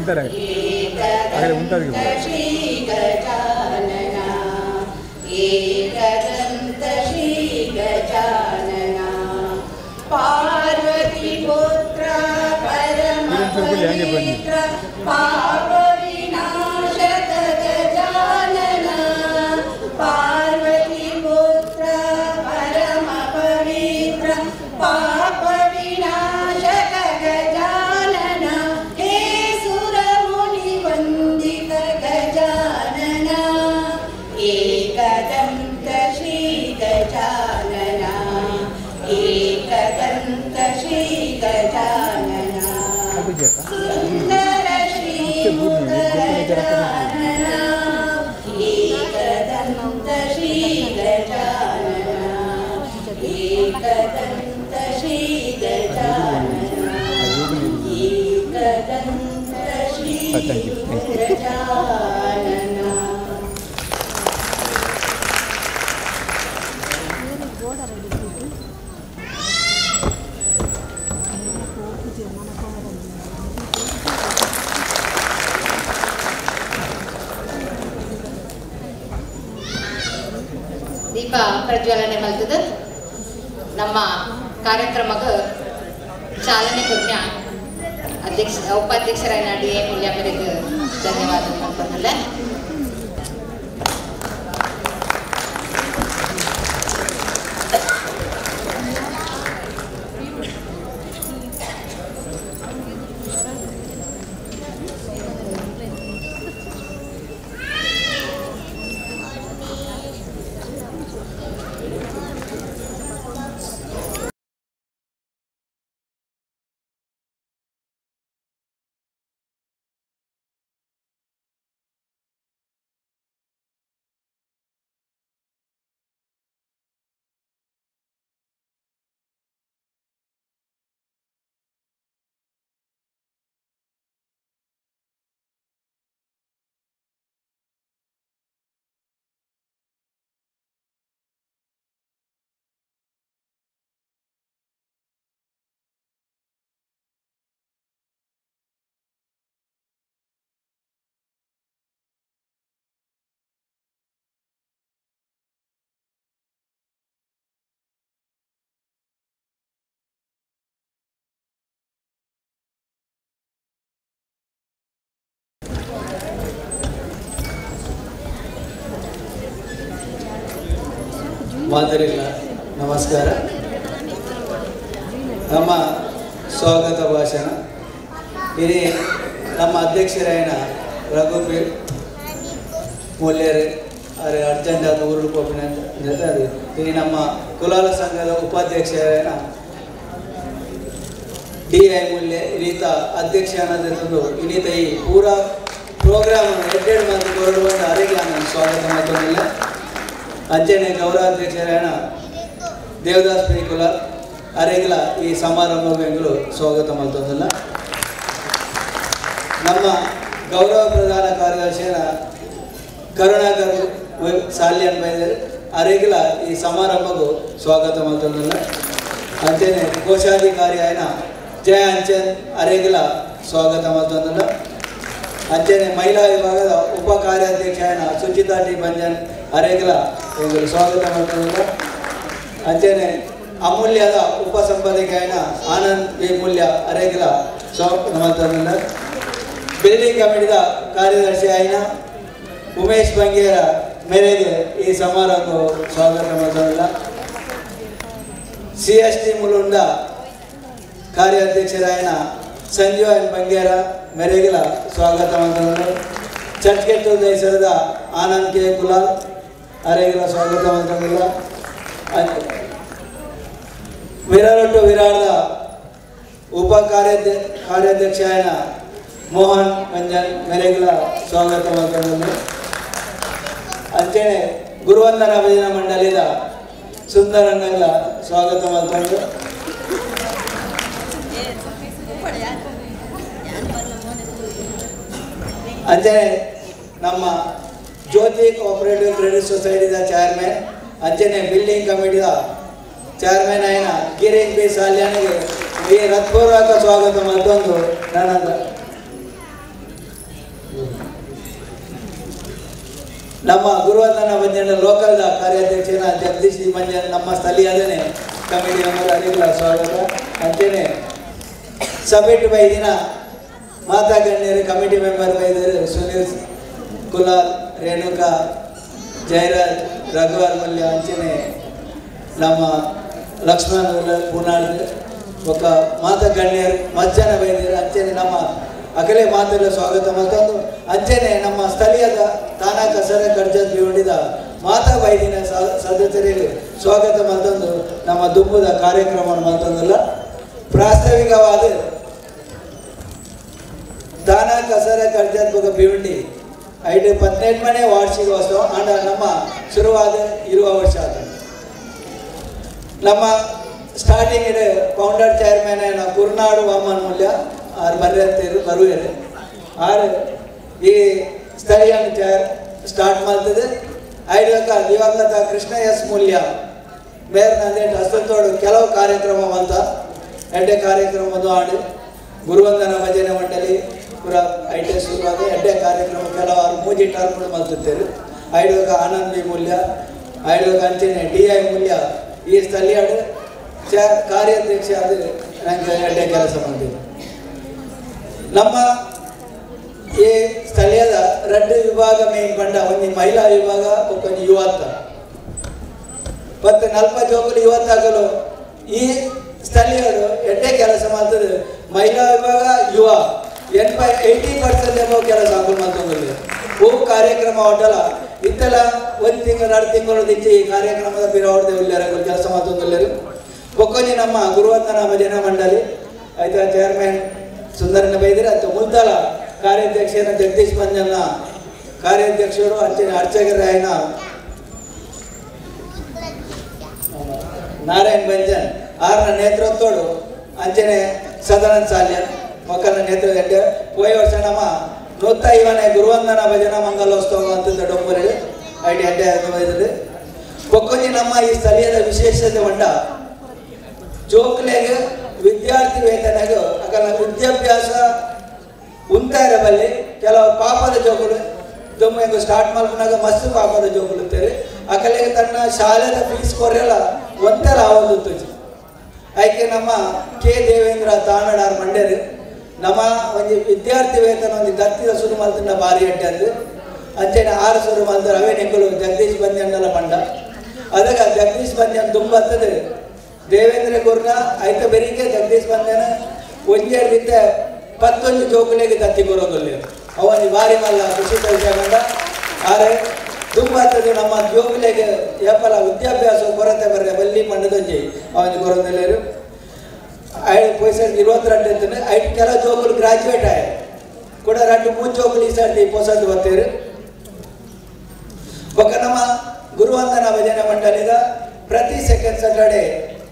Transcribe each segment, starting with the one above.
ఉంటారు అక్కడ ఉంటుంది पार्वती पुत्र परम पवित्र पाप विनाशक गजानन पार्वती पुत्र परम पवित्र पाप विनाशक गजानन हे सुर मुनि वंदित गजानन एकदंत श्री गजानन एकदंत श्री गजानन सुंदर श्री गजानन एकदंत श्री गजानन एकदंत श्री गजानन एकदंत श्री गजानन ದೀಪ ಪ್ರಜ್ವಲನೆ ಮಲ್ತದ ನಮ್ಮ ಕಾರ್ಯಕ್ರಮಕ್ಕೆ ಚಾಲನೆ ಕೊಟ್ಟ ಉಪಾಧ್ಯಕ್ಷರಾದ ಡಿ.ಎ. ಮುಲ್ಯಮ್ಮರಿಗೆ ಧನ್ಯವಾದ ಮಾಡ್ಕೊಂಡಲ್ಲ. ಮಾತರಿಗಳ ನಮಸ್ಕಾರ. ನಮ್ಮ ಸ್ವಾಗತ ಭಾಷಣ ಇನಿ ನಮ್ಮ ಅಧ್ಯಕ್ಷರಾಯನ ರಘುಬೀರ್ ಮೂಲ್ಯರೇ ಅರೆ ಅರ್ಜೆಂಟ್ ಆದ ಊರು ಕೋಪಿನ ಅದು ಇನಿ ನಮ್ಮ ಕುಲಾಲ ಸಂಘದ ಉಪಾಧ್ಯಕ್ಷರಾಯನ ಡಿ.ಐ. ಮೂಲ್ಯ ಇನಿತ ಅಧ್ಯಕ್ಷ ಅನ್ನೋದು ಇನಿತ ಈ ಪೂರಾ ಪ್ರೋಗ್ರಾಮ್ ಎರಡೆರಡು ಮಂದಿ ಕೊರಡುವಂಥ ಅರಿಗೆ ನಾನು ಸ್ವಾಗತ ಮಾಡ್ಕೊಂಡಿಲ್ಲ. ಅಂಚನೆ ಗೌರವಾಧ್ಯಕ್ಷರಾಯಣ ದೇವದಾಸ್ ಪಿ ಕುಲಾಲ್ ಅರೆಗಳ ಈ ಸಮಾರಂಭಗಳು ಸ್ವಾಗತ ಮಾಡ್ತಂದಿಲ್ಲ. ನಮ್ಮ ಗೌರವ ಪ್ರಧಾನ ಕಾರ್ಯದರ್ಶಿಯ ಕರುಣಾಕರ್ ಸಾಲ್ಯನ್ ಬೈದರ್ ಅರೆಗಳ ಈ ಸಮಾರಂಭಗೂ ಸ್ವಾಗತ ಮಾಡ್ತಂದಿಲ್ಲ. ಅಂಚನೆ ಕೋಶಾಧಿಕಾರಿ ಆಯ್ನ ಜಯ ಅಂಚನ್ ಅರೆಗಳ ಸ್ವಾಗತ ಮಾಡ್ತಂದಿಲ್ಲ. ಅಂಚನೆ ಮಹಿಳಾ ವಿಭಾಗದ ಉಪ ಕಾರ್ಯಾಧ್ಯಕ್ಷ ಆಯ್ನ ಸುಚಿತಾ ಟಿ ಬಂಜನ್ ಅರೆಗಳ ಸ್ವಾಗತ ಮಾಡ್ತಂದಿಲ್ಲ. ಅಂಚನೆ ಅಮೂಲ್ಯದ ಉಪ ಸಂಪಾದಕ ಆನಂದ್ ವಿ ಮೂಲ್ಯ ಅರೆಗಳ ಸ್ವಾಗತ ಮಾಡ್ತಂದಿಲ್ಲ. ಬಿಲ್ಡಿಂಗ್ ಕಮಿಟಿದ ಕಾರ್ಯದರ್ಶಿ ಆಯ್ನ ಉಮೇಶ್ ಬಂಗೇರ ಮೇರೆಗೆ ಈ ಸಮಾರಂಭ ಸ್ವಾಗತ ಮಾಡ್ತಂದಿಲ್ಲ. CST ಮುಲುಂಡ ಕಾರ್ಯಾಧ್ಯಕ್ಷರಾಯನ ಸಂಜೀವ್ ಎನ್ ಬಂಗೇರ ಮೇರೆಗಳ ಸ್ವಾಗತ ಮಾಡ್ತಂದಿಲ್ಲ. ಚಟ್ಕೆಟ್ಟು ದೇಶದ ಆನಂದ್ ಕೆ ಕುಲಾಲ್ ಅರೆಗಳ ಸ್ವಾಗತ ಮಾಡ್ತಂದಿಲ್ಲ. ವಿರಾರೊಟ್ಟು ವಿರಾರದ ಉಪ ಕಾರ್ಯಾಧ್ಯಕ್ಷ ಮೋಹನ್ ಮಂಜನ್ ಮೇರೆಗಳ ಸ್ವಾಗತ ಮಾಡ್ತಂದಿಲ್ಲ. ಅಂಚನೆ ಗುರುವಂದನ ಭಜನಾ ಮಂಡಳಿದ ಸುಂದರಣ್ಣಗಳ ಸ್ವಾಗತ ಮಾಡ್ಕೊಂಡು ಅಂಚನೆ ನಮ್ಮ ಜ್ಯೋತಿ ಕೋಆಪರೇಟಿವ್ ಕ್ರೆಡಿಟ್ ಸೊಸೈಟಿದ ಚೇರ್ಮನ್ ಅಂಚನೆ ಬಿಲ್ಡಿಂಗ್ ಕಮಿಟಿದ ಚೇರ್ಮನ್ ಆಯ್ನ ಗಿರೀಶ್ ಬಿ ಸಾಲ್ಯಾನಿಗೆ ಈ ಹೃತ್ಪೂರ್ವಕ ಸ್ವಾಗತ ಮಾಡ್ಕೊಂಡು ನನ್ನ ನಮ್ಮ ಗುರುವಂದನ ಮಂಜನ ಲೋಕಲ್ದ ಕಾರ್ಯಾಧ್ಯಕ್ಷನ ಜಗದೀಶ್ ಮಂಜನ್ ನಮ್ಮ ಸ್ಥಳೀಯದನೇ ಕಮಿಟಿ ಮೆಂಬರ್ ಅನಿಲ ಸ್ವಾಗತ ಅಂಚೆನೆ ಸಬ್ಮಿಟ್ ಬೈದಿನ ಮಾತಾ ಗಣ್ಯರು ಕಮಿಟಿ ಮೆಂಬರ್ ಬೈದರು ಸುನೀಲ್ ಕುಲಾಲ್ ರೇಣುಕಾ ಜಯರಾಜ್ ರಘುವರ್ ಮಲ್ಯ ಅಂಚೆನೆ ನಮ್ಮ ಲಕ್ಷ್ಮಣ್ ಪುನಾಳ್ ఒక ಮಾತಾ ಗಣ್ಯರು ಮಜ್ಜನ ಬೈದರು ಅಂಚೆನೆ ನಮ್ಮ ಅಗಲೇ ಮಾತೆಲ್ಲ ಸ್ವಾಗತ ಮತ್ತೊಂದು ಅಂಚೆನೆ ನಮ್ಮ ಸ್ಥಳೀಯದ ತಾನಾ ಕಸರ ಕರ್ಜತ್ ಹೊಂದಿದ ಮಾತಾ ಬೈದಿನ ಸದಸ್ಯರಿಗೆ ಸ್ವಾಗತ ಮತ್ತೊಂದು ನಮ್ಮ ದುಂಬುದ ಕಾರ್ಯಕ್ರಮವನ್ನು ಮತ್ತೊಂದಲ್ಲ ಪ್ರಾಸ್ತಾವಿಕವಾದ ತಾನಾ ಕಸರ ಕರ್ಜತ್ ಬೊಕ ಬಿಹುಂಡಿ 18ನೇ ವಾರ್ಷಿಕೋತ್ಸವ ಆಂಡ ನಮ್ಮ ಶುರುವಾದ 20 ವರ್ಷ ಆದ ನಮ್ಮ starting founder chairman Kurunadu Vaman Moolya ಆರು ಬರೆಯಂತೇರು ಬರುವರು ಆರು ಈ ಸ್ಥಳೀಯ ಸ್ಟಾರ್ಟ್ ಮಾಡ್ತದೆ ಐದಕ್ಕ ದಿವಂಗತ ಕೃಷ್ಣ ಎಸ್ ಮೂಲ್ಯ ಬೇರೆ ನಂದೇ ಹಸ್ತೋಡು ಕೆಲವು ಕಾರ್ಯಕ್ರಮ ಅಂತ ಎಡ್ಡೆ ಕಾರ್ಯಕ್ರಮದ ಆಡು ಗುರುವಂದನ ಭಜನೆ ಮಂಡಳಿ ಪೂರ ಐಟೆ ಶುರುವಾದ ಎಡ್ಡೆ ಕಾರ್ಯಕ್ರಮ ಕೆಲವಾರು ಮೂಜಿ ಟರ್ಮ್ ಮಾಡ್ತಿದ್ದೇವೆ ಐದಕ್ಕ ಆನಂದ್ ಬಿ ಮೂಲ್ಯ ಐದಕ್ಕ ಅಂಚೆನೆ DI ಮೂಲ್ಯ ಈ ಸ್ಥಳೀಯ ಕಾರ್ಯಾಧ್ಯಕ್ಷ ಅದು ನಂಗೆ ಎಡ್ಡೆ ಕೆಲಸ ಮಾಡ್ತೀವಿ ನಮ್ಮ ಈ ಸ್ಥಳೀಯದ 2 ವಿಭಾಗ ಮೇನ್ ಬಂಡ ಒಂದು ಮಹಿಳಾ ವಿಭಾಗ ಒಂದು ಯುವತ ಮತ್ತು 40 ಜೋಕುಲು ಯುವತಾಗಲು ಈ ಸ್ಥಳೀಯರು ಎಡ್ಡೆ ಕೆಲಸ ಮಾಡ್ತದೆ ಮಹಿಳಾ ವಿಭಾಗ ಯುವ 80% ಏನೋ ಕೆಲಸ ಹಾಕೊಂಡು ಮಾಡ್ತಂದ್ರೆ ಹೂವು ಕಾರ್ಯಕ್ರಮ ಹೊಟ್ಟಲ್ಲ ಇತ್ತಲ್ಲ 1 ತಿಂಗಳು 2 ತಿಂಗಳು ದಿಚ್ಚಿ ಈ ಕಾರ್ಯಕ್ರಮದ ಬಿರಾವರ್ದೆ ಉಳ್ಳಾರ ಕೆಲಸ ಮಾಡ್ತಂದ್ರೆ ಒಕ್ಕೊಂದು ನಮ್ಮ ಗುರುವಂದನ ಭಜನಾ ಮಂಡಳಿ ಆಯ್ತಾ ಚೇರ್ಮನ್ ಸುಂದರನ ಬೈದರೆ ಅಥವಾ ಮುಲ್ತಾಲ ಕಾರ್ಯಾಧ್ಯಕ್ಷನ ಜಗದೀಶ್ ಮಂಜನ್ನ ಕಾರ್ಯಾಧ್ಯಕ್ಷರು ಅಂಚನೆ ಅರ್ಚಕರಾಯನ ನಾರಾಯಣ್ ಭಂಜನ್ ಆರ್ನ ನೇತೃತ್ವಡು ಅಂಚನೆ ಸದಾನಂದ ಸಾಲ್ಯ ಮಕ್ಕಳ ನೇತೃತ್ವ ಹೋಯ ವರ್ಷ ನಮ್ಮ 150ನೇ ಗುರುವಂದನ ಭಜನಾ ಮಂಗಲೋತ್ಸವ ಅಂತ ಡೊಂಬರಿ ಐಡಿ ಅಡ್ಡೆ ಬೈದಿದೆ ಒಕ್ಕೊಂದು ನಮ್ಮ ಈ ಸ್ಥಳೀಯದ ವಿಶೇಷತೆ ಹೊಂಡ ಜೋಕ್ಲೆಗೆ ವಿದ್ಯಾರ್ಥಿ ವೇತನಗೂ ಅಕಲ ವಿದ್ಯಾಭ್ಯಾಸ ಉಂಟಾಯಿರಬಲ್ಲಿ ಕೆಲವು ಪಾಪದ ಜೋಕುಲು ದೊಮ್ಮೆಂಗು ಸ್ಟಾರ್ಟ್ ಮಾಡ್ಕೊಂಡಾಗ ಮಸ್ತ್ ಪಾಪದ ಜೋಕುಲು ಇರ್ತಾರೆ ಅಕಲೆಗೆ ತನ್ನ ಶಾಲೆದ ಫೀಸ್ ಕೊರೆಲ್ಲ ಒಂಥರ ಆವೊಂದು ಆಯ್ಕೆ ನಮ್ಮ ಕೆ ದೇವೇಂದ್ರ ತಾನಡಾರ್ ಮಂಡ್ಯರು ನಮ್ಮ ಒಂದು ವಿದ್ಯಾರ್ಥಿ ವೇತನ ಒಂದು ಗತ್ತಿದ ಶುರು ಮಾಡ್ತಿದ್ದ ಭಾರಿ ಅಡ್ಡೆ ಅಂದು ಅಂಚೆನೆ 6 ಶುರು ಮಾಡ್ತಾರೆ ಅವೇ ನೆಕ್ಕಲು ಜಗದೀಶ್ ಬಂಜನ್ನೆಲ್ಲ ಮಂಡ ಅದಕ್ಕೆ ಜಗದೀಶ್ ಬಂಜನ್ ತುಂಬ ಹತ್ತದೆ ದೇವೇಂದ್ರ ಗುರ್ನ ಆಯ್ತ ಬೆರಿಗೆ ಜಗದೀಶ್ ಬಂದನ ಒಂಜೇರಿದ್ದ 11 ಜೋಕುಲೆಗೆ ತತ್ತಿ ಕೊರೋದಿಲ್ಲ ಅವನಿ ಭಾರಿ ಮಲ್ಲ ಖುಷಿ ತಗೊಂಡ ಆರೆ ತುಂಬ ಆಗ್ತದೆ ನಮ್ಮ ಜೋಕುಲೆಗೆ ಯಾಪಲ ವಿದ್ಯಾಭ್ಯಾಸ ಕೊರತೆ ಬರ್ರೆ ಬಲ್ಲಿ ಮಂಡದಂಜಿ ಅವನಿ ಕೊರೋದಿಲ್ಲರು 22 ಇರ್ತದೆ 5 ಕೆಲ ಜೋಕುಲು ಗ್ರಾಜುಯೇಟ್ ಆಯ ಕೂಡ 2-3 ಜೋಕುಲು ಈ ಸರ್ತಿ ಹೊಸದು ಬರ್ತೀರಿ ಬೊಕ್ಕ ನಮ್ಮ ಗುರುವಂದನ ಭಜನಾ ಮಂಡಳಿದ ಪ್ರತಿ ಸೆಕೆಂಡ್ ಸ್ಯಾಟರ್ಡೆ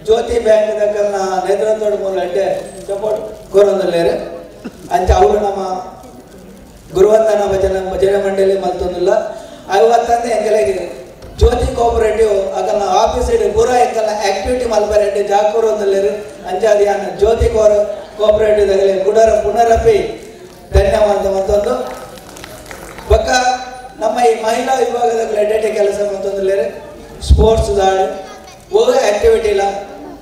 ಜ್ಯೋತಿ ಬ್ಯಾಂಕ್ ದಕ್ಕಲ್ನ ನೇತೃತ್ವದ ಮೂಲ ಅಡ್ಡೆ ಸಪೋರ್ಟ್ ಕೊರೋದಿಲ್ಲೇರು ಅಂಚ ಅವರು ನಮ್ಮ ಗುರುವಂದನ ಭಜನಾ ಮಂಡಳಿ ಮತ್ತೊಂದಿಲ್ಲ 50 ಎಂಕಲೆಗೆ ಜ್ಯೋತಿ ಕೋಆಪರೇಟಿವ್ ಅಕಲ್ನ ಆಫೀಸ್ ಇಡ್ ಪೂರ ಎಂಕಲ್ನ ಆಕ್ಟಿವಿಟಿ ಮಲ್ಬರೆಡ್ಡೆ ಜಾಕೋರೋದಿಲ್ಲೇರು ಅಂಚಾದಿ ಅನ್ನ ಜ್ಯೋತಿ ಕೋಆಪರೇಟಿವ್ ದಗಲೆ ಗುಡರ ಪುನರಪಿ ಧನ್ಯವಾದ ಮತ್ತೊಂದು ಬೊಕ್ಕ ನಮ್ಮ ಈ ಮಹಿಳಾ ವಿಭಾಗದ ಎಡ್ಡೆ ಕೆಲಸ ಮತ್ತೊಂದಿಲ್ಲೇರು ಸ್ಪೋರ್ಟ್ಸ್ ದಾಡು ಹೋಗೋ ಆಕ್ಟಿವಿಟಿ ಇಲ್ಲ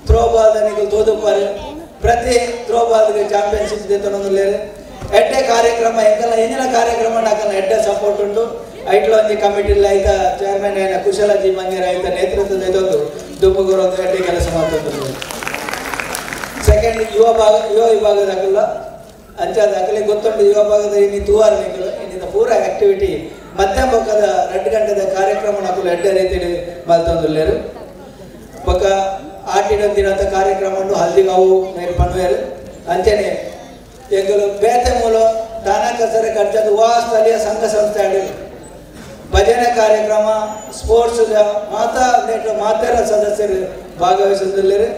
ಥ್ರೋಬಾಲ್ ದನಿಗೆ ತೋದುಪಾರು ಪ್ರತಿ ಥ್ರೋಬಾಲ್ಗೆ ಚಾಂಪಿಯನ್ಶಿಪ್ ದೇತೊಂದಿಲ್ಲೇರು ಎಡ್ಡೆ ಕಾರ್ಯಕ್ರಮ ಎಂಕಲ್ಲ ಇಂದಿನ ಕಾರ್ಯಕ್ರಮ ನಾಕಲ್ಲ ಎಡ್ಡೆ ಸಪೋರ್ಟ್ ಉಂಟು ಐಟ್ಲ ಒಂದು ಕಮಿಟಿ ಇಲ್ಲ ಆಯ್ತಾ ಚೇರ್ಮನ್ ಏನ ಕುಶಲಜಿ ಮಂಗೇರ ಆಯ್ತಾ ನೇತೃತ್ವದ ಇದೊಂದು ದುಮ್ಮಗುರು ಒಂದು ಎಡ್ಡೆ ಕೆಲಸ ಮಾಡ್ತಂದ್ರೆ ಸೆಕೆಂಡ್ ಯುವ ವಿಭಾಗದಾಗಲ್ಲ ಅಂಚಾದ ಅಕಲೆ ಗೊತ್ತುಂಟು ಯುವ ಭಾಗದ ಇನ್ನು ತೂವಾರ ನಿಕ್ಕಲು ಇನ್ನಿಂದ ಪೂರ ಆಕ್ಟಿವಿಟಿ ಮಧ್ಯಾಹ್ನ ಪಕ್ಕದ 2 ಗಂಟೆದ ಕಾರ್ಯಕ್ರಮ ನಾಕಲು ಎಡ್ಡೆ ರೀತಿಯಲ್ಲಿ ಮಲ್ತೊಂದಿಲ್ಲೇರು ಪಕ್ಕ ಆಟಿಡೊಂದಿನಂಥ ಕಾರ್ಯಕ್ರಮವನ್ನು ಹಲ್ದಿಗಾವು ಮೇಲೆ ಪನ್ವೇರು ಅಂಚನೆ ಎಂಗಲು ಬೇತೆ ಮೂಲ ತಾನಾ ಕಸರ ಕರ್ಚದ ವಾ ಸ್ಥಳೀಯ ಸಂಘ ಸಂಸ್ಥೆ ಆಡಿರು ಭಜನೆ ಕಾರ್ಯಕ್ರಮ ಸ್ಪೋರ್ಟ್ಸ್ ಮಾತಾರ ಸದಸ್ಯರು ಭಾಗವಹಿಸಿದ್ರು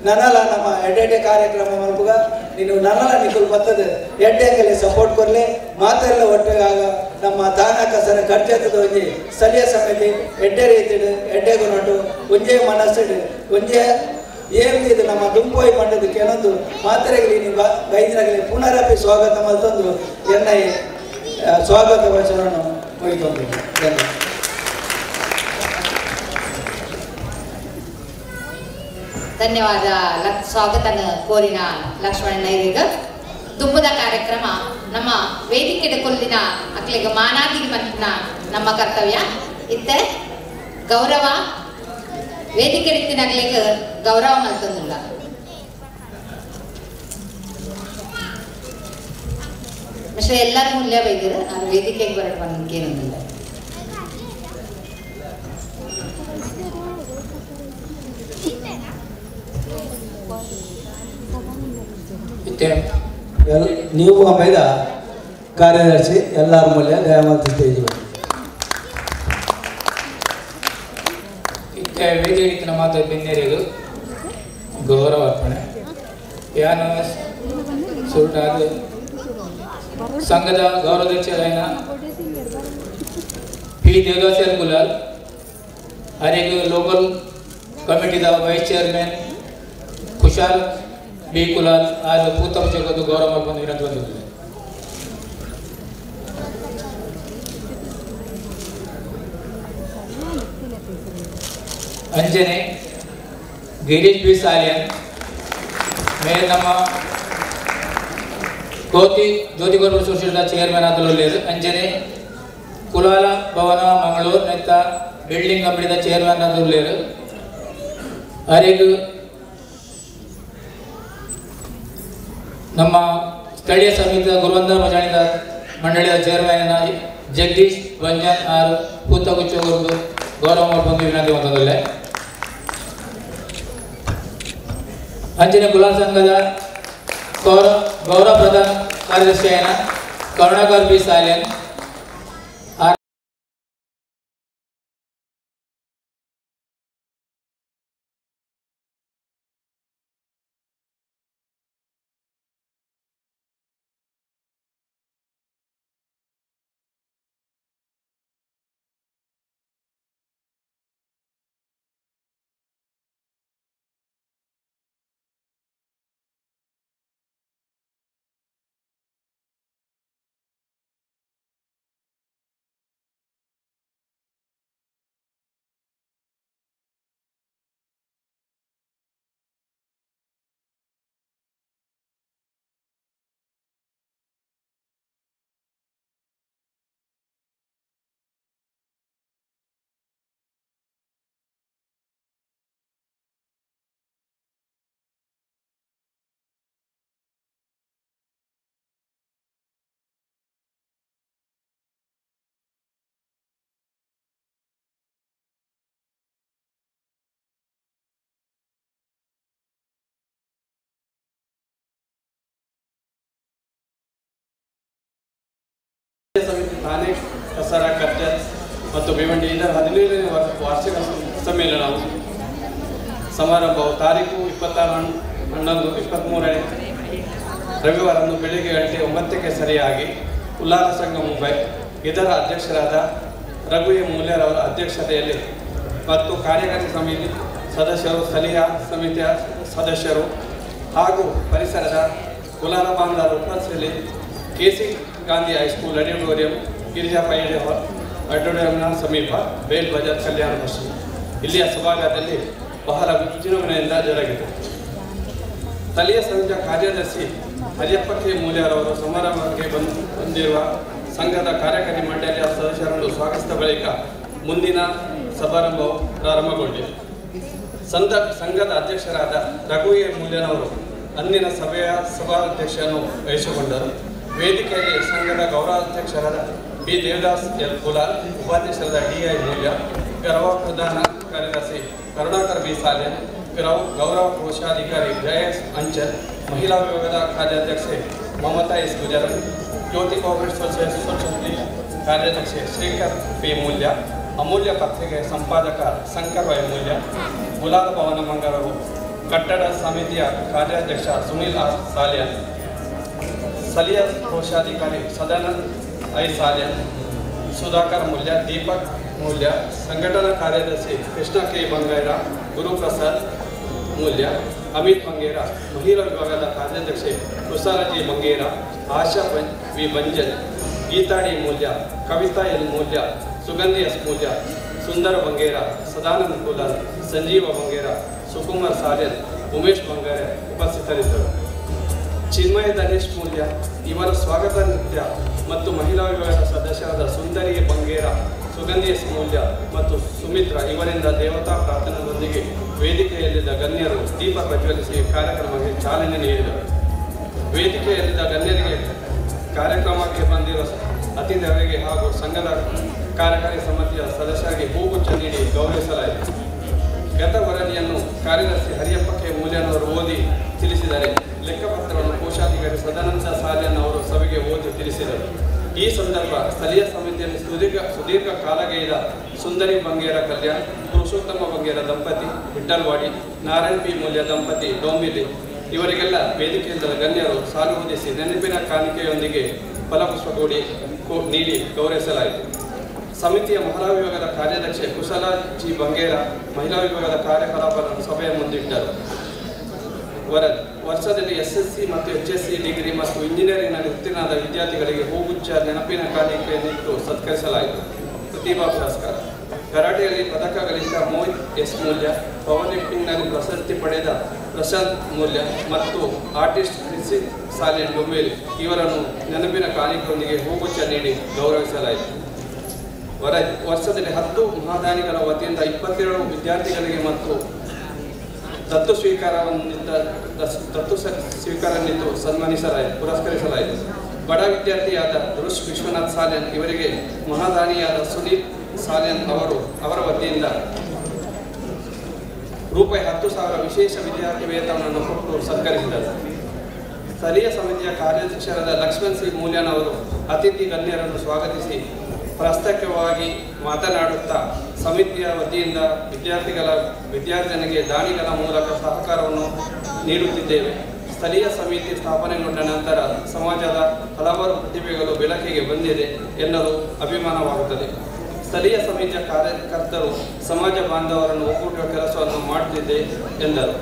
ನನ್ನಲ್ಲ ನಮ್ಮ ಎಡ್ಡೆ ಕಾರ್ಯಕ್ರಮ ಮಲ್ಪುಗ ನೀನು ನನ್ನಲ್ಲ ನಿಖಲ್ ಬರ್ತದೆ ಎಡ್ಡೆಂಗಲ್ಲಿ ಸಪೋರ್ಟ್ ಕೊರಲಿ ಮಾತೆಲ್ಲ ಒಟ್ಟಿಗಾಗ ನಮ್ಮ ತಾನಾ ಕಸರ ಕರ್ಚದ ಒಂಜಿ ಸ್ಥಳೀಯ ಸಮಿತಿ ಎಡ್ಡೆ ರೀತಿಡು ಎಡ್ಡೆಗೂ ನೋಟು ಒಂಜೇ ಮನಸ್ಸಿಡು ಒಂಜೇ ಏನಿದು ನಮ್ಮ ದುಂಪೋಯಿ ಮಂಡದ ಕೆಲವೊಂದು ಮಾತ್ರೆಗಳಿಗೆ ನೀವು ಬೈದಿನಾಗಲಿ ಪುನರಪಿ ಸ್ವಾಗತ ಮತ್ತೊಂದು ಎನ್ನ ಸ್ವಾಗತ ವಚನವನ್ನು ಮುಗಿಕೊಂಡಿದ್ದೀನಿ ಧನ್ಯವಾದ. ಧನ್ಯವಾದ ಸ್ವಾಗತನ ಕೋರಿನ ಲಕ್ಷ್ಮಣ ಈಗ ತುಂಬದ ಕಾರ್ಯಕ್ರಮ ನಮ್ಮ ವೇದಿಕೆದ ಕೊಲ್ಲಿನ ಅಕ್ಲಿಗೆ ಮಾನಾದಿ ಮನ್ನ ನಮ್ಮ ಕರ್ತವ್ಯ ಇತ್ತೆ ಗೌರವ ವೇದಿಕೆ ಅಕ್ಲಿಗೆ ಗೌರವ ಮಲ್ತಂದಿಲ್ಲ പക്ഷെ ಎಲ್ಲರೂ ಮೂಲ್ಯ ಬೈದಿರ ನಾನು ವೇದಿಕೆಗೆ ಬರಟ್ ಬಂದೇನಿಲ್ಲ ನೀವು ಆಮೇಲೆ ಕಾರ್ಯದರ್ಶಿ ಎಲ್ಲರ ಮೂಲ್ಯ ದಯಾಮಂತ ಸ್ಟೇಜ್ ಇತ್ತೆ ವೇದಿಕೆ ಮಾತು ಬೆನ್ನೇರಿದು ಗೌರವ ಅರ್ಪಣೆ ಯಾನು ಸುರುಟಾದ ಸಂಘದ ಗೌರವಾಧ್ಯಕ್ಷರಾದ ಪಿ ದೇವದಾಸ್ ಕುಲಾಲ್ ಹಾಗೆ ಲೋಕಲ್ ಕಮಿಟಿದ vice chairman Kushal B Kulal ಹಾಗೂ ಪೂತಮ್ ಜಗತ್ತು ಗೌರವ ಮಾಡ್ಕೊಂಡು ಇರೋದು ಬಂದಿದೆ ಅಂಜನೆ ಗಿರೀಶ್ ಬಿ ಸಾಲಿಯನ್ ಮೇಲೆ ನಮ್ಮ ಜ್ಯೋತಿ ಗೌರವ ಸೊಸೈಟಿದ ಚೇರ್ಮನ್ ಆದಲ್ಲೂ ಅಂಜನೆ ಕುಲಾಲ ಭವನ ಮಂಗಳೂರು ನೆತ್ತ ಬಿಲ್ಡಿಂಗ್ ಕಂಪನಿದ ಚೇರ್ಮನ್ ಆದಲ್ಲೂ ಅರೆಗೂ ನಮ್ಮ ಸ್ಥಳೀಯ ಸಮಿತಿಯ ಗುರುವಂದರ ಭಜಾಣಿದ ಮಂಡಳಿಯ ಚೇರ್ಮನ್ ಜಗದೀಶ್ ಬಂಜನ್ ಆರು ಪೂತಗುಚ್ಚೋಗರು ಗೌರವ ಮಾಡ್ಕೊಂಡು ವಿನಂತಿ ಹೊಂದದಲ್ಲೇ ಅಂಜನೆ ಕುಲಾಲ್ ಸಂಘದ ಗೌರವ ಪ್ರಧಾನ ಕಾರ್ಯದರ್ಶಿಯಾದ ಕರುಣಾಕರ್ ಬಿ ಸಾಲಿಯನ್ ಸಮಿತಿ ತಾನೇ ಕಸರ ಕರ್ಜತ್ ಮತ್ತು ಭಿವಂಡಿ ಇದರ 17ನೇ ವಾರ್ಷಿಕ ಸಮ್ಮೇಳನವು ಸಮಾರಂಭವು ತಾರೀಕು 26/11/23 ರವಿವಾರಂದು ಬೆಳಿಗ್ಗೆ ಗಂಟೆ 9ಕ್ಕೆ ಸರಿಯಾಗಿ ಉಲ್ಲಾಸ ಸಂಘ ಮುಂಬೈ ಇದರ ಅಧ್ಯಕ್ಷರಾದ ರಘು ಎ ಮೂಲ್ಯರವರ ಅಧ್ಯಕ್ಷತೆಯಲ್ಲಿ ಮತ್ತು ಕಾರ್ಯಕಾರಿ ಸಮಿತಿ ಸದಸ್ಯರು ಸಲಹಾ ಸಮಿತಿಯ ಸದಸ್ಯರು ಹಾಗೂ ಪರಿಸರದ ಕುಲಾಲ ಬಾಂಧವರ ಉಪಸ್ಥಿತಿಯಲ್ಲಿ KC Gandhi high school auditorium Girija Paidi ಆಡಿಟೋರಿಯಂನ ಸಮೀಪ ಬೇಲ್ ಬಜಾರ್ ಕಲ್ಯಾಣ ಬಸ್ಸು ಇಲ್ಲಿಯ ಸಭಾಗಾರದಲ್ಲಿ ಬಹಳ ವಿಜೃಂಭಣೆಯಿಂದ ಜರುಗಿತು. ಸ್ಥಳೀಯ ಸಂಘದ ಕಾರ್ಯದರ್ಶಿ ಹರಿಯಪ್ಪ ಕೆ ಮೂಲ್ಯರವರು ಸಮಾರಂಭಕ್ಕೆ ಬಂದಿರುವ ಸಂಘದ ಕಾರ್ಯಕಾರಿ ಮಂಡಳಿಯ ಸದಸ್ಯರನ್ನು ಸ್ವಾಗತಿಸಿದ ಬಳಿಕ ಮುಂದಿನ ಸಮಾರಂಭವು ಪ್ರಾರಂಭಗೊಂಡಿದೆ. ಸಂಘದ ಅಧ್ಯಕ್ಷರಾದ ರಘು ಎ ಮೂಲ್ಯನವರು ಅಂದಿನ ಸಭೆಯ ಸಭಾಧ್ಯಕ್ಷರನ್ನು ವಹಿಸಿಕೊಂಡರು. ವೇದಿಕೆಯಲ್ಲಿ ಸಂಘದ ಗೌರವಾಧ್ಯಕ್ಷರಾದ ಬಿ ದೇವದಾಸ್ ಎಲ್ ಕುಲಾಲ್, ಉಪಾಧ್ಯಕ್ಷರಾದ ಡಿ.ಐ. ಮೂಲ್ಯ, ಗೌರವ ಪ್ರಧಾನ ಕಾರ್ಯದರ್ಶಿ ಕರುಣಾಕರ್ ಬಿ ಸಾಲಿಯನ್, ಗೌರವ ಕೋಶಾಧಿಕಾರಿ ಜಯಸ್ ಅಂಚಲ್, ಮಹಿಳಾ ವಿಭಾಗದ ಕಾರ್ಯಾಧ್ಯಕ್ಷೆ ಮಮತಾ ಎಸ್ ಗುಜರ್, ಜ್ಯೋತಿ cooperative society ಕಾರ್ಯಾಧ್ಯಕ್ಷೆ Shrikar B Moolya, ಅಮೂಲ್ಯ ಪತ್ರಿಕೆ ಸಂಪಾದಕ ಶಂಕರ್ ವೈ ಮೂಲ್ಯ, ಗುಲಾಲ ಭವನ ಮಂಗಳೂರು ಕಟ್ಟಡ ಸಮಿತಿಯ ಕಾರ್ಯಾಧ್ಯಕ್ಷ ಸುನಿಲ್ ಆರ್ ಸಾಲಿಯನ್, ಸ್ಥಳೀಯ ಕೋಶಾಧಿಕಾರಿ ಸದಾನಂದ್ ಐ ಸಾಲಿಯನ್, ಸುಧಾಕರ್ ಮೂಲ್ಯ, ದೀಪಕ್ ಮೂಲ್ಯ, ಸಂಘಟನಾ ಕಾರ್ಯದರ್ಶಿ ಕೃಷ್ಣ ಕೆ ಬಂಗೇರ, ಗುರುಪ್ರಸಾದ್ ಮೂಲ್ಯ, ಅಮಿತ್ ಬಂಗೇರ, ಮಹಿಳಾ ವಿಭಾಗದ ಕಾರ್ಯಾಧ್ಯಕ್ಷೆ ಕುಸಾಲಜಿ ಬಂಗೇರ, ಆಶಾ ವಿ ಬಂಜನ್, ಗೀತಾಡಿ ಮೂಲ್ಯ, ಕವಿತಾ ಎಲ್ ಮೂಲ್ಯ, ಸುಗಂಧಿ ಎಸ್ ಮೂಲ್ಯ, ಸುಂದರ ಬಂಗೇರ, ಸದಾನಂದ್ ಕುಲಾಲ್, ಸಂಜೀವ ಬಂಗೇರ, ಸುಕುಮಾರ್ ಸುಕುಮಾರ್ ಸಾರ್ಯನ್, ಉಮೇಶ್ ಬಂಗಾರೆ ಉಪಸ್ಥಿತರಿದ್ದರು. ಚಿನ್ಮಯ ಧನೇಶ್ ಮೂಲ್ಯ ಇವರ ಸ್ವಾಗತ ನೃತ್ಯ ಮತ್ತು ಮಹಿಳಾ ವಿಭಾಗದ ಸದಸ್ಯರಾದ ಸುಂದರಿ ಬಂಗೇರ, ಸುಗಂಧಿ ಎಸ್ ಮೂಲ್ಯ ಮತ್ತು ಸುಮಿತ್ರ ಇವರಿಂದ ದೇವತಾ ಪ್ರಾರ್ಥನೆಯೊಂದಿಗೆ ವೇದಿಕೆಯಲ್ಲಿದ್ದ ಗಣ್ಯರು ದೀಪ ಪ್ರಜ್ವಲಿಸಿ ಕಾರ್ಯಕ್ರಮಕ್ಕೆ ಚಾಲನೆ ನೀಡಿದರು. ವೇದಿಕೆಯಲ್ಲಿದ್ದ ಗಣ್ಯರಿಗೆ ಕಾರ್ಯಕ್ರಮಕ್ಕೆ ಬಂದಿರುವ ಅತಿಥಿಯವರಿಗೆ ಹಾಗೂ ಸಂಘದ ಕಾರ್ಯಕಾರಿ ಸಮಿತಿಯ ಸದಸ್ಯರಿಗೆ ಹೂಗುಚ್ಛ ನೀಡಿ ಗೌರವಿಸಲಾಯಿತು. ಗತ ವರದಿಯನ್ನು ಕಾರ್ಯದರ್ಶಿ ಹರಿಯಪ್ಪ ಕೆ ಮೂಲ್ಯನವರು ಓದಿ ತಿಳಿಸಿದರೆ, ಲೆಕ್ಕಪತ್ರವನ್ನು ಕೋಶಾಧಿಕಾರಿ ಸದಾನಂದ ಸಾಲ್ಯನ್ ಅವರು ಸಭೆಗೆ ಓದಿ ತಿಳಿಸಿದರು. ಈ ಸಂದರ್ಭ ಸ್ಥಳೀಯ ಸಮಿತಿಯಲ್ಲಿ ಸುದೀರ್ಘ ಕಾಲಗೈದ ಸುಂದರಿ ಬಂಗೇರ ಕಲ್ಯಾಣ್, ಪುರುಷೋತ್ತಮ ಬಂಗೇರ ದಂಪತಿ ವಿಠಲ್ವಾಡಿ, ನಾರಾಯಣ್ ಪಿ ಮೂಲ್ಯ ದಂಪತಿ ಡೋಂಬಿಲಿ ಇವರಿಗೆಲ್ಲ ವೇದಿಕೆಯಿಂದ ಗಣ್ಯರು ಸಾಲು ಹೊದಿಸಿ ನೆನಪಿನ ಕಾಣಿಕೆಯೊಂದಿಗೆ ಫಲಪುಷ್ಪಕೋಡಿ ನೀಡಿ ಗೌರವಿಸಲಾಯಿತು. ಸಮಿತಿಯ ಮಹಿಳಾ ವಿಭಾಗದ ಕಾರ್ಯದರ್ಶಿ ಕುಶಲ ಜಿ ಬಂಗೇರ ಮಹಿಳಾ ವಿಭಾಗದ ಕಾರ್ಯಕಲಾಪಗಳನ್ನು ಸಭೆಯ ಮುಂದಿಟ್ಟರು. ವರ್ಷದಲ್ಲಿ SSC ಮತ್ತು HSC ಡಿಗ್ರಿ ಮತ್ತು ಇಂಜಿನಿಯರಿಂಗ್ನಲ್ಲಿ ಉತ್ತೀರ್ಣರಾದ ವಿದ್ಯಾರ್ಥಿಗಳಿಗೆ ಹೂಗುಚ್ಛ ನೆನಪಿನ ಕಾಣಿಕೆಯನ್ನಿಟ್ಟು ಸತ್ಕರಿಸಲಾಯಿತು. ಪ್ರತಿಭಾ ಪುರಸ್ಕಾರ ಕರಾಟೆಯಲ್ಲಿ ಪದಕ ಗಳಿಸಿದ ಮೋಹಿತ್ ಎಸ್ ಮೂಲ್ಯ, ಪವರ್ ಲಿಫ್ಟಿಂಗ್ನಲ್ಲಿ ಪ್ರಶಸ್ತಿ ಪಡೆದ ಪ್ರಶಾಂತ್ ಮೂಲ್ಯ ಮತ್ತು ಆರ್ಟಿಸ್ಟ್ ಕ್ರಿಸಿ ಸಾಲಿಯನ್ ಡೊಂಬೇಲಿ ಇವರನ್ನು ನೆನಪಿನ ಕಾಣಿಕೆಯೊಂದಿಗೆ ಹೂಗುಚ್ಛ ನೀಡಿ ಗೌರವಿಸಲಾಯಿತು. ವರ್ಷದಲ್ಲಿ 10 ಮಹಾದಾನಿಗಳ ವತಿಯಿಂದ 22 ವಿದ್ಯಾರ್ಥಿಗಳಿಗೆ ಮತ್ತು ದತ್ತು ಸ್ವೀಕಾರನಿದ್ದು ಪುರಸ್ಕರಿಸಲಾಯಿತು. ಬಡ ವಿದ್ಯಾರ್ಥಿಯಾದ ರುಷ್ ವಿಶ್ವನಾಥ್ ಸಾಲ್ಯನ್ ಇವರಿಗೆ ಮಹಾದಾನಿಯಾದ ಸುನೀಲ್ ಸಾಲ್ಯನ್ ಅವರ ವತಿಯಿಂದ ರೂಪಾಯಿ 10,000 ವಿಶೇಷ ವಿದ್ಯಾರ್ಥಿ ವೇತನವನ್ನು ಕೊಟ್ಟು ಸತ್ಕರಿಸಿದರು. ಸ್ಥಳೀಯ ಸಮಿತಿಯ ಕಾರ್ಯಾಧ್ಯಕ್ಷರಾದ ಲಕ್ಷ್ಮಣ್ ಸಿ ಮೂಲ್ಯನ್ ಅವರು ಅತಿಥಿ ಗಣ್ಯರನ್ನು ಸ್ವಾಗತಿಸಿ ಪ್ರಾಸ್ತಾವಿಕವಾಗಿ ಮಾತನಾಡುತ್ತಾ, ಸಮಿತಿಯ ವತಿಯಿಂದ ವಿದ್ಯಾರ್ಥಿಗಳಿಗೆ ದಾನಿಗಳ ಮೂಲಕ ಸಹಕಾರವನ್ನು ನೀಡುತ್ತಿದ್ದೇವೆ. ಸ್ಥಳೀಯ ಸಮಿತಿ ಸ್ಥಾಪನೆಗೊಂಡ ನಂತರ ಸಮಾಜದ ಹಲವಾರು ಪ್ರತಿಭೆಗಳು ಬೆಳಕಿಗೆ ಬಂದಿದೆ ಎನ್ನಲು ಅಭಿಮಾನವಾಗುತ್ತದೆ. ಸ್ಥಳೀಯ ಸಮಿತಿಯ ಕಾರ್ಯಕರ್ತರು ಸಮಾಜ ಬಾಂಧವರನ್ನು ಒಕ್ಕೂಟುವ ಕೆಲಸವನ್ನು ಮಾಡುತ್ತಿದೆ ಎಂದರು.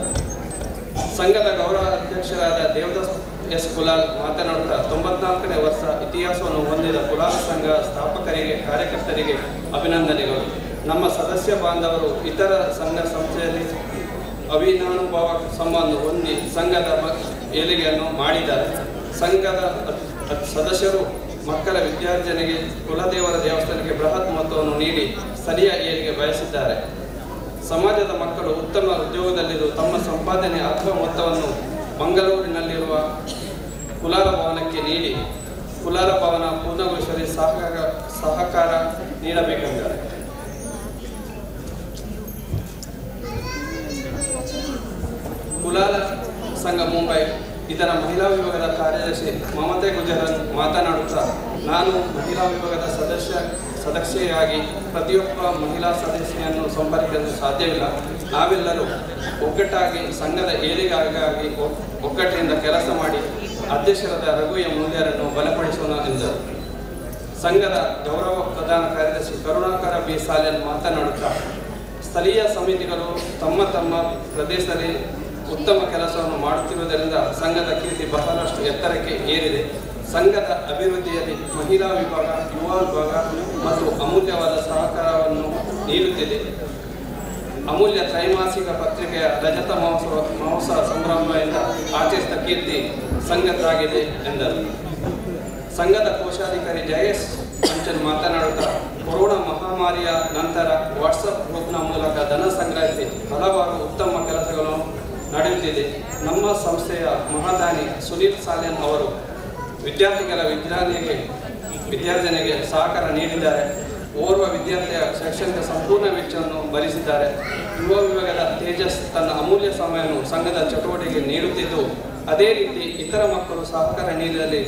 ಸಂಘದ ಗೌರವ ಅಧ್ಯಕ್ಷರಾದ ದೇವದಾಸ್ ಎಸ್ ಕುಲಾಲ್ ಮಾತನಾಡುತ್ತಾ, 94ನೇ ವರ್ಷ ಇತಿಹಾಸವನ್ನು ಹೊಂದಿದ ಕುಲಾಲ್ ಸಂಘ ಸ್ಥಾಪಕರಿಗೆ ಕಾರ್ಯಕರ್ತರಿಗೆ ಅಭಿನಂದನೆಗಳು. ನಮ್ಮ ಸದಸ್ಯ ಬಾಂಧವರು ಇತರ ಸಂಘ ಸಂಸ್ಥೆಯಲ್ಲಿ ಅವಿನಾನುಭವ ಸಂಬಂಧ ಹೊಂದಿ ಸಂಘದ ಏಳಿಗೆಯನ್ನು ಮಾಡಿದ್ದಾರೆ. ಸಂಘದ ಸದಸ್ಯರು ಮಕ್ಕಳ ವಿದ್ಯಾರ್ಜನೆಗೆ ಕುಲದೇವರ ದೇವಸ್ಥಾನಕ್ಕೆ ಬೃಹತ್ ಮೊತ್ತವನ್ನು ನೀಡಿ ಸ್ಥಳೀಯ ಏಳಿಗೆ ಬಯಸಿದ್ದಾರೆ. ಸಮಾಜದ ಮಕ್ಕಳು ಉತ್ತಮ ಉದ್ಯೋಗದಲ್ಲಿದ್ದು ತಮ್ಮ ಸಂಪಾದನೆ ಅರ್ಧ ಮೊತ್ತವನ್ನು ಮಂಗಳೂರಿನಲ್ಲಿರುವ ಕುಲಾಲ ಭವನಕ್ಕೆ ನೀಡಿ ಕುಲಾಲ ಭವನ ಪೂರ್ಣಗೊಳಿಸಲು ಸಹಕಾರ ನೀಡಬೇಕೆಂದರೆ ಕುಲಾಲ ಸಂಘ ಮುಂಬೈ ಇದರ ಮಹಿಳಾ ವಿಭಾಗದ ಕಾರ್ಯದರ್ಶಿ ಮಮತೆ ಗುಜರನ್ ಮಾತನಾಡುತ್ತಾ, ನಾನು ಮಹಿಳಾ ವಿಭಾಗದ ಸದಸ್ಯೆಯಾಗಿ ಪ್ರತಿಯೊಬ್ಬ ಮಹಿಳಾ ಸದಸ್ಯೆಯನ್ನು ಸಂಪರ್ಕಿಸಲು ಸಾಧ್ಯವಿಲ್ಲ. ನಾವೆಲ್ಲರೂ ಒಗ್ಗಟ್ಟಾಗಿ ಸಂಘದ ಏಳಿಗೆಗಾಗಿ ಒಗ್ಗಟ್ಟಿನಿಂದ ಕೆಲಸ ಮಾಡಿ ಅಧ್ಯಕ್ಷರಾದ ರಘು ಎಂ ಮೂಲ್ಯರನ್ನು ಬಲಪಡಿಸೋಣ ಎಂದರು. ಸಂಘದ ಗೌರವ ಪ್ರಧಾನ ಕಾರ್ಯದರ್ಶಿ ಕರುಣಾಕರ ಬಿ ಸಾಲ್ಯನ್ ಮಾತನಾಡುತ್ತಾ, ಸ್ಥಳೀಯ ಸಮಿತಿಗಳು ತಮ್ಮ ಪ್ರದೇಶದಲ್ಲಿ ಉತ್ತಮ ಕೆಲಸವನ್ನು ಮಾಡುತ್ತಿರುವುದರಿಂದ ಸಂಘದ ಕೀರ್ತಿ ಬಹಳಷ್ಟು ಎತ್ತರಕ್ಕೆ ಏರಿದೆ. ಸಂಘದ ಅಭಿವೃದ್ಧಿಯಲ್ಲಿ ಮಹಿಳಾ ವಿಭಾಗ, ಯುವ ವಿಭಾಗ ಮತ್ತು ಅಮೂಲ್ಯವಾದ ಸಹಕಾರವನ್ನು ನೀಡುತ್ತಿದೆ. ಅಮೂಲ್ಯ ತ್ರೈಮಾಸಿಕ ಪತ್ರಿಕೆಯ ರಜತ ಮಹೋತ್ಸವ ಸಂಭ್ರಮದಿಂದ ಆಚರಿಸಿದ ಕೀರ್ತಿ ಸಂಘದ್ದಾಗಿದೆ ಎಂದರು. ಸಂಘದ ಕೋಶಾಧಿಕಾರಿ ಜಯೇಶ್ ಅಂಚನ್ ಮಾತನಾಡುತ್ತಾ, ಕೊರೋನಾ ಮಹಾಮಾರಿಯ ನಂತರ ವಾಟ್ಸಪ್ ಗ್ರೂಪ್ನ ಮೂಲಕ ಧನ ಸಂಗ್ರಹಿಸಿ ಹಲವಾರು ಉತ್ತಮ ಕೆಲಸಗಳು ನಡೆಯುತ್ತಿದೆ. ನಮ್ಮ ಸಂಸ್ಥೆಯ ಮಹಾದಾನಿ ಸುನೀಲ್ ಸಾಲ್ಯನ್ ಅವರು ವಿದ್ಯಾರ್ಥಿಗಳ ವಿದ್ಯಾರ್ಜನೆಗೆ ಸಹಕಾರ ನೀಡಿದ್ದಾರೆ. ಓರ್ವ ವಿದ್ಯಾರ್ಥಿಯ ಶೈಕ್ಷಣಿಕ ಸಂಪೂರ್ಣ ವೆಚ್ಚವನ್ನು ಭರಿಸಿದ್ದಾರೆ. ಯುವ ವಿಭಾಗದ ತೇಜಸ್ ತನ್ನ ಅಮೂಲ್ಯ ಸಮಯವನ್ನು ಸಂಘದ ಚಟುವಟಿಕೆಗೆ ನೀಡುತ್ತಿದ್ದು, ಅದೇ ರೀತಿ ಇತರ ಮಕ್ಕಳು ಸಹಕಾರ ನೀಡಿದಲ್ಲಿ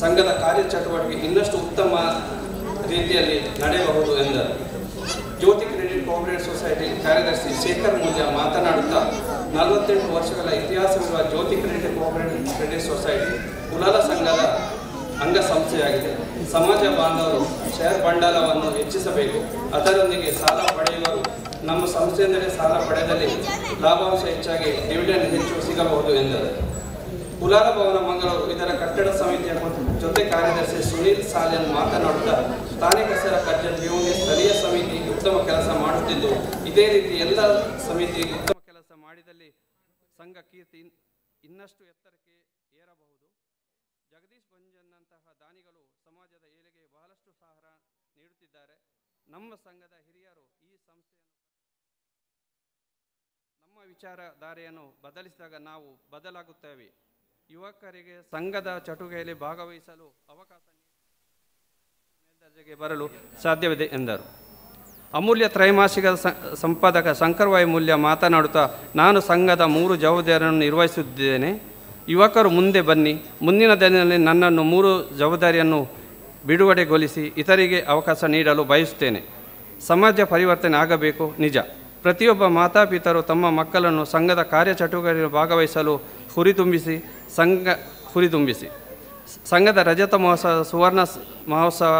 ಸಂಘದ ಕಾರ್ಯಚಟುವಟಿಕೆ ಇನ್ನಷ್ಟು ಉತ್ತಮ ರೀತಿಯಲ್ಲಿ ನಡೆಯಬಹುದು ಎಂದರು. ಜ್ಯೋತಿ ಕ್ರೆಡಿಟ್ ಕೋಆಪರೇಟಿವ್ ಸೊಸೈಟಿ ಕಾರ್ಯದರ್ಶಿ ಶೇಖರ್ ಮೂಲ್ಯ ಮಾತನಾಡುತ್ತಾ, 48 ವರ್ಷಗಳ ಇತಿಹಾಸವಿರುವ ಜ್ಯೋತಿ ಕ್ರೆಡಿಟ್ ಸೊಸೈಟಿ ಕುಲಾಲ ಸಂಘದ ಅಂಗಸಂಸ್ಥೆಯಾಗಿದೆ. ಸಮಾಜ ಬಾಂಧವರು ಶೇರ್ ಬಂಡವಾಳವನ್ನು ಹೆಚ್ಚಿಸಬೇಕು. ಅದರೊಂದಿಗೆ ಸಾಲ ಪಡೆಯುವರು ನಮ್ಮ ಸಂಸ್ಥೆಯಿಂದಲೇ ಸಾಲ ಪಡೆದಲ್ಲಿ ಲಾಭಾಂಶ ಹೆಚ್ಚಾಗಿ ಡಿವಿಡೆಂಡ್ ಹೆಚ್ಚು ಸಿಗಬಹುದು ಎಂದರು. ಕುಲಾಲ ಭವನ ಮಂಗಳೂರು ಇದರ ಕಟ್ಟಡ ಸಮಿತಿಯ ಜೊತೆ ಕಾರ್ಯದರ್ಶಿ ಸುನೀಲ್ ಸಾಲ್ಯನ್ ಮಾತನಾಡುತ್ತಾ, ಸ್ಥಾನಿಕ ಸರ ಕರ್ಜನ್ ಸ್ಥಳೀಯ ಸಮಿತಿ ಉತ್ತಮ ಕೆಲಸ ಮಾಡುತ್ತಿದ್ದು, ಇದೇ ರೀತಿ ಎಲ್ಲ ಸಮಿತಿ ಉತ್ತಮ ಕೆಲಸ ಮಾಡಿ ಮಾಡಿದಲ್ಲಿ ಸಂಘ ಕೀರ್ತಿ ಇನ್ನಷ್ಟು ಎತ್ತರಕ್ಕೆ ಏರಬಹುದು. ಜಗದೀಶ್ ಬಂಜನ್ನಂತಹ ದಾನಿಗಳು ಸಮಾಜದ ಏಳಿಗೆಗೆ ಬಹಳಷ್ಟು ಸಹಾಯ ನೀಡುತ್ತಿದ್ದಾರೆ. ನಮ್ಮ ಸಂಘದ ಹಿರಿಯರು ಈ ಸಂಸ್ಥೆಯನ್ನು ನಮ್ಮ ವಿಚಾರಧಾರೆಯನ್ನು ಬದಲಿಸಿದಾಗ ನಾವು ಬದಲಾಗುತ್ತೇವೆ. ಯುವಕರಿಗೆ ಸಂಘದ ಚಟುವಟಿಕೆಯಲ್ಲಿ ಭಾಗವಹಿಸಲು ಅವಕಾಶ ಮೇಲ್ದರ್ಜೆಗೆ ಬರಲು ಸಾಧ್ಯವಿದೆ ಎಂದರು. ಅಮೂಲ್ಯ ತ್ರೈಮಾಸಿಕ ಸಂಪಾದಕ ಶಂಕರವಾಯು ಮೂಲ್ಯ ಮಾತನಾಡುತ್ತಾ, ನಾನು ಸಂಘದ 3 ಜವಾಬ್ದಾರಿಯನ್ನು ನಿರ್ವಹಿಸುತ್ತಿದ್ದೇನೆ. ಯುವಕರು ಮುಂದೆ ಬನ್ನಿ. ಮುಂದಿನ ದಿನದಲ್ಲಿ ನನ್ನನ್ನು 3 ಜವಾಬ್ದಾರಿಯನ್ನು ಬಿಡುಗಡೆಗೊಳಿಸಿ ಇತರಿಗೆ ಅವಕಾಶ ನೀಡಲು ಬಯಸುತ್ತೇನೆ. ಸಮಾಜ ಪರಿವರ್ತನೆ ಆಗಬೇಕು ನಿಜ. ಪ್ರತಿಯೊಬ್ಬ ಮಾತಾಪಿತರು ತಮ್ಮ ಮಕ್ಕಳನ್ನು ಸಂಘದ ಕಾರ್ಯಚಟುವಟಿಕೆಯಲ್ಲಿ ಭಾಗವಹಿಸಲು ಹುರಿದುಂಬಿಸಿ ಸಂಘದ ರಜತ ಮಹೋತ್ಸವ, ಸುವರ್ಣ ಮಹೋತ್ಸವ,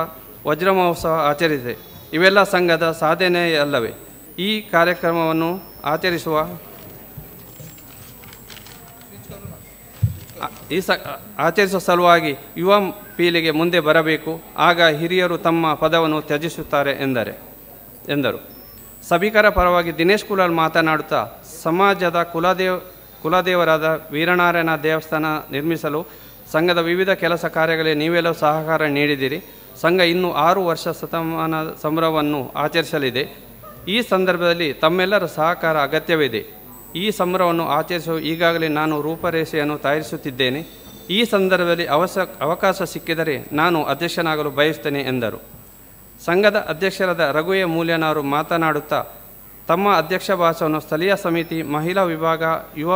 ವಜ್ರ ಮಹೋತ್ಸವ ಆಚರಿಸಿದೆ. ಇವೆಲ್ಲ ಸಂಘದ ಸಾಧನೆಯಲ್ಲವೇ? ಈ ಕಾರ್ಯಕ್ರಮವನ್ನು ಆಚರಿಸುವ ಸಲುವಾಗಿ ಯುವ ಪೀಳಿಗೆ ಮುಂದೆ ಬರಬೇಕು. ಆಗ ಹಿರಿಯರು ತಮ್ಮ ಪದವನ್ನು ತ್ಯಜಿಸುತ್ತಾರೆ ಎಂದರು. ಸಭಿಕರ ಪರವಾಗಿ ದಿನೇಶ್ ಕುಲಾಲ್ ಮಾತನಾಡುತ್ತಾ, ಸಮಾಜದ ಕುಲದೇವರಾದ ವೀರನಾರಾಯಣ ದೇವಸ್ಥಾನ ನಿರ್ಮಿಸಲು ಸಂಘದ ವಿವಿಧ ಕೆಲಸ ಕಾರ್ಯಗಳಿಗೆ ನೀವೆಲ್ಲೂ ಸಹಕಾರ ನೀಡಿದಿರಿ. ಸಂಘ ಇನ್ನೂ 6 ವರ್ಷ ಶತಮಾನ ಸಂಭ್ರಮವನ್ನು ಆಚರಿಸಲಿದೆ. ಈ ಸಂದರ್ಭದಲ್ಲಿ ತಮ್ಮೆಲ್ಲರ ಸಹಕಾರ ಅಗತ್ಯವಿದೆ. ಈ ಸಂಭ್ರಮವನ್ನು ಆಚರಿಸಲು ಈಗಾಗಲೇ ನಾನು ರೂಪರೇಷೆಯನ್ನು ತಯಾರಿಸುತ್ತಿದ್ದೇನೆ. ಈ ಸಂದರ್ಭದಲ್ಲಿ ಅವಕಾಶ ಸಿಕ್ಕಿದರೆ ನಾನು ಅಧ್ಯಕ್ಷನಾಗಲು ಬಯಸುತ್ತೇನೆ ಎಂದರು. ಸಂಘದ ಅಧ್ಯಕ್ಷರಾದ ರಘುಯ ಮೂಲ್ಯನವರು ಮಾತನಾಡುತ್ತಾ, ತಮ್ಮ ಅಧ್ಯಕ್ಷ ಭಾಷಣವನ್ನು ಸ್ಥಳೀಯ ಸಮಿತಿ, ಮಹಿಳಾ ವಿಭಾಗ, ಯುವ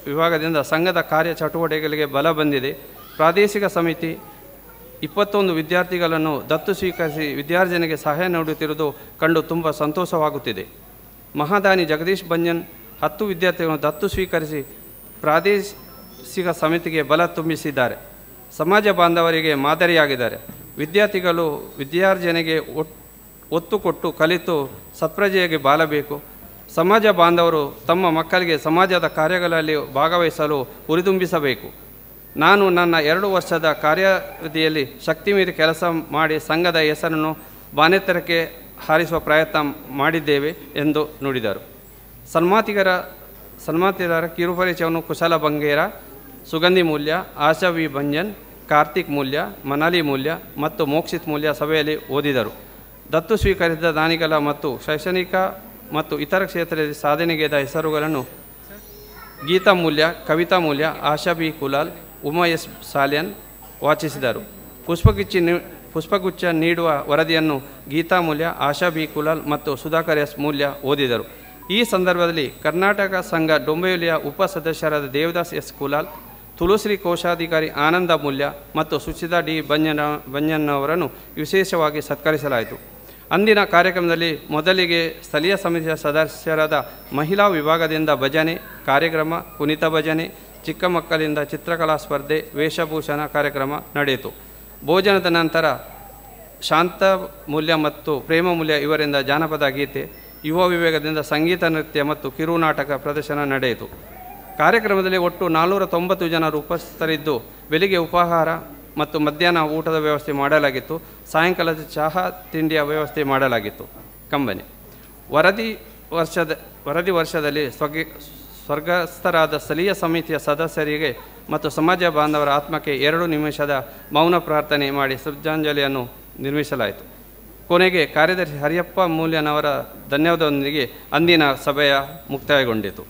ವಿಭಾಗದಿಂದ ಸಂಘದ ಕಾರ್ಯ ಚಟುವಟಿಕೆಗಳಿಗೆ ಬಲ ಬಂದಿದೆ. ಪ್ರಾದೇಶಿಕ ಸಮಿತಿ 21 ವಿದ್ಯಾರ್ಥಿಗಳನ್ನು ದತ್ತು ಸ್ವೀಕರಿಸಿ ವಿದ್ಯಾರ್ಜನೆಗೆ ಸಹಾಯ ನೀಡುತ್ತಿರುವುದು ಕಂಡು ತುಂಬ ಸಂತೋಷವಾಗುತ್ತಿದೆ. ಮಹಾದಾನಿ ಜಗದೀಶ್ ಬಂಜನ್ 10 ವಿದ್ಯಾರ್ಥಿಗಳನ್ನು ದತ್ತು ಸ್ವೀಕರಿಸಿ ಪ್ರಾದೇಶಿಕ ಸಮಿತಿಗೆ ಬಲ ತುಂಬಿಸಿದ್ದಾರೆ. ಸಮಾಜ ಬಾಂಧವರಿಗೆ ಮಾದರಿಯಾಗಿದ್ದಾರೆ. ವಿದ್ಯಾರ್ಥಿಗಳು ವಿದ್ಯಾರ್ಜನೆಗೆ ಒತ್ತು ಕೊಟ್ಟು ಕಲಿತು ಸತ್ಪ್ರಜೆಯಾಗಿ ಬಾಳಬೇಕು. ಸಮಾಜ ಬಾಂಧವರು ತಮ್ಮ ಮಕ್ಕಳಿಗೆ ಸಮಾಜದ ಕಾರ್ಯಗಳಲ್ಲಿ ಭಾಗವಹಿಸಲು ಹುರಿದುಂಬಿಸಬೇಕು. ನಾನು ನನ್ನ 2 ವರ್ಷದ ಕಾರ್ಯಾವಧಿಯಲ್ಲಿ ಶಕ್ತಿ ಮೀರಿ ಕೆಲಸ ಮಾಡಿ ಸಂಘದ ಹೆಸರನ್ನು ಬಾನೆತ್ತರಕ್ಕೆ ಹಾರಿಸುವ ಪ್ರಯತ್ನ ಮಾಡಿದ್ದೇವೆ ಎಂದು ನುಡಿದರು. ಸನ್ಮಾನಿತರ ಕಿರುಪರಿಚಯವನ್ನು ಕುಶಲ ಬಂಗೇರ, ಸುಗಂಧಿ ಮೂಲ್ಯ, ಆಶಾ ವಿ ಬಂಜನ್, ಕಾರ್ತಿಕ್ ಮೂಲ್ಯ, ಮನಾಲಿ ಮೂಲ್ಯ ಮತ್ತು ಮೋಕ್ಷಿತ್ ಮೂಲ್ಯ ಸಭೆಯಲ್ಲಿ ಓದಿದರು. ದತ್ತು ಸ್ವೀಕರಿಸಿದ ದಾನಿಗಳ ಮತ್ತು ಶೈಕ್ಷಣಿಕ ಮತ್ತು ಇತರ ಕ್ಷೇತ್ರದಲ್ಲಿ ಸಾಧನೆಗೈದ ಹೆಸರುಗಳನ್ನು ಗೀತಾ ಮೂಲ್ಯ, ಕವಿತಾ ಮೂಲ್ಯ, ಆಶಾ ಬಿ ಕುಲಾಲ್, ಉಮಾ ಎಸ್ ಸಾಲ್ಯನ್ ವಾಚಿಸಿದರು. ಪುಷ್ಪಗುಚ್ಛ ನೀಡುವ ವರದಿಯನ್ನು ಗೀತಾ ಮೂಲ್ಯ, ಆಶಾ ಬಿ ಕುಲಾಲ್ ಮತ್ತು ಸುಧಾಕರ್ ಎಸ್ ಮೂಲ್ಯ ಓದಿದರು. ಈ ಸಂದರ್ಭದಲ್ಲಿ ಕರ್ನಾಟಕ ಸಂಘ ಡೊಂಬೈಲಿಯ ಉಪ ಸದಸ್ಯರಾದ ದೇವದಾಸ್ ಎಸ್ ಕುಲಾಲ್, ತುಳುಶ್ರೀ ಕೋಶಾಧಿಕಾರಿ ಆನಂದ ಮೂಲ್ಯ ಮತ್ತು ಸುಚಿತಾ ಡಿ ಬಂಜನ್ನವರನ್ನು ವಿಶೇಷವಾಗಿ ಸತ್ಕರಿಸಲಾಯಿತು. ಅಂದಿನ ಕಾರ್ಯಕ್ರಮದಲ್ಲಿ ಮೊದಲಿಗೆ ಸ್ಥಳೀಯ ಸಮಿತಿಯ ಸದಸ್ಯರಾದ ಮಹಿಳಾ ವಿಭಾಗದಿಂದ ಭಜನೆ ಕಾರ್ಯಕ್ರಮ, ಕುಣಿತ ಭಜನೆ, ಚಿಕ್ಕ ಮಕ್ಕಳಿಂದ ಚಿತ್ರಕಲಾ ಸ್ಪರ್ಧೆ, ವೇಷಭೂಷಣ ಕಾರ್ಯಕ್ರಮ ನಡೆಯಿತು. ಭೋಜನದ ನಂತರ ಶಾಂತ ಮೂಲ್ಯ ಮತ್ತು ಪ್ರೇಮ ಮೂಲ್ಯ ಇವರಿಂದ ಜಾನಪದ ಗೀತೆ, ಯುವ ವಿಭಾಗದಿಂದ ಸಂಗೀತ, ನೃತ್ಯ ಮತ್ತು ಕಿರುನಾಟಕ ಪ್ರದರ್ಶನ ನಡೆಯಿತು. ಕಾರ್ಯಕ್ರಮದಲ್ಲಿ ಒಟ್ಟು 490 ಜನರು ಉಪಸ್ಥಿತರಿದ್ದು ಬೆಳಿಗ್ಗೆ ಉಪಹಾರ ಮತ್ತು ಮಧ್ಯಾಹ್ನ ಊಟದ ವ್ಯವಸ್ಥೆ ಮಾಡಲಾಗಿತ್ತು. ಸಾಯಂಕಾಲದ ಚಹಾ ತಿಂಡಿಯ ವ್ಯವಸ್ಥೆ ಮಾಡಲಾಗಿತ್ತು. ಕಂಬನಿ ವರದಿ ವರ್ಷದಲ್ಲಿ ಸ್ವರ್ಗಸ್ಥರಾದ ಸ್ಥಳೀಯ ಸಮಿತಿಯ ಸದಸ್ಯರಿಗೆ ಮತ್ತು ಸಮಾಜ ಬಾಂಧವರ ಆತ್ಮಕ್ಕೆ 2 ನಿಮಿಷದ ಮೌನ ಪ್ರಾರ್ಥನೆ ಮಾಡಿ ಶ್ರದ್ಧಾಂಜಲಿಯನ್ನು ನಿರ್ಮಿಸಲಾಯಿತು. ಕೊನೆಗೆ ಕಾರ್ಯದರ್ಶಿ ಹರಿಯಪ್ಪ ಮೂಲ್ಯನವರ ಧನ್ಯವಾದದೊಂದಿಗೆ ಅಂದಿನ ಸಭೆಯ ಮುಕ್ತಾಯಗೊಂಡಿತು.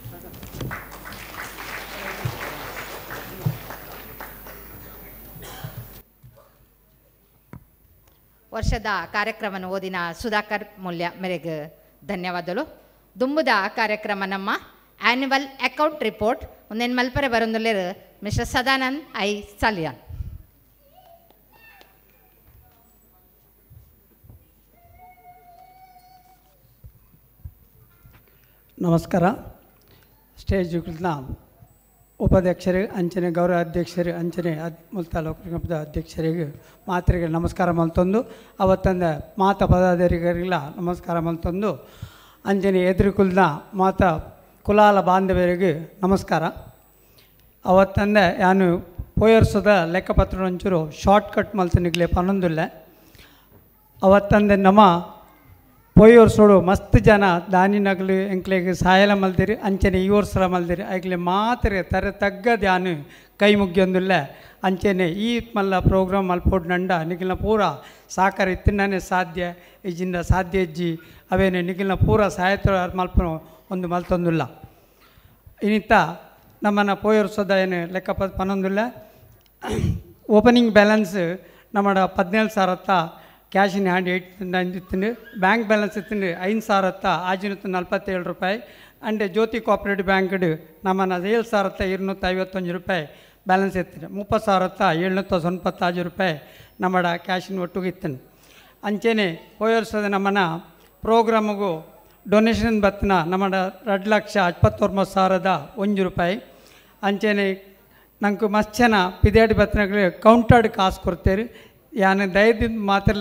ವರ್ಷದ ಕಾರ್ಯಕ್ರಮವನ್ನು ಓದಿನ ಸುಧಾಕರ್ ಮೂಲ್ಯ ಮೇರೆಗೆ ಧನ್ಯವಾದಗಳು. ದುಂಬುದ ಕಾರ್ಯಕ್ರಮ ನಮ್ಮ ಆ್ಯನ್ಯುವಲ್ ಅಕೌಂಟ್ ರಿಪೋರ್ಟ್ ಒಂದೇನು ಮಲ್ಪರೆ ಬರೋದಿಲ್ಲ ಮಿಸ್ಟರ್ ಸದಾನಂದ್ ಐ ಸಾಲಿಯಾನ್. ನಮಸ್ಕಾರ. ಸ್ಟೇಜ್ ಕುರಿತ ಉಪಾಧ್ಯಕ್ಷರಿಗೆ, ಅಂಚನೆ ಗೌರವ ಅಧ್ಯಕ್ಷರಿಗೆ, ಅಂಚನೆ ಮುಲ್ ತಾಲೂಕು ಅಧ್ಯಕ್ಷರಿಗೆ ಮಾತ್ರಿಗೆ ನಮಸ್ಕಾರ ಮಲ್ತೊಂದು, ಅವತ್ತಂದ ಮಾತ ಪದಾಧಿಕಾರಿಗಳ ನಮಸ್ಕಾರ ಮಲ್ತೊಂದು, ಅಂಚನೆ ಎದುರುಕುಲ್ದ ಮಾತ ಕುಲಾಲ ಬಾಂಧವರಿಗೆ ನಮಸ್ಕಾರ. ಅವತ್ತಂದ ನಾನು ಪೋಯರ್ಸದ ಲೆಕ್ಕಪತ್ರ ಒಂಚೂರು ಶಾರ್ಟ್ ಕಟ್ ಮಲ್ತನಿಗ್ಲೆ ಪನ್ನೊಂದಿಲ್ಲ. ಅವತ್ತಂದೆ ನಮ್ಮ ಪೋಯಿ ವರ್ಷೋಡು ಮಸ್ತ್ ಜನ ದಾನಿ ನಗಲು ಎಂಕ್ಲೆಗೆ ಸಹಾಯ ಮಲ್ದಿರಿ ಅಂಚನೆ ಈ ವರ್ಷ ಮಲ್ದಿರಿ ಐಕ್ಲೆ ಮಾತ್ರ ತರ ತಗ್ಗ ಧ್ಯಾನ ಕೈ ಮುಗಿಯೊಂದಿಲ್ಲ ಅಂಚನೆ ಈ ಮಲ್ಲ ಪ್ರೋಗ್ರಾಮ್ ಮಲ್ಪೋಡು ನಂಡ ನಿಖಿಲ್ನ ಪೂರ ಸಾಕಾರ ಇತ್ತಿನೇ ಸಾಧ್ಯ ಇಜಿಂದ ಸಾಧ್ಯ ಇಜ್ಜಿ ಅವೇನು ನಿಖಿಲ್ನ ಪೂರ ಸಹಾಯತ ಮಲ್ಪ ಒಂದು ಮಲ್ತೊಂದಿಲ್ಲ ಇನ್ನಿತ್ತ ನಮ್ಮನ್ನು ಪೋಯಿ ವರ್ಷದ ಏನು ಲೆಕ್ಕ ಪನ್ನೊಂದಿಲ್ಲ ಓಪನಿಂಗ್ ಬ್ಯಾಲೆನ್ಸ್ ನಮ್ಮ 17,000 ಕ್ಯಾಶ್ ಇನ್ ಹ್ಯಾಂಡ್ 8 ಇತ್ತು ಬ್ಯಾಂಕ್ ಬ್ಯಾಲೆನ್ಸ್ ಇತ್ತು 5,000 ಆಜಿನತ್ತು 47 ರೂಪಾಯಿ ಅಂಡ್ ಜ್ಯೋತಿ ಕೋಆಪರೇಟಿವ್ ಬ್ಯಾಂಕ್ ನಮ್ಮನ್ನು 7,251 ರೂಪಾಯಿ ಬ್ಯಾಲೆನ್ಸ್ ಇತ್ತು 30,790 ರೂಪಾಯಿ ನಮ್ಮ ಕ್ಯಾಶಿನ ಒಟ್ಟಿಗೆ ಇತ್ತು ಅಂಚೆನೆ ಹೋದ ವರ್ಷದ ನಮ್ಮನ್ನು ಪ್ರೋಗ್ರಾಮಿಗೂ ಡೊನೇಷನ್ ಬತ್ತನ ನಮ್ಮ 2,79,1 ರೂಪಾಯಿ ಅಂಚೆನೆ ನಂಗೆ ಮಸ್ತ್ ಜನ ಪಿದೇಡಿ ಬತ್ತನಗಳು ಕೌಂಟರ್ಡ್ ಕಾಸು ಕೊಡ್ತೇವೆ ಯಾನು ದಯದಿಂದ ಮಾತ್ರ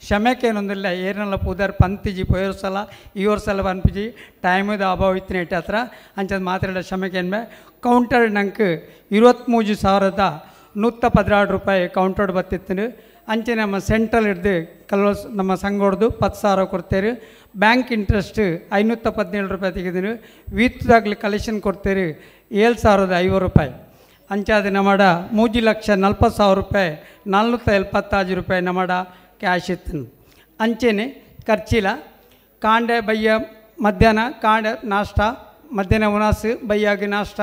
ಕ್ಷಮೆಕೇನೊಂದಿಲ್ಲ ಏನೆಲ್ಲ ಪೂದಾರ್ ಪಂತಿಜಿ ಪೋಯರ್ ಸಲ ಈ ವರ್ಷ ಪನ್ಪಿಜಿ ಟೈಮದ ಅಭಾವ ಇತ್ತಿನ ಇಟ್ಟ ಹತ್ರ ಅಂಚದ ಮಾತ್ರ ಕ್ಷಮೆಕೇನು ಕೌಂಟರ್ ನಂಗೆ 23,116 ರೂಪಾಯಿ ಕೌಂಟರ್ಡ್ ಬತ್ತಿತ್ತು ಅಂಚೆ ನಮ್ಮ ಸೆಂಟ್ರಲ್ ಹಿಡ್ದು ಕೆಲವು ನಮ್ಮ ಸಂಘ ಹೊಡೆದು 10,000 ಕೊಡ್ತೇವೆ ಬ್ಯಾಂಕ್ ಇಂಟ್ರೆಸ್ಟ್ 517 ರೂಪಾಯಿ ತೆಗೆದಿರು ವೀತ್ದಾಗಲಿ ಕಲೆಕ್ಷನ್ ಕೊಡ್ತೇವೆ 7,050 ರೂಪಾಯಿ ಅಂಚಾದ ನಮ್ಮಡ 3,40,000 ರೂಪಾಯಿ 475 ರೂಪಾಯಿ ನಮ್ಮಡ ಕ್ಯಾಶ್ ಇತ್ತು ಅಂಚೆನೆ ಖರ್ಚಿಲ್ಲ ಕಾಂಡೆ ಬಯ್ಯ ಮಧ್ಯಾಹ್ನ ಕಾಂಡೆ ನಾಷ್ಟ ಮಧ್ಯಾಹ್ನ ಉನಾಸು ಬಯ್ಯಾಗಿ ನಾಷ್ಟ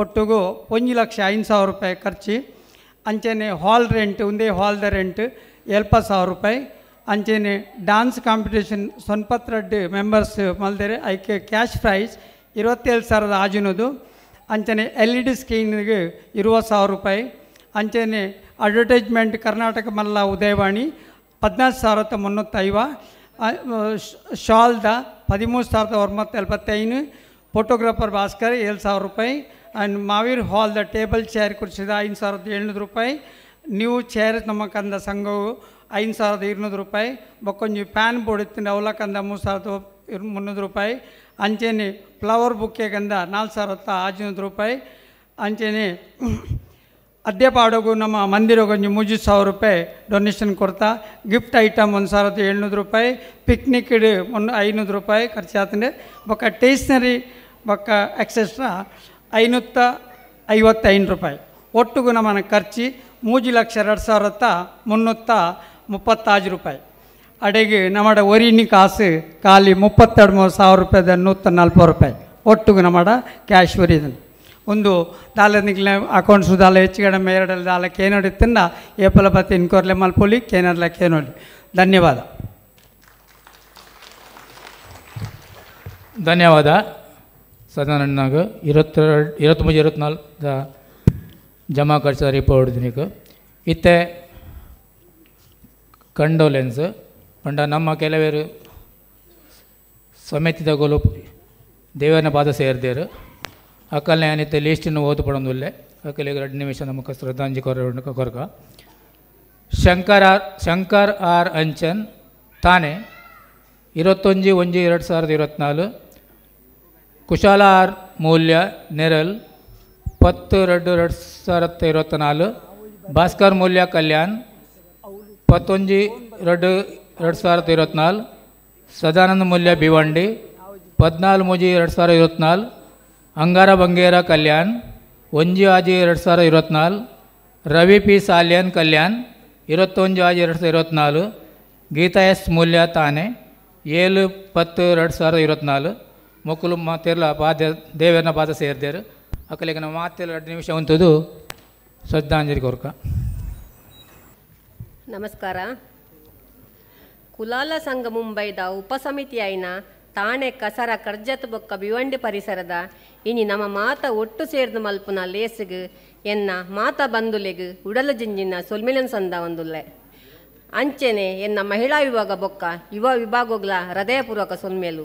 ಒಟ್ಟಿಗೂ 1,05,000 ರೂಪಾಯಿ ಖರ್ಚು ಅಂಚೆನೆ ಹಾಲ್ ರೆಂಟ್ ಒಂದೇ ಹಾಲ್ದ ರೆಂಟ್ 70,000 ರೂಪಾಯಿ ಅಂಚೆನೆ ಡ್ಯಾನ್ಸ್ ಕಾಂಪಿಟೇಷನ್ ಸೊನ್ಪತ್ರೆಡ್ಡು ಮೆಂಬರ್ಸ್ ಮಲ್ದೇರೆ ಐಕೆ ಕ್ಯಾಶ್ ಪ್ರೈಸ್ 27,000 ಆಜಿನೋದು ಅಂಚನೆ LED ಸ್ಕ್ರೀನ್ಗೆ 20,000 ರೂಪಾಯಿ ಅಂಚನೆ ಅಡ್ವರ್ಟೈಸ್ಮೆಂಟ್ ಕರ್ನಾಟಕ ಮಲ್ಲ ಉದಯವಾಣಿ 14,350 ಶಾಲ್ದ 13,975 ಫೋಟೋಗ್ರಾಫರ್ ಭಾಸ್ಕರ್ 7,000 ರೂಪಾಯಿ ಆ್ಯಂಡ್ ಮಾವೀರ್ ಹಾಲ್ದ ಟೇಬಲ್ ಚೇರ್ ಕುರ್ಸಿದ 5,700 ರೂಪಾಯಿ ನ್ಯೂ ಚೇರ್ ನಮ್ಮ ಕಂದ ಸಂಘವು 5,200 ರೂಪಾಯಿ ಬೊಕ್ಕೊಂಜಿ ಪ್ಯಾನ್ ಬೋರ್ಡ್ ಇತ್ತಿನ ಅವಲಕಂದ 3,300 ರೂಪಾಯಿ ಅಂಚೆನೆ ಫ್ಲವರ್ ಬುಕ್ಕೆ ಕಂದ 4,600 ರೂಪಾಯಿ ಅಂಚೆನೆ ಅದ್ಯಪಾಡೋಗು ನಮ್ಮ ಮಂದಿರಗೊಂಜಿ 30,000 ರೂಪಾಯಿ ಡೊನೇಷನ್ ಕೊಡ್ತಾ ಗಿಫ್ಟ್ ಐಟಮ್ 1,700 ರೂಪಾಯಿ ಪಿಕ್ನಿಕ್ 500 ರೂಪಾಯಿ ಖರ್ಚಾತಂಡೆ ಬೊಕ್ಕ ಟೇಸ್ನರಿ ಬೊಕ್ಕ ಎಕ್ಸೆಸ್ಟ್ರಾ 555 ರೂಪಾಯಿ ಒಟ್ಟಿಗೂ ನಮ್ಮನ್ನು ಖರ್ಚು 3,02,336 ರೂಪಾಯಿ ಅಡೆಗೆ ನಮ್ಮ ಒರಿನಿ ಕಾಸು ಖಾಲಿ 32,000 ರೂಪಾಯಿದ 140 ರೂಪಾಯಿ ಒಟ್ಟಿಗೂ ನಮ್ಮ ಕ್ಯಾಶ್ ಒರಿದನು ಒಂದು ದಾಲ ನಿಗ್ಲ ಅಕೌಂಟ್ಸು ದಾಲ ಹೆಚ್ಚು ಕಡಿಮೆ 2 ದಾಲ ಕೇನೋಡಿ ತಿನ್ನ ಏಪಲ ಬತ್ತೆ ಇನ್ಕೋರ್ಲೆ ಮಲ್ಪೊಲಿ ಕೇನರ್ಲ ಕೇನೋಡಿ ಧನ್ಯವಾದ ಧನ್ಯವಾದ ಸದಾನಣ್ಣಾಗ 23-24 ಜಮಾ ಖರ್ಚು ರಿಪೋರ್ಟ್ ದಿನಕ್ಕೆ ಇತ್ತೆ ಕಂಡೋಲೆನ್ಸ್ ಪಂಡ ನಮ್ಮ ಕೆಲವರು ಸಮಿತಿದಗಳು ದೇವರನ್ನ ಪಾದ ಸೇರಿದೇರು ಅಕ್ಕಲ್ನೇ ಏನಿತ್ತೆ ಲೀಸ್ಟನ್ನು ಓದುಪಡೊಂದಿಲ್ಲ ಅಕ್ಕಲಿಗೆ 2 ನಿಮಿಷ ನಮಗೆ ಶ್ರದ್ಧಾಂಜಲಿ ಕೊರಕ ಶಂಕರ್ ಆರ್ ಅಂಚನ್ ತಾನೆ 21/1/2024 ಕುಶಾಲ ಆರ್ ಮೂಲ್ಯ ನೆರಲ್ 10/2/2024 ಭಾಸ್ಕರ್ ಮೂಲ್ಯ ಕಲ್ಯಾಣ್ 11/2/2024 ಸದಾನಂದ ಮೂಲ್ಯ ಭಿವಂಡಿ 14/3/2024 ಅಂಗಾರ ಬಂಗೇರ ಕಲ್ಯಾಣ್ 1/2024 ರವಿ ಪಿ ಸಾಲ್ಯನ್ ಕಲ್ಯಾಣ್ 21/2024 ಗೀತಾ ಎಸ್ ಮೂಲ್ಯ ತಾನೆ 7/10/2024 ಮಕ್ಕಳು ಮಾತೆಲ್ಲ ಪಾದ ದೇವರನ್ನ ಪಾದ ಸೇರಿದರು ಅಕ್ಕಲಿಗೆ ನಾವು ಮಾತೆಲ್ಲ 2 ನಿಮಿಷ ಉಂಟದು ಶ್ರದ್ಧಾಂಜಲಿ ಕೊರಕ ನಮಸ್ಕಾರ ಕುಲಾಲ ಸಂಘ ಮುಂಬೈದ ಉಪಸಮಿತಿ ಐನ ತಾಣೆ ಕಸರ ಕರ್ಜತ್ ಬೊಕ್ಕ ಭಿವಂಡಿ ಪರಿಸರದ ಇನಿ ನಮ್ಮ ಮಾತ ಒಟ್ಟು ಸೇರಿದ ಮಲ್ಪುನ ಲೇಸಿಗೆ ಎನ್ನ ಮಾತ ಬಂದುಲೆಗ್ ಉಡಲ ಜಿಂಜಿನ ಸೊಲ್ಮಿಲನ್ ಸಂದ ಒಂದುಲ್ಲೆ ಅಂಚೆನೆ ಎನ್ನ ಮಹಿಳಾ ವಿಭಾಗ ಬೊಕ್ಕ ಯುವ ವಿಭಾಗಗಳ ಹೃದಯಪೂರ್ವಕ ಸೊಲ್ಮೇಲು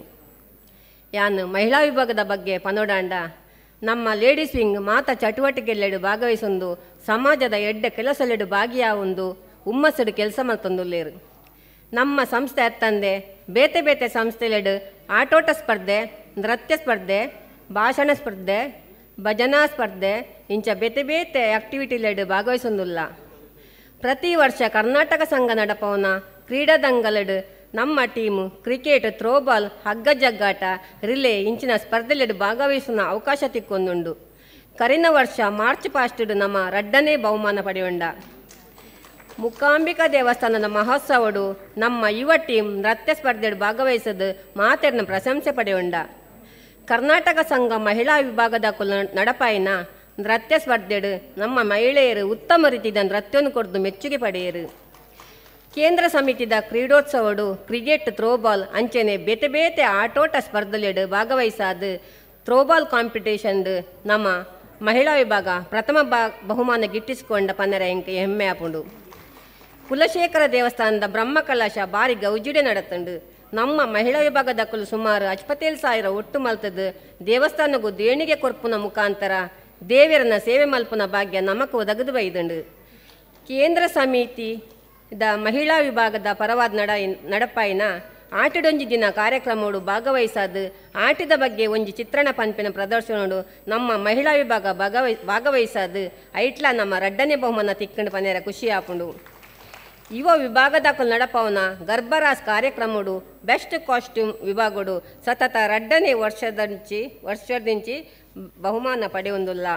ಯಾನ್ ಮಹಿಳಾ ವಿಭಾಗದ ಬಗ್ಗೆ ಪನೋಡಾಂಡ ನಮ್ಮ ಲೇಡೀಸ್ ವಿಂಗ್ ಮಾತ ಚಟುವಟಿಕೆಲೆಡು ಭಾಗವಹಿಸೊಂದು ಸಮಾಜದ ಎಡ್ಡೆ ಕೆಲಸಲೆಡು ಭಾಗಿಯಾವೊಂದು ಹುಮ್ಮಸ್ಸಡು ಕೆಲಸ ಮಲ್ತೊಂದುಲ್ಲೇರು ನಮ್ಮ ಸಂಸ್ಥೆ ಅತ್ತಂದೆ ಬೇತೆ ಬೇತೆ ಸಂಸ್ಥೆಲೆಡು ಆಟೋಟ ಸ್ಪರ್ಧೆ ನೃತ್ಯ ಸ್ಪರ್ಧೆ ಭಾಷಣ ಸ್ಪರ್ಧೆ ಭಜನಾ ಸ್ಪರ್ಧೆ ಇಂಚ ಬೇತೆ ಬೇತೆ ಆಕ್ಟಿವಿಟಿಲೆಡು ಭಾಗವಹಿಸೊಂದುಲ್ಲ ಪ್ರತಿ ವರ್ಷ ಕರ್ನಾಟಕ ಸಂಘ ನಡಪವನ ಕ್ರೀಡಾದಂಗಲೆಡು ನಮ್ಮ ಟೀಮು ಕ್ರಿಕೆಟ್, ಥ್ರೋಬಾಲ್, ಹಗ್ಗ ಜಗ್ಗಾಟ, ರಿಲೇ ಇಂಚಿನ ಸ್ಪರ್ಧೆಯಲ್ಲಿ ಭಾಗವಹಿಸುವ ಅವಕಾಶ ತಿಕ್ಕೊಂದುಂಡು. ಕರಿನ ವರ್ಷ ಮಾರ್ಚ್ ಪಾಸ್ಟು ನಮ್ಮ ರಡ್ಡನೇ ಬಹುಮಾನ ಪಡೆಯುಂಡ. ಮೂಕಾಂಬಿಕಾ ದೇವಸ್ಥಾನದ ಮಹೋತ್ಸವಡು ನಮ್ಮ ಯುವ ಟೀಮ್ ನೃತ್ಯ ಸ್ಪರ್ಧೆಯಲ್ಲಿ ಭಾಗವಹಿಸದು ಮಾತೆರ್ನ ಪ್ರಶಂಸೆ ಪಡೆಯುಂಡ. ಕರ್ನಾಟಕ ಸಂಘ ಮಹಿಳಾ ವಿಭಾಗದ ನಡಪಾಯಿನ ನೃತ್ಯ ಸ್ಪರ್ಧೆಡು ನಮ್ಮ ಮಹಿಳೆಯರು ಉತ್ತಮ ರೀತಿಯ ನೃತ್ಯವನ್ನು ಕೊಡ್ದು ಮೆಚ್ಚುಗೆ ಪಡೆಯರು. ಕೇಂದ್ರ ಸಮಿತಿದ ಕ್ರೀಡೋತ್ಸವಡು ಕ್ರಿಕೆಟ್, ಥ್ರೋಬಾಲ್ ಅಂಚೆನೆ ಬೇತೆ ಬೇತೆ ಆಟೋಟ ಸ್ಪರ್ಧೆಲೆಡು ಭಾಗವಹಿಸಾದು ಥ್ರೋಬಾಲ್ ಕಾಂಪಿಟೇಷನ್ದು ನಮ್ಮ ಮಹಿಳಾ ವಿಭಾಗ ಪ್ರಥಮ ಬಹುಮಾನ ಗಿಟ್ಟಿಸಿಕೊಂಡ ಪನ್ನರ ಎಂಕೆ ಹೆಮ್ಮೆ ಆಪುಂಡು. ಕುಲಶೇಖರ ದೇವಸ್ಥಾನದ ಬ್ರಹ್ಮಕಲಶ ಬಾರಿ ಗೌಜಿಡೆ ನಡತುಂಡು. ನಮ್ಮ ಮಹಿಳಾ ವಿಭಾಗದಕ್ಕಲು ಸುಮಾರು 57,000 ಒಟ್ಟು ಮಲ್ತದ್ದು ದೇವಸ್ಥಾನಗೂ ದೇಣಿಗೆ ಕೊರ್ಪುನ ಮುಖಾಂತರ ದೇವರನ್ನ ಸೇವೆ ಮಲ್ಪುನ ಭಾಗ್ಯ ನಮಕ್ ಒದಗದು ಬೈದುಂಡು. ಕೇಂದ್ರ ಸಮಿತಿದ ಮಹಿಳಾ ವಿಭಾಗದ ಪರವಾದ ನಡಪಾಯಿನ ಆಟಡೊಂಜಿ ದಿನ ಕಾರ್ಯಕ್ರಮಗಳು ಭಾಗವಹಿಸಾದು ಆಟದ ಬಗ್ಗೆ ಒಂಜಿ ಚಿತ್ರಣ ಪಂಪಿನ ಪ್ರದರ್ಶನಗಳು ನಮ್ಮ ಮಹಿಳಾ ವಿಭಾಗ ಭಾಗವಹಿಸಾದು ಐಟ್ಲ ನಮ್ಮ ರಡ್ಡನೇ ಬಹುಮಾನ ತಿಕ್ಕಂಡು ಪನ್ನೇರ ಖುಷಿ ಆಪುಂಡು. ಯುವ ವಿಭಾಗದ ನಡಪವನ ಗರ್ಭರಾಸ್ ಕಾರ್ಯಕ್ರಮಡು ಬೆಸ್ಟ್ ಕಾಸ್ಟ್ಯೂಮ್ ವಿಭಾಗಡು ಸತತ ರಡ್ಡನೇ ವರ್ಷದಿಂಚಿ ಬಹುಮಾನ ಪಡೆಯೊಂದುಲ್ಲ.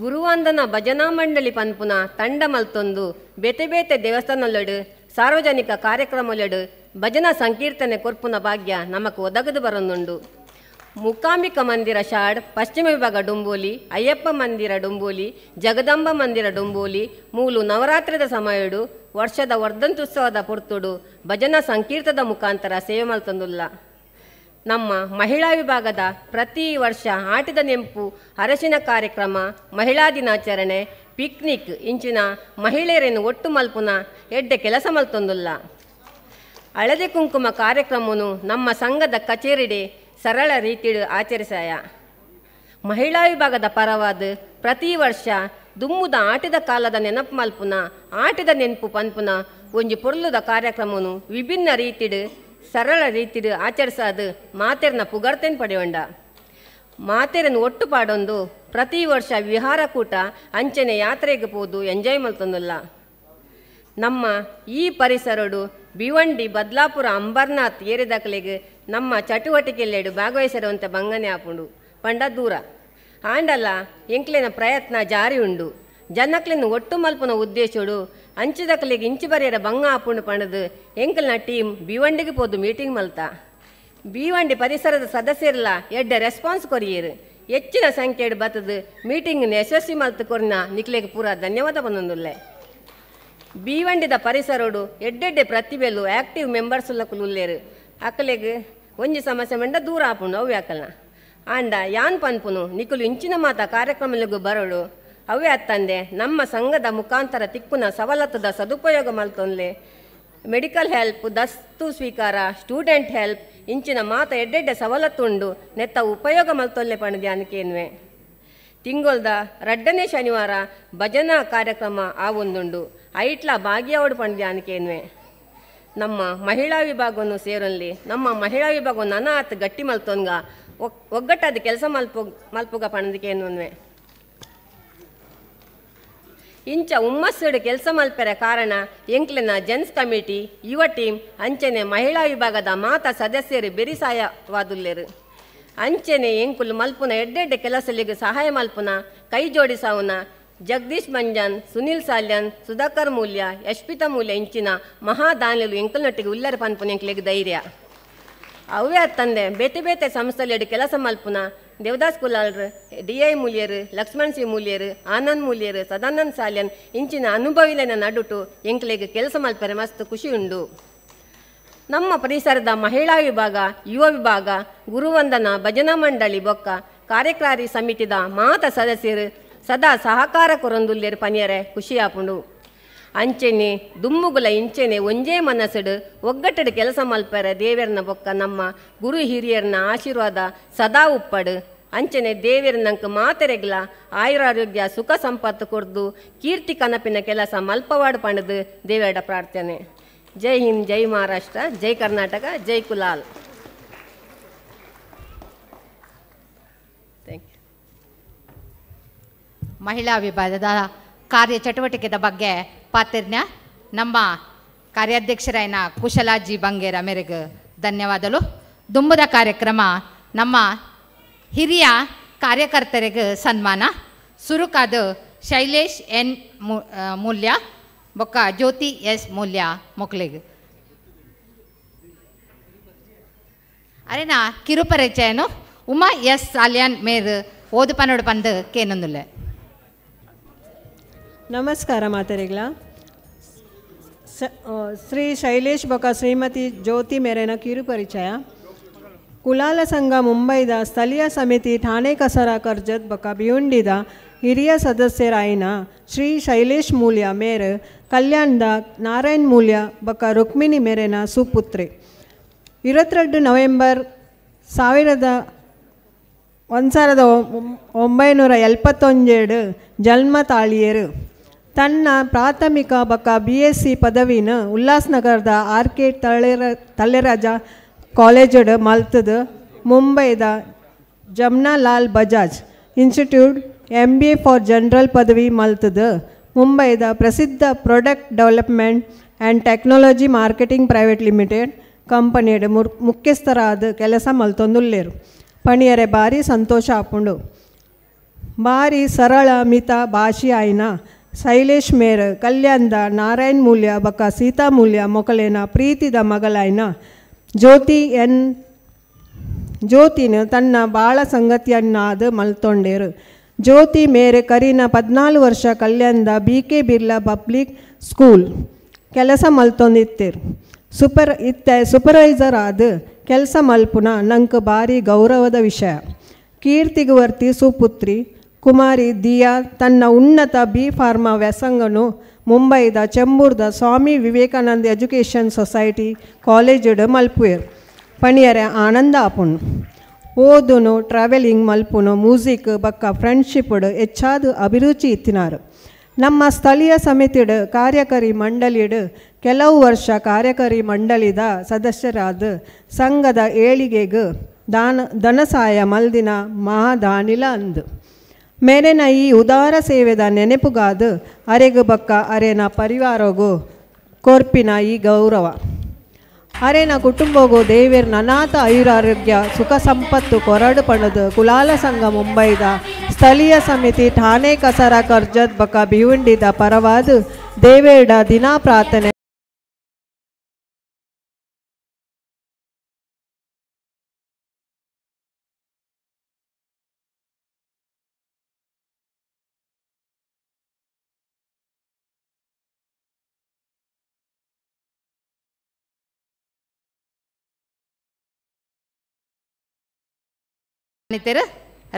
ಗುರುವಂದನ ಭಜನಾ ಮಂಡಳಿ ಪನ್ಪುನ ತಂಡ ಮಲ್ತೊಂದು ಬೇತೆ ಬೇತೆ ದೇವಸ್ಥಾನಲಡು ಸಾರ್ವಜನಿಕ ಕಾರ್ಯಕ್ರಮಲಡು ಭಜನಾ ಸಂಕೀರ್ತನೆ ಕೊರ್ಪುನ ಭಾಗ್ಯ ನಮಕ್ ಒದಗದು ಬರೊಂದುಂಡು. ಮೂಕಾಂಬಿಕಾ ಮಂದಿರ ಶಾಡ್, ಪಶ್ಚಿಮ ವಿಭಾಗ ಡೊಂಬೋಲಿ, ಅಯ್ಯಪ್ಪ ಮಂದಿರ ಡೊಂಬೋಲಿ, ಜಗದಂಬ ಮಂದಿರ ಡೊಂಬೋಲಿ ಮೂಲು ನವರಾತ್ರಿದ ಸಮಯಡು ವರ್ಷದ ವರ್ಧಂತ್ಯುತ್ಸವದ ಪೊರ್ತುಡು ಭಜನಾ ಸಂಕೀರ್ತದ ಮುಖಾಂತರ ಸೇವೆ ಮಲ್ತೊಂದುಲ್ಲ. ನಮ್ಮ ಮಹಿಳಾ ವಿಭಾಗದ ಪ್ರತಿ ವರ್ಷ ಆಟದ ನೆಂಪು, ಅರಸಿನ ಕಾರ್ಯಕ್ರಮ, ಮಹಿಳಾ ದಿನಾಚರಣೆ, ಪಿಕ್ನಿಕ್ ಇಂಚಿನ ಮಹಿಳೆಯರನ್ನು ಒಟ್ಟು ಮಲ್ಪುನ ಎಡ್ಡೆ ಕೆಲಸ ಮಲ್ತೊಂದುಲ್ಲ. ಹಳದಿ ಕುಂಕುಮ ಕಾರ್ಯಕ್ರಮನು ನಮ್ಮ ಸಂಘದ ಕಚೇರಿಡೆ ಸರಳ ರೀತಿಡು ಆಚರಿಸಾಯ. ಮಹಿಳಾ ವಿಭಾಗದ ಪರವಾದ ಪ್ರತಿ ವರ್ಷ ದುಮ್ಮುದ ಆಟದ ಕಾಲದ ನೆನಪು ಮಲ್ಪುನ ಆಟದ ನೆನಪು ಪನ್ಪುನ ಒಂಜಿ ಪೊರ್ಲುದ ಕಾರ್ಯಕ್ರಮನು ವಿಭಿನ್ನ ರೀತಿಡು ಸರಳ ರೀತಿಡು ಆಚರಿಸಾದು ಮಾತೆರ್ನ ಪುಗರ್ತೆನ್ ಪಡೆಯೊಂಡ. ಮಾತೆರನ್ನು ಒಟ್ಟು ಪಾಡೊಂದು ಪ್ರತಿ ವರ್ಷ ವಿಹಾರ ಕೂಟ ಅಂಚನೆ ಯಾತ್ರೆಗೆ ಹೋದು ಎಂಜಾಯ್ ಮಲ್ತೊಂದುಲ್ಲ. ನಮ್ಮ ಈ ಪರಿಸರಡು ಭಿವಂಡಿ, ಬದ್ಲಾಪುರ, ಅಂಬರ್ನಾಥ್ ಏರಿದಾಕಲೆಗೆ ನಮ್ಮ ಚಟುವಟಿಕೆಯಲ್ಲೆಡು ಭಾಗವಹಿಸಿರುವಂಥ ಬಂಗನೆ ಆಪುಂಡು ಪಂಡ ದೂರ ಆಂಡಲ್ಲ ಎಂಕ್ಲಿನ ಪ್ರಯತ್ನ ಜಾರಿ ಉಂಡು. ಜನಕ್ಲಿನ ಒಟ್ಟು ಮಲ್ಪುನ ಉದ್ದೇಶಡು ಅಂಚಿದಕಲಿಗೆ ಇಂಚು ಬರೆಯರ ಬಂಗ ಆಪುಂಡು ಪಂಡದು ಎಂಕಲ್ನ ಟೀಮ್ ಭಿವಂಡಿಗೆ ಹೋದು ಮೀಟಿಂಗ್ ಮಲ್ತ. ಭಿವಂಡಿ ಪರಿಸರದ ಸದಸ್ಯರೆಲ್ಲ ಎಡ್ಡ ರೆಸ್ಪಾನ್ಸ್ ಕೊರಿಯರು ಹೆಚ್ಚಿನ ಸಂಖ್ಯೆಡು ಬತ್ತದು ಮೀಟಿಂಗ್ನ ಯಶಸ್ವಿ ಮಲ್ತು ಕೊರಿನ ನಿಕ್ಲೆಗೆ ಪೂರ ಧನ್ಯವಾದ ಬಂದೊಂದುಲ್ಲೆ. ಭಿವಂಡಿದ ಪರಿಸರಡು ಎಡ್ಡೆಡ್ಡೆ ಪ್ರತಿಭೆಲು ಆಕ್ಟಿವ್ ಮೆಂಬರ್ಸ್ ಉಲ್ಲೇರು ಅಕ್ಕಲೆಗೆ ಒಂಜಿ ಸಮಸ್ಯೆ ಮಂಡ ದೂರ ಆಪುಂಡು ಅವೇ ಅಕ್ಕಲ್ನ ಆಂಡ ಯಾನ್ ಪನ್ಪುನು ನಿಕುಲು ಇಂಚಿನ ಮಾತ ಕಾರ್ಯಕ್ರಮಲಿಗೂ ಬರಡು ಅವೇ ಅತ್ತಂದೆ ನಮ್ಮ ಸಂಘದ ಮುಖಾಂತರ ತಿಕ್ಕುನ ಸವಲತ್ತುದ ಸದುಪಯೋಗ ಮಲ್ತೊನ್ಲೆ. ಮೆಡಿಕಲ್ ಹೆಲ್ಪ್, ದಸ್ತು ಸ್ವೀಕಾರ, ಸ್ಟೂಡೆಂಟ್ ಹೆಲ್ಪ್ ಇಂಚಿನ ಮಾತ ಎಡ್ಡೆಡ್ಡೆ ಸವಲತ್ತುಂಡು ನೆತ್ತ ಉಪಯೋಗ ಮಲ್ತೊಲ್ಲೆ ಪಣದಿ ಅನ್ಕೇನ್ವೆ. ತಿಂಗೊಲ್ದ ರಡ್ಡನೇ ಶನಿವಾರ ಭಜನಾ ಕಾರ್ಯಕ್ರಮ ಆವೊಂದುಂಡು ಐಟ್ಲ ಭಾಗ್ಯಾವಡು ಪಣದಿ ಅನ್ಕೇನ್ವೆ. ನಮ್ಮ ಮಹಿಳಾ ವಿಭಾಗವನ್ನು ಸೇರಲಿ ನಮ್ಮ ಮಹಿಳಾ ವಿಭಾಗವನ್ನು ಅನಾಥ ಗಟ್ಟಿ ಮಲ್ತೊನ್ಗ ಒಗ್ಗಟ್ಟಾದ ಕೆಲಸ ಮಲ್ಪುಗ ಪಣದಿಕೇನ್ವೆ. ಇಂಚ ಹುಮ್ಮಸ್ಸುಡು ಕೆಲಸ ಮಲ್ಪೆರ ಕಾರಣ ಎಂಕ್ಲಿನ ಜೆನ್ಸ್ ಕಮಿಟಿ, ಯುವ ಟೀಮ್ ಅಂಚನೆ ಮಹಿಳಾ ವಿಭಾಗದ ಮಾತ ಸದಸ್ಯರು ಬೆರಿಸಾಯವಾದುಲ್ಲೆರು. ಅಂಚನೆ ಎಂಕುಲು ಮಲ್ಪುನ ಎಡ್ಡೆಡ್ಡೆ ಕೆಲಸಲಿಗೆ ಸಹಾಯ ಮಲ್ಪುನ ಕೈ ಜೋಡಿಸಾವುನ ಜಗದೀಶ್ ಮಂಜನ್, ಸುನಿಲ್ ಸಾಲ್ಯನ್, ಸುಧಾಕರ್ ಮೂಲ್ಯ, ಯಶ್ಪಿತಾ ಮೂಲ್ಯ ಇಂಚಿನ ಮಹಾದಾನಿಲು ಎಂಕಲ್ನೊಟ್ಟಿಗೆ ಉಲ್ಲರ ಪನ್ಪುನ ಎಂಕ್ಲಿಗೆ ಧೈರ್ಯ ಅವೇ ತಂದೆ ಬೇತೆ ಬೇತೆ ಸಂಸ್ಥೆಲೆಡು ಕೆಲಸ ಮಲ್ಪುನ ದೇವದಾಸ್ ಕುಲಾಲ್ರು, DI ಮೂಲ್ಯರು, ಲಕ್ಷ್ಮಣ್ ಸಿ ಮೂಲ್ಯರು, ಆನಂದ್ ಮೂಲ್ಯರು, ಸದಾನಂದ್ ಸಾಲ್ಯನ್ ಇಂಚಿನ ಅನುಭವಿಲಿನ ನಡುಟು ಎಂಕ್ಲಿಗೆ ಕೆಲಸ ಮಲ್ಪರೆ ಮಸ್ತ್ ಖುಷಿ ಉಂಡು. ನಮ್ಮ ಪರಿಸರದ ಮಹಿಳಾ ವಿಭಾಗ, ಯುವ ವಿಭಾಗ, ಗುರುವಂದನ ಭಜನಾ ಮಂಡಳಿ ಬೊಕ್ಕ ಕಾರ್ಯಕಾರಿ ಸಮಿತಿದ ಮಾತ ಸದಸ್ಯರು ಸದಾ ಸಹಕಾರ ಕೊರೊಂದುಲ್ಲೇರು ಪನಿಯರೆ ಖುಷಿ ಆಪುಂಡು. ಅಂಚೆನೆ ದುಮ್ಮುಗುಲ ಇಂಚೆನೆ ಒಂಜೇ ಮನಸ್ಸುಡು ಒಗ್ಗಟ್ಟಡು ಕೆಲಸ ಮಲ್ಪರ ದೇವರನ ಬೊಕ್ಕ ನಮ್ಮ ಗುರು ಹಿರಿಯರನ ಆಶೀರ್ವಾದ ಸದಾ ಉಪ್ಪಡು. ಅಂಚನೆ ದೇವರನಂಕ ಮಾತೆರೆಗ್ಲ ಆಯುರಾರೋಗ್ಯ ಸುಖ ಸಂಪತ್ತು ಕೊಡ್ದು ಕೀರ್ತಿ ಕನಪಿನ ಕೆಲಸ ಮಲ್ಪವಾಡು ಪಣದು ದೇವರ ಪ್ರಾರ್ಥನೆ. ಜೈ ಹಿಂದ್, ಜೈ ಮಹಾರಾಷ್ಟ್ರ, ಜೈ ಕರ್ನಾಟಕ, ಜೈ ಕುಲಾಲ್. Thank you. ಮಹಿಳಾ ವಿಭಾಗದ ಕಾರ್ಯ ಚಟುವಟಿಕೆದ ಬಗ್ಗೆ ಪಾತಿರ್ನ ನಮ್ಮ ಕಾರ್ಯಾಧ್ಯಕ್ಷರಾಯನ ಕುಶಲಾಜಿ ಬಂಗೇರ ಮೇರೆಗೆ ಧನ್ಯವಾದಗಳು. ದುಂಬುದ ಕಾರ್ಯಕ್ರಮ ನಮ್ಮ ಹಿರಿಯ ಕಾರ್ಯಕರ್ತರಿಗೆ ಸನ್ಮಾನ ಸುರುಕಾದ ಶೈಲೇಶ್ ಎನ್ ಮೂಲ್ಯ ಬೊಕ್ಕ ಜ್ಯೋತಿ ಎಸ್ ಮೂಲ್ಯ ಮೊಕ್ಲಿಗೆ ಅರೆನಾ ಕಿರುಪರಿಚಯನು ಉಮಾ ಎಸ್ ಸಾಲ್ಯಾನ್ ಮೇರ್ ಓದು ಪನ್ನೋಡು ಪಂದು ಕೇನೊಂದುಲ್ಲೆ. ನಮಸ್ಕಾರ ಮಾತರಿಗಳ ಶ್ರೀ ಶೈಲೇಶ್ ಬೊಕ್ಕ ಶ್ರೀಮತಿ ಜ್ಯೋತಿ ಮೇರೆನ ಕಿರುಪರಿಚಯ. ಕುಲಾಲ ಸಂಘ ಮುಂಬೈದ ಸ್ಥಳೀಯ ಸಮಿತಿ ಠಾಣೆ ಕಸರ ಕರ್ಜತ್ ಬೊಕ್ಕ ಬಿಯುಂಡಿದ ಹಿರಿಯ ಸದಸ್ಯರಾಯಿನ ಶ್ರೀ ಶೈಲೇಶ್ ಮೂಲ್ಯ ಮೇರ್ ಕಲ್ಯಾಣದ ನಾರಾಯಣ್ ಮೂಲ್ಯ ಬೊಕ್ಕ ರುಕ್ಮಿಣಿ ಮೇರೆನ ಸುಪುತ್ರಿ. 22 ನವೆಂಬರ್ 1977 ಜನ್ಮ ತಾಳಿಯರು. ತನ್ನ ಪ್ರಾಥಮಿಕ ಬೊಕ್ಕ BSc ಪದವಿನ ಉಲ್ಲಾಸ್ನಗರದ RK ತಳ್ಳೆರಾಜ ಕಾಲೇಜಡ್ ಮಲ್ತದು. ಮುಂಬೈದ Jamnalal Bajaj institute MBA for general ಪದವಿ ಮಲ್ತದು. ಮುಂಬೈದ ಪ್ರಸಿದ್ಧ product development and technology marketing private limited ಕಂಪನಿಯಡ ಮುಖ್ಯಸ್ಥರಾದ ಕೆಲಸ ಮಲ್ತೊಂದುಲ್ಲೇರು. ಪಣಿಯರೆ ಭಾರಿ ಸಂತೋಷ ಆಪುಂಡು. ಭಾರಿ ಸರಳ ಮಿತ ಭಾಷೆ ಆಯ್ನ ಶೈಲೇಶ್ ಮೇರ್ ಕಲ್ಯಾಣದ ನಾರಾಯಣ್ ಮೂಲ್ಯ ಬೊಕ್ಕ ಸೀತಾ ಮೂಲ್ಯ ಮೊಕಲೇನ ಪ್ರೀತಿದ ಮಗಳಾಯ್ನ ಜ್ಯೋತಿನ ತನ್ನ ಬಾಳ ಸಂಗತಿಯನ್ನಾದ ಮಲ್ತೊಂಡೇರು. ಜ್ಯೋತಿ ಮೇರೆ ಕರೀನ 14 ವರ್ಷ ಕಲ್ಯಾಣದ BK ಬಿರ್ಲಾ ಪಬ್ಲಿಕ್ ಸ್ಕೂಲ್ ಕೆಲಸ ಮಲ್ತೊಂದಿತ್ತೇರು. ಸೂಪರ್ವೈಸರ್ ಆದ ಕೆಲಸ ಮಲ್ಪುನ ನಂಗೆ ಭಾರಿ ಗೌರವದ ವಿಷಯ. ಕೀರ್ತಿಗುವರ್ತಿ ಸುಪುತ್ರಿ ಕುಮಾರಿ ದಿಯಾ ತನ್ನ ಉನ್ನತ B.Pharma ವ್ಯಾಸಂಗನು ಮುಂಬೈದ ಚೆಂಬೂರ್ದ Swami Vivekananda education society ಕಾಲೇಜಡ್ ಮಲ್ಪುಯರು. ಪಣಿಯರೆ ಆನಂದ ಆಪುಣು. ಓದುನು ಟ್ರಾವೆಲಿಂಗ್ ಮಲ್ಪುನು ಮ್ಯೂಸಿಕ್ ಬೊಕ್ಕ ಫ್ರೆಂಡ್ಶಿಪ್ಡ್ ಹೆಚ್ಚಾದ ಅಭಿರುಚಿ ಇತ್ತಿನಾರು. ನಮ್ಮ ಸ್ಥಳೀಯ ಸಮಿತಿಡ್ ಕಾರ್ಯಕಾರಿ ಮಂಡಳಿಡ್ ಕೆಲವು ವರ್ಷ ಕಾರ್ಯಕಾರಿ ಮಂಡಳಿದ ಸದಸ್ಯರಾದ ಸಂಘದ ಏಳಿಗೆಗೆ ಧನಸಹಾಯ ಮಲ್ದಿನ ಮಹಾದಾನಿಲ ಅಂದು. ಮೇರೆನ ಈ ಉದಾರ ಸೇವೆದ ನೆನಪುಗಾದ ಅರೆಗು ಬೊಕ್ಕ ಅರೆನ ಪರಿವಾರಗೂ ಕೊರ್ಪಿನ ಈ ಗೌರವ. ಅರೆನ ಕುಟುಂಬಗೂ ದೇವೇರ್ ನನಾಥ ಆಯುರಾರೋಗ್ಯ ಸುಖ ಸಂಪತ್ತು ಕೊರಡು ಪಣದು ಕುಲಾಲ ಸಂಘ ಮುಂಬೈದ ಸ್ಥಳೀಯ ಸಮಿತಿ ಠಾಣೆ ಕಸರ ಕರ್ಜತ್ ಬೊಕ್ಕ ಬಿಯುಂಡಿದ ಪರವಾದ ದೇವೇರ್ಡ ದಿನಾ ಪ್ರಾರ್ಥನೆ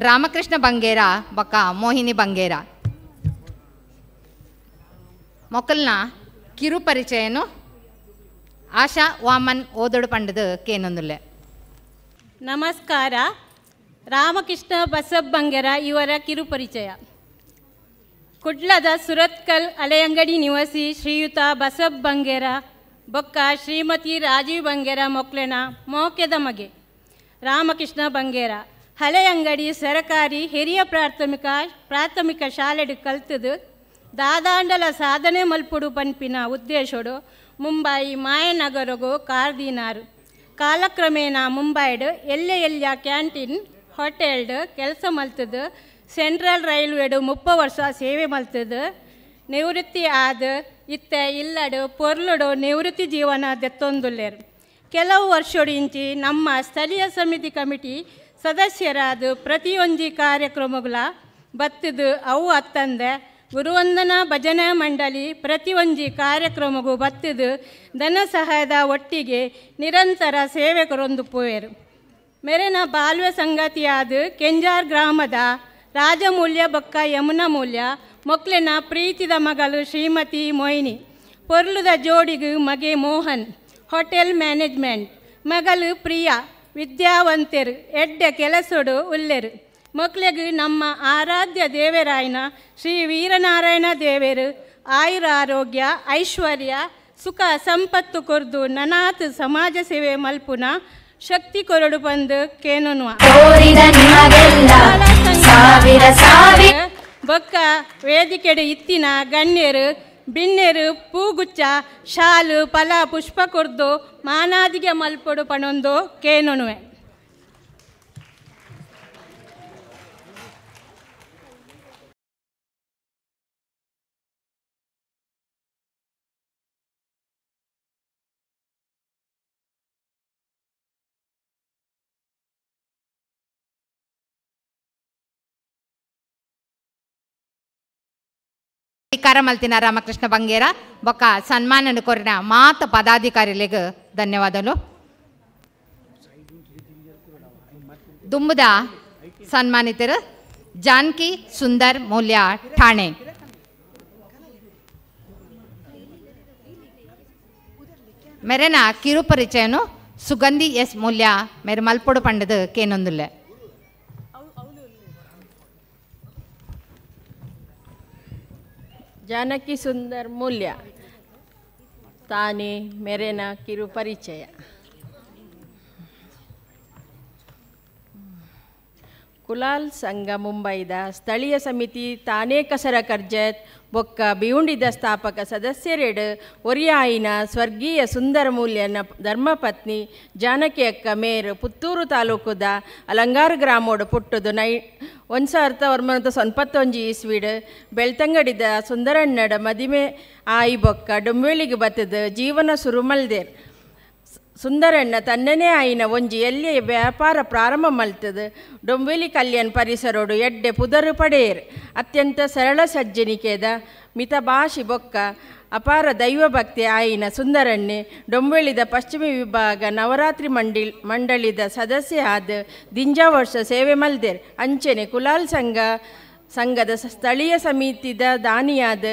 ರಾಮಕೃಷ್ಣ ಬಂಗೇರ ಬೊಕ್ಕ ಮೋಹಿನಿ ಬಂಗೇರ ಮೊಕಲ್ನ ಕಿರು ಪರಿಚಯನು ಆಶಾ ವಾಮನ್ ಓದೋಡು ಪಂಡದು ಕೇನೊಂದುಲ್ಲೆ. ನಮಸ್ಕಾರ. ರಾಮಕೃಷ್ಣ ಬಸಬ್ ಬಂಗೇರ ಇವರ ಕಿರು ಪರಿಚಯ. ಕುಡ್ಲದ ಸುರತ್ಕಲ್ ಅಲೆಯಂಗಡಿ ನಿವಾಸಿ ಶ್ರೀಯುತ ಬಸಬ್ ಬಂಗೇರ ಬೊಕ್ಕ ಶ್ರೀಮತಿ ರಾಜೀವ್ ಬಂಗೇರ ಮೊಕ್ಲೆನ ಮೋಕೆದ ಮಗೆ ರಾಮಕೃಷ್ಣ ಬಂಗೇರ ಹಳೆಯಂಗಡಿ ಸರಕಾರಿ ಹಿರಿಯ ಪ್ರಾಥಮಿಕ ಶಾಲೆಡು ಕಲ್ತದು ದಾದಾಂಡಲ ಸಾಧನೆ ಮಲ್ಪುಡು ಪನ್ಪಿನ ಉದ್ದೇಶಡು ಮುಂಬೈ ಮಾಯನಗರಗೂ ಕಾರ್ದಿನಾರು. ಕಾಲಕ್ರಮೇಣ ಮುಂಬೈಡು ಎಲ್ಲೆಯ ಕ್ಯಾಂಟೀನ್ ಹೋಟೆಲ್ಡು ಕೆಲಸ ಮಲ್ತದು. ಸೆಂಟ್ರಲ್ ರೈಲ್ವೆಡು 30 ವರ್ಷ ಸೇವೆ ಮಲ್ತದು. ನಿವೃತ್ತಿ ಆದ ಇತ್ತೆ ಇಲ್ಲಡು ಪೊರ್ಲುಡು ನಿವೃತ್ತಿ ಜೀವನ ದೆತ್ತೊಂದುಲ್ಲೇರು. ಕೆಲವು ವರ್ಷಡು ಇಂಚಿ ನಮ್ಮ ಸ್ಥಳೀಯ ಸಮಿತಿ ಕಮಿಟಿ ಸದಸ್ಯರಾದ ಪ್ರತಿಯೊಂದು ಕಾರ್ಯಕ್ರಮಗಳ ಬತ್ತದು ಅವು ಅತ್ತಂದೆ ಗುರುವಂದನಾ ಭಜನಾ ಮಂಡಳಿ ಪ್ರತಿಯೊಂದು ಕಾರ್ಯಕ್ರಮಗೂ ಬತ್ತದು ಧನ ಸಹಾಯದ ಒಟ್ಟಿಗೆ ನಿರಂತರ ಸೇವೆಕರೊಂದು ಪೋಯರು. ಮೇರೆನ ಬಾಲ್ಯ ಸಂಗತಿಯಾದ ಕೆಂಜಾರ್ ಗ್ರಾಮದ ರಾಜಮೂಲ್ಯ ಬೊಕ್ಕ ಯಮುನಾ ಮೂಲ್ಯ ಮೊಕ್ಲೆನ ಪ್ರೀತಿದ ಮಗಳು ಶ್ರೀಮತಿ ಮೊಯ್ನಿ. ಪೊರ್ಲುದ ಜೋಡಿಗೂ ಮಗೆ ಮೋಹನ್ ಹೋಟೆಲ್ ಮ್ಯಾನೇಜ್ಮೆಂಟ್. ಮಗಳು ಪ್ರಿಯಾ ವಿದ್ಯಾವಂತರು ಎಡ್ಡ ಕೆಲಸಡು ಉಲ್ಲೆರು. ಮಕ್ಳಿಗೆ ನಮ್ಮ ಆರಾಧ್ಯ ದೇವರಾಯನ ಶ್ರೀ ವೀರನಾರಾಯಣ ದೇವರು ಆಯುರಾರೋಗ್ಯ ಐಶ್ವರ್ಯ ಸುಖ ಸಂಪತ್ತು ಕೊರ್ದು ನನಾತ್ ಸಮಾಜ ಸೇವೆ ಮಲ್ಪುನ ಶಕ್ತಿ ಕೊರಡು ಬಂದು ಕೇನುವ ಬೊಕ್ಕ ವೇದಿಕೆಡು ಇತ್ತಿನ ಗಣ್ಯರು ಬಿನ್ನೆರು ಪೂಗುಚ್ಚ ಶಾಲು ಫಲ ಪುಷ್ಪ ಕೊರ್ದು ಮಾನಾದಿಗೆ ಮಲ್ಪೊಡು ಪಣೊಂದು ಕೇನೊಣುವೆ. ಸ್ವೀಕಾರ ಮಲ್ತಿನ ರಾಮಕೃಷ್ಣ ಬಂಗೇರ ಬೊಕ್ಕ ಸನ್ಮಾನನು ಕೊರಿನ ಮಾತ ಪದಾಧಿಕಾರಿಗಳಿಗೆ ಧನ್ಯವಾದಗಳು. ದುಂಬುದ ಸನ್ಮಾನಿತರು ಜಾನಕಿ ಸುಂದರ್ ಮೂಲ್ಯ ಠಾಣೆ. ಮೆರೆನ ಕಿರು ಪರಿಚಯನು ಸುಗಂಧಿ ಎಸ್ ಮೂಲ್ಯ ಮೇರೆ ಮಲ್ಪೊಡು ಪಂಡದು ಕೇನೊಂದುಲ್ಲೆ. ಜಾನಕಿ ಸುಂದರ್ ಮೂಲ್ಯ ತಾನೇ ಮೆರೆನ ಕಿರು ಪರಿಚಯ. ಕುಲಾಲ್ ಸಂಘ ಮುಂಬೈದ ಸ್ಥಳೀಯ ಸಮಿತಿ ತಾನೇ ಕಸರ ಕರ್ಜತ್ ಬೊಕ್ಕ ಬಿಯುಂಡಿದ ಸ್ಥಾಪಕ ಸದಸ್ಯರೆಡು ಒರಿಯಾಯಿನ ಸ್ವರ್ಗೀಯ ಸುಂದರ ಮೂಲ್ಯನ ಧರ್ಮಪತ್ನಿ ಜಾನಕಿ ಅಕ್ಕ ಮೇರು ಪುತ್ತೂರು ತಾಲೂಕುದ ಅಲಂಗಾರ ಗ್ರಾಮೋಡು ಪುಟ್ಟದು 1991 ಇಸ್ವಿಡ್ ಬೆಳ್ತಂಗಡಿದ ಸುಂದರಣ್ಣಡ ಮದಿಮೆ ಆಯಿ ಬೊಕ್ಕ ಡೊಂಬೇಳಿಗೆ ಬತ್ತದ ಜೀವನ ಸುರುಮಲ್ದೇರ್. ಸುಂದರಣ್ಣ ತನ್ನನೇ ಆಯಿನ ಒಂಜಿ ಎಲ್ಲಿ ವ್ಯಾಪಾರ ಪ್ರಾರಂಭ ಮಲ್ತದು ಡೊಂಬೇಲಿ ಕಲ್ಯಾಣ್ ಪರಿಸರೋಡು ಎಡ್ಡೆ ಪುದರು ಪಡೆಯರ್. ಅತ್ಯಂತ ಸರಳ ಸಜ್ಜನಿಕೆದ ಮಿತ ಭಾಷಿ ಬೊಕ್ಕ ಅಪಾರ ದೈವಭಕ್ತಿ ಆಯಿನ ಸುಂದರಣ್ಣೆ ಡೊಂಬೇಳಿದ ಪಶ್ಚಿಮ ವಿಭಾಗ ನವರಾತ್ರಿ ಮಂಡಳಿದ ಸದಸ್ಯ ಆದ ದಿಂಜಾ ವರ್ಷ ಸೇವೆ ಮಲ್ದೇರ್. ಅಂಚೆನೆ ಕುಲಾಲ್ ಸಂಘದ ಸ್ಥಳೀಯ ಸಮಿತಿದ ದಾನಿಯಾದ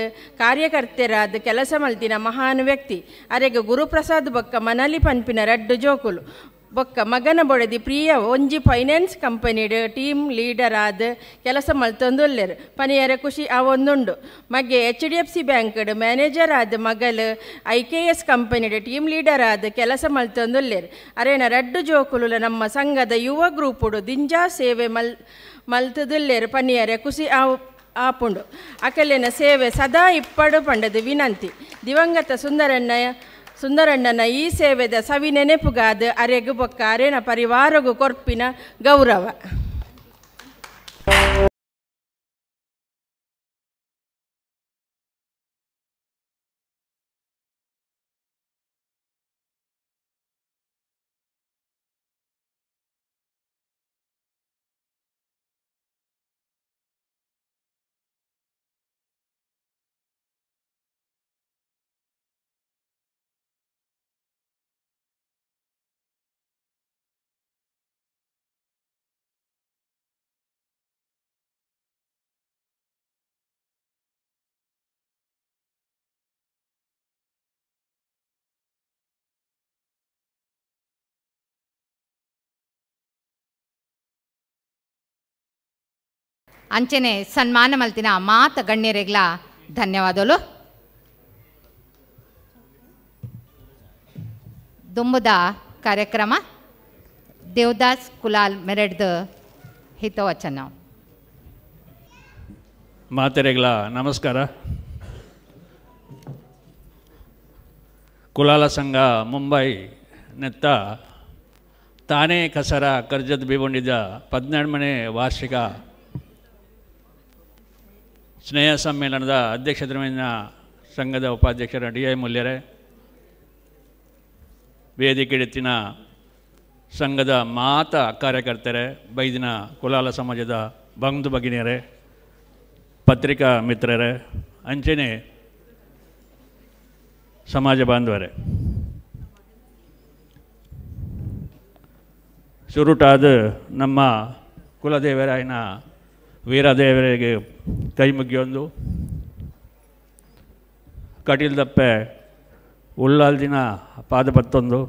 ಕಾರ್ಯಕರ್ತೆರಾದ ಕೆಲಸ ಮಲ್ತಿನ ಮಹಾನ್ ವ್ಯಕ್ತಿ. ಅರೆಗೆ ಗುರುಪ್ರಸಾದ್ ಬೊಕ್ಕ ಮನಲಿ ಪನ್ಪಿನ ರಡ್ಡು ಜೋಕುಲು ಬೊಕ್ಕ ಮಗನ ಬೊಡದಿ ಪ್ರಿಯ ಒಂಜಿ ಫೈನಾನ್ಸ್ ಕಂಪನಿಡ್ ಟೀಮ್ ಲೀಡರ್ ಆದ ಕೆಲಸ ಮಲ್ತೊಂದುಲ್ಲೆರು. ಪನಿಯರ ಖುಷಿ ಅವೊಂದುಂಡು. ಮಗೆ HDFC ಬ್ಯಾಂಕ್ಡ್ ಮ್ಯಾನೇಜರ್ ಆದ ಮಗಲು IKS ಕಂಪನಿಡ್ ಟೀಮ್ ಲೀಡರ್ ಆದ ಕೆಲಸ ಮಲ್ತೊಂದುಲ್ಲೆರು. ಅರೇನ ರಡ್ಡು ಜೋಕುಲು ನಮ್ಮ ಸಂಘದ ಯುವ ಗ್ರೂಪುಡು ದಿಂಜಾ ಸೇವೆ ಮಲ್ತದುಲ್ಲೆರು. ಪನಿಯರ ಖುಷಿ ಆಪುಂಡು. ಅಕಲಿನ ಸೇವೆ ಸದಾ ಇಪ್ಪಡು ಪಂಡದು ವಿನಂತಿ. ದಿವಂಗತ ಸುಂದರಣ್ಣನ ಈ ಸೇವೆದ ಸವಿ ನೆನೆಪುಗಾದ ಅರೆಗು ಬೊಕ್ಕ ಅರೆನ ಪರಿವಾರಗೂ ಕೊರ್ಪಿನ ಗೌರವ. ಅಂಚನೆ ಸನ್ಮಾನ ಮಲ್ತಿನ ಮಾತ ಗಣ್ಯರೆಗ್ಲ ಧನ್ಯವಾದಗಳು. ದುಂಬುದ ಕಾರ್ಯಕ್ರಮ ದೇವದಾಸ್ ಕುಲಾಲ್ ಮೆರೆಡ್ದು ಹಿತವಚನ. ಮಾತೆರೆಗ್ಲ ನಮಸ್ಕಾರ. ಕುಲಾಲ ಸಂಘ ಮುಂಬೈ ನೆತ್ತ ತಾನೇ ಕಸರ ಕರ್ಜತ್ ಬಿಗೊಂಡಿದ್ದ 12ನೇ ವಾರ್ಷಿಕ ಸ್ನೇಹ ಸಮ್ಮೇಳನದ ಅಧ್ಯಕ್ಷತೆಯನ್ನು ಸಂಘದ ಉಪಾಧ್ಯಕ್ಷರ DI ಮೂಲ್ಯರೇ, ವೇದಿಕೆಡೆತ್ತಿನ ಸಂಘದ ಮಾತ ಕಾರ್ಯಕರ್ತರೇ, ಬೈದಿನ ಕುಲಾಲ ಸಮಾಜದ ಬಂಧು ಭಗಿನಿಯರೇ, ಪತ್ರಿಕಾ ಮಿತ್ರರೇ, ಅಂಚನೆ ಸಮಾಜ ಬಾಂಧವರೇ, ಸುರುಟಾದ ನಮ್ಮ ಕುಲದೇವರಾಯನ ವೀರದೇವರಿಗೆ ಕೈ ಮುಗಿಯೊಂದು ಕಟೀಲ್ದಪ್ಪೆ ಉಳ್ಳಾಲ್ದಿನ ಪಾದಪತ್ತೊಂದು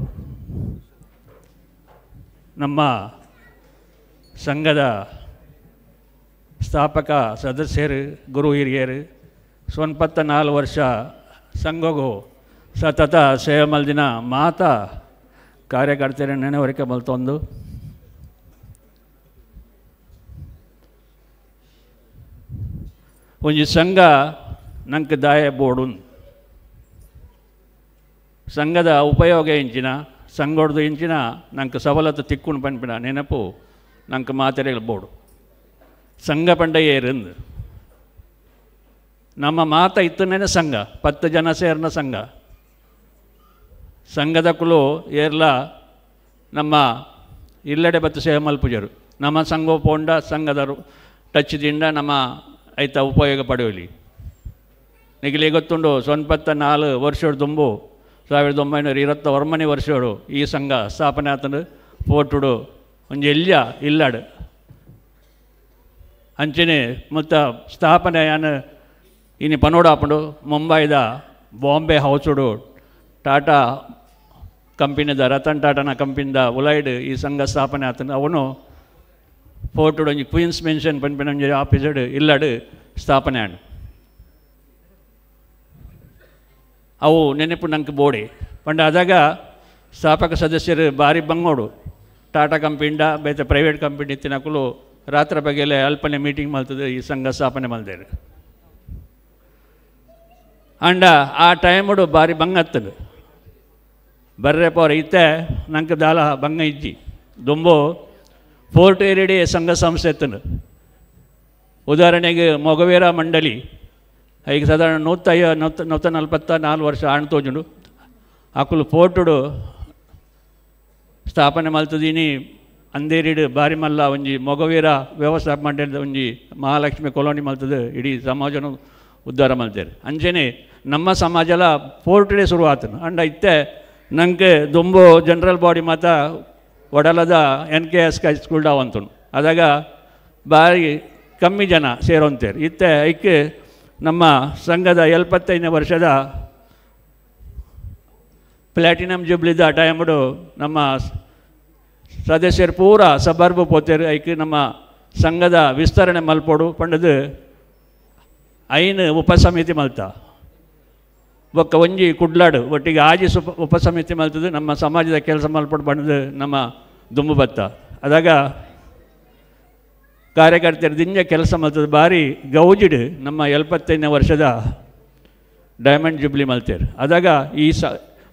ನಮ್ಮ ಸಂಘದ ಸ್ಥಾಪಕ ಸದಸ್ಯರು ಗುರು ಹಿರಿಯರು 24 ವರ್ಷ ಸಂಘಗೂ ಸತತ ಸೇವೆ ಮಲ್ದಿನ ಮಾತ ಕಾರ್ಯಕರ್ತರ ನೆನವರಿಕೆ ಮಲ್ತೊಂದು ಒಂಜಿ ಸಂಘ ನಂಗೆ ದಾಯ ಬೋಡು ಸಂಘದ ಉಪಯೋಗ ಇಂಚಿನ ಸಂಘದ್ದು ಇಂಚಿನ ನಂಗೆ ಸವಲತ್ತು ತಿಕ್ಕೊಂಡು ಪಂಪಿನ ನೆನಪು ನಂಗೆ ಮಾತೆರೆಗಳು ಬೋಡು ಸಂಘ ಪಂಡ ಏರಂದು ನಮ್ಮ ಮಾತ ಇತ್ತನೇನೆ ಸಂಘ 10 ಜನ ಸೇರಿನ ಸಂಘದ ಕುಲು ಏರ್ಲ ನಮ್ಮ ಇಲ್ಲಡೆ ಬತ್ತು ಸೇವೆ ಮಲ್ಪುಜರು ನಮ್ಮ ಸಂಘ ಪೋಂಡ ಸಂಘದರು ಟಚ್ ದಿಂದ ನಮ್ಮ ಐತ ಉಪಯೋಗ ಪಡೆಯಲಿ ನಿಗಲಿ ಗೊತ್ತುಂಡು 94 ವರ್ಷದ ತುಂಬು 1921 ವರ್ಷಗಳು ಈ ಸಂಘ ಸ್ಥಾಪನೆ ಆತನು ಪೋಟುಡು ಒಂಜಿ ಇಲ್ಲಾಡು ಅಂಚನೆ ಮತ್ತು ಸ್ಥಾಪನೆ ಯಾನು ಇನ್ನು ಪನೋಡಾಪುಂಡು ಮುಂಬೈದ ಬಾಂಬೆ ಹೌಸುಡು ಟಾಟಾ ಕಂಪನಿದ ರತನ್ ಟಾಟಾನ ಕಂಪನಿದ ಉಲೈಡ್ ಈ ಸಂಘ ಸ್ಥಾಪನೆ ಆತನು ಅವನು ಪೋಟುಡು ಒಂಜಿ ಕ್ವೀನ್ಸ್ ಮೆನ್ಷನ್ ಪನ್ಪಿನ ಒಂಜಿ ಆಫೀಸಡ್ ಇಲ್ಲಾಡು ಸ್ಥಾಪನೆ ಆಡು ಅವು ನೆನಪು ನಂಗೆ ಬೋಡಿ ಪಂಡ ಅದಾಗ ಸ್ಥಾಪಕ ಸದಸ್ಯರು ಭಾರಿ ಬಂಗೋಡು ಟಾಟಾ ಕಂಪನಿಂದ ಬೇತೆ ಪ್ರೈವೇಟ್ ಕಂಪನಿ ತಿನ್ನಕಲು ರಾತ್ರಿ ಬಗೆಲೆ ಅಲ್ಪನೆ ಮೀಟಿಂಗ್ ಮಲ್ತದೆ ಈ ಸಂಘ ಸ್ಥಾಪನೆ ಮಲ್ದೇರು ಅಂಡ ಆ ಟೈಮಡು ಭಾರಿ ಬಂಗ ಹತ್ತದು ಬರ್ರೆ ಪೋರ ಇತ್ತೆ ನಂಗೆ ದಾಲ ಬಂಗ ಇಜ್ಜಿ ದುಂಬು ಫೋರ್ಟ್ ಏರಿಡಿ ಸಂಘ ಸಂಸ್ಥೆ ಎತ್ತನು ಉದಾಹರಣೆಗೆ ಮೊಗವೀರ ಮಂಡಳಿ ಈಗ ಸಾಧಾರಣ 144 ವರ್ಷ ಆಣ್ತೋಜುಂಡು ಅಕುಲು ಪೋರ್ಟುಡು ಸ್ಥಾಪನೆ ಮಲ್ತದೀನಿ ಅಂದೇರಿಡು ಬಾರಿ ಮಲ್ಲ ಒಂಜಿ ಮೊಗವೀರ ವ್ಯವಸ್ಥಾಪ ಮಂಡಳಿದ ಒಂಜಿ ಮಹಾಲಕ್ಷ್ಮಿ ಕಾಲೋನಿ ಮಲ್ತದ ಇಡೀ ಸಮಾಜನ ಉದ್ಧಾರ ಮಲ್ತೇರು ಅಂಚೆನೆ ನಮ್ಮ ಸಮಾಜಲ ಪೋರ್ಟುಡೆ ಶುರು ಆತನು ಅಂಡ ಇತ್ತೆ ನಂಗೆ ದುಂಬು ಜನರಲ್ ಬಾಡಿ ಮಾತ ಒಡಲದ NKS ಸ್ಕೂಲ್ಡ ಅವಂತನು ಅದಾಗ ಭಾರಿ ಕಮ್ಮಿ ಜನ ಸೇರೋಂತೇರು ಇತ್ತೆ ಐಕ್ಕೆ ನಮ್ಮ ಸಂಘದ 75ನೇ ವರ್ಷದ ಪ್ಲ್ಯಾಟಿನಮ್ ಜುಬ್ಲಿದ ಟೈಮಡು ನಮ್ಮ ಸದಸ್ಯರು ಪೂರ ಸಬರ್ಬು ಪೋತೇರು ಐಕೆ ನಮ್ಮ ಸಂಘದ ವಿಸ್ತರಣೆ ಮಲ್ಪೋಡು ಪಂಡದು ಐನು ಉಪಸಮಿತಿ ಮಲ್ತ ಒಕ್ಕ ಒಂಜಿ ಕುಡ್ಲಾಡು ಒಟ್ಟಿಗೆ ಆಜಿ ಉಪಸಮಿತಿ ಮಲ್ತದು ನಮ್ಮ ಸಮಾಜದ ಕೆಲಸ ಮಲ್ಪಡು ಬಂದದು ನಮ್ಮ ದುಂಬು ಬತ್ತ ಅದಾಗ ಕಾರ್ಯಕರ್ತರು ದಿಂಜ ಕೆಲಸ ಮಲ್ತದ್ದು ಭಾರಿ ಗೌಜಿಡು ನಮ್ಮ 75ನೇ ವರ್ಷದ ಡೈಮಂಡ್ ಜುಬ್ಲಿ ಮಲ್ತೇರು ಅದಾಗ ಈ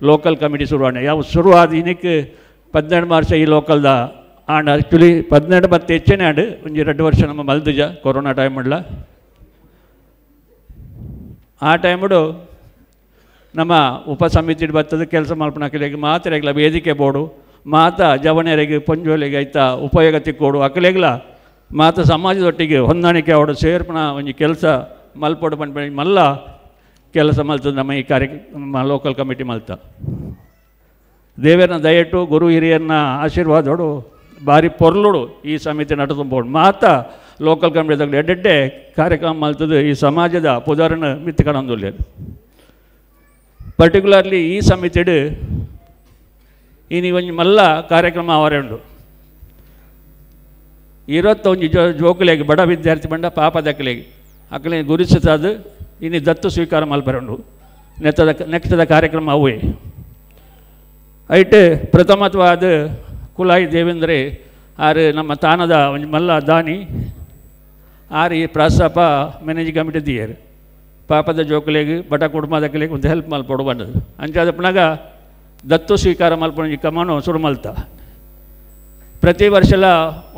ಲೋಕಲ್ ಕಮಿಟಿ ಶುರುವಾಣೆ ಯಾವ ಶುರುವಾದ ಇನ್ನಕ್ಕೆ 12 ಮಾರ್ಚ್ ಈ ಲೋಕಲ್ದ ಆಂಡ್ ಆ್ಯಕ್ಚುಲಿ 12 ಮತ್ತು ಹೆಚ್ಚನೇ ಆಂಡು ಒಂಜಿ 2 ವರ್ಷ ನಮ್ಮ ಮಲ್ದಜ ಕೊರೋನಾ ಟೈಮ್ ಮಾಡಲ ಆ ಟೈಮಡು ನಮ್ಮ ಉಪಸಮಿತಿ ಬರ್ತದೆ ಕೆಲಸ ಮಲ್ಪನಕಲೆಗೆ ಮಾತ್ರೆಗ್ಲ ವೇದಿಕೆ ಬೋಡು ಮಾತ ಜವಣಿಯರಿಗೆ ಪೊಂಜೋಲಿಗೆ ಐತ ಉಪಯೋಗ ತಿಕ್ಕೋಡು ಅಕಲೆಗ್ಲ ಮಾತ ಸಮಾಜದೊಟ್ಟಿಗೆ ಹೊಂದಾಣಿಕೆ ಅವಡು ಸೇರ್ಪಣ ಒಂಜಿ ಕೆಲಸ ಮಲ್ಪೋಡು ಬಂದು ಮಲ್ಲ ಕೆಲಸ ಮಲ್ತದೆ ನಮ್ಮ ಈ ನಮ್ಮ ಲೋಕಲ್ ಕಮಿಟಿ ಮಲ್ತ ದೇವರನ್ನ ದಯಟು ಗುರು ಹಿರಿಯರನ್ನ ಆಶೀರ್ವಾದೋಡು ಭಾರಿ ಪೊರ್ಲುಡು ಈ ಸಮಿತಿ ನಟುಂಬೋಡು ಮಾತ ಲೋಕಲ್ ಕಮಿಟಿದಾಗ ಎಡ್ಡೆಡ್ಡೆ ಕಾರ್ಯಕ್ರಮ ಮಲ್ತದೆ ಈ ಸಮಾಜದ ಪುದರನ್ನು ಮಿತ್ತಿಕಣಂದುಲ್ಲೆ ಪರ್ಟಿಕ್ಯುಲರ್ಲಿ ಈ ಸಮಿತಿಡು ಇನಿ ಒಂಜಿ ಮಲ್ಲ ಕಾರ್ಯಕ್ರಮ ಅವರೆಂಡು ಒಂಜಿ ಜೋಕುಲೆಗೆ ಬಡ ವಿದ್ಯಾರ್ಥಿ ಬಂಡ ಪಾಪ ದಕ್ಕಲೆಗೆ ಅಕ್ಕಲೆ ಗುರುತಿಸದು ಇನ್ನು ದತ್ತು ಸ್ವೀಕಾರ ಮಲ್ಪರೆಂಡು ನೆಕ್ತದ ಕಾರ್ಯಕ್ರಮ ಅವೇ ಐಟ್ ಪ್ರಥಮತ್ವಾದ ಕುಲಾಯಿ ದೇವೇಂದ್ರೆ ಆರು ನಮ್ಮ ತಾನದ ಒಂಜಿ ಮಲ್ಲ ದಾನಿ ಆರು ಈ ಪ್ರಾಸ್ತಾಪ ಮ್ಯಾನೇಜಿಂಗ್ ಕಮಿಟಿ ದಿಯರು ಪಾಪದ ಜೋಕುಲೆಗೆ ಬಡ ಕುಟುಂಬದಕ್ಕಲೆಗೆ ಒಂದು ಹೆಲ್ಪ್ ಮಲ್ಪಡು ಬಂದದು ಅಂಚಾದ ಪುನಗ ದತ್ತು ಸ್ವೀಕಾರ ಮಲ್ಪೊಂಜಿ ಕಮನು ಶುರು ಮಲ್ತ ಪ್ರತಿ ವರ್ಷಲ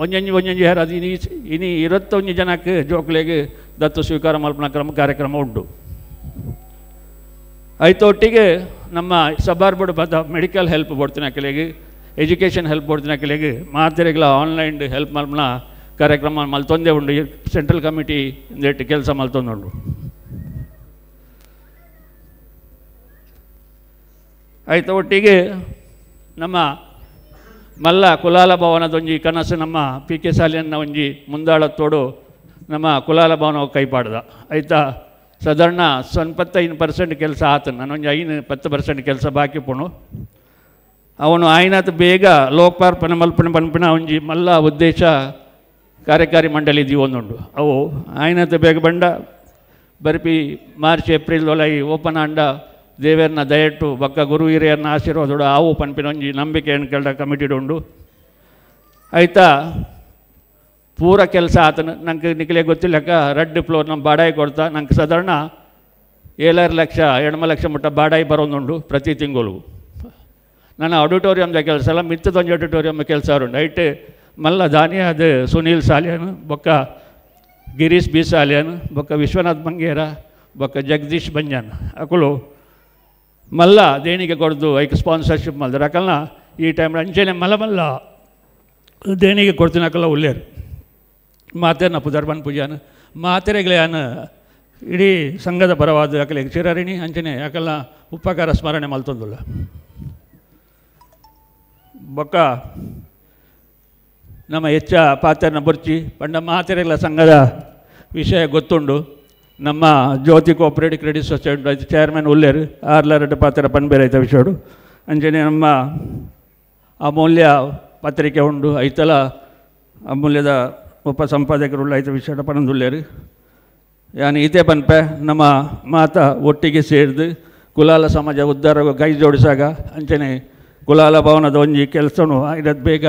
ಒಂಜೊಂಜಿ ಯಾರು ಅದು ಇನಿ 21 ಜನಕ್ಕೆ ಜೋಕುಲೆಗೆ ದತ್ತು ಸ್ವೀಕಾರ ಮಲ್ಪನ ಕಾರ್ಯಕ್ರಮ ಉಂಟು ಐತೊಟ್ಟಿಗೆ ನಮ್ಮ ಸಬಾರ್ಬಡ್ ಬದ ಮೆಡಿಕಲ್ ಹೆಲ್ಪ್ ಬೋಡ್ತಿನ ಕೆಲೆಗೆ ಎಜುಕೇಷನ್ ಹೆಲ್ಪ್ ಬೋಡ್ತಿನ ಕೆಲೆಗೆ ಮಾತ್ರೆಗಳ ಆನ್ಲೈನ್ ಹೆಲ್ಪ್ ಮಲ್ಪನ ಕಾರ್ಯಕ್ರಮ ಮಲ್ತೊಂದೇ ಉಂಡು ಸೆಂಟ್ರಲ್ ಕಮಿಟಿ ಇಂದೆಟ್ಟು ಕೆಲಸ ಮಲ್ತೊಂದುಂಡು ಆಯ್ತು ಒಟ್ಟಿಗೆ ನಮ್ಮ ಮಲ್ಲ ಕುಲಾಲ ಭವನದೊಂಜಿ ಕನಸು ನಮ್ಮ PK ಶಾಲೆಯನ್ನ ಒಂಜಿ ಮುಂದಾಳತ್ತೋಡು ನಮ್ಮ ಕುಲಾಲ ಭವನ ಕೈಪಾಡ್ದ ಆಯ್ತಾ ಸಾಧಾರಣ 25% ಕೆಲಸ ಆತನು ನಾನೊಂದು 10% ಕೆಲಸ ಬಾಕಿ ಪುಣು ಅವನು ಆಯ್ನತ್ ಬೇಗ ಲೋಕಾರ್ಪಣೆ ಮಲ್ಪನೆ ಪನ್ಪಿನ ಒಂಜಿ ಮಲ್ಲ ಉದ್ದೇಶ ಕಾರ್ಯಕಾರಿ ಮಂಡಳಿ ಇದೀವಿ ಒಂದುಂಡು ಅವು ಆಯ್ನತ್ ಬೇಗ ಬಂಡ ಬರ್ಪಿ ಮಾರ್ಚ್ ಏಪ್ರಿಲ್ ಒಲೈ ಓಪನ್ ಆಂಡ ದೇವರನ್ನ ದಯಟ್ಟು ಬಕ್ಕ ಗುರು ಹಿರಿಯರನ್ನ ಆಶೀರ್ವಾದೋಡು ಆವು ಪನ್ಪಿನ ಒಂಜಿ ನಂಬಿಕೆ ಎಣ್ಕೆಲ್ಡ ಕಮಿಟಿಡುಂಡು ಆಯ್ತಾ ಪೂರ ಕೆಲಸ ಆತನು ನಂಗೆ ನಿಖಲೆ ಗೊತ್ತಿಲ್ಲಕ್ಕ 2 ಫ್ಲೋರ್ ನಮ್ಮ ಬಾಡಾಯಿ ಕೊಡ್ತಾ ನಂಗೆ ಸಾಧಾರಣ 7 ಲಕ್ಷ 8 ಲಕ್ಷ ಮುಟ್ಟ ಬಾಡಾಯಿ ಬರೋದುಂಡು ಪ್ರತಿ ತಿಂಗಳು. ನನ್ನ ಆಡಿಟೋರಿಯಮ್ದ ಕೆಲಸ ಎಲ್ಲ ಮಿತ್ತದೊಂದು ಆಡಿಟೋರಿಯಮ್ ಕೆಲಸ ಉಂಟು. ಐಟೆ ಮಲ್ಲ ದಾನಿ ಅದು ಸುನೀಲ್ ಸಾಲಿಯನ್ ಬೊಕ್ಕ ಗಿರೀಶ್ ಬಿ ಸಾಲಿಯನ್ ಬೊಕ್ಕ ವಿಶ್ವನಾಥ್ ಬಂಗೇರ ಬೊಕ್ಕ ಜಗದೀಶ್ ಬಂಜನ್ ಅಕುಲು ಮಲ್ಲ ದೇಣಿಗೆ ಕೊಡ್ದು ಐಕ್ ಸ್ಪಾನ್ಸರ್ಶಿಪ್ ಮಲ್ದಾರೆ. ಅಕಲ್ನ ಈ ಟೈಮ್ ಅಂಚೆನೆ ಮಲ್ಲ ದೇಣಿಗೆ ಕೊಡ್ತೀನಿ ಅಕಲ್ಲ ಉಳ್ಳೇರು ಮಾತೇನ ಪುದರ್ಬನ್ ಪೂಜಾನ ಮಾತೆರೆಗ್ಲೆಯಾನ ಇಡೀ ಸಂಘದ ಪರವಾದ ಅಕಲೆ ಚಿರರಿಣಿ ಅಂಚನೆ ಅಕಲ್ನ ಉಪಕಾರ ಸ್ಮರಣೆ ಮಲ್ತೊಂದುಲ್ಲ. ಬೊಕ್ಕ ನಮ್ಮ ಹೆಚ್ಚ ಪಾತ್ರೆನ ಬುರ್ಚಿ ಪಂಡ ಮಾತೆರೆಗಳ ಸಂಘದ ವಿಷಯ ಗೊತ್ತುಂಡು. ನಮ್ಮ ಜ್ಯೋತಿ ಕೋಆಪರೇಟಿವ್ ಕ್ರೆಡಿಟ್ ಸೊಸೈಟಿ ಚೇರ್ಮನ್ ಉಳ್ಳೇರು 6 ಪಾತ್ರ ಪನ್ಬೇರೈತ ವಿಷಯಡು ಅಂಚನೆ ನಮ್ಮ ಅಮೂಲ್ಯ ಪತ್ರಿಕೆ ಉಂಡು ಐತಲ ಅಮೂಲ್ಯದ ಉಪ ಸಂಪಾದಕರುಳ್ಳ ಐತ ವಿಷಯ ಪನಂದುಳ್ಳೇರು. ಯಾನು ಇದೇ ಪನ್ಪೆ ನಮ್ಮ ಮಾತ ಒಟ್ಟಿಗೆ ಸೇರಿದು ಕುಲಾಲ ಸಮಾಜ ಉದ್ಧಾರ ಕೈ ಜೋಡಿಸಾಗ ಅಂಚನೆ ಕುಲಾಲ ಭವನದ ಒಂಜಿ ಕೆಲಸನು ಇದಕ್ಕೆ ಬೇಗ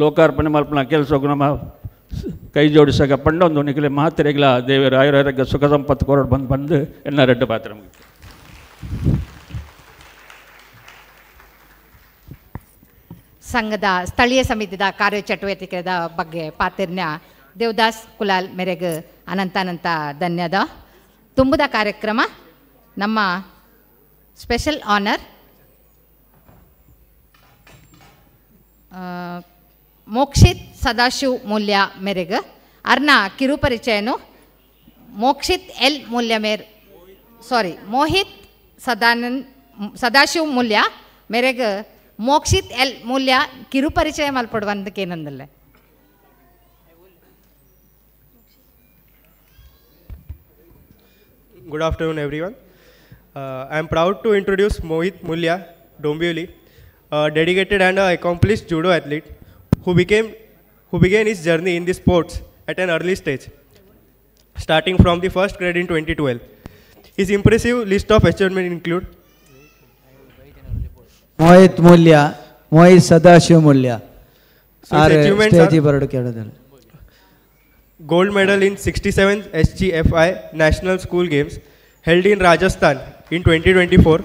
ಲೋಕಾರ್ಪಣೆ ಮಲ್ಪನ ಕೆಲಸಕ್ಕೂ ನಮ್ಮ ಕೈ ಜೋಡಿಸಾಗ ಪಂಡೊಂದು ನಿಖಲೆ ಮಾತ್ರೆಗಳ ದೇವರ ಆಯುರ್ವೇದ ಸುಖ ಸಂಪತ್ತು ಕೊರಡು ಬಂದು ಎನ್ನ 2 ಪಾತ್ರ ಮುಗಿತು. ಸಂಘದ ಸ್ಥಳೀಯ ಸಮಿತಿದ ಕಾರ್ಯಚಟುವಟಿಕೆದ ಬಗ್ಗೆ ಪಾತಿರ್ನ ದೇವದಾಸ್ ಕುಲಾಲ್ ಮೇರೆಗೆ ಅನಂತ ಧನ್ಯದ. ತುಂಬುದ ಕಾರ್ಯಕ್ರಮ ನಮ್ಮ ಸ್ಪೆಷಲ್ ಆನರ್ ಮೋಕ್ಷಿತ್ ಸದಾಶಿವ್ ಮೂಲ್ಯ ಮೇರೆಗೆ ಅರ್ನ ಕಿರುಪರಿಚಯನು ಮೋಕ್ಷಿತ್ ಎಲ್ ಮೂಲ್ಯ ಮೋಹಿತ್ ಸದಾಶಿವ್ ಮೂಲ್ಯ ಮೇರೆಗೆ ಮೋಕ್ಷಿತ್ ಎಲ್ ಮೂಲ್ಯ ಕಿರುಪರಿಚಯ ಮಲ್ಪಡುವಂತಕ್ಕೇನಂದಲ್ಲ. Good afternoon, everyone. I am proud to introduce Mohit Mulya Dombivli, a dedicated and accomplished judo athlete who began his journey in the sports at an early stage, starting from the first grade in 2012. His impressive list of achievements include Mohit Mulya, Mohit Sadashiv Mulya. So his achievements are gold medal in 67th SGFI National School Games held in Rajasthan in 2024,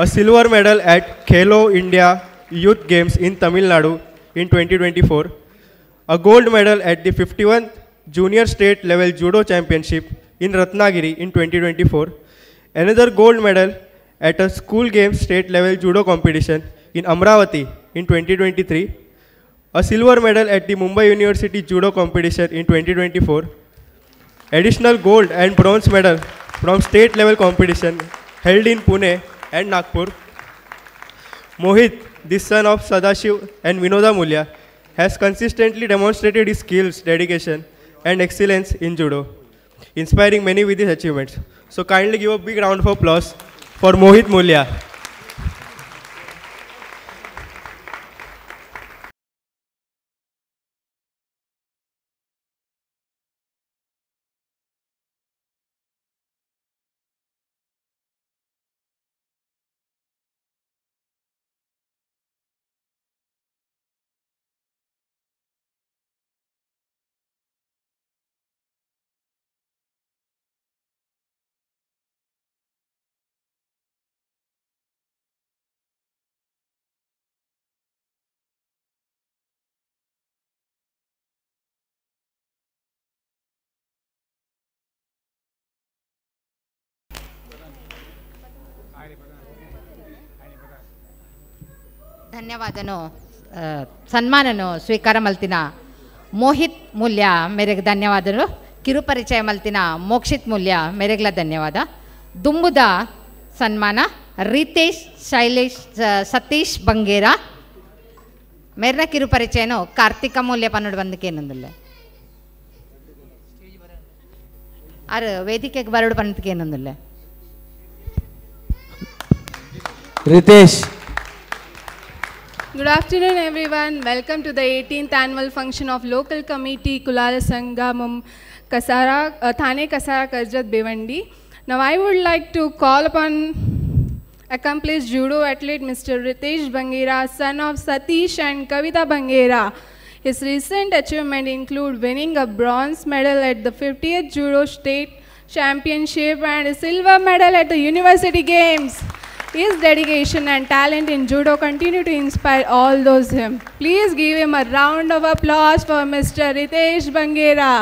a silver medal at Khelo India Youth Games in Tamil Nadu in 2024, a gold medal at the 51st Junior State Level Judo Championship in Ratnagiri in 2024, another gold medal at a school games state level judo competition in Amravati in 2023, a silver medal at the Mumbai University Judo competition in 2024, additional gold and bronze medal from state level competition held in Pune and Nagpur. Mohit, the son of Sadashiv and Vinoda Mulya, has consistently demonstrated his skills, dedication and excellence in judo, inspiring many with his achievements. So kindly give a big round of applause for Mohit Mulya. ಧನ್ಯವಾದನು ಸನ್ಮಾನನು ಸ್ವೀಕಾರ ಮಲ್ತಿನ ಮೋಹಿತ್ ಮೂಲ್ಯ ಮೇರೆಗೆ ಧನ್ಯವಾದಗಳು. ಕಿರುಪರಿಚಯ ಮಲ್ತಿನ ಮೋಕ್ಷಿತ್ ಮೂಲ್ಯ ಮೇರೆಗ್ಲ ಧನ್ಯವಾದ. ದುಂಬುದ ಸನ್ಮಾನ ರಿತೇಶ್ ಸತೀಶ್ ಬಂಗೇರ ಮೇರ್ನ ಕಿರುಪರಿಚಯನು ಕಾರ್ತಿಕ ಮೂಲ್ಯ ಪನ್ನೊಡು ಬಂದಕ್ಕೇನಂದಿಲ್ಲ ಆರು ವೇದಿಕೆಗೆ ಬರಡು ಬಂದಕ್ಕೇನಂದಿಲ್ಲ Ritesh. Good afternoon, everyone. Welcome to the 18th annual function of local committee Kulala Sangamam Kasara, Thane Kasara Karjat Bhiwandi. Now I would like to call upon accomplished judo athlete Mr. Ritesh Bangera, son of Satish and Kavita Bangera. His recent achievement include winning a bronze medal at the 50th Judo State championship and a silver medal at the University Games. His dedication and talent in judo continue to inspire all those him. Please give him a round of applause for Mr. Ritesh Bangera.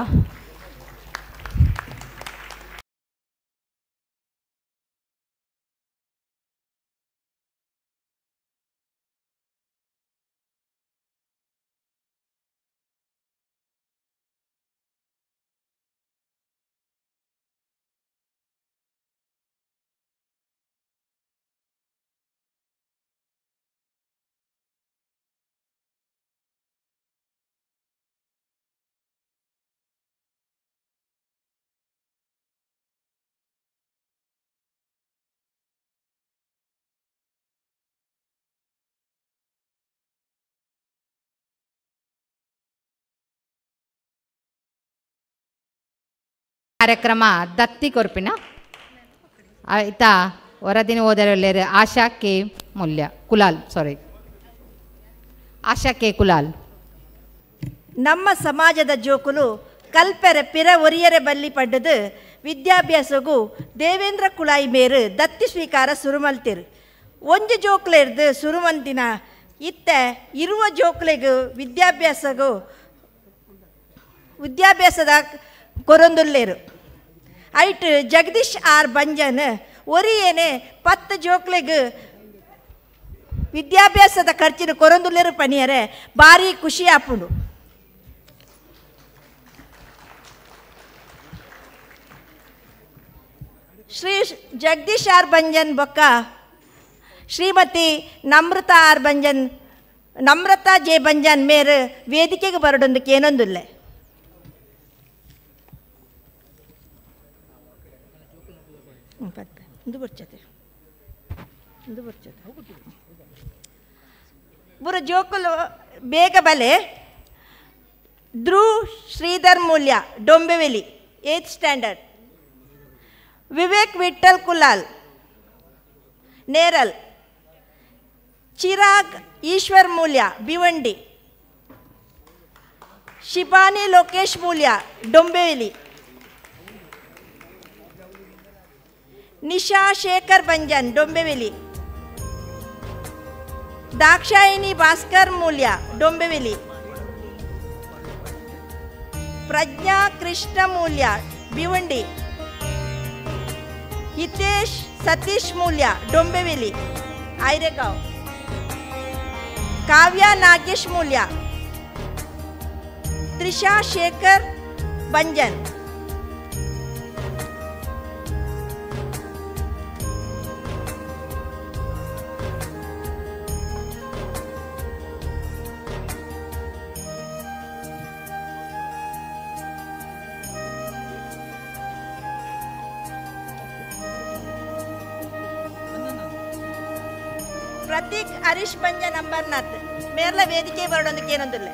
ಕಾರ್ಯಕ್ರಮ ದತ್ತಿ ಕೊರ್ಪಿನ ಆಯ್ತಾ ವರದಿನ ಓದರಲ್ಲೇರು ಆಶಾ K Moolya Kulal ಆಶಾ K Kulal. ನಮ್ಮ ಸಮಾಜದ ಜೋಕುಲು ಕಲ್ಪೆರೆ ಪಿರ ಒರಿಯರೆ ಬಲ್ಲಿ ಪಡ್ಡದು ವಿದ್ಯಾಭ್ಯಾಸಗೂ ದೇವೇಂದ್ರ ಕುಳಾಯಿ ಮೇರು ದತ್ತಿ ಸ್ವೀಕಾರ ಸುರುಮಲ್ತಿರು ಒಂಜು ಜೋಕ್ಲೆರ್ದು ಸುರುಮಂತಿನ ಇತ್ತೆ ಇರುವ ಜೋಕ್ಲೆಗೂ ವಿದ್ಯಾಭ್ಯಾಸದ ಕೊರೊಂದುಲ್ಲೇರು ಐಟ್ ಜಗದೀಶ್ ಆರ್ ಬಂಜನ್ ಒರಿಯೇನೆ 10 ಜೋಕ್ಲೆಗ್ ವಿದ್ಯಾಭ್ಯಾಸದ ಖರ್ಚಿನ ಕೊರೊಂದುಲ್ಲೇರು ಪಣಿಯರೆ ಭಾರಿ ಖುಷಿ ಆಪುಂಡು. ಶ್ರೀ ಜಗದೀಶ್ ಆರ್ ಬಂಜನ್ ಬೊಕ್ಕ ಶ್ರೀಮತಿ ನಮ್ರತಾ ಜೆ ಬಂಜನ್ ಮೇರು ವೇದಿಕೆಗೆ ಬರಡೊಂದಕ್ಕೆ ಏನೊಂದುಲ್ಲೆ. ಬುರ ಜೋಕುಲು ಬೇಗ ಬಲೆ ಧ್ರುವ್ ಶ್ರೀಧರ್ ಮೂಲ್ಯ ಡೊಂಬೆವೆಲಿ 8th ಸ್ಟ್ಯಾಂಡರ್ಡ್, ವಿವೇಕ್ ವಿಠಲ್ ಕುಲಾಲ್ ನೇರಲ್, ಚಿರಾಗ್ ಈಶ್ವರ್ ಮೂಲ್ಯ ಭಿವಂಡಿ, ಶಿಬಾನಿ ಲೋಕೇಶ್ ಮೂಲ್ಯ ಡೊಂಬೆವೆಲಿ, ನಿಶಾ ಶೇಖರ್ ಬಂಜನ್ ಡೊಂಬೆವೆಲಿ, ದಾಕ್ಷಾಯಿನಿ ಭಾಸ್ಕರ್ ಮೂಲ್ಯ ಡೊಂಬೆವೆಲಿ, ಪ್ರಜ್ಞಾ ಕೃಷ್ಣ ಮೂಲ್ಯ ಭಿವಂಡಿ, ಹಿತೇಶ್ ಸತೀಶ್ ಮೂಲ್ಯ ಡೊಂಬೆವೆಲಿ ಐರೆಗಾಂವ್, ಕಾವ್ಯ ನಾಗೇಶ್ ಮೂಲ್ಯ, ತ್ರಿಷಾ ಶೇಖರ್ ಬಂಜನ್, ಪ್ರತೀಕ್ ಹರೀಶ್ ಬಂಜನ್ ಅಂಬರ್ನಾಥ್ ಮೇರ್ಲ ವೇದಿಕೆ ಬರೋದಕ್ಕೆ ಏನೊಂದಿಲ್ಲ.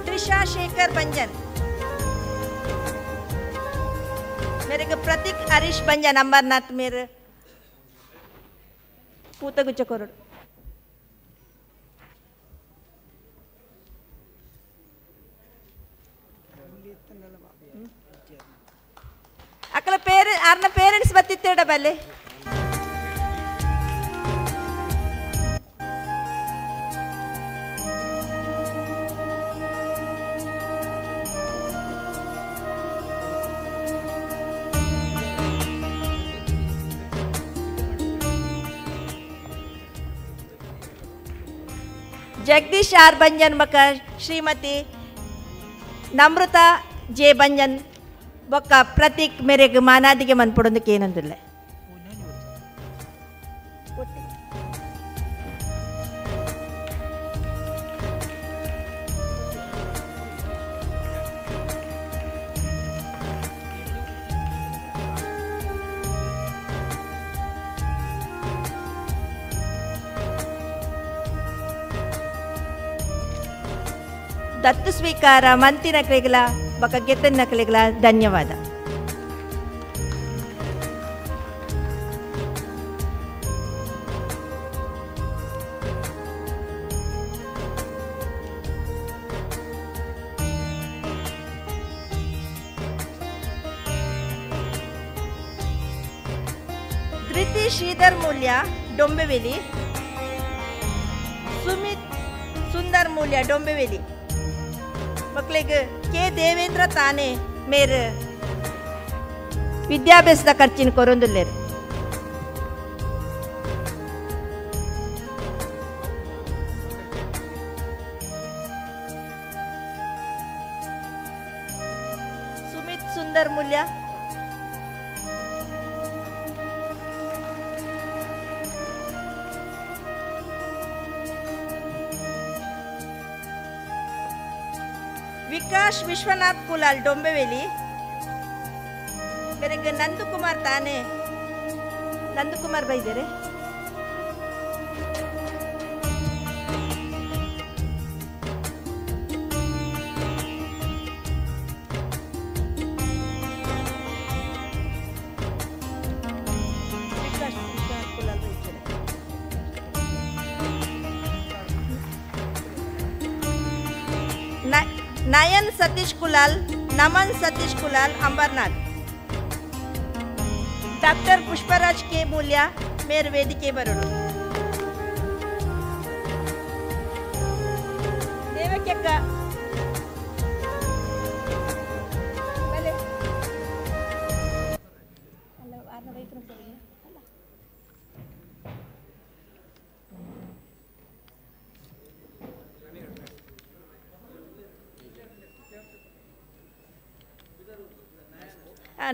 त्रिषा शेखर बंजन मेरे को प्रतीक हरीश बंजन अंबरनाथ मेरे पूतगुच्छ कोरडु अकल पेरेंट्स बत्तित्तेड बल्ले जगदीश आर बंजन मका श्रीमती नम्रता जे बंजन ಬೊಕ್ಕ ಪ್ರತೀಕ್ ಮೇರೆಗ್ ಮಾನಾದಿಗೆ ಮನ್ಪಡೋದಕ್ಕೆ ಏನಂದಿಲ್ಲ. ದತ್ತು ಸ್ವೀಕಾರ ಮಂತಿನ ಕ್ಲೆಗಲ ಬಕ ಗೆತ್ತನ ಕ್ಲೆಗಲ ಧನ್ಯವಾದ. ಧೃತಿ ಶ್ರೀಧರ್ ಮೂಲ್ಯ ಡೊಂಬೆವೆಲಿ, ಸುಮಿತ್ ಸುಂದರ್ ಮೂಲ್ಯ ಡೊಂಬೆವೆಲಿ, ಮಕ್ಕಳಿಗೆ ಕೆ ದೇವೇಂದ್ರ ತಾನೇ ಮೇರ್ ವಿದ್ಯಾಭ್ಯಾಸದ ಖರ್ಚಿನ ಕೊರೊಂದುಲ್ಲೇರು. ಸುಮಿತ್ ಸುಂದರ್ ಮೂಲ್ಯ, ವಿಕಾಶ್ ವಿಶ್ವನಾಥ್ ಕುಲಾಲ್ ಡೊಂಬೆವೆಲಿ, ಬೆರಗ್ಗೆ ನಂದಕುಮಾರ್ ತಾನೇ ನಂದಕುಮಾರ್ ಬೈದರೆ, ನಯನ್ ಸತೀಶ್ ಕುಲಾಲ್, ನಮನ್ ಸತೀಶ್ ಕುಲಾಲ್ ಅಂಬರ್ನಾಥ್, ಡಾಕ್ಟರ್ ಪುಷ್ಪರಾಜ್ ಕೆ ಮೂಲ್ಯ ಮೇರ್ ವೇದಿಕೆ ಬರೋಡು. ದೇವಕ್ಯಕ್ಕ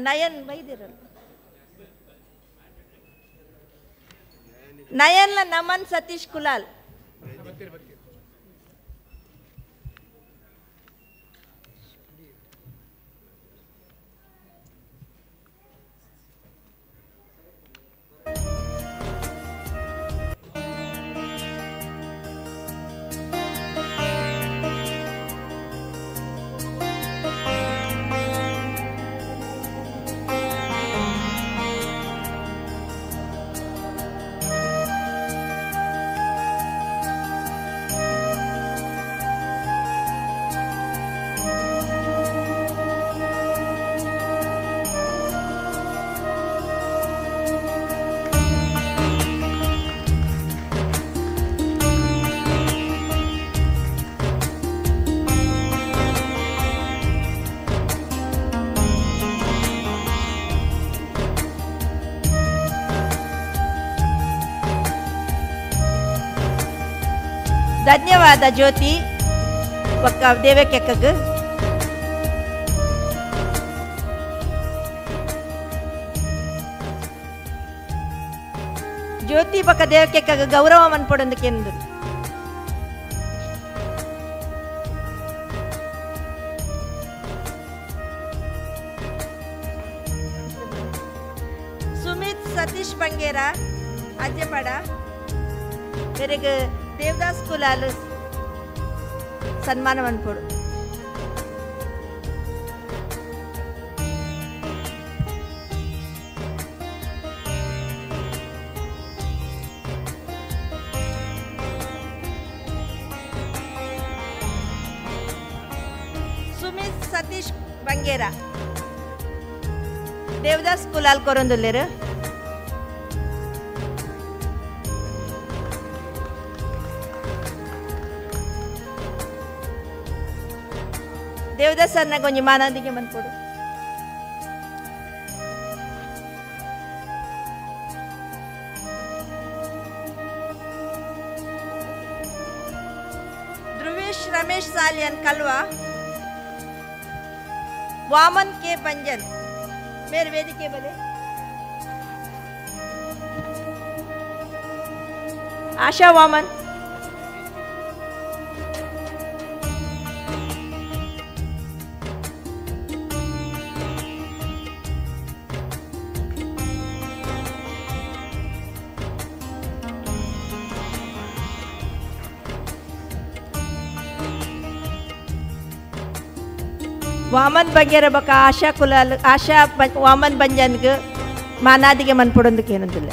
ನಯನ್ ಬೈದಿರಲ್ಲ, ನಯನ್ ನಮನ್ ಸತೀಶ್ ಕುಲಾಲ್, ಧನ್ಯವಾದ ಜ್ಯೋತಿ ಒಕ್ಕ ದೇವಕ್ಯಕ್ಕಗೆ. ಜ್ಯೋತಿ ಬಕ್ಕ ದೇವಕ್ಯಕ್ಕಗೆ ಗೌರವ ಮನ್ಪಡೋದಕ್ಕೆ ಎಂದು ಸುಮಿತ್ ಸತೀಶ್ ಬಂಗೇರ ಅಜ್ಜಪಾಡ ಮೇರೆಗೆ ದೇವದಾಸ್ ಕುಲಾಲ್ ಸನ್ಮಾನ ಮನ್ಪಡು. ಸುಮಿತ್ ಸತೀಶ್ ಬಂಗೇರ ದೇವದಾಸ್ ಕುಲಾಲ್ ಕೊರೊಂದುಲ್ಲೇರು. ದೇವದಾಸ್ ಸರ್ನ ಕೊಂಚ ಮಾನದಿಗೆ ಮನ್ಪಡು. ಧ್ರುವೇಶ್ ರಮೇಶ್ ಸಾಲಿಯನ್ ಕಲ್ವಾ, वामन के बंजन मेरे वेदिके बले आशा वामन वामन बगेर बक आशा कुलाल आशा वामन बंजन मानादिगे मनपड़ोंदಕ್ಕೆ ಏನಂದಿಲ್ಲ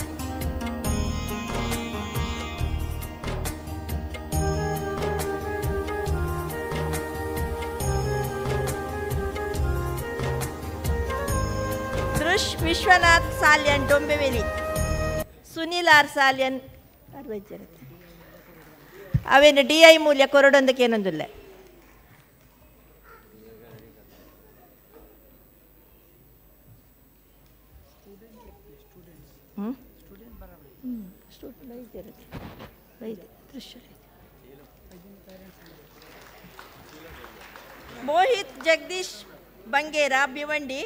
दृश विश्वनाथ साल्यन डोंबेवेली सुनील आर साल्यन अवेन DI मूल्य ಕೊರಡೊಂದಕ್ಕೆ ಏನಂದಿಲ್ಲ मोहित जगदीश बंगेरा भिवंडी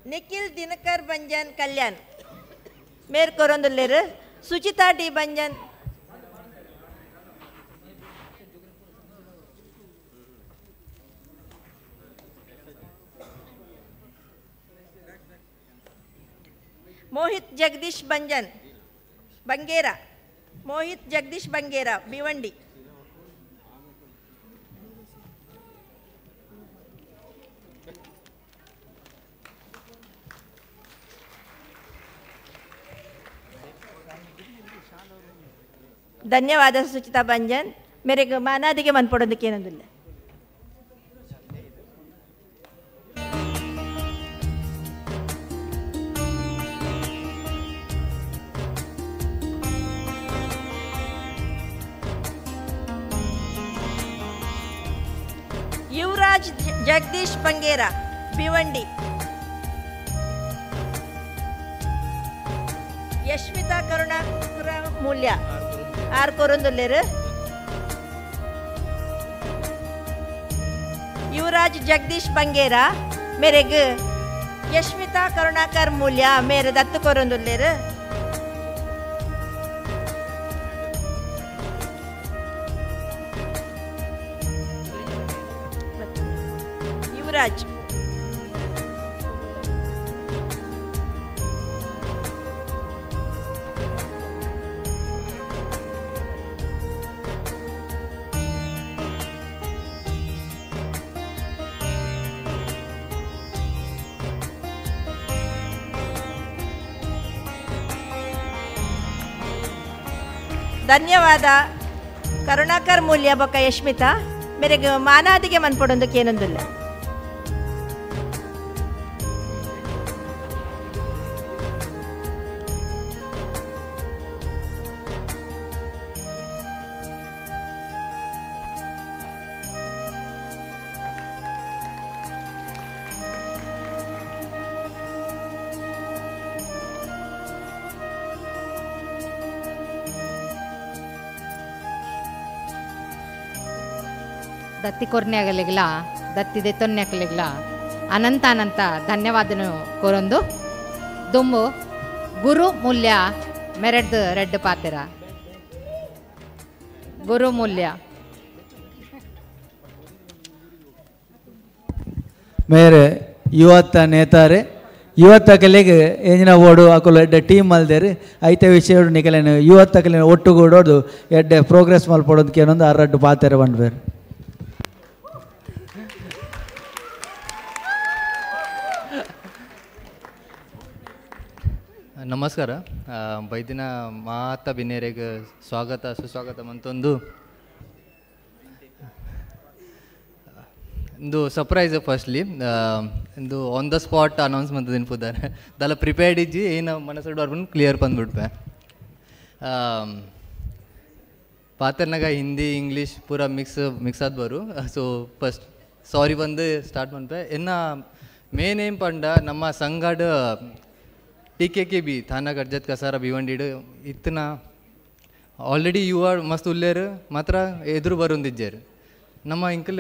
निखिल दिनकर बंजन कल्याण मेर कोरंदुल्लेर सुचिता डी बंजन मोहित जगदीश बंजन बंगेरा मोहित जगदीश बंगेरा भिवंडी धन्यवाद सुचिता बंजन मेरे मानादिगे मनपड़ोदಕ್ಕೆ ಏನಂದಿಲ್ಲ युवराज जगदीश बंगेरा भिवंडी यश्मिता करुणाकर मूल्य आर कोरंदुल्लेर युवराज जगदीश बंगेरा मेरे यश्मिता करुणाकर मूल्य मेरे दत्त कोरंदुल्लेर युवराज धन्यवाद करुणाकर मूल्य बक यश्मिता मेरे मानादिगे मनपड़ोदಕ್ಕೆ ಏನಂದಿಲ್ಲ ದತ್ತಿ ಕೊರ್ನ್ಯಾಗಲಿಗ್ಲ ದತ್ತಿದೆ ತೊನ್ಯಾಕಲಿಗ್ಲ ಅನಂತ ಅನಂತ ಧನ್ಯವಾದನು ಕೋರೊಂದು ದುಂಬು ಗುರು ಮೂಲ್ಯ ಮೆರೆಡ್ ರೆಡ್ ಪಾತೆರ ಗುರು ಮೂಲ್ಯ ಮೇರೆ ಯುವತ ನೇತಾರೆ ಯುವತ ಕಲೆಗೆ ಎಂಜಿನ ಓಡು ಅಕುಲು ಎಡ್ಡೆ ಟೀಮ್ ಮಲ್ದೇರಿ ಐತೆ ವಿಷಯ ನಿಕಲೇನು ಯುವತ ಕಲೆ ಒಟ್ಟುಗೂಡೋದು ಎಡ್ಡೆ ಪ್ರೋಗ್ರೆಸ್ ಮಲ್ಪಡೋದಕ್ಕೆ ಏನೊಂದು ಅರ್ರಡ್ಡು ಪಾತೆರ ಬಂದ್ಬೇರು ನಮಸ್ಕಾರ ಬೈದಿನ ಮಾತ ಬಿನೇರೆಗೆ ಸ್ವಾಗತ ಸುಸ್ವಾಗತ ಮಂತೊಂದು ಇಂದು ಸರ್ಪ್ರೈಸ್ ಫಸ್ಟ್ಲಿ ಇಂದು ಆನ್ ದ ಸ್ಪಾಟ್ ಅನೌನ್ಸ್ ಮಂತದಿನ ಪುದಾರೆ ದಲ್ಲ ಪ್ರಿಪೇರ್ಡ್ ಇಜ್ಜಿ ಏನು ಮನಸ್ಸು ಅವ್ರು ಕ್ಲಿಯರ್ ಬಂದ್ಬಿಡ್ಪೆ ಪಾತ್ರನಾಗ ಹಿಂದಿ ಇಂಗ್ಲೀಷ್ ಪೂರ ಮಿಕ್ಸ್ ಆದ್ ಬರು ಸೊ ಫಸ್ಟ್ ಸಾರಿ ಬಂದು ಸ್ಟಾರ್ಟ್ ಮಾಡ್ಪೆ ಇನ್ನು ಮೇನ್ ಏನ್ ಪಂಡ ನಮ್ಮ ಸಂಗಡ TKK भी थाना कर्जत कसारा भिवंडीड इतना ऑलरेडी युवा मस्त उल्लेर मात्र एदुरु बरुंदिज्जेर ನಮ್ಮ ಇಂಕಲ್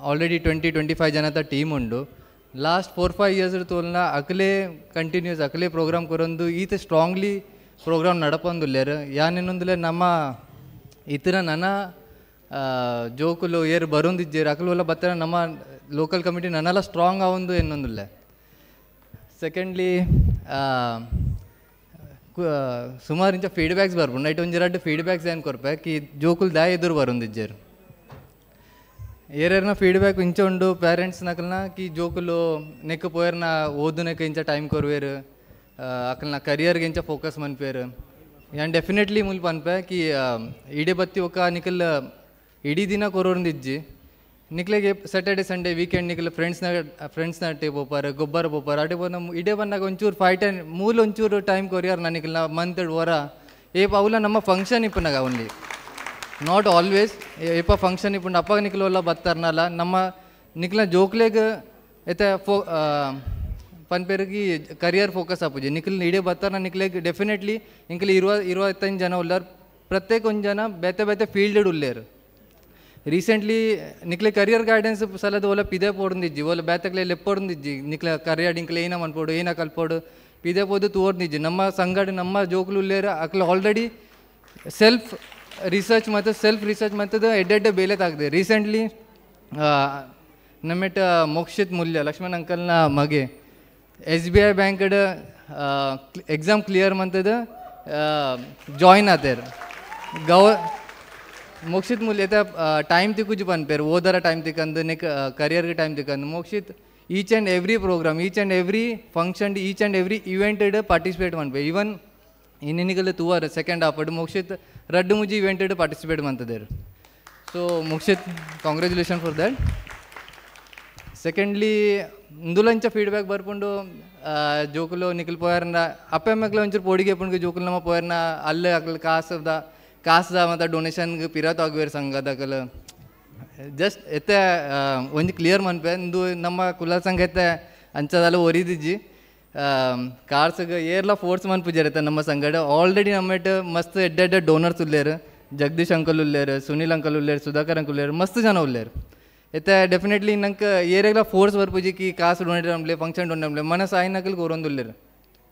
ಆಲ್ರೆಡಿ 20-25 ಜನದ ಟೀಮ್ ಉಂಡು. ಲಾಸ್ಟ್ 4-5 ಇಯರ್ಸ್ ತೋಲ್ನ ಅಕಲೇ ಕಂಟಿನ್ಯೂಸ್ ಅಕಲೇ ಪ್ರೋಗ್ರಾಮ್ ಕೊರೊಂದು ಈತ ಸ್ಟ್ರಾಂಗ್ಲಿ ಪ್ರೋಗ್ರಾಮ್ ನಡಪಂದುಲ್ಲೇರು ಯಾನೇನೊಂದುಲೆ ನಮ್ಮ ಇತರ ನನ್ನ ಜೋಕುಲು ಏರು ಬರೋಂದಿದ್ದೇರು ಅಕಲು ಎಲ್ಲ ಬತ್ತರ ನಮ್ಮ ಲೋಕಲ್ ಕಮಿಟಿ ನನ್ನೆಲ್ಲ ಸ್ಟ್ರಾಂಗ್ ಆವೊಂದು ಎನ್ನೊಂದುಲ್ಲೆ. ಸೆಕೆಂಡ್ಲಿ ಸುಮಾರು ಇಂಚ ಫೀಡ್ಬ್ಯಾಕ್ಸ್ ಬರ್ಬೋದು ನೈಟ್ ಒಂದು 2 ಫೀಡ್ಬ್ಯಾಕ್ಸ್ ಏನು ಕೊರ್ಬೇಕು ಈ ಜೋಕುಲ್ ದಾಯ ಎದುರು ಬರೋಂದಿದ್ದೇರು ಏರ್ಯಾರನ್ನ ಫೀಡ್ಬ್ಯಾಕ್ ಇಂಚ ಉಂಡು ಪೇರೆಂಟ್ಸ್ ನಕಲ್ನ ಕಿ ಜೋಕುಲು ನೆಕ್ ಪೋಯರ್ನ ಓದುನಕ್ಕೆ ಇಂಚ ಟೈಮ್ ಕೊರ್ವೇರು ಅಕಲ್ನ ಕರಿಯರ್ಗೆ ಇಂಚ ಫೋಕಸ್ ಮನ್ಪೇರು ಯಾನ್ ಡೆಫಿನೆಟ್ಲಿ ಮುಲ್ ಪನ್ಪೆ ಕಿ ಇಡೀ ಬತ್ತಿ ಒಕ್ಕ ನಿಕಲ್ ಇಡೀ ದಿನ ಕೊರೋರ್ದಿಜ್ಜಿ ನಿಕ್ಲೆಗೆ ಸ್ಯಾಟರ್ಡೆ ಸಂಡೇ ವೀಕೆಂಡ್ ನಿಕಲ್ ಫ್ರೆಂಡ್ಸ್ನ ಅಟ್ಟೆ ಬೋಪಾರ ಗೊಬ್ಬರ ಬೋಪಾರ ಅಟೆ ಬಂದ ಇಡೇ ಬಂದಾಗ ಒಂಚೂರು 5-10 ಮೂಲ ಒಂಚೂರು ಟೈಮ್ ಕೊರಿಯಾರ ನಾನು ನಿಕಲ್ನ ಮಂತ್ ವರ ಏಪ ಅವಲ್ಲ ನಮ್ಮ ಫಂಕ್ಷನ್ ಇಪ್ಪನಾಗ ಓನ್ಲಿ ನಾಟ್ ಆಲ್ವೇಸ್ ಏಪ ಫಂಕ್ಷನ್ ಇಪ್ಪಂಡು ಅಪ್ಪಾಗ ನಿಕ್ಲೆಲ್ಲ ಬತ್ತಾರನಲ್ಲ ನಮ್ಮ ನಿಕ್ಲ ಜೋಕ್ಲೆಗೆ ಎತ್ತ ಪನ್ಪೇರಿಗೆ ಕರಿಯರ್ ಫೋಕಸ್ ಆಪುಜಿ ನಿಕ್ಲ್ ಇಡೇ ಬತ್ತಾರ ನಿಕ್ಲೆಗೆ ಡೆಫಿನೆಟ್ಲಿ ಇಂಕಲ್ 20-25 ಜನ ಉಲ್ಲಾರ ಪ್ರತ್ಯೇಕ ಒಂದು ಜನ ಬೇತೆ ಫೀಲ್ಡೆಡ್ ಉಲ್ಲೇರು. ರೀಸೆಂಟ್ಲಿ ನಿಕ್ಲೆ ಕರಿಯರ್ ಗೈಡೆನ್ಸ್ ಸಲದ ಓಲ ಪಿದೆ ಪೋಡ್ದಿಜ್ಜಿ ಓಲ ಬೇತಕ್ಲೆ ಲೆಪ್ಪೊಡ್ದಿಜ್ಜಿ ನಿಕ್ಲೆ ಕರಿಯರ್ ಇಂಕ್ಲೆ ಏನ ಮನ್ಪೋಡು ಏನ ಕಲ್ಪೋಡು ಪಿದೆ ಪೋದು ತೋರ್ದಿಜ್ಜಿ ನಮ್ಮ ಸಂಗಡ ನಮ್ಮ ಜೋಕ್ಲು ಉಲ್ಲೇರ ಅಕ್ಲೆ ಆಲ್ರೆಡಿ ಸೆಲ್ಫ್ ರಿಸರ್ಚ್ ಮತ್ತದ ಎಡ್ಡೆ ಬೇಲೆ ತಾಗ್ದೆ. ರೀಸೆಂಟ್ಲಿ ನಮ್ಮೆಟ್ಟ ಮೋಕ್ಷಿತ್ ಮೂಲ್ಯ ಲಕ್ಷ್ಮಣ್ ಅಂಕಲ್ನ ಮಗೆ SBI ಬ್ಯಾಂಕಡ್ ಎಕ್ಸಾಮ್ ಕ್ಲಿಯರ್ ಮಂತದ ಜಾಯಿನ್ ಆತೇರು ಮೋಕ್ಷಿತ್ ಮೂಲ್ಯ ಟೈಮ್ ತಿಕ್ಕುಜಿ ಪನ್ಪೇರು ಓದರ ಟೈಮ್ ತಿಕ್ಕಂದು ನೆಕ್ ಕರಿಯರ್ಗೆ ಟೈಮ್ ತಿಕ್ಕಂದು Mokshit each and every programme each and every function each and every ಇವೆಂಟೆಡ್ ಪಾರ್ಟಿಸಿಪೇಟ್ ಮನ್ಪೇ ಈವನ್ ಇನ್ನಿನಿಗಲ್ ತೂವಾರ ಸೆಕೆಂಡ್ ಹಾಫ್ ಮೋಕ್ಷಿತ್ ರಡ್ಡು ಮುಜಿ ಇವೆಂಟೆಡ್ ಪಾರ್ಟಿಸಿಪೇಟ್ ಮಂತದೇರು. So Mokshit congratulation for that. Secondly ಇಂದುಲಂಚ feedback ಬರ್ಕೊಂಡು ಜೋಕುಲು ನಿಖಿಲ್ ಪೋಯರ್ನ ಅಪ್ಪ ಮಕ್ಳು ಒಂಚೂರು ಪೋಡಿಗೆ ಪುಣ್ಗೆ ಜೋಕುಲು ನಮ್ಮ ಪೋಯರ್ನ ಅಲ್ಲೇ ಅಕಲ್ ಕಾಸ್ದ ಮತ್ತು ಡೊನೇಷನ್ಗೆ ಪಿರಾತ್ ಆಗುವೇರು ಸಂಘದಕಲ್ ಜಸ್ಟ್ ಎತ್ತೆ ಒಂದು ಕ್ಲಿಯರ್ ಮನ್ಪೆ ಇಂದು ನಮ್ಮ ಕುಲ ಸಂಘ ಎತ್ತೆ ಅಂಚದಲ್ಲ ಒರಿದಿಜ್ಜಿ ಕಾರ್ಸ್ಗೆ ಏರ್ಲ ಫೋರ್ಸ್ ಮನ್ಪುಜಾರತ್ತೆ ನಮ್ಮ ಸಂಗಡ ಆಲ್ರೆಡಿ ನಮ್ಮೆಟ್ಟು ಮಸ್ತ್ ಎಡ್ಡೆ ಡೋನರ್ಸ್ ಉಲ್ಲೇರು ಜಗದೀಶ್ ಅಂಕಲ್ ಉಲ್ಲೇರು ಸುನಿಲ್ ಅಂಕಲ್ ಉಲ್ಲೇರು ಸುಧಾಕರ್ ಅಂಕಲ್ ಉಲ್ಲೇರು ಮಸ್ತ್ ಜನ ಉಲ್ಲೇರು ಎತ್ತೆ ಡೆಫಿನೆಟ್ಲಿ ನಂಗೆ ಏರೆಗ್ಲ ಫೋರ್ಸ್ ಬರ್ಪುಜಿಕ್ಕಿ ಕಾಸು ಡೊನೇಟ್ ನಮ್ಲೆ ಫಂಕ್ಷನ್ ಡೊನೇಟ್ ಮನ ಸಾಯಿ ನಕಲ್ ಕೋರೊಂದುಲ್ಲೇರು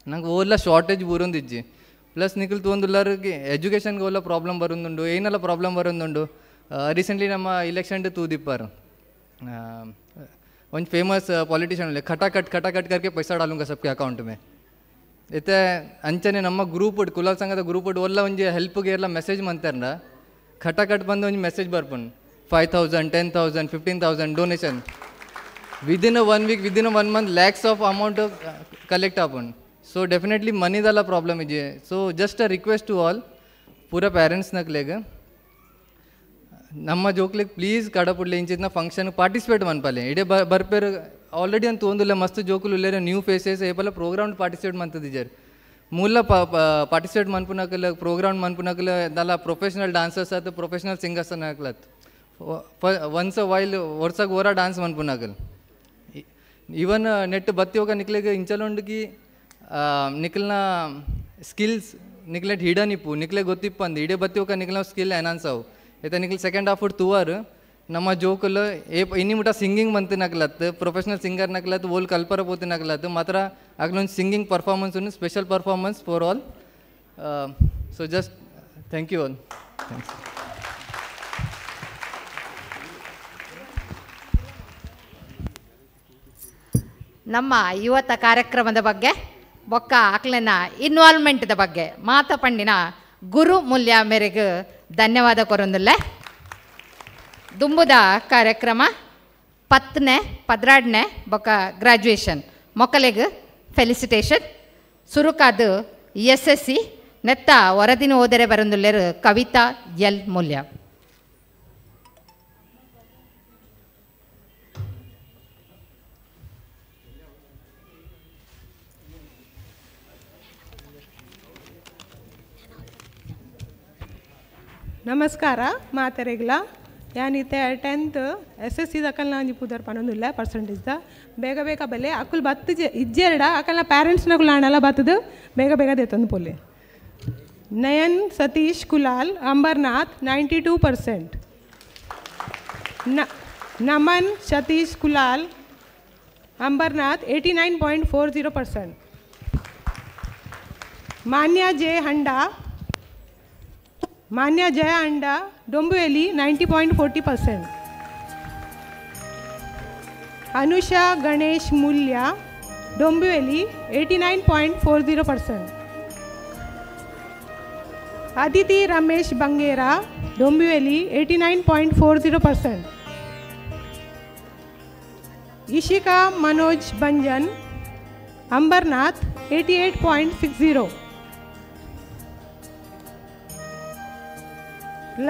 ನಂಗೆ ಓಲ್ಲ ಶಾರ್ಟೇಜ್ ಬೂರೊಂದಿಜ್ಜಿ ಪ್ಲಸ್ ನಿಖಿಲ್ ತೊಂದುಲ್ಲಾರಿಗೆ ಎಜುಕೇಷನ್ಗೆ ಓಲ್ಲ ಪ್ರಾಬ್ಲಮ್ ಬರೋದುಂಡು ಏನೆಲ್ಲ ಪ್ರಾಬ್ಲಮ್ ಬರೋದುಂಡು. ರೀಸೆಂಟ್ಲಿ ನಮ್ಮ ಇಲೆಕ್ಷನ್ ತೂದಿಪ್ಪಾರು ಒಂದು ಫೇಮಸ್ पॉलिटिशियन ले खटाखट करके पैसा डालूंगा सबके अकाउंट में इतने अंचने ನಮ್ಮ ಗ್ರೂಪ್ ಕುಲಾಲ್ ಸಂಘದ ಗ್ರೂಪ್ ಒಲ್ಲ ಒಂಜಿ ಹೆಲ್ಪ್ಗೆ ಎಲ್ಲ ಮೆಸೇಜ್ ಮಂತಾರ ಖಟಾಖಟ್ ಬಂದು ಒಂಜಿ ಮೆಸೇಜ್ ಬರ್ಪನ್ 5,000 10,000 15,000 donation within 1 week within 1 month lakhs of amount collect ಆಪನ್. ಸೊ ಡೆಫಿನೆಟ್ಲಿ ಮನಿದಲ್ಲ ಪ್ರಾಬ್ಲಮ್ ಇದೆ. So just a request to all ಪೂರ ಪೇರೆಂಟ್ಸ್ ನಕ್ಲೆಗೆ ನಮ್ಮ ಜೋಕ್ಲಿಗೆ ಪ್ಲೀಸ್ ಕಡಪುಡ್ಲೆ ಇಂಚಿನ ಫಂಕ್ಷನ್ ಪಾರ್ಟಿಸಿಪೇಟ್ ಮನ್ಪಲೆ ಇಡೇ ಬರ್ಪೇರು ಆಲ್ರೆಡಿ ಅಂತ ತೊಂದಿಲ್ಲ ಮಸ್ತ್ ಜೋಕುಲು ಇಲ್ಲೇರೆ ನ್ಯೂ ಫೇಸಸ್ ಏಪಲ್ಲ ಪ್ರೋಗ್ರಾಮ್ ಪಾರ್ಟಿಸಿಪೇಟ್ ಮಂತದಿದ್ದಾರೆ ಮೂಲ ಪಾರ್ಟಿಸಿಪೇಟ್ ಮನ್ಪುನಕಲ್ಲ ಪ್ರೋಗ್ರಾಮ್ ಮನ್ಪುನಕಲ್ಲ ದಲ್ಲ ಪ್ರೊಫೆಷನಲ್ ಡಾನ್ಸರ್ಸ್ ಆಯ್ತು ಪ್ರೊಫೆಷನಲ್ ಸಿಂಗರ್ಸ್ ಅನ್ನಕ್ಲತ್ ಒನ್ಸ್ ವೈಲ್ ವರ್ಷಕ್ಕೆ ಓರ ಡಾನ್ಸ್ ಮನ್ಪುನಕಲ್ ಈವನ್ ನೆಟ್ ಬತ್ತಿ ಹೋಗ ನಿಕ್ಲೆಗೆ ಇಂಚಲೊಂಡಿಗೆ ನಿಕ್ಲನ ಸ್ಕಿಲ್ಸ್ ನಿಕ್ಲೆಟ್ ಹಿಡನ್ ಇಪ್ಪು ನಿಕ್ಲೆ ಗೊತ್ತಿಪ್ಪ ಅಂದು ಇಡೇ ಬತ್ತಿ ಹೋಗ ನಿಕ್ಲ ಸ್ಕಿಲ್ ಎನಾನ್ಸ್ ಅವು ಆಯ್ತಾ ನಿಕ್ಲಿ ಸೆಕೆಂಡ್ ಹಾಫ್ ತೂವಾರು ನಮ್ಮ ಜೋಕಲ್ ಇನ್ನಿ ಮುಟ ಸಿಂಗಿಂಗ್ ಮಂತ್ ನಕ್ಲತ್ ಪ್ರೊಫೆಷನಲ್ ಸಿಂಗರ್ ನಕ್ಲತ್ ಓಲ್ ಕಲ್ಪರ ಪೋತಿ ನಕ್ಲತ್ ಮಾತ್ರ ಆಗ್ಲೊಂದು ಸಿಂಗಿಂಗ್ ಪರ್ಫಾರ್ಮೆನ್ಸ್ ಉಂಟು special performance for all. So just thank you all. Thanks. ನಮ್ಮ ಯುವತ ಕಾರ್ಯಕ್ರಮದ ಬಗ್ಗೆ ಬೊಕ್ಕ ಆಕ್ಲೆನ ಇನ್ವಾಲ್ವ್ಮೆಂಟ್ದ ಬಗ್ಗೆ ಮಾತಪಂಡಿನ ಗುರು ಮೂಲ್ಯ ಮೇರೆಗೆ ಧನ್ಯವಾದ ಕೊರೊಂದುಲ್ಲೆ. ದುಂಬುದ ಕಾರ್ಯಕ್ರಮ 10ನೇ 12ನೇ ಬೊಕ್ಕ ಗ್ರಾಜುಯೇಷನ್ ಮೊಕ್ಕಲೆಗೆ ಫೆಲಿಸಿಟೇಷನ್ ಸುರುಕಾದು SSC ನೆತ್ತ ಹೊರದಿನ ಓದರೆ ಬರೊಂದುಲ್ಲೆರು ಕವಿತಾ ಎಲ್ ಮೂಲ್ಯ. ನಮಸ್ಕಾರ ಮಾತೆರೆಗ್ಲ ಯಾನಿತ್ತೆ 10th SSC ದಕಲ್ನ ಒಂಜಿ ಪುದರ್ ಪನೊಂದುಲ್ಲ ಪರ್ಸೆಂಟೇಜ್ದ ಬೇಗ ಬೇಗ ಬೆಲೆ ಅಕ್ಕುಲ್ ಬತ್ತು ಇಜ್ಜೆರಡ ಅಕಲ್ನ ಪ್ಯಾರೆಂಟ್ಸ್ನಕುಲ್ ಹಣೆಲ್ಲ ಬತ್ತದು ಬೇಗ ಬೇಗ ದೇತಂದು ಪೊಲ್ಲೆ. ನಯನ್ ಸತೀಶ್ ಕುಲಾಲ್ ಅಂಬರ್ನಾಥ್ 92%. नमन सतीश कुलाल अंबरनाथ 89.40%. मान्या जय हंडा डोंबिवली 90.40%. अनुषा गणेश मूल्या डोंबिवली 89.40%. अदिति रमेश बंगेरा डोंबिवली 89.40%. इशिका मनोज बंजन अंबरनाथ 88.60.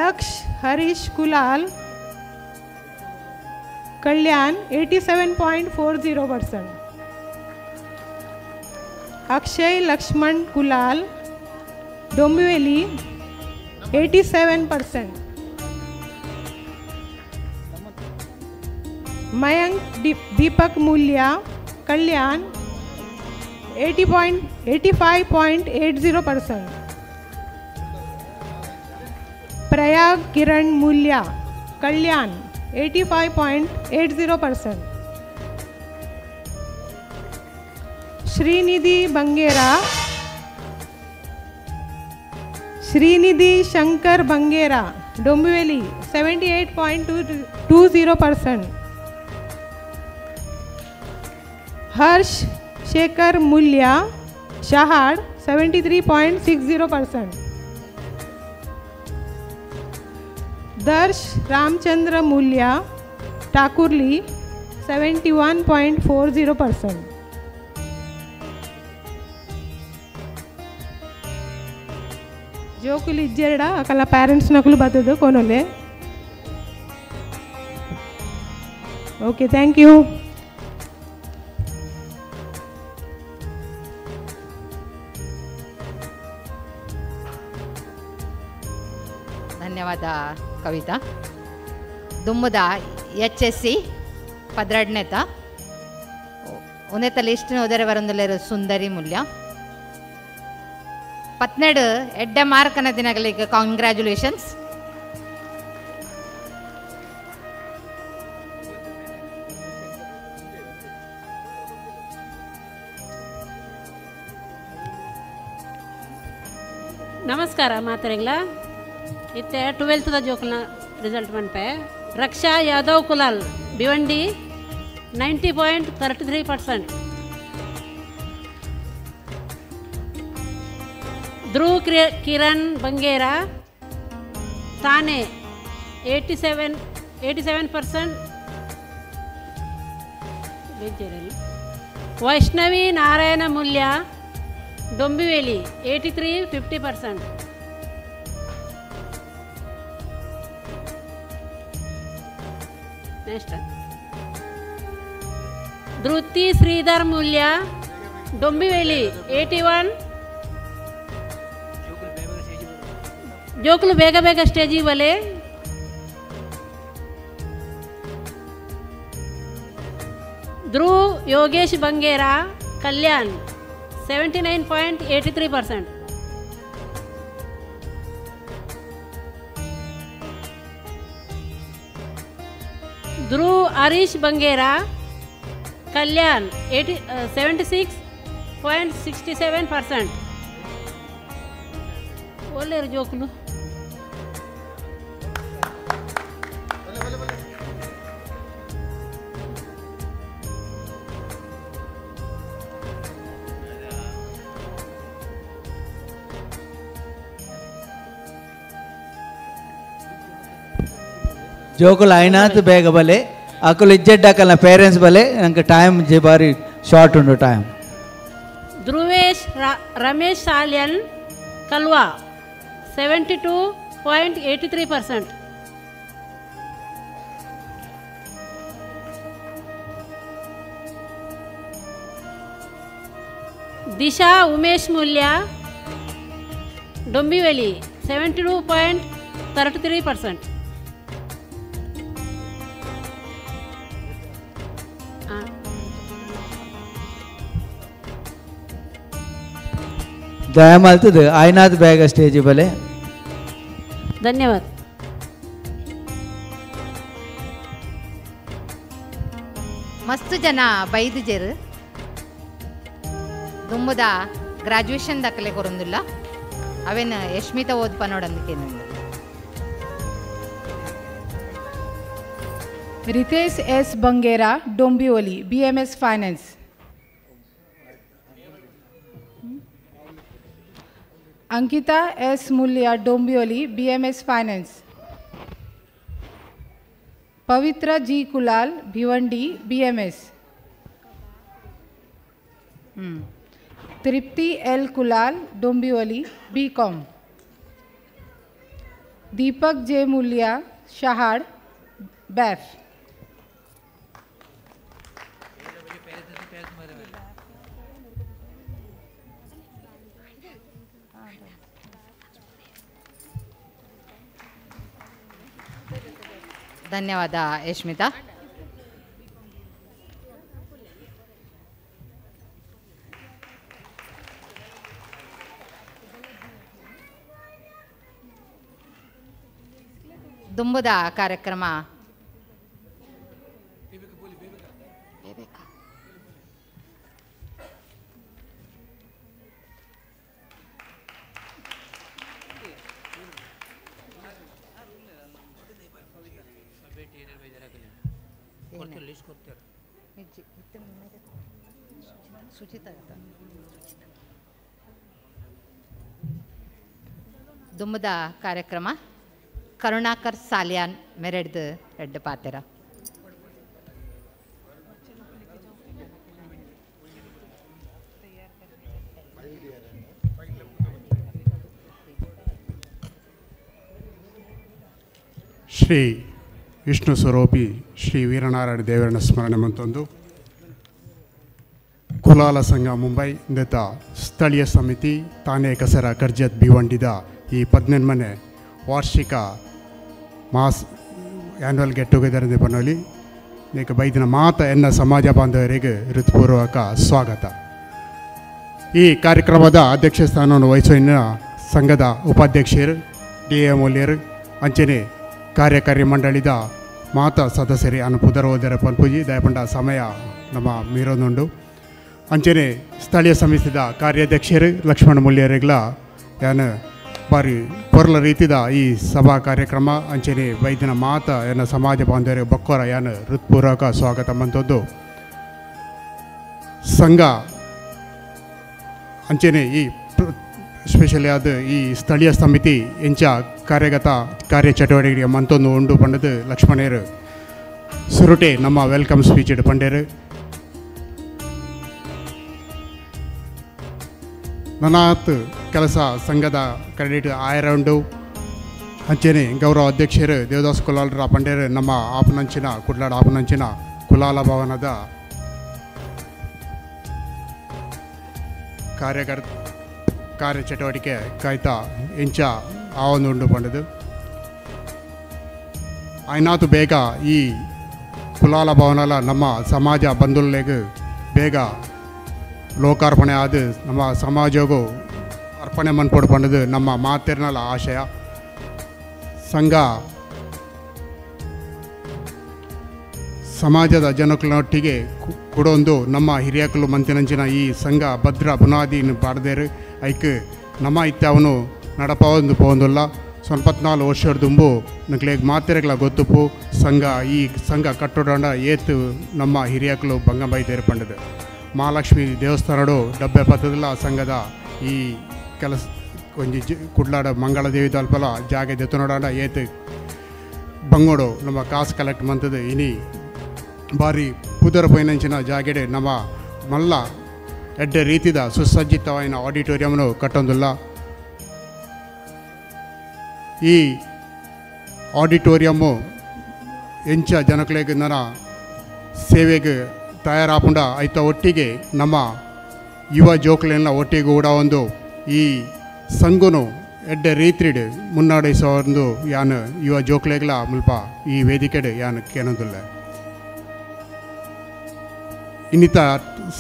लक्ष्य हरीश कुलाल कल्याण 87.40%. अक्षय लक्ष्मण कुलाल डोंबिवली 87%. मयंक दीपक मूल्या कल्याण 85.80%. प्रयाग किरण मूल्या कल्याण 85.80%. श्रीनिधि शंकर बंगेरा डोंबिवली 78.20%. हर्ष शेखर मूल्या शहाड 73.60%. दर्श रामचंद्र मूल्या ठाकुरली 71.40%. ಜೋಕುಲು ಇಜ್ಜೆರಡ ಅಕಲ ಪೇರೆಂಟ್ಸ್ ನಕಲು ಬರ್ತದೆ ಕೊನೊಲೆ. Okay, thank you. ಧನ್ಯವಾದ ಕವಿತಾ. ದುಮ್ಮದ HSC 12ನೇತ ಉನ್ನತ ಲಿಸ್ಟ್ ಹೋದರೆ ಬರೊಂದುಲ್ಲೇರು ಸುಂದರಿ ಮೂಲ್ಯ 12 ಎಡ್ಡೆ ಮಾರ್ಕನ ದಿನಗಳಿಗೆ ಕಾಂಗ್ರ್ಯಾಚುಲೇಷನ್ಸ್. ನಮಸ್ಕಾರ ಮಾತರೆಗ್ಲ ಇತ್ತೆ 12ದ ಜೋಕಲ್ನ ರಿಸಲ್ಟ್ ಮನ್ಪೆ. ರಕ್ಷಾ ಯಾದವ್ ಕುಲಾಲ್ ಭಿವಂಡಿ 90.33%. ಧ್ರುವ್ ಕಿರಣ್ ಬಂಗೇರಾ ತಾನೆ 87%. ವೈಷ್ಣವಿ ನಾರಾಯಣ ಮೂಲ್ಯ ಡೊಂಬಿವೇಲಿ 83-50%. ನೆಕ್ಸ್ಟ್ ಧೃತಿ ಶ್ರೀಧರ್ ಮೂಲ್ಯ ಡೊಂಬಿವೇಲಿ 81. ಜೋಕುಲು ಬೇಗ ಬೇಗ ಸ್ಟೇಜಿಗೆ ಬಲೆ. ಧ್ರುವ್ ಯೋಗೇಶ್ ಬಂಗೇರಾ ಕಲ್ಯಾಣ್ 79.83%. ಧ್ರುವ್ ಹರೀಶ್ ಬಂಗೇರಾ ಕಲ್ಯಾಣ್ 76.67%. ಒಳ್ಳೆಯರು ಜೋಕುಲು. ಜೋಕುಲು ಐನಾತ್ ಬೇಗ ಬಲೆ ಅಕುಲು ಇಜ್ಜೆಡ್ಡಕಲ್ನ ಪೇರೆಂಟ್ಸ್ ಬಲೆ ನಂಗೆ ಟೈಮ್ ಜಿ ಬಾರಿ ಶಾರ್ಟ್ ಉಂಡು ಟೈಮ್. ಧ್ರುವೇಶ್ ರಮೇಶ್ ಸಾಲ್ಯನ್ ಕಲ್ವಾ 72.83%. ದಿಶಾ ಉಮೇಶ್ ಮೂಲ್ಯ ಡೊಂಬಿವಲಿ 72.33%. ದಯಮಾಲ್ತದೆ ಐನಾದ್ ಬೇಗ ಸ್ಟೇಜ್ ಬಲೆ. ಧನ್ಯವಾದ. ಮಸ್ತ್ ಜನ ಬೈದಿಜೇರು ದುಂಬುದ ಗ್ರಾಜುಯೇಷನ್ ದಾಖಲೆ ಕೊರೊಂದಿಲ್ಲ ಅವೇನು ಯಶ್ಮಿತಾ ಓದ್ಪ ನೋಡಂದಕ್ಕೇನು. Ritesh S Bangera Dombivli BMS finance. Ankita S Moolya Dombivli BMS finance. Pavitra ji कुलाल भिवंडी BMS. तृप्ति एल कुलाल डोंबिवली BCom. दीपक जे मूल्या शहाड़ BAF. ಧನ್ಯವಾದ ಯಶ್ಮಿತಾ. ದುಂಬುದ ಕಾರ್ಯಕ್ರಮ ದುಂಬುದ ಕಾರ್ಯಕ್ರಮ ಕರುಣಾಕರ್ ಸಾಲಿಯಾನ್ ಮೆರೆಡ್ದು ರೆಡ್ಡು ಪಾತೆರ. ಶ್ರೀ ವಿಷ್ಣು ಸ್ವರೂಪಿ ಶ್ರೀ ವೀರನಾರಾಯಣ ದೇವರನ್ನ ಸ್ಮರಣೆ ಮಂತೊಂದು ಕುಲಾಲ ಸಂಘ ಮುಂಬೈ ಇಂದತ ಸ್ಥಳೀಯ ಸಮಿತಿ ತಾನೇ ಕಸರ ಕರ್ಜತ್ ಭಿವಂಡಿದ ಈ 18ನೇ ವಾರ್ಷಿಕ ಮಾಸ್ ಆ್ಯನ್ಯುವಲ್ ಗೆಟ್ ಟುಗೆದರ್ ಎಂದು ಬನ್ನೋಲಿ ನೀಕ ಬೈದಿನ ಮಾತ ಎನ್ನ ಸಮಾಜ ಬಾಂಧವರಿಗೆ ಹೃತ್ಪೂರ್ವಕ ಸ್ವಾಗತ. ಈ ಕಾರ್ಯಕ್ರಮದ ಅಧ್ಯಕ್ಷ ಸ್ಥಾನವನ್ನು ವಹಿಸುವ ಸಂಘದ ಉಪಾಧ್ಯಕ್ಷರು DA ಮೌಲ್ಯರು ಅಂಚನೆ ಕಾರ್ಯಕಾರಿ ಮಂಡಳಿದ ಮಾತ ಸದಸ್ಯರಿ ಅನ್ನು ಪುದರೋದರ ಪನ್ಪುಜಿ ದಯಪಂಡ ಸಮಯ ನಮ್ಮ ಮೀರೋನುಂಡು ಅಂಚನೆ ಸ್ಥಳೀಯ ಸಮಿತಿದ ಕಾರ್ಯಾಧ್ಯಕ್ಷರು ಲಕ್ಷ್ಮಣ ಮೂಲ್ಯರಿಗಳ ಯಾನ ಬಾರಿ ಪೊರ್ಲ ರೀತಿದ ಈ ಸಭಾ ಕಾರ್ಯಕ್ರಮ ಅಂಚನೆ ವೈದ್ಯನ ಮಾತ ಎನ್ನ ಸಮಾಜ ಬಾಂಧವರಿಗೆ ಬಕ್ಕೋರ ಯಾನ ಹೃತ್ಪೂರ್ವಕ ಸ್ವಾಗತ ಮಂತದ್ದು ಸಂಘ ಅಂಚನೆ ಈ ಸ್ಪೆಷಲಿ ಆದ ಈ ಸ್ಥಳೀಯ ಸಮಿತಿ ಎಂಚ ಕಾರ್ಯಗತ ಕಾರ್ಯಚಟುವಟಿಕೆ ಮಂತೊಂದು ಉಂಡು ಪಂಡದು ಲಕ್ಷ್ಮಣರು ಸುರುಟೆ ನಮ್ಮ ವೆಲ್ಕಮ್ ಸ್ಪೀಚ್ ಇಡು ಪಂಡೇರು ನನಾತ್ ಕೆಲಸ ಸಂಘದ ಕ್ರೆಡಿಟ್ ಆಯರೌಂಡು ಅಂಚನೆ ಗೌರವ ಅಧ್ಯಕ್ಷರು ದೇವದಾಸ್ ಕುಲಾಲರ ಪಂಡೇರು ನಮ್ಮ ಆಪನಂಚಿನ ಕುಡ್ಲಾಡ ಆಪನಂಚಿನ ಕುಲಾಲ ಭವನದ ಕಾರ್ಯಚಟುವಟಿಕೆ ಕಾಯ್ತಾ ಎಂಚ ಆವೊಂದುಂಡು ಪಂಡದು ಐನಾತು ಬೇಗ ಈ ಕುಲಾಲ ಭವನಲ ನಮ್ಮ ಸಮಾಜ ಬಂಧುಗಳಿಗೆ ಬೇಗ ಲೋಕಾರ್ಪಣೆ ಆದ ನಮ್ಮ ಸಮಾಜಗೂ ಅರ್ಪಣೆ ಮನ್ಪೊಡು ಪಂಡದು ನಮ್ಮ ಮಾತೆರ್ನಲ ಆಶಯ. ಸಂಘ ಸಮಾಜದ ಜನಗಳೊಟ್ಟಿಗೆ ಕೊಡೊಂದು ನಮ್ಮ ಹಿರಿಯಕಲು ಮಂತಿನಂಚಿನ ಈ ಸಂಘ ಭದ್ರ ಬುನಾದಿನ ಪಾಡ್ದೇರು ಐಕ್ ನಮ್ಮ ಇತ್ಯವನು ನಡಪೊಂದು ಪೋಂದುಲ್ಲ 24 ವರ್ಷದ ದುಂಬು ನಕ್ಲೆಗ್ ಮಾತೆರೆಗಳ ಗೊತ್ತುಪು ಸಂಘ ಈ ಸಂಘ ಕಟ್ಟೋಡಂಡ ಏತು ನಮ್ಮ ಹಿರಿಯಕಲು ಬಂಗಂಬೈದೇರು ಪಂಡದು ಮಹಾಲಕ್ಷ್ಮಿ ದೇವಸ್ಥಾನಡು 70 ಸಂಘದ ಈ ಕೆಲಸ ಒಂಜಿ ಕುಡ್ಲಾಡ ಮಂಗಳದೇವಿ ತಲ್ಪಲ ಜಾಗ ದೆತ್ತನೋಡಾಂಡ ಏತು ಬಂಗೋಡು ನಮ್ಮ ಕಾಸು ಕಲೆಕ್ಟ್ ಮಂತದ್ದು ಇನಿ ಬಾರಿ ಪುದರ ಪೈನಂಚಿನ ಜಾಗೆಡೆ ನಮ್ಮ ಮಲ್ಲ ಎಡ್ಡ ರೀತಿದ ಸುಸಜ್ಜಿತವಾದ ಆಡಿಟೋರಿಯಂನು ಕಟ್ಟೊಂದಿಲ್ಲ. ಈ ಆಡಿಟೋರಿಯಮ್ಮು ಎಂಚ ಜನಗಳಿಗೆ ನರ ಸೇವೆಗೆ ತಯಾರಾಪುಂಡ ಐತ ಒಟ್ಟಿಗೆ ನಮ್ಮ ಯುವ ಜೋಕ್ಲೆಲ್ಲ ಒಟ್ಟಿಗೆ ಕೂಡ ಒಂದು ಈ ಸಂಘನು ಎಡ್ಡ ರೀತಿಡ್ ಮುನ್ನಡೆಸೋ ಒಂದು ಯಾನು ಯುವ ಜೋಕ್ಲೆಗಳ ಮುಲ್ಪ ಈ ವೇದಿಕೆಡು ಯಾನು ಕೇನೊಂದಿಲ್ಲ. ಇನ್ನಿತ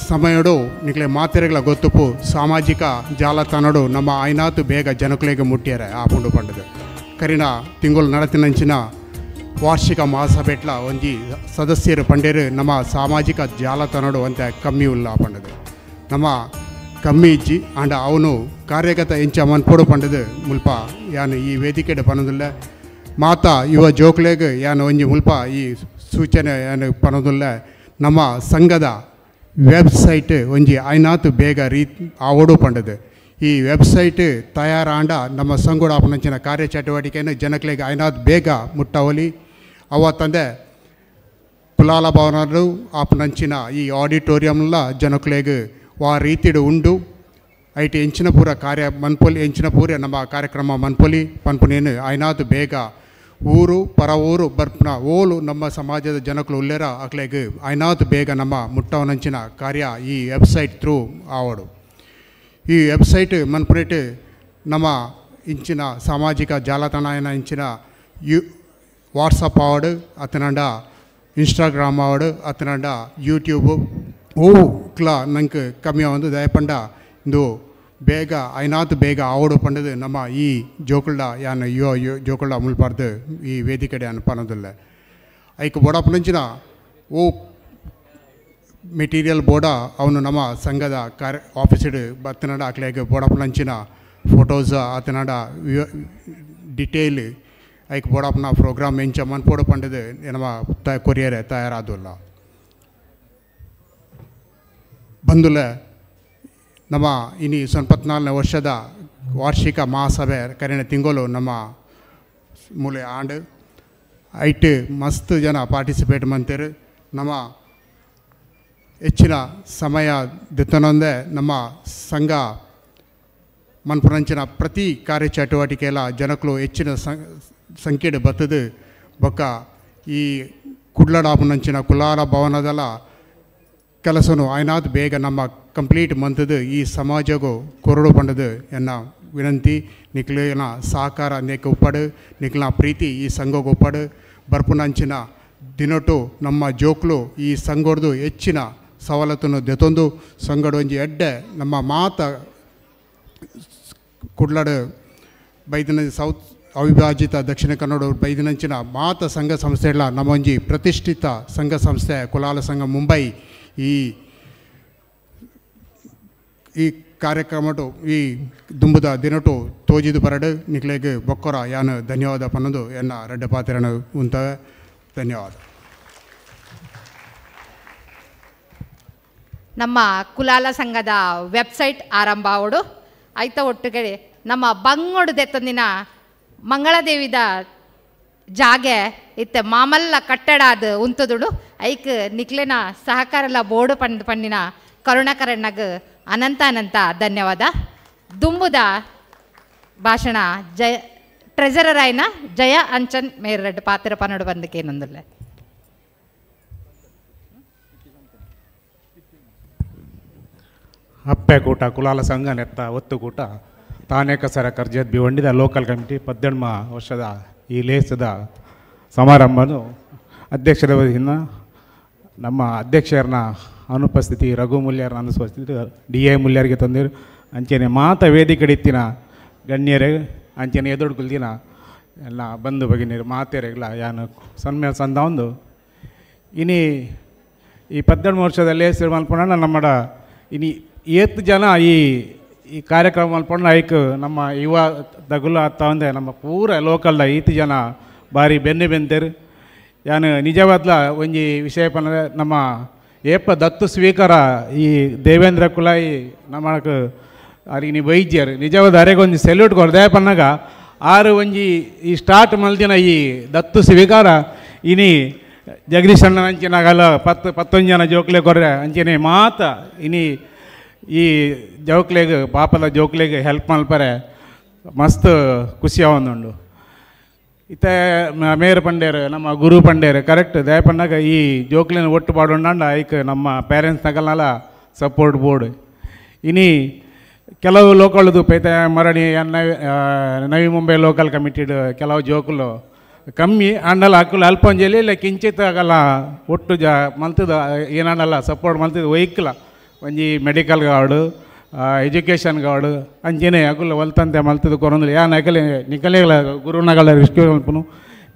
ಸಮಯಡು ನಿಕ್ಲೆ ಮಾತೆರೆಗಳ ಗೊತ್ತುಪು ಸಾಮಾಜಿಕ ಜಾಲತಾಣಡು ನಮ್ಮ ಐನಾತು ಬೇಗ ಜನಕುಲೆಗೆ ಮುಟ್ಟಿಯಾರೆ ಆಪುಂಡು ಪಂಡದು ಕರಿನ ತಿಂಗಳು ನಡತಿನಂಚಿನ ವಾರ್ಷಿಕ ಮಹಾಸಭೆಟ್ಲ ಒಂಜಿ ಸದಸ್ಯರು ಪಂಡೇರು ನಮ್ಮ ಸಾಮಾಜಿಕ ಜಾಲತಾಣಡು ಅಂತ ಕಮ್ಮಿ ಉಲ್ಲ ಪಂಡದು ನಮ್ಮ ಕಮ್ಮಿ ಇಜ್ಜಿ ಅಂಡ ಅವನು ಕಾರ್ಯಗತ ಎಂಚ ಮನ್ಪೋಡು ಪಂಡದು ಮುಲ್ಪ ಯಾನು ಈ ವೇದಿಕೆಡೆ ಪನೋದಿಲ್ಲ ಮಾತಾ ಯುವ ಜೋಕ್ಲೆಗ್ ಯಾನು ಒಂಜಿ ಮುಲ್ಪ ಈ ಸೂಚನೆ ಯಾನು ಪನೋದಿಲ್ಲ ನಮ್ಮ ಸಂಘದ ವೆಬ್ಸೈಟ್ ಒಂಜಿ ಐನಾತು ಬೇಗ ಆವಡು ಪಂಡದು ಈ ವೆಬ್ಸೈಟ್ ತಯಾರಾಂಡ ನಮ್ಮ ಸಂಘೋಡ ಆಪನಂಚಿನ ಕಾರ್ಯಚಟುವಟಿಕೆಯನ್ನು ಜನಕ್ಲೆಗೆ ಐನಾತು ಬೇಗ ಮುಟ್ಟವಲಿ ಅವ ತಂದೆ ಕುಲಾಲ ಭವನರು ಆಪನಂಚಿನ ಈ ಆಡಿಟೋರಿಯಂಲ ಜನಕ್ಲೆಗೆ ವಾ ರೀತಿಡು ಉಂಡು ಐಟಿ ಎಂಚಿನ ಪೂರ ಕಾರ್ಯ ಮನ್ಪೊಲಿ ಎಂಚಿನ ಪೂರ ನಮ್ಮ ಕಾರ್ಯಕ್ರಮ ಮನ್ಪೊಲಿ ಪನ್ಪುನೇನು ಐನಾತು ಬೇಗ ಊರು ಪರ ಊರು ಬರ್ಪನ ಓಲು ನಮ್ಮ ಸಮಾಜದ ಜನಗಳು ಉಲ್ಲೇರ ಅಕ್ಲೆಗೆ ಐನಾತು ಬೇಗ ನಮ್ಮ ಮುಟ್ಟವನಂಚಿನ ಕಾರ್ಯ ಈ ವೆಬ್ಸೈಟ್ ಥ್ರೂ ಆವಡು ಈ ವೆಬ್ಸೈಟ್ ಮನ್ಪುನೇಟ್ ನಮ್ಮ ಇಂಚಿನ ಸಾಮಾಜಿಕ ಜಾಲತಾಣ ಇಂಚಿನ ವಾಟ್ಸಪ್ ಆವಡು ಅತನಂಡ ಇನ್ಸ್ಟಾಗ್ರಾಮ್ ಆವಡು ಅತನಂಡ ಯೂಟ್ಯೂಬು ಕ್ಲಾ ನಂಗೆ ಕಮ್ಮಿ ಒಂದು ದಯಪಂಡ ಇಂದು ಬೇಗ ಐನಾತು ಬೇಗ ಆವಡು ಪಂಡದು ನಮ್ಮ ಈ ಜೋಕುಳ್ಳ ಯಾನು ಜೋಕುಳ್ಳ ಮುಲ್ಪಾರ್ದು ಈ ವೇದಿಕೆಡೆ ಅನ್ಪನ್ನೋದಿಲ್ಲ ಐಕ್ ಬೋಡಪ್ಪನಂಚಿನ ಮೆಟೀರಿಯಲ್ ಬೋಡ ಅವನು ನಮ್ಮ ಸಂಘದ ಆಫೀಸಿಡು ಬತ್ತನಾಡ ಅಕ್ಲೆಗೆ ಬೋಡಪ್ಪನಂಚಿನ ಫೋಟೋಸ್ ಆತನಾಡ ಡಿಟೇಲ್ ಐಕ್ ಬೋಡಪ್ಪನ ಪ್ರೋಗ್ರಾಮ್ ಎಂಚ ಮನ್ಪೋಡು ಪಂಡದು ನಮ್ಮ ಕೊರಿಯರೆ ತಯಾರಾದಲ್ಲ ಬಂದುಲ ನಮ್ಮ ಇನಿ 94ನೇ ವರ್ಷದ ವಾರ್ಷಿಕ ಮಹಾಸಭೆ ಕರೆನ ತಿಂಗಳು ನಮ್ಮ ಮೂಲೆ ಆಂಡ್ ಐಟ್ ಮಸ್ತ್ ಜನ ಪಾರ್ಟಿಸಿಪೇಟ್ ಮಂತೇರು ನಮ್ಮ ಹೆಚ್ಚಿನ ಸಮಯ ದಿತ್ತನೊಂದೇ ನಮ್ಮ ಸಂಘ ಮನ್ಪುರಂಚಿನ ಪ್ರತಿ ಕಾರ್ಯಚಟುವಟಿಕೆಲ್ಲ ಜನಗಳು ಹೆಚ್ಚಿನ ಸಂಖ್ಯೆಡು ಬತ್ತದು ಬೊಕ್ಕ ಈ ಕುಡ್ಲಡಾಪನಂಚಿನ ಕುಲಾಲ ಭವನದಲ್ಲ ಕೆಲಸನು ಐನಾತು ಬೇಗ ನಮ್ಮ ಕಂಪ್ಲೀಟ್ ಮಂತದು ಈ ಸಮಾಜಗೂ ಕೊರಡು ಪಂಡದು ಎನ್ನ ವಿನಂತಿ ನಿಕ್ಲಿನ ಸಹಕಾರ ನೆಕ್ ಉಪ್ಪಡು ನಿಕ್ಲಿನ ಪ್ರೀತಿ ಈ ಸಂಘಕ್ಕೆ ಉಪ್ಪಡು ಬರ್ಪುನಂಚಿನ ದಿನಟು ನಮ್ಮ ಜೋಕ್ಲು ಈ ಸಂಘಡ್ದು ಹೆಚ್ಚಿನ ಸವಲತ್ತನ್ನು ದೆತೊಂದು ಸಂಘಡು ಒಂಜಿ ಎಡ್ಡೆ ನಮ್ಮ ಮಾತ ಕುಡ್ಲಡು ಬೈದಿನ ಸೌತ್ ಅವಿಭಾಜಿತ ದಕ್ಷಿಣ ಕನ್ನಡ ಬೈದಿನಂಚಿನ ಮಾತ ಸಂಘ ಸಂಸ್ಥೆಗಳ ನಮ್ಮ ಒಂಜಿ ಪ್ರತಿಷ್ಠಿತ ಸಂಘ ಸಂಸ್ಥೆ ಕುಲಾಲ ಸಂಘ ಮುಂಬೈ ಈ ಕಾರ್ಯಕ್ರಮಟು ಈ ದುಂಬುದ ದಿನಟು ತೋಜಿದು ಬರಡು ನಿಕ್ಲೆಗೆ ಬೊಕ್ಕರ ಯಾನು ಧನ್ಯವಾದ ಪನ್ನೊಂದು ಎನ್ನ ರೆಡ್ಡ ಪಾತ್ರನ ಉಂತ ಧನ್ಯವಾದ. ನಮ್ಮ ಕುಲಾಲ ಸಂಘದ ವೆಬ್ಸೈಟ್ ಆರಂಭ ಆವಡು ಆಯ್ತ ಒಟ್ಟಿಗೆ ನಮ್ಮ ಬಂಗೋಡು ದೆತ್ತೊಂದಿನ ಮಂಗಳದೇವಿದ ಜಾಗೆ ಇತ್ತೆ ಮಾಮಲ್ಲ ಕಟ್ಟಡ ಅದು ಉಂತದುಡು ಐಕ್ ನಿಕ್ಲೆನ ಸಹಕಾರಲ ಬೋರ್ಡು ಪಂಡಿನ ಕರುಣಾಕರಣ್ಣಗ ಅನಂತ ಅನಂತ ಧನ್ಯವಾದ. ದುಂಬುದ ಭಾಷಣ ಟ್ರೆಜರರ್ ಆಯ್ನ ಜಯ ಅಂಚನ್ ಮೇರೆಡ್ ಪಾತ್ರ ಪನ್ನಡು ಬಂದಕ್ಕೆ ಏನೊಂದಿಲ್ಲ. ಅಪ್ಪೆಕೂಟ ಕುಲಾಲ ಸಂಘ ನೆತ್ತ ಒತ್ತುಕೂಟ ತಾನೇ ಕಸರ ಕರ್ಜತ್ ಭಿವಂಡಿದ ಲೋಕಲ್ ಕಮಿಟಿ 18 ವರ್ಷದ ಈ ಲೇಸದ ಸಮಾರಂಭನು ಅಧ್ಯಕ್ಷರ ವಹಿನ ನಮ್ಮ ಅಧ್ಯಕ್ಷರನ್ನ ಅನುಪಸ್ಥಿತಿ ರಘು ಮುಲ್ಯರನ್ನ ಅನುಪಸ್ಥಿತಿ DI ಮುಲ್ಯರಿಗೆ ತಂದಿರು ಅಂಚೆನೆ ಮಾತ ವೇದಿಕೆಡಿತ್ತಿನ ಗಣ್ಯರೇ ಅಂಚೆನೆ ಎದುರುಗುಲ್ದಿನ ಎಲ್ಲ ಬಂಧು ಭಗಿನಿಯರು ಮಾತೆರೆಗಳ ಯಾನು ಸನ್ಮೇಳ ಸಂದ ಒಂದು ಇನಿ ಈ 18 ವರ್ಷದ ಲೇಸರು ಮಲ್ಪಣ್ಣ ನಮ್ಮಡ ಇನಿ 8 ಜನ ಈ ಕಾರ್ಯಕ್ರಮ ಮಲ್ಪಣ್ಣ ಐಕ್ ನಮ್ಮ ಯುವ ದಗುಲು ಆಗ್ತಾ ಒಂದೇ ನಮ್ಮ ಪೂರ ಲೋಕಲ್ದ 8 ಜನ ಭಾರಿ ಬೆಂತೇರು ಯಾನು ನಿಜವಾದ್ಲ ಒಂಜಿ ವಿಷಯ ಪಂದ್ರೆ ನಮ್ಮ ಏಪ ದತ್ತು ಸ್ವೀಕಾರ ಈ ದೇವೇಂದ್ರ ಕುಲಾಯಿ ನಮ್ಮಕ್ಕೆ ಅವ್ರಿಗೆ ನೀವು ವೈದ್ಯರು ನಿಜವಾದ ಅರೆಗೊಂದು ಸೆಲ್ಯೂಟ್ ಕೊಡ್ದೆ ಪನ್ನಾಗ ಆರು ಒಂಜಿ ಈ ಸ್ಟಾರ್ಟ್ ಮಲ್ದಿನ ಈ ದತ್ತು ಸ್ವೀಕಾರ ಇನಿ ಜಗದೀಶ್ ಅಣ್ಣ ಅಂಚಿನಾಗಲ್ಲ 11 ಜನ ಜೋಕ್ಲೆ ಕೊರ್ರೆ ಅಂಚೆನೆ ಮಾತ ಇನಿ ಈ ಜೋಕ್ಲೆಗೆ ಪಾಪದ ಜೋಕ್ಲೆಗೆ ಹೆಲ್ಪ್ ಮಲ್ಪರೆ ಮಸ್ತ್ ಖುಷಿ ಅವೊಂದುಂಡು ಇತ್ತೆ ಮೇಯರ್ ಪಂಡೇರು ನಮ್ಮ ಗುರು ಪಂಡೇರು ಕರೆಕ್ಟ್ ದಯಪಣ್ಣಾಗ ಈ ಜೋಕ್ಲಿನ ಒಟ್ಟು ಪಾಡೊಂಡ ಐಕ್ ನಮ್ಮ ಪೇರೆಂಟ್ಸ್ ನಗಲ್ನಲ್ಲ ಸಪೋರ್ಟ್ ಬೋರ್ಡ್ ಇನಿ ಕೆಲವು ಲೋಕಲ್ದು ಪೈತೆ ಮರಣಿ ನವಿ ಮುಂಬೈ ಲೋಕಲ್ ಕಮಿಟಿಡ್ ಕೆಲವು ಜೋಕುಲು ಕಮ್ಮಿ ಅಂಡಲ್ಲ ಹಾಕಲು ಅಲ್ಪಂಜಲಿ ಇಲ್ಲ ಕಿಂಚಿತ್ ಆಗಲ್ಲ ಒಟ್ಟು ಮಲ್ತದ ಏನಲ್ಲ ಸಪೋರ್ಟ್ ಮಲ್ತದ ಒಯ್ಕಲ ಒಂಜಿ ಮೆಡಿಕಲ್ ಗಾರ್ಡು ಎಜುಕೇಷನ್ ಗಾರ್ಡು ಅಂಚೆನೆ ಅಕುಲ ಒಲ್ತಂತೆ ಮಲ್ತದ ಕೊರೊಂದು ಯಾ ನಕಲೆ ನಿಕಲೆಗಳ ಗುರುನಗಳ ರಿಸ್ಕ್ಯೂ ಮಲ್ಪನು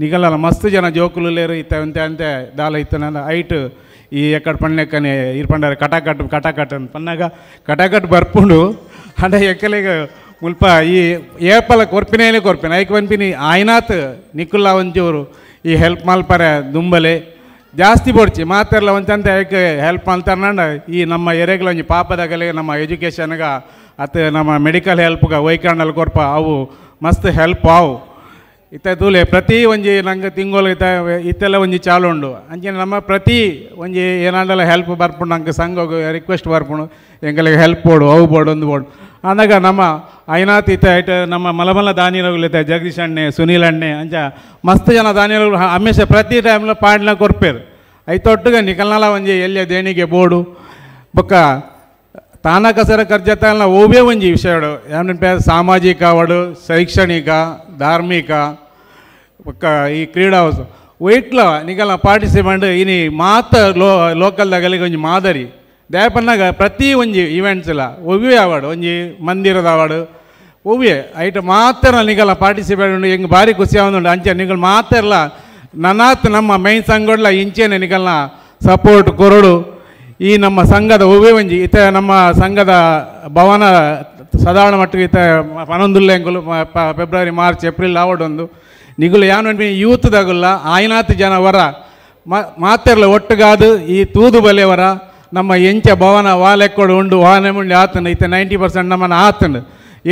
ನಿಗಲ್ಲ ಮಸ್ತ್ ಜನ ಜೋಕುಲು ಲೇರು ಇತ್ತ ಅಂತೆ ದಾಲ ಇತ್ತನ ಐಟ್ ಈ ಎಕ್ಕಡ ಪಣ್ಣೆಕ್ಕನೆ ಇರ್ಪಂಡಾರೆ ಕಟಾಕಟ್ ಅಂತ ಪನ್ನಾಗ ಕಟಾಕಟ್ ಬರ್ಪುಂಡು ಅಂಡ ಎಕ್ಕಲೆಗೆ ಮುಲ್ಪ ಈ ಏಪಲ ಕೊರ್ಪಿನೇನೆ ಕೊರ್ಪಿನ ಐಕ್ ಬಂಪಿನಿ ಆಯ್ನಾತ್ ನಿಕ್ಕುಲ್ಲ ಒಂಚೂರು ಈ ಹೆಲ್ಪ್ ಮಲ್ಪರೆ ದುಂಬಲೆ ಜಾಸ್ತಿ ಬೋಡ್ಚಿ ಮಾತೆಲ್ಲ ಒಂಚಂತೆ ಐಕ್ ಹೆಲ್ಪ್ ಮಲ್ತಾರಂಡ ಈ ನಮ್ಮ ಎರೆಗಳ ಒಂಜಿ ಪಾಪದಾಗಲೇ ನಮ್ಮ ಎಜುಕೇಷನ್ಗ ಅತ್ತ ನಮ್ಮ ಮೆಡಿಕಲ್ ಹೆಲ್ಪ್ಗೆ ಒಯ್ಕಂಡಲ್ಲಿ ಕೊರ್ಪ ಅವು ಮಸ್ತ್ ಹೆಲ್ಪ್ ಆವು ಇತ್ತ ತೂಲೆ ಪ್ರತಿ ಒಂಜಿ ನಂಗೆ ತಿಂಗಳು ಇತ್ತೆಲ್ಲ ಒಂಜಿ ಚಾಲು ಉಂಡು ಅಂಚೆ ನಮ್ಮ ಪ್ರತಿ ಒಂಜಿ ಏನಾಂಡಲ್ಲ ಹೆಲ್ಪ್ ಬರ್ಪುಂಡು ನಂಗೆ ಸಂಘ ರಿಕ್ವೆಸ್ಟ್ ಬರ್ಪುಂಡು ಎಂಗಳಿಗೆ ಹೆಲ್ಪ್ ಬೋಡು ಅವು ಬೋಡು ಒಂದು ಬೋಡು ಅಂದಾಗ ನಮ್ಮ ಐನಾತ್ ಇತ್ತ ಐಟ ನಮ್ಮ ಮಲಮಲ್ಲ ದಾನಿಗಳು ಇತ್ತ ಜಗದೀಶ್ ಅಣ್ಣೆ ಸುನೀಲ್ ಅಣ್ಣೆ ಅಂಚ ಮಸ್ತ್ ಜನ ದಾನಿಗಳು ಹಮೇಶ ಪ್ರತಿ ಟೈಮ್ಲ ಪಾಡ್ಲ ಕೊರ್ಪೇರು ಐತೊಟ್ಟಿಗೆ ನಿಕಲ್ನಲ ಒಂಜಿ ಎಲ್ಲಿಯ ದೇಣಿಗೆ ಬೋಡು ಬೊಕ್ಕ ತಾನ ಕಸರ ಕರ್ಜತನ ಓವೇ ಒಂಜಿ ವಿಷಯಡು ಏನಂತ ಸಾಮಾಜಿಕ ಅವಡು ಶೈಕ್ಷಣಿಕ ಧಾರ್ಮಿಕ ಬೊಕ್ಕ ಈ ಕ್ರೀಡಾ ಒಯ್ಟ್ಲ ನಿಗಲ ಪಾರ್ಟಿಸಿಪೆಂಟ್ ಇನಿ ಮಾತ ಲೋಕಲ್ದಾಗಲಿಗೆ ಒಂಜಿ ಮಾದರಿ ದೇಪನ್ನಾಗ ಪ್ರತಿ ಒಂಜಿ ಈವೆಂಟ್ಸ್ ಇಲ್ಲ ಒವ್ವೇ ಅವಾರ್ಡು ಒಂಜಿ ಮಂದಿರದ ಅವಾರ್ಡು ಒವ್ವೇ ಐಟ ಮಾತ್ರ ನಿಗಲ ಪಾರ್ಟಿಸಿಪೇಟ್ ಉಂಡು ಹೆಂಗೆ ಭಾರಿ ಖುಷಿ ಆಗುಂಡು ಅಂಚೆ ನಿಗಳು ಮಾತ್ರ ನನಾತ್ ನಮ್ಮ ಮೈನ್ ಸಂಘಡ್ಲ ಇಂಚೆನೆ ನಿಗಲ್ನ ಸಪೋರ್ಟ್ ಕೊರಡು ಈ ನಮ್ಮ ಸಂಘದ ಒವ್ವೇ ಒಂಜಿ ಇತ್ತ ನಮ್ಮ ಸಂಘದ ಭವನ ಸಾಧಾರಣ ಮಟ್ಟಿಗೆ ಇತ್ತ 11 ಎಂಕುಲು ಫೆಬ್ರವರಿ ಮಾರ್ಚ್ ಏಪ್ರಿಲ್ ಆವಡೊಂದು ನಿಗುಲು ಯಾನು ಯೂತ್ದಾಗುಲ್ಲ ಆಯ್ನಾತ್ ಜನ ವರ ಮಾತೆರ್ಲ ಒಟ್ಟುಗಾದು ಈ ತೂದು ಬಲೆವರ ನಮ್ಮ ಎಂಚ ಭವನ ವಾಲೆಕ್ಕೊಡು ಉಂಡು ವಾನೆ ಮುಂಡಿ ಆತಂಡು ಇತ್ತ 90% ನಮ್ಮನ್ನು ಆತಂಡು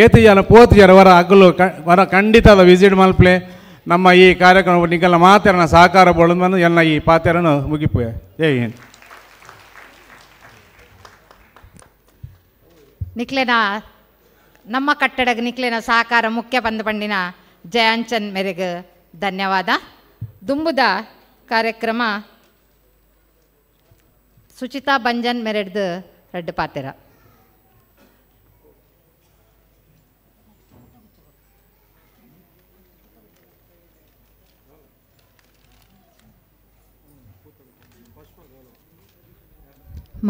ಏತು ಜನ ಪೋತು ಜನ ವರ ಅಗಲು ವರ ಖಂಡಿತದ ವಿಸಿಟ್ ಮಲ್ಪಲೆ ನಮ್ಮ ಈ ಕಾರ್ಯಕ್ರಮ ನಿಗಲ ಮಾತೆರನ ಸಹಕಾರ ಬೋಳು ಎಲ್ಲ ಈ ಪಾತೆರನು ಮುಗಿಪು ಏನು ನಿಕ್ಲೆನ ನಮ್ಮ ಕಟ್ಟಡಕ್ಕೆ ನಿಕ್ಲೆನ ಸಹಕಾರ ಮುಖ್ಯ ಬಂದು ಪಂಡಿನ ಜಯಾಂಚನ್ ಮೇರೆಗೆ ಧನ್ಯವಾದ. ದುಂಬುದ ಕಾರ್ಯಕ್ರಮ ಸುಚಿತಾ ಬಂಜನ್ ಮೆರೆಡ್ದು ರೆಡ್ಡು ಪಾತೆರ.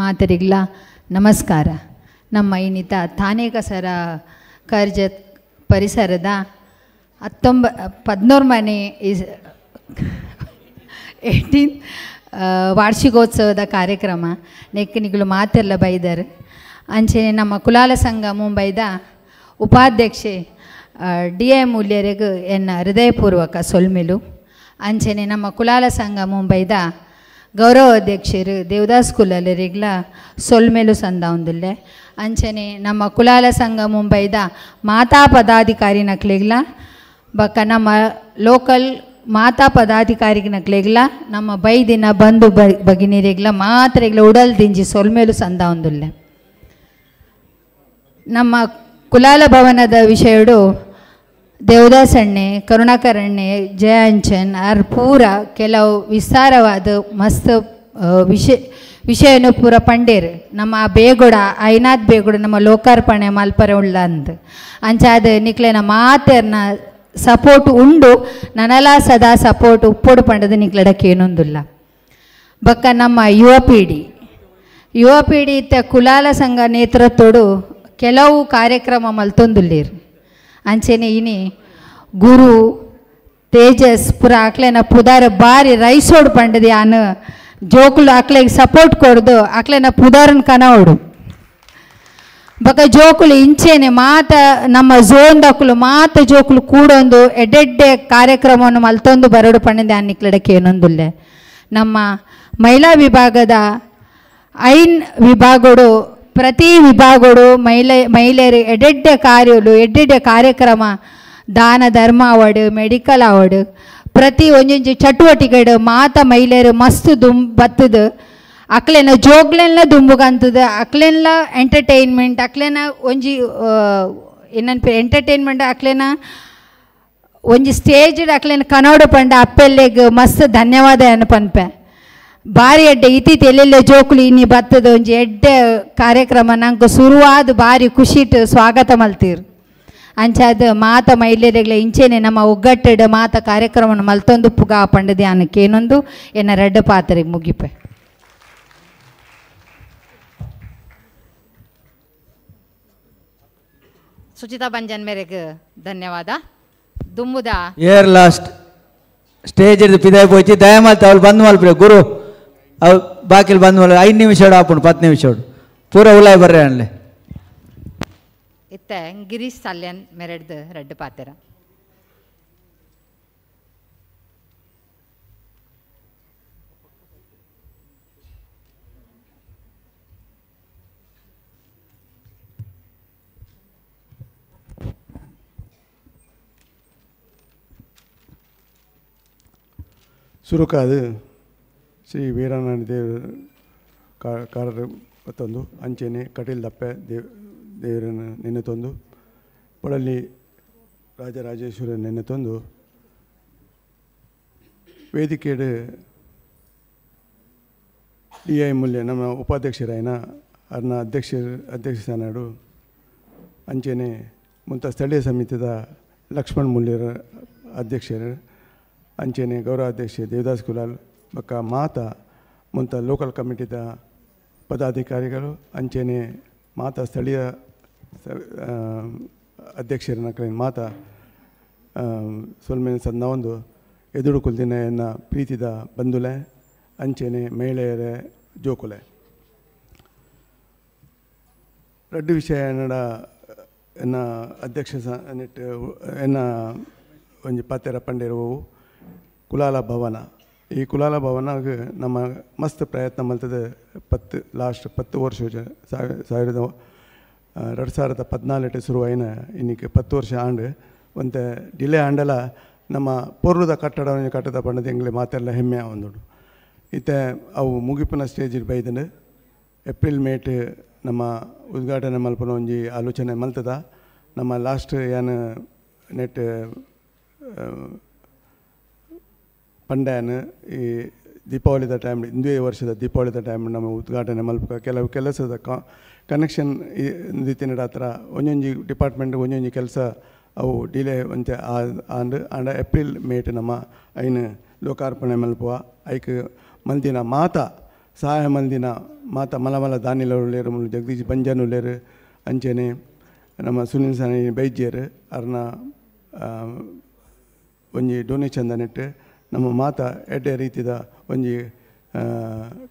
ಮಾತರಿಗ್ಲ ನಮಸ್ಕಾರ. ನಮ್ಮ ಇನ್ನಿತ ತಾನೇ ಕಸರ ಕರ್ಜತ್ ಪರಿಸರದ 14 ಮನೆ 18 ವಾರ್ಷಿಕೋತ್ಸವದ ಕಾರ್ಯಕ್ರಮ ನೆಕ್ಕನಿಗಳು ಮಾತೆಲ್ಲ ಬೈದರು. ಅಂಚೆನೆ ನಮ್ಮ ಕುಲಾಲ ಸಂಘ ಮುಂಬೈದ ಉಪಾಧ್ಯಕ್ಷೆ DI ಮೂಲ್ಯರಿಗೂ ಎನ್ನ ಹೃದಯಪೂರ್ವಕ ಸೊಲ್ಮೆಲು. ಅಂಚೆನೆ ನಮ್ಮ ಕುಲಾಲ ಸಂಘ ಮುಂಬೈದ ಗೌರವ ಅಧ್ಯಕ್ಷರು ದೇವದಾಸ್ ಕುಲಾಲರಿಗ್ಲ ಸೊಲ್ಮೆಲು ಸಂದಾವುದಿಲ್ಲ. ಅಂಚನೆ ನಮ್ಮ ಕುಲಾಲ ಸಂಘ ಮುಂಬೈದ ಮಾತಾ ಪದಾಧಿಕಾರಿ ನಕ್ಲೆಗ್ಲ ಬಕ್ಕ ನಮ್ಮ ಲೋಕಲ್ ಮಾತಾ ಪದಾಧಿಕಾರಿ ನಕ್ಲೆಗ್ಲ ನಮ್ಮ ಬೈದಿನ ಬಂಧು ಭಗಿನಿರಿಗ್ಲ ಮಾತ್ರೆಗ್ಲ ಉಡಲ್ ದಿಂಜಿ ಸೊಲ್ಮೆಲು ಸಂದಾವುದಿಲ್ಲ. ನಮ್ಮ ಕುಲಾಲ ಭವನದ ವಿಷಯಡು ದೇವದಾಸ್ ಅಣ್ಣೆ ಕರುಣಾಕರ್ ಅಣ್ಣೆ ಜಯಾಂಚನ್ ಆರ್ ಪೂರ ಕೆಲವು ವಿಸ್ತಾರವಾದ ಮಸ್ತ್ ವಿಷಯನು ಪೂರ ಪಂಡೇರು. ನಮ್ಮ ಬೇಗುಡ ಐನಾಥ್ ಬೇಗುಡ ನಮ್ಮ ಲೋಕಾರ್ಪಣೆ ಮಲ್ಪರೆ ಉಳ್ಳ ಅಂದ ಅಂಚಾದ ನಿಕ್ಲೆನ ಮಾತೆರ್ನ ಸಪೋರ್ಟ್ ಉಂಡು ನನಲ ಸದಾ ಸಪೋರ್ಟ್ ಉಪ್ಪೊಡು ಪಂಡದ ನಿಕ್ಲೆಡಕ್ಕೆ ಏನೊಂದಿಲ್ಲ. ಬಕ್ಕ ನಮ್ಮ ಯುವ ಪೀಡಿ ಇತ್ತ ಕುಲಾಲ ಸಂಘ ನೇತೃತ್ವಡು ಕೆಲವು ಕಾರ್ಯಕ್ರಮ ಮಲ್ತೊಂದುಲ್ಲೇರು. ಅಂಚೆನೆ ಇನಿ ಗುರು ತೇಜಸ್ ಪುರ ಅಕ್ಲೆನ ಪುದಾರ ಬಾರಿ ರೈಸೋಡು ಪಂಡದು ಯಾನು ಜೋಕುಲು ಅಕ್ಲೆಗೆ ಸಪೋರ್ಟ್ ಕೊಡ್ದು ಅಕ್ಲೆನ ಪುದಾರನ್ ಕನವಡು ಬಕ ಜೋಕುಲು ಇಂಚೆನೆ ಮಾತ ನಮ್ಮ ಝೋನ್ ದಕ್ಕಲು ಮಾತ ಜೋಕುಲು ಕೂಡೊಂದು ಎಡ್ಡೆಡ್ಡೆ ಕಾರ್ಯಕ್ರಮವನ್ನು ಮಲ್ತೊಂದು ಬರಡು ಪಂಡಿದೆ ಅನ್ನಿಕ್ಲಡಕ್ಕೆ ಏನೊಂದಿಲ್ಲ. ನಮ್ಮ ಮಹಿಳಾ ವಿಭಾಗದ ಐನ್ ವಿಭಾಗಡು ಪ್ರತಿ ವಿಭಾಗಡು ಮಹಿಳೆಯರು ಎಡ್ಡೆಡ್ಡೆ ಎಡ್ಡೆಡ್ಡೆ ಕಾರ್ಯಕ್ರಮ ದಾನ ಧರ್ಮ ಅವಾರ್ಡ್ ಮೆಡಿಕಲ್ ಅವಾರ್ಡ್ ಪ್ರತಿ ಒಂಜೊಂಜಿ ಚಟುವಟಿಕೆಡು ಮಾತ ಮಹಿಳೆಯರು ಮಸ್ತ್ ಬತ್ತದು ಅಕ್ಲೆನ ಜೋಗ್ಲೆಲ್ಲ ದುಂಬುಗಂತದ ಅಕ್ಲೆಲ್ಲ ಎಂಟರ್ಟೈನ್ಮೆಂಟ್ ಅಕ್ಲೆನ ಒಂಜಿ ಏನನ್ಪೆ ಎಂಟರ್ಟೈನ್ಮೆಂಟ್ ಅಕ್ಲೆನ ಒಂಜಿ ಸ್ಟೇಜ್ ಅಕ್ಲೆನ ಕನೋಡು ಪಂಡ ಅಪ್ಪೆಲ್ಲೆಗ್ ಮಸ್ತ್ ಧನ್ಯವಾದ ಅನ್ಪನ್ಪೆ. ಭಾರಿ ಎಡ್ಡೆ ಇತ್ತೀತ ಎಲ್ಲೆಲ್ಲ ಜೋಕುಲು ಇನ್ನಿ ಬತ್ತದ ಒಂಜಿ ಎಡ್ಡೆ ಕಾರ್ಯಕ್ರಮ ನಂಗೆ ಶುರುವಾದ ಭಾರಿ ಖುಷಿಟ್ ಸ್ವಾಗತ ಮಲ್ತೀರು. ಅಂಚಾದ ಮಾತ ಮಹಿಳೆಯರಿಗ್ಲ ಇಂಚೆನೆ ನಮ್ಮ ಒಗ್ಗಟ್ಟಿಡ ಮಾತ ಕಾರ್ಯಕ್ರಮವನ್ನು ಮಲ್ತೊಂದು ಪುಗ ಪಂಡದೆ ಅನ್ನಕ್ಕೆ ಏನೊಂದು ಎನ್ನ ರೆಡ್ಡ ಪಾತ್ರೆಗೆ ಮುಗಿಪೆ. ಸುಚಿತಾ ಬಂಜನ್ ಮೇರೆಗೆ ಧನ್ಯವಾದ. ದುಂಬುದ ಏರ್ ಲಾಸ್ಟ್ ಸ್ಟೇಜ್ ಹಿಡಿದು ಪಿದಾಯ ಪೋಚಿ ದಯಮಾಲ್ತ ಅವ್ರು ಬಂದು ಮಲ್ಪ್ರೆ ಗುರು ಅವು ಬಾಕಿಲ್ ಬಂದು ಮಲ್ 5 ನಿಮಿಷ ಆಪುಂಡು 10 ನಿಮಿಷ ಪೂರ ಉಲಾಯ್ ಬರ್ರೆ ಅನ್ಲೆ ಇತ್ತ ಗಿರೀಶ್ ಸಾಲ್ಯನ್ ಮೆರೆಡ್ದು ರೆಡ್ ಪಾತೆರ ಸುರುಕಾದು ಶ್ರೀ ವೀರನಾರಾಯಣ ಕಾರರು ಮತ್ತೊಂದು ಅಂಚೆನೆ ಕಟೀಲ್ ದಪ್ಪೆ ದೇವರನ್ನು ನೆನೆ ತಂದು ಪೊಳಲಿ ರಾಜರಾಜೇಶ್ವರ ನೆನೆ ತಂದು ವೇದಿಕೆಡು DI ಮೂಲ್ಯ ನಮ್ಮ ಉಪಾಧ್ಯಕ್ಷರಾಯನ ಅರ್ನ ಅಧ್ಯಕ್ಷ ಸ್ಥಾನಡು ಅಂಚೆನೆ ಮುಂತ ಸ್ಥಳೀಯ ಸಮಿತಿದ ಲಕ್ಷ್ಮಣ್ ಮೂಲ್ಯರ ಅಧ್ಯಕ್ಷರು ಅಂಚೆನೆ ಗೌರವಾಧ್ಯಕ್ಷ ದೇವದಾಸ್ ಕುಲಾಲ್ ಬಕ್ಕ ಮಾತಾ ಮುಂತ ಲೋಕಲ್ ಕಮಿಟಿದ ಪದಾಧಿಕಾರಿಗಳು ಅಂಚೆನೆ ಮಾತಾ ಸ್ಥಳೀಯ ಅಧ್ಯಕ್ಷರ ನಕಲಿನ ಮಾತಾ ಸೊಲ್ಮೇನ ಸದ್ನ ಒಂದು ಎದುರು ಕುಲ್ದಿನ ಎನ್ನ ಪ್ರೀತಿದ ಬಂಧುಲೆ ಅಂಚೆನೆ ಮಹಿಳೆಯರ ಜೋಕುಲೆ ರಡ್ಡು ವಿಷಯ ನಡ ಎನ್ನ ಅಧ್ಯಕ್ಷ ನೆಟ್ಟು ಎನ್ನ ಒಂಜಿ ಪಾತೆರ ಪಂಡಿರುವವು ಕುಲಾಲ ಭವನ ಈ ಕುಲಾಲ ಭವನಗೆ ನಮ್ಮ ಮಸ್ತ್ ಪ್ರಯತ್ನ ಮಲ್ತದೆ ಲಾಸ್ಟ್ 10 ವರ್ಷ 2014 ಶುರುವಾಯಿನ ಇನ್ನಿಗೆ 10 ವರ್ಷ ಆಂಡ್ ಒಂದು ಡಿಲೇ ಆಂಡಲ ನಮ್ಮ ಪೂರ್ವದ ಕಟ್ಟಡವನ್ನು ಕಟ್ಟದ ಪಂಡದ ಎಂಗ್ಲೆ ಮಾತೆಲ್ಲ ಹೆಮ್ಮೆ ಒಂದುಂಡು ಇತ್ತೆ ಅವು ಮುಗಿಪಿನ ಸ್ಟೇಜಿಗೆ ಬೈದನು ಏಪ್ರಿಲ್ ಮೇಟ್ ನಮ್ಮ ಉದ್ಘಾಟನೆ ಮಲ್ಪನ ಒಂಜಿ ಆಲೋಚನೆ ಮಲ್ತದ ನಮ್ಮ ಲಾಸ್ಟ್ ಏನು ನೆಟ್ ಪಂಡ್ಯಾನ್ ಈ ದೀಪಾವಳಿದ ಟೈಮ್ ಹಿಂದುವೆ ವರ್ಷದ ದೀಪಾವಳಿದ ಟೈಮ್ ನಮ್ಮ ಉದ್ಘಾಟನೆ ಮಲ್ಪ ಕೆಲವು ಕೆಲಸದ ಕನೆಕ್ಷನ್ ರೀತಿಯ ಹತ್ರ ಒಂದೊಂದು ಡಿಪಾರ್ಟ್ಮೆಂಟ್ ಒಂದೊಂದು ಕೆಲಸ ಅವು ಡಿಲೇ ಒಂತೆ ಆಂಡ್ ಏಪ್ರಿಲ್ ಮೇಟ್ ನಮ್ಮ ಐನು ಲೋಕಾರ್ಪಣೆ ಮಲ್ಪುವ ಐಕ್ ಮಂದಿನ ಮಾತಾ ಸಹಾಯ ಮಂದಿನ ಮಾತಾ ಮಲಮಲ ದಾನಿಲರು ಜಗದೀಶ್ ಬಂಜನುಲೇರು ಅಂಚೆನೆ ನಮ್ಮ ಸುನಿಲ್ ಸಾನಿ ಬೈಜ್ಯರು ಅರ್ನ ಒಂಜಿ ಡೊನೇಷನ್ ನೆಟ್ಟು ನಮ್ಮ ಮಾತಾ ಎಡ್ಡೆ ರೀತಿದ ಒಂಜಿ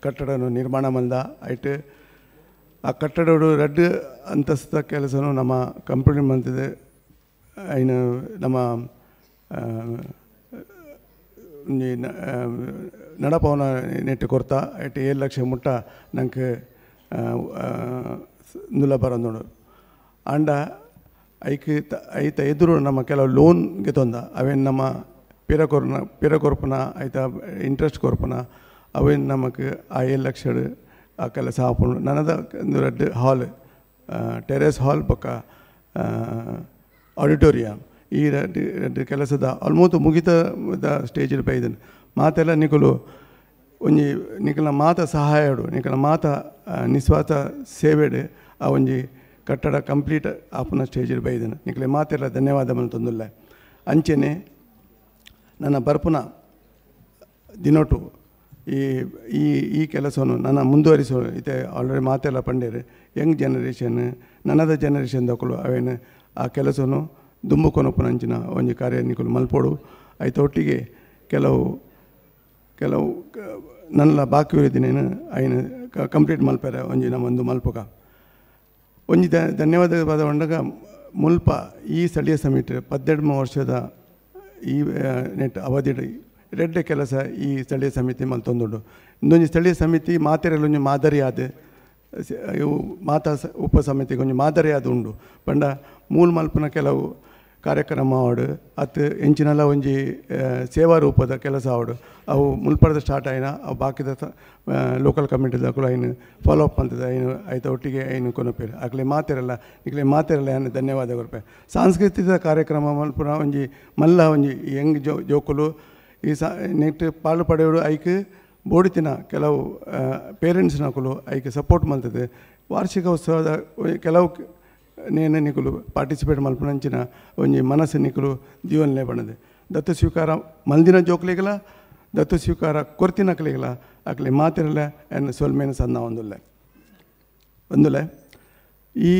ಕಟ್ಟಡ ನಿರ್ಮಾಣ ಮಲ್ದ ಐಟ್ ಆ ಕಟ್ಟಡ ರಡ್ಡು ಅಂತಸ್ತ ಕೆಲಸನೂ ನಮ್ಮ ಕಂಪ್ಯೂಟರ್ ಮಂತಿದೆ ಐನು ನಮ್ಮ ನಡಪವನ ನೆಟ್ಟು ಕೊರ್ತಾ ಐಟ್ 7 ಲಕ್ಷ ಮುಟ್ಟ ನಂಗೆ ನುಲ ಬರೋದು ಅಂಡ ಐತ ಎದುರು ನಮ್ಮ ಕೆಲವು ಲೋನ್ಗೆ ತೊಂದ ಅವೇನು ನಮ್ಮ ಪಿರ ಕೊರ್ಪನ ಆಯ್ತಾ ಇಂಟ್ರೆಸ್ಟ್ ಕೊರ್ಪನ ಅವೇನು ನಮಗೆ ಆ 7 ಲಕ್ಷ ಆ ಕೆಲಸ ಹಾಕೊಂಡು ನನ್ನದ ಒಂದು ರೆಡ್ ಹಾಲ್ ಟೆರೇಸ್ ಹಾಲ್ ಪಕ್ಕ ಆಡಿಟೋರಿಯಂ ಈ ರೆಡ್ ಕೆಲಸದ ಆಲ್ಮೋಸ್ಟ್ ಮುಗಿತದ ಸ್ಟೇಜಲ್ಲಿ ಬೈದನು ಮಾತೆಲ್ಲ ನಿಕಲು ಒಂಜಿ ನಿಕಲ ಮಾತ ಸಹಾಯಡು ನಿಕಲ ಮಾತ ನಿಸ್ವಾರ್ಥ ಸೇವೆಡು ಆ ಒಂಜಿ ಕಟ್ಟಡ ಕಂಪ್ಲೀಟ್ ಆಪುನ ಸ್ಟೇಜಲ್ಲಿ ಬೈದನು ನಿಕಲೆ ಮಾತೆಲ್ಲ ಧನ್ಯವಾದ ತಂದುಲ್ಲ ಅಂಚೆನೆ ನನ್ನ ಬರ್ಪುನ ದಿನೊಟ್ಟು ಈ ಕೆಲಸವನ್ನು ನನ್ನ ಮುಂದುವರಿಸೋ ಇದೆ ಆಲ್ರೆಡಿ ಮಾತೆಲ್ಲ ಪಂಡೇರು ಯಂಗ್ ಜನರೇಷನ್ ನನ್ನದ ಜನರೇಷನ್ ದಕ್ಕಲು ಅವೇನು ಆ ಕೆಲಸವನ್ನು ದುಂಬುಕೊನೊಪ್ಪುನಂಚಿನ ಒಂಜಿ ಕಾರ್ಯ ನಿಕಲು ಮಲ್ಪೋಡು ಆಯ್ತು ಒಟ್ಟಿಗೆ ಕೆಲವು ನನ್ನ ಬಾಕಿ ಉಳಿದಿನೇನು ಐನು ಕಂಪ್ಲೀಟ್ ಮಲ್ಪಾರೆ ಒಂಜಿ ನಮ್ಮೊಂದು ಮಲ್ಪಕ ಒಂಜಿ ಧನ್ಯವಾದ ಬಂದಾಗ ಮುಲ್ಪ ಈ ಸ್ಥಳೀಯ ಸಮಿತಿ 12 ವರ್ಷದ ಈ ನೆಟ್ ಅವಧಿ ರೆಡ್ಡೆ ಕೆಲಸ ಈ ಸ್ಥಳೀಯ ಸಮಿತಿ ಮಲ್ತೊಂದುಂಡು ಇನ್ನೊಂದು ಸ್ಥಳೀಯ ಸಮಿತಿ ಮಾತೆರೆಲ್ಲ ಒಂಜಿ ಮಾದರಿ ಆದ ಇವು ಮಾತಾ ಉಪ ಸಮಿತಿಗೆ ಒಂಜಿ ಮಾದರಿ ಆದ ಉಂಡು ಪಂಡ ಮೂಲ ಮಲ್ಪನ ಕೆಲವು ಕಾರ್ಯಕ್ರಮ ಆವಡು ಅತ್ತು ಎಂಚಿನೆಲ್ಲ ಒಂಜಿ ಸೇವಾ ರೂಪದ ಕೆಲಸ ಆವಡು ಅವು ಮುಲ್ಪರದ ಸ್ಟಾರ್ಟ್ ಆಯ್ನ ಅವು ಬಾಕಿದ ಲೋಕಲ್ ಕಮಿಟಿದ ಕೂಡ ಐನು ಫಾಲೋ ಅಪ್ ಅಂತದ ಐನು ಆಯ್ತು ಒಟ್ಟಿಗೆ ಐನು ಕೊನಪೇರು ಆಗಲೇ ಈಗಲೇ ಮಾತೆರಲ್ಲ ಏನು ಧನ್ಯವಾದ ಕೊರಪೆ ಸಾಂಸ್ಕೃತಿಕ ಕಾರ್ಯಕ್ರಮ ಮಲ್ಪುನ ಒಂಜಿ ಮಲ್ಲ ಒಂಜಿ ಯಂಗ್ ಜೋಕುಲು ಈ ನೆಕ್ಸ್ಟ್ ಪಾಲು ಪಡೆಯೋಡು ಐಕ್ ಬೋಡಿತಿನ ಕೆಲವು ಪೇರೆಂಟ್ಸ್ ನಕಲು ಐಕ್ ಸಪೋರ್ಟ್ ಮಲ್ತದೆ ವಾರ್ಷಿಕ ಉತ್ಸವದ ಕೆಲವು ನೇನು ನಿಕಲು ಪಾರ್ಟಿಸಿಪೇಟ್ ಮಲ್ಪನಂಚಿನ ಒಂಜಿ ಮನಸ್ಸು ನಿಕಲು ಜೀವನಲೇ ಬಣ್ಣದೆ ದತ್ತು ಸ್ವೀಕಾರ ಮಲ್ದಿನ ಜೋಕ್ಲಿಗಲ ದತ್ತು ಸ್ವೀಕಾರ ಕೊರ್ತಿನಕ್ಲಿಗಲ ಆಗಲಿ ಮಾತಿರಲ್ಲ ಎನ್ನ ಸೊಲ್ಮೇನ ಸಣ್ಣ ಒಂದುಲೆ ಈ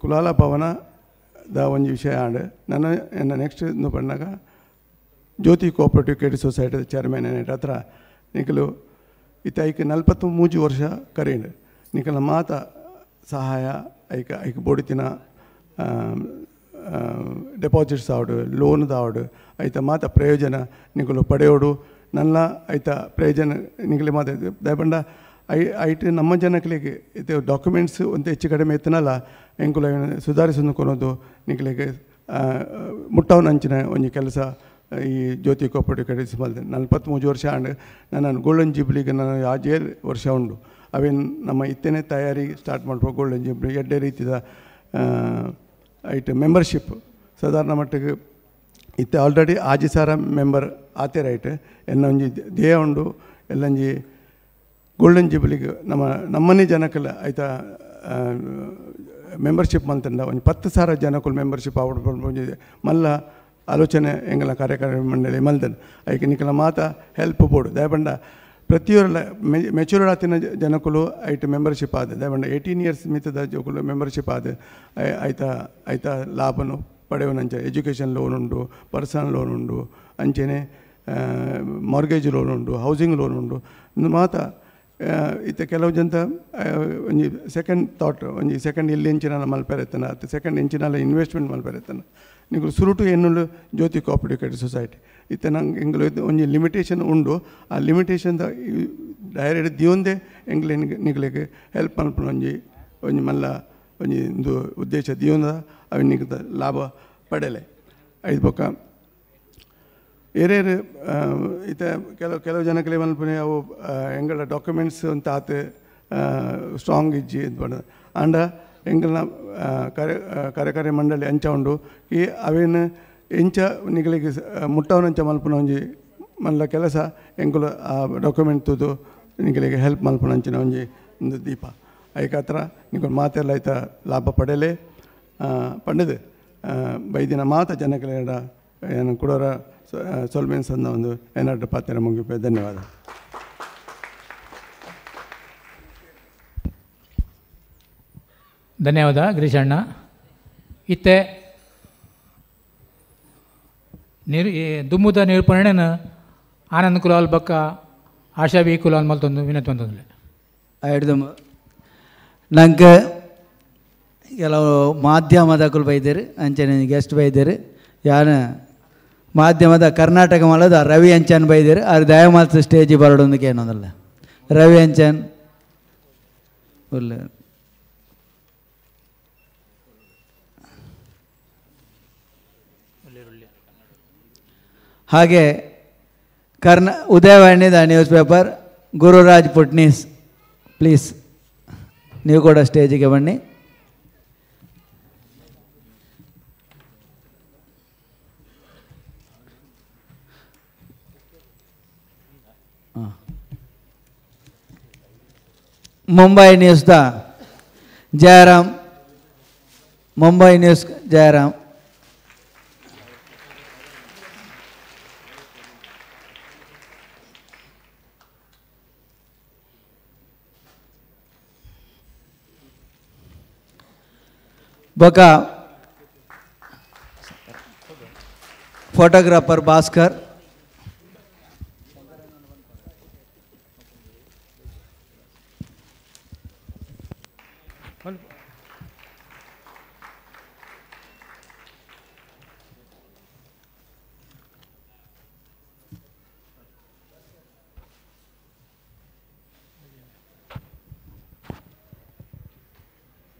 ಕುಲಾಲ ಭವನದ ಒಂಜಿ ವಿಷಯ ಆಂಡ್ ನನ್ನ ನೆಕ್ಸ್ಟ್ ಪಂಡಾಗ ಜ್ಯೋತಿ ಕೋಆಪರೇಟಿವ್ ಕ್ರೆಡಿಟ್ ಸೊಸೈಟಿ ಚೇರ್ಮನ್ ಹತ್ರ ನಿಖಲು ಐಕೆ 43 ವರ್ಷ ಕರೀಂಡು ನಿಖಲ ಮಾತ ಸಹಾಯ ಐಕ ಬೋಡಿತಿನ ಡೆಪಾಸಿಟ್ಸ್ ಆವಡು ಲೋನ್ದು ಆವಡು ಐತ ಮಾತ ಪ್ರಯೋಜನ ನಿಖಲು ಪಡೆಯೋಡು ನಲ್ಲ ಐತ ಪ್ರಯೋಜನ ನಿಖಲಿ ಮಾತ ದಯಪಂಡ ಐಟ್ ನಮ್ಮ ಜನಗಳಿಗೆ ಇದು ಡಾಕ್ಯುಮೆಂಟ್ಸ್ ಒಂದು ಹೆಚ್ಚು ಕಡಿಮೆ ಎತ್ತನಲ್ಲ ಎಂಕುಲ ಸುಧಾರಿಸೋದು ಕೊನೋದು ನಿಖಲಿಗೆ ಮುಟ್ಟವನಂಚಿನ ಒಂದು ಕೆಲಸ ಈ ಜ್ಯೋತಿ ಕೋಆಪರೇಟಿವ್ ಕ್ರೆಡಿಟ್ಸ್ ಮಲ್ದೆ 43 ವರ್ಷ ಆಂಡ್ ನಾನು ಗೋಲ್ಡನ್ ಜೂಬ್ಲಿಗೆ ನಾನು ಆಜೇ ವರ್ಷ ಉಂಡು ಅವೇನು ನಮ್ಮ ಇತ್ತೇನೆ ತಯಾರಿ ಸ್ಟಾರ್ಟ್ ಮಾಡ್ಬೇಕು ಗೋಲ್ಡನ್ ಜೂಬ್ಲಿ ಎಡ್ಡೆ ರೀತಿಯ ಐಟ್ ಮೆಂಬರ್ಶಿಪ್ ಸಾಧಾರಣ ಮಟ್ಟಿಗೆ ಇತ್ತೆ ಆಲ್ರೆಡಿ ಆಜಿ ಸಾರ ಮೆಂಬರ್ ಆತೇರ ಐಟ್ ಎನ್ನ ಒಂಜಿ ದೇಹ ಉಂಡು ಎಲ್ಲಂಜಿ ಗೋಲ್ಡನ್ ಜೂಬ್ಲಿಗೆ ನಮ್ಮನೆ ಜನಕ್ಕಲ್ಲ ಆಯ್ತಾ ಮೆಂಬರ್ಶಿಪ್ ಮಂತಂಡ ಒಂದು 10,000 ಜನಕ್ಕೂ ಮೆಂಬರ್ಶಿಪ್ ಆವಡ್ಕೊಂಡು ಮಲ್ಲ ಆಲೋಚನೆ ಎಂಗಲ ಕಾರ್ಯಕಾರಿ ಮಂಡಳಿ ಮಲ್ದನ್ ಐಕೆ ನಿಖಲ ಮಾತ ಹೆಲ್ಪ್ ಬೋರ್ಡು ದಯಪಂಡ ಪ್ರತಿಯೊಲ್ಲ ಮೆಚೂರ್ಡ್ ಆತಿನ ಜನಕ್ಕೂ ಐಟ್ ಮೆಂಬರ್ಶಿಪ್ ಆದ ದಯಪಂಡ 18 ಇಯರ್ಸ್ ಮಿತದ ಜೋಕುಲು ಮೆಂಬರ್ಶಿಪ್ ಆದ ಐತ ಲಾಭನು ಪಡೆಯುವಂಚ ಎಜುಕೇಷನ್ ಲೋನ್ ಉಂಡು ಪರ್ಸನಲ್ ಲೋನ್ ಉಂಡು ಅಂಚೆನೆ ಮಾರ್ಗೇಜ್ ಲೋನ್ ಉಂಡು ಹೌಸಿಂಗ್ ಲೋನ್ ಉಂಡು ಮಾತ ಇತ್ತೆ ಕೆಲವು ಜನ ಒಂಜಿ ಸೆಕೆಂಡ್ ಥಾಟ್ ಒಂಜಿ ಸೆಕೆಂಡ್ ಇಲ್ಲಿ ಇಂಚಿನ ಮಲ್ಪೆರೆತ್ತನ ಅದು ಸೆಕೆಂಡ್ ಇಂಚಿನಲ್ಲ ಇನ್ವೆಸ್ಟ್ಮೆಂಟ್ ಮಲ್ಪೆರೆತ್ತನ ನೀವು ಸುರುಟು ಎನ್ನುಳು ಜ್ಯೋತಿ ಕೋಆಪರೇಟಿವ್ ಕ್ರೆಡಿಟ್ ಸೊಸೈಟಿ ಇತ್ತೆ ನಂಗೆ ಎಂಗ್ಲು ಒಂಜಿ ಲಿಮಿಟೇಷನ್ ಉಂಡು ಆ ಲಿಮಿಟೇಷನ್ದ ಡೈರೆಕ್ಟ್ ದಿಯೊಂದೇ ಎಂಗ್ಲೆ ನಿಗ್ಲಿಗೆ ಹೆಲ್ಪ್ ಮಲ್ಪನ ಒಂಜಿ ಮಲ್ಲ ಒಂಜಿ ಒಂದು ಉದ್ದೇಶ ದಿಯೊಂದ ಅವು ನಿಗದ ಲಾಭ ಪಡೆಯಲೆ ಐದು ಬೊಕ್ಕ ಏರೇರು ಇತ್ತೆ ಕೆಲವು ಜನಕ್ಕೆ ಮಲ್ಪನೆ ಅವು ಎಂಗಳ ಡಾಕ್ಯುಮೆಂಟ್ಸ್ ಅಂತ ಆತು ಸ್ಟ್ರಾಂಗ್ ಇಜ್ಜಿ ಇದು ಮಾಡೋದು ಆಂಡ ಎಂಗಲ್ನ ಕಾರ್ಯಕಾರಿ ಮಂಡಳಿ ಅಂಚ ಉಂಡು ಈ ಅವೇನು ಎಂಚ ನಿಗಳಿಗೆ ಮುಟ್ಟವನಂಚ ಮಲ್ಪನ ಒಂಜಿ ಮಲ್ಲ ಕೆಲಸ ಎಂಕುಲು ಆ ಡಾಕ್ಯುಮೆಂಟ್ ತುದು ನಿಗಳಿಗೆ ಹೆಲ್ಪ್ ಮಲ್ಪನಂಚಿನ ಒಂಜಿ ಒಂದು ದೀಪ ಐಕ ಹತ್ರ ನಿಮಗೆ ಮಾತೆಲ್ಲ ಐತ ಲಾಭ ಪಡೆಯಲೇ ಪಂಡದು ಬೈದಿನ ಮಾತ ಜನಕ್ಕೆ ಏನು ಕೊಡೋರ ಸೊಲ್ಮೆನ್ಸ್ ಅಂದ ಒಂದು ಏನಾದ್ರು ಪಾತ್ರ ಮುಗಿಪೆ ಧನ್ಯವಾದ. ಧನ್ಯವಾದ ಗಿರೀಶಣ್ಣ. ಇತ್ತೆ ದುಮ್ಮುದ ನಿರೂಪಣೆನ ಆನಂದ್ ಕುಲಾಲ್ ಬಕ್ಕ ಆಶಾ ಬಿ ಕುಲಾಲ್ ಮಲ್ತೊಂದು ವಿನಂತಿ ಬಂತಂದ್ರೆ ಆಯ್ತು ನಂಗೆ ಕೆಲವು ಮಾಧ್ಯಮದಕ್ಕೂ ಬೈದೇರು ಅಂಚನೆ ಗೆಸ್ಟ್ ಬೈದೇರು ಯಾನು ಮಾಧ್ಯಮದ ಕರ್ನಾಟಕ ಮಲದ ರವಿ ಅಂಚನ್ ಬೈದೇರು ಅದು ದಯಮಾಲ್ಸ ಸ್ಟೇಜಿ ಬರೋದಕ್ಕೆ ಏನೊಂದಲ್ಲ ರವಿ ಅಂಚನ್ ಒಳ್ಳೆ ಹಾಗೆ ಉದಯವಾಣಿದ ನ್ಯೂಸ್ ಪೇಪರ್ ಗುರುರಾಜ್ ಪುಟ್ನೀಸ್ ಪ್ಲೀಸ್ ನೀವು ಕೂಡ ಸ್ಟೇಜಿಗೆ ಬನ್ನಿ. ಮುಂಬೈ ನ್ಯೂಸ್ದ ಜಯರಾಮ್, ಮುಂಬೈ ನ್ಯೂಸ್ ಜಯರಾಮ್. ಬೊಕ ಫೋಟೋಗ್ರಾಫರ್ ಭಾಸ್ಕರ್,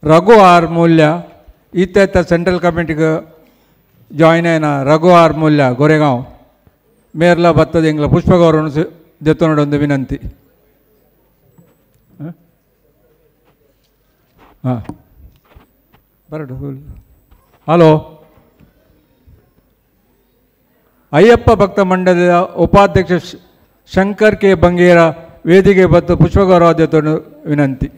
ರಘು ಆರ್ ಮೂಲ್ಯ ಈತ central ಕಮಿಟಿಗೆ join ಆಯ್ನ Raghu R Moolya ಗೊರೆಗಾಂವ್ ಮೇರ್ಲ ಬತ್ತದ ಎಂಗ್ಲ ಪುಷ್ಪಗೌರವನು ದೆತ್ತೊಂದು ವಿನಂತಿ. ಹಾಂ ಬರಡು. ಹಲೋ, ಅಯ್ಯಪ್ಪ ಭಕ್ತ ಮಂಡಳಿಯ ಉಪಾಧ್ಯಕ್ಷ ಶಂಕರ್ ಕೆ ಬಂಗೇರ ವೇದಿಕೆ ಬತ್ತು ಪುಷ್ಪಗೌರವ ದೆತ್ತೊಂದು ವಿನಂತಿ.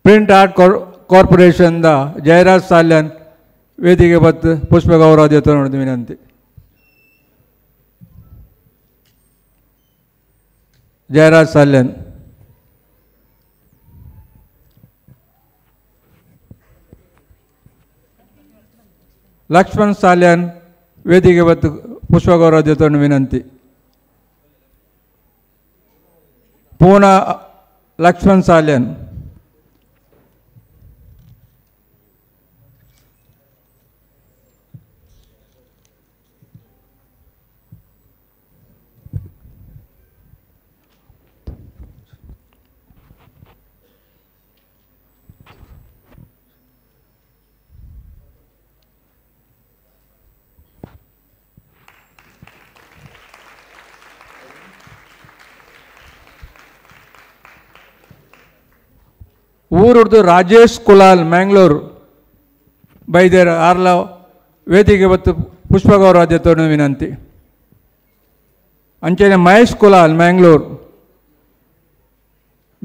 ಪ್ರಿಂಟ್ ಆರ್ಟ್ ಕಾರ್ಪೊರೇಷನ್ದ ಜಯರಾಜ್ ಸಾಲ್ಯನ್ ವೇದಿಕೆ ಬತ್ತು ಪುಷ್ಪಗೌರವ ದೆತ್ತೊಂದು ವಿನಂತಿ. ಜಯರಾಜ್ ಸಾಲ್ಯನ್. ಲಕ್ಷ್ಮಣ್ ಸಾಲ್ಯಾನ್ ವೇದಿಕೆ ಬತ್ತು ಪುಷ್ಪಗೌರವ ಜೊತೆ ವಿನಂತಿ. ಪೂನಾ ಲಕ್ಷ್ಮಣ್ ಸಾಲ್ಯಾನ್. ಊರುಡ್ದು ರಾಜೇಶ್ ಕುಲಾಲ್ ಮ್ಯಾಂಗ್ಳೂರು ಬೈದೇರ ಆರ್ಲ ವೇದಿಕೆ ಬತ್ತು ಪುಷ್ಪಗೌರವ ಜೊತೆ ವಿನಂತಿ. ಅಂಚನೆ ಮಹೇಶ್ ಕುಲಾಲ್ ಮ್ಯಾಂಗ್ಳೂರು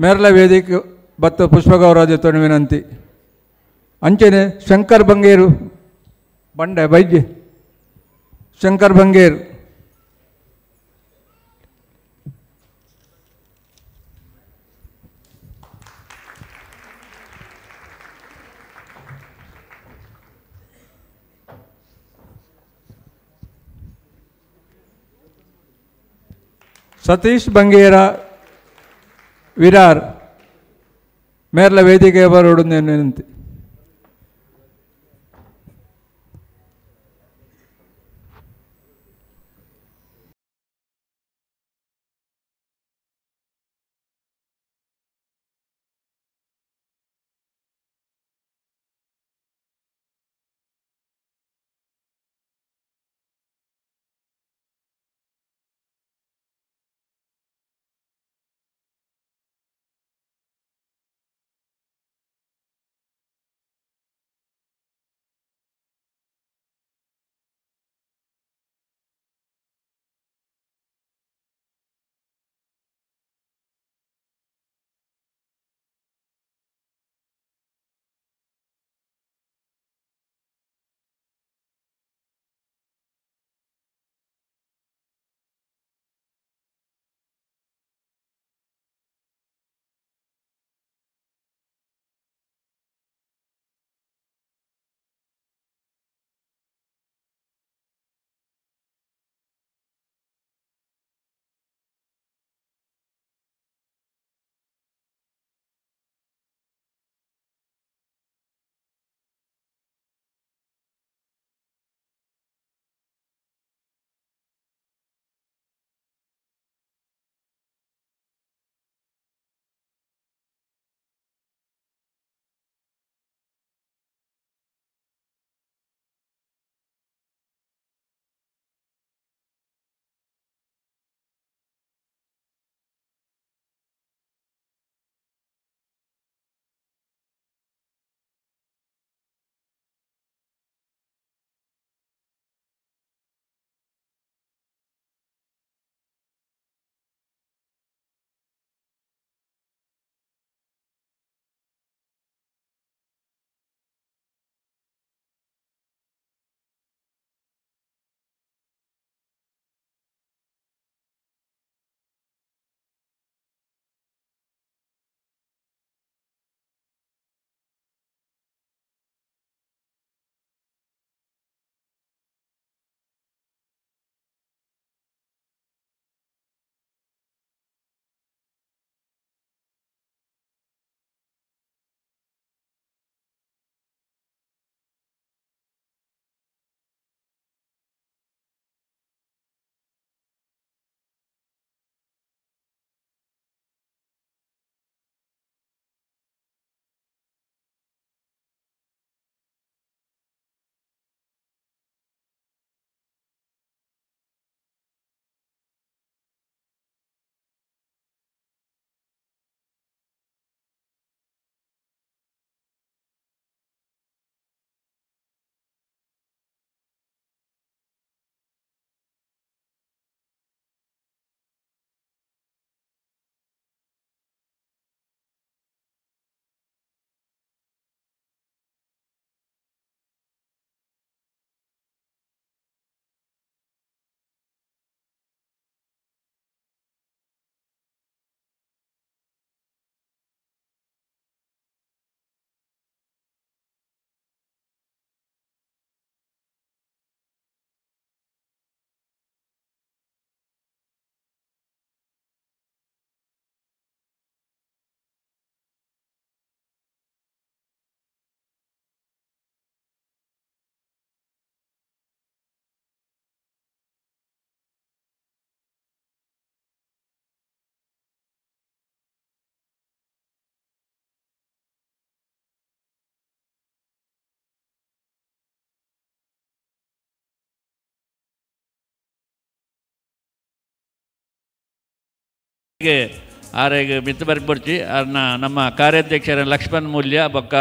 ಮೇರ್ಲ ವೇದಿಕೆ ಬತ್ತು ಪುಷ್ಪಗೌರವ ಜೊತೆ ವಿನಂತಿ. ಅಂಚನೆ ಶಂಕರ್ ಬಂಗೇರು ಬಂಡೆ ಬೈಜೆ ಶಂಕರ್ ಬಂಗೇರು ಸತೀಶ್ ಬಂಗೇರ ವಿರಾರ್ ಮೇರ್ಲ ವೇದಿಕೆ ಬರೋಡು ವಿನಂತಿ. ಆರೆಗೆ ಮಿತ್ತು ಬರ್ಪುಡ್ಚಿ ಅವ್ರನ್ನ ನಮ್ಮ ಕಾರ್ಯಾಧ್ಯಕ್ಷರ ಲಕ್ಷ್ಮಣ್ ಮೂಲ್ಯ ಬೊಕ್ಕ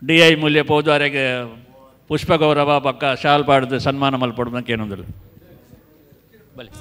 DI ಮೂಲ್ಯ ಪೋದು ಅವರಿಗೆ ಪುಷ್ಪ ಗೌರವ ಬೊಕ್ಕ ಶಾಲ್ ಪಾಡ್ದು ಸನ್ಮಾನ ಮಲ್ಪಡ್ಬೇಕು ಏನೊಂದಿಲ್ಲ ಬಲಿ.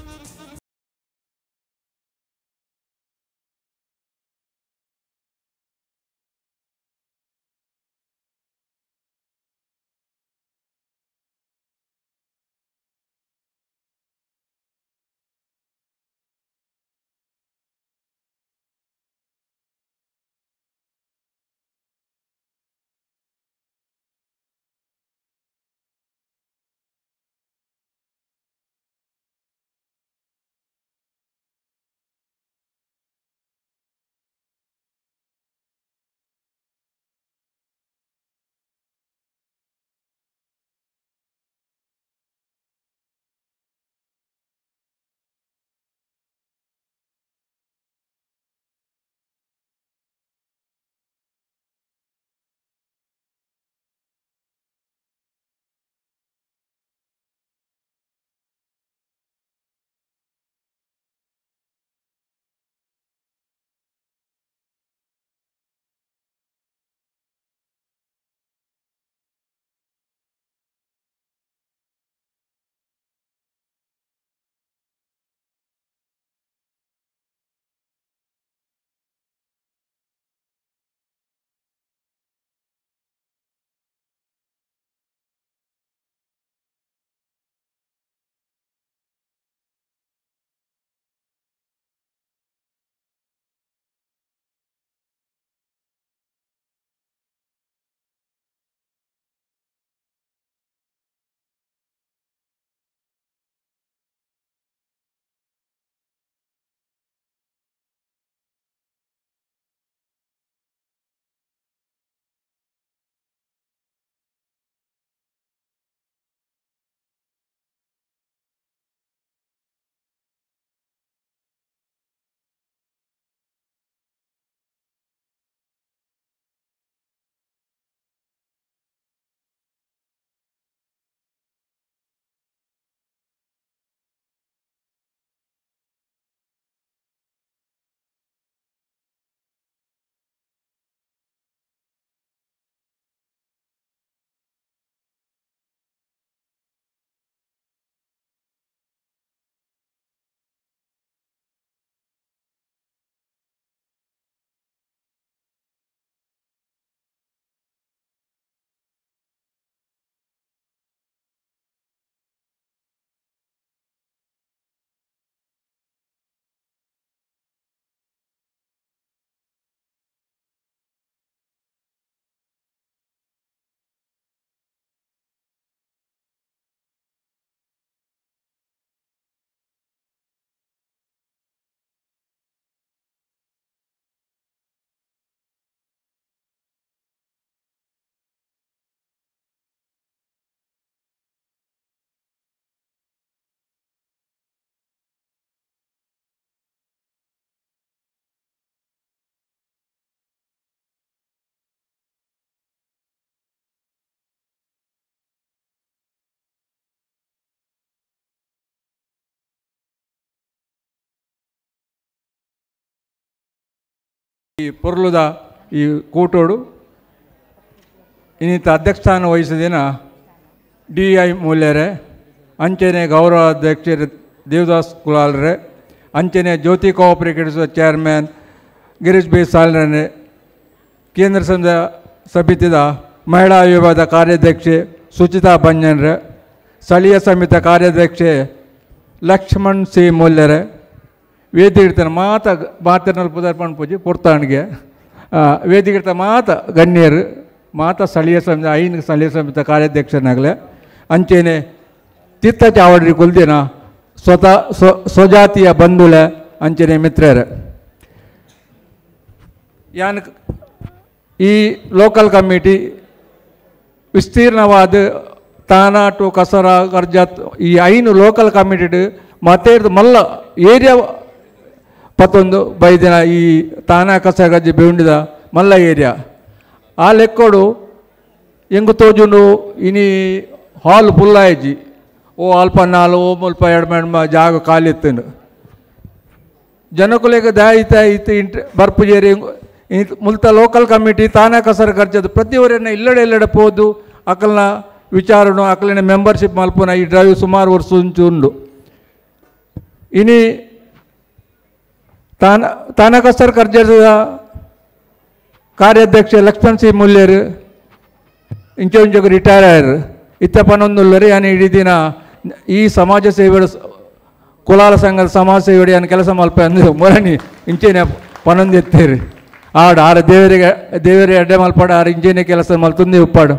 ಈ ಪೊರ್ಲುದ ಈ ಕೂಟೋಡು ಇನ್ನಿತ ಅಧ್ಯಕ್ಷಸ್ಥಾನ ವಹಿಸಿದಿನ DI ಮೂಲ್ಯರೆ, ಅಂಚನೆ ಗೌರವಾಧ್ಯಕ್ಷರು ದೇವದಾಸ್ ಕುಲಾಲ್ರೆ, ಅಂಚನೆ ಜ್ಯೋತಿ ಕೋಆಪರೇಟಿವ್ಸ್ ಚೇರ್ಮನ್ ಗಿರೀಶ್ ಬಿ ಸಾಲ್ರೆ, ಕೇಂದ್ರ ಸಮಿತಿದ ಮಹಿಳಾ ವಿಭಾಗದ ಕಾರ್ಯಾಧ್ಯಕ್ಷೆ ಸುಚಿತಾ ಬಂಜನ್ರೆ, ಸ್ಥಳೀಯ ಸಮಿತಿ ಕಾರ್ಯಾಧ್ಯಕ್ಷೆ ಲಕ್ಷ್ಮಣ್ ಸಿ ಮೂಲ್ಯರೆ, ವೇದಿಗಿಡ್ತಾನೆ ಮಾತಿನಲ್ಲಿ ಪುದರ್ಪಣ ಪೂಜೆ ಪುರ್ತಾಣಿಗೆ ವೇದಿಗಿಡ್ತ ಗಣ್ಯರು ಸ್ಥಳೀಯ ಸಮಿತಿ ಐನ್ ಸ್ಥಳೀಯ ಸಮಿತಿ ಕಾರ್ಯಾಧ್ಯಕ್ಷನಾಗಲೇ, ಅಂಚೆನೆ ತಿತ್ತ ಚಾವಡ್ರಿ ಕುಲ್ದಿನ ಸ್ವಜಾತಿಯ ಬಂಧುಳೆ ಅಂಚನೆ ಮಿತ್ರರೆ. ಯಾನ್ ಈ local committee ವಿಸ್ತೀರ್ಣವಾದ Tana to ಕಸರ Karjat ಈ ಐನು ಲೋಕಲ್ ಕಮಿಟಿ ಮತ್ತೆ ಮಲ್ಲ ಏರಿಯಾ ಪತ್ತೊಂದು ಬೈದಿನ ಈ ತಾನಾ ಕಸ ಗಜ್ಜೆ ಬೇವುಂಡಿದ ಮಲ್ಲ ಏರಿಯಾ ಆ ಲೆಕ್ಕೋಡು ಎಂಗು ತೋಜುಂಡು ಇನಿ ಹಾಲ್ ಫುಲ್ಲಾಯಿಜಿ ಓ ಅಲ್ಪ ನಾಲು ಓ ಮುಲ್ಪ ಎರಡು ಮೇಡ್ಮ ಜಾಗ ಖಾಲಿ ಇತ್ತು ಜನಕುಲೆಗೆ ದಾಯಿತ ಇತ್ತು ಬರ್ಪುಜೇರಿ ಮುಲ್ತ ಲೋಕಲ್ ಕಮಿಟಿ ತಾನೇ ಕಸರ ಖರ್ಚದು ಪ್ರತಿಯೊಬ್ಬರನ್ನ ಇಲ್ಲಡೆ ಇಲ್ಲಡೆ ಪೋದು ಅಕಲ್ನ ವಿಚಾರಣು ಅಕಲಿನ ಮೆಂಬರ್ಶಿಪ್ ಮಲ್ಪುನ ಈ ಡ್ರೈವ್ ಸುಮಾರು ವರ್ಷ ಉಂಟು ಇನಿ ತಾನೇ ಕಸರ ಖರ್ಚದ ಕಾರ್ಯಾಧ್ಯಕ್ಷ ಲಕ್ಷ್ಮಣ್ ಸಿ ಮುಲ್ಯರು ಇಂಚೊಂಚೊಗೆ ರಿಟೈರ್ ಆಯ್ರು ಇತ್ತ ಪನ್ನೊಂದುಲ್ಲರಿ ನಾನು ಇಡೀ ದಿನ ಈ ಸಮಾಜ ಸೇವೆಯ ಕುಲಾಲ ಸಂಘದ ಸಮಾಜ ಸೇವೆಡಿ ನಾನು ಕೆಲಸ ಮಲ್ಪ ಅಂದ್ರೆ ಮೊರಣಿ ಇಂಚೆನೆ ಪನ್ನೊಂದು ಎತ್ತೇರಿ ಆಡ ದೇವರಿಗೆ ಅಡ್ಡೆ ಮಲ್ಪಾಡು ಆರು ಇಂಚೆನೆ ಕೆಲಸ ಮಲ್ತುಂದಿ ಉಪ್ಪಾಡು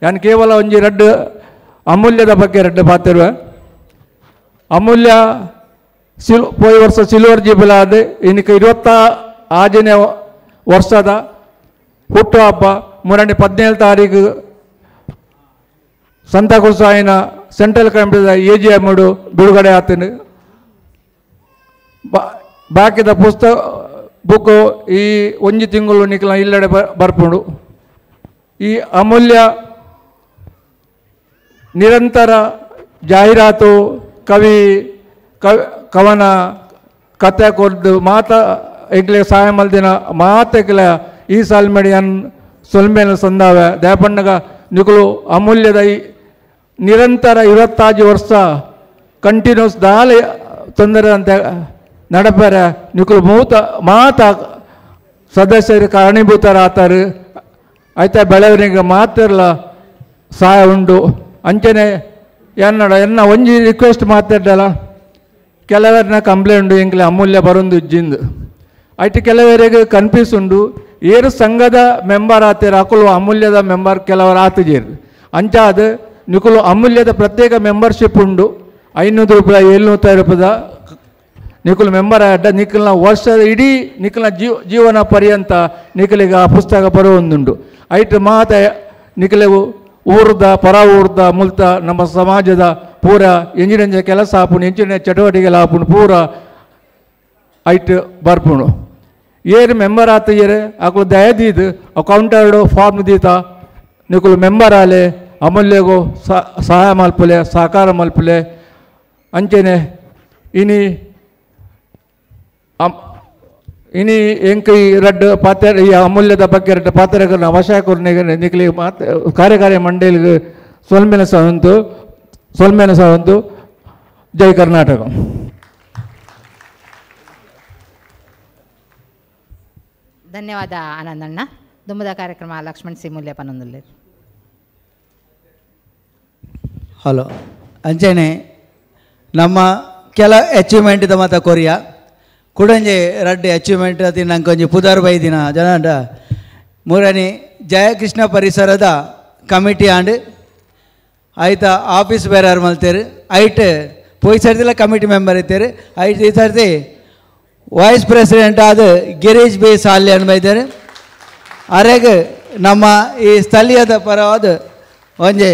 ನಾನು ಕೇವಲ ಒಂಜಿ ರಡ್ಡು ಅಮೂಲ್ಯದ ಬಗ್ಗೆ ರಡ್ಡು ಪಾತಿರುವೆ ಅಮೂಲ್ಯ ಪೋಯಿ ವರ್ಷ ಸಿಲ್ವರ್ ಜೂಬಿಲಿ ಆದ ಇನ್ನಕ್ಕೆ 26ನೇ ವರ್ಷದ ಹುಟ್ಟುಹಬ್ಬ ಮೊನ್ನೆ 17 ತಾರೀಕು ಸಂತಕುಸಾಯಿನ ಸೆಂಟ್ರಲ್ ಕಮಿಟಿದ AGM ಬಿಡುಗಡೆ ಆತನು ಬಾಕಿದ ಪುಸ್ತಕ ಬುಕ್ಕು ಈ ಒಂಜಿ ತಿಂಗಳು ನಿಕ್ಲ ಇಲ್ಲಡೆ ಬರ್ಪುಂಡು ಈ ಅಮೂಲ್ಯ ನಿರಂತರ ಜಾಹೀರಾತು ಕವನ ಕತೆ ಕೊರ್ದು ಎಂಕ್ಲೆ ಸಹಾಯ ಮಲ್ದಿನ ಮಾತೆಕ್ಲ ಈ ಸಾಲ್ ಮೇಡಿಯನ್ ಸೊಲ್ಮೇನ ಸಂದಾವೆ ದೇಪಣ್ಣಗ ನಿಕುಲು ಅಮೂಲ್ಯದ ನಿರಂತರ 25 ವರ್ಷ ಕಂಟಿನ್ಯೂಸ್ ದಾಳಿ ತೊಂದರೆ ಅಂತ ನಡಪರೆ ನಿಕುಲು ಮಾತ ಸದಸ್ಯರು ಕಾರಣೀಭೂತರಾತಾರೆ ಆಯ್ತಾ ಬೆಳವಣಿಗೆ ಮಾತಿರಲ್ಲ ಸಹಾಯ ಉಂಡು ಅಂಚನೆ ಎನ್ನ ಒಂಜಿ ರಿಕ್ವೆಸ್ಟ್ ಮಾತಾಡ್ದಲ್ಲ ಕೆಲವರಿನ ಕಂಪ್ಲೇಂಟ್ ಎಂಕ್ಲೆ ಅಮೂಲ್ಯ ಬರೊಂದು ಇಜ್ಜಿಂದು ಐಟು ಕೆಲವರಿಗೆ ಕನ್ಫ್ಯೂಸ್ ಉಂಡು ಏರು ಸಂಘದ ಮೆಂಬರ್ ಆತೀರ ಅಕುಲು ಅಮೂಲ್ಯದ ಮೆಂಬರ್ ಕೆಲವರು ಆತಿಜೀರು ಅಂಚಾದ ನಿಕುಲು ಅಮೂಲ್ಯದ ಪ್ರತ್ಯೇಕ ಮೆಂಬರ್ಶಿಪ್ ಉಂಡು 500 ರೂಪಾಯಿ 700 ರೂಪಾಯಿದ ನಿಕುಲು ಮೆಂಬರ್ ಅಡ್ಡ ನಿಖಲ್ನ ವರ್ಷದ ಇಡೀ ನಿಖಲ್ನ ಜೀವನ ಪರ್ಯಂತ ನಿಖಲಿಗೆ ಆ ಪುಸ್ತಕ ಬರುವುದುಂಡು ಐಟು ಮಾತ ನಿಖಲೆವು ಊರ್ದ ಪರ ಊರ್ದ ಮುಲ್ತ ನಮ್ಮ ಸಮಾಜದ ಪೂರ ಎಂಜಿನ ಕೆಲಸ ಆಪುಣು ಎಂಚಿನ ಚಟುವಟಿಕೆಗಳು ಆಪುಣು ಪೂರ ಐಟ್ ಬರ್ಪುಣು ಏರು ಮೆಂಬರ್ ಆತಯ್ಯರೆ ಅಕುಲು ದಯದೀದು ಅಕೌಂಟರ್ಡು ಫಾರ್ಮ್ ದೀತ ನಿಕುಲು ಮೆಂಬರ್ ಆಲೆ ಅಮೂಲ್ಯಗೂ ಸಹಾಯ ಮಲ್ಪಲೆ ಸಹಕಾರ ಮಲ್ಪಲೆ ಅಂಚೆನೆ ಇನಿ ಎಂಕೈ ರಡ್ಡು ಪಾತ್ರ ಈ ಅಮೂಲ್ಯದ ಬಗ್ಗೆ ರಡ್ಡು ಪಾತ್ರಗಳನ್ನ ಅವಶ್ಯಕರ್ನಿಗೆ ನಿಖಲಿ ಕಾರ್ಯಕಾರಿ ಮಂಡಳಿಗೆ ಸೊಲ್ಮೇನ ಸಾವಂತು ಜೈ ಕರ್ನಾಟಕ. ಧನ್ಯವಾದ ಆನಂದಣ್ಣ. ದುಂಬದ ಕಾರ್ಯಕ್ರಮ ಲಕ್ಷ್ಮಣ್ ಸಿ ಮುಲ್ಯ ಪನ್ನೊಂದುಲ್ಲೆ. ಹಲೋ ಅಂಚನೆ ನಮ್ಮ ಕೆಲ ಅಚೀವ್ಮೆಂಟ್ ಮಾತ ಕೊರಿಯಾ ಕುಡಂಜೆ ರಡ್ಡೆ ಅಚೀವ್ಮೆಂಟ್ ಅತಿ ನಂಗೆ ಕೊಂಚ ಪುದರ್ ಬೈದಿನ ಜನ ಮೂರನೇ ಜಯಕೃಷ್ಣ ಪರಿಸರದ ಕಮಿಟಿ ಆಂಡ್ ಆಯ್ತಾ ಆಫೀಸ್ ಬೇರೆ ಮಲ್ತೇರು ಐಟ್ ಪೋಯ್ ಸರ್ತಿಲ್ಲ ಕಮಿಟಿ ಮೆಂಬರ್ ಇತ್ತೇರು ಐಟ್ ಈ ಸರ್ತಿ ವೈಸ್ ಪ್ರೆಸಿಡೆಂಟ್ ಆದ ಗಿರೀಶ್ ಬಿ ಸಾಲ್ಯ ಅನ್ಬೈತಾರೆ ಅರೆಗೆ ನಮ್ಮ ಈ ಸ್ಥಳೀಯದ ಪರವಾದ ಒಂಜೆ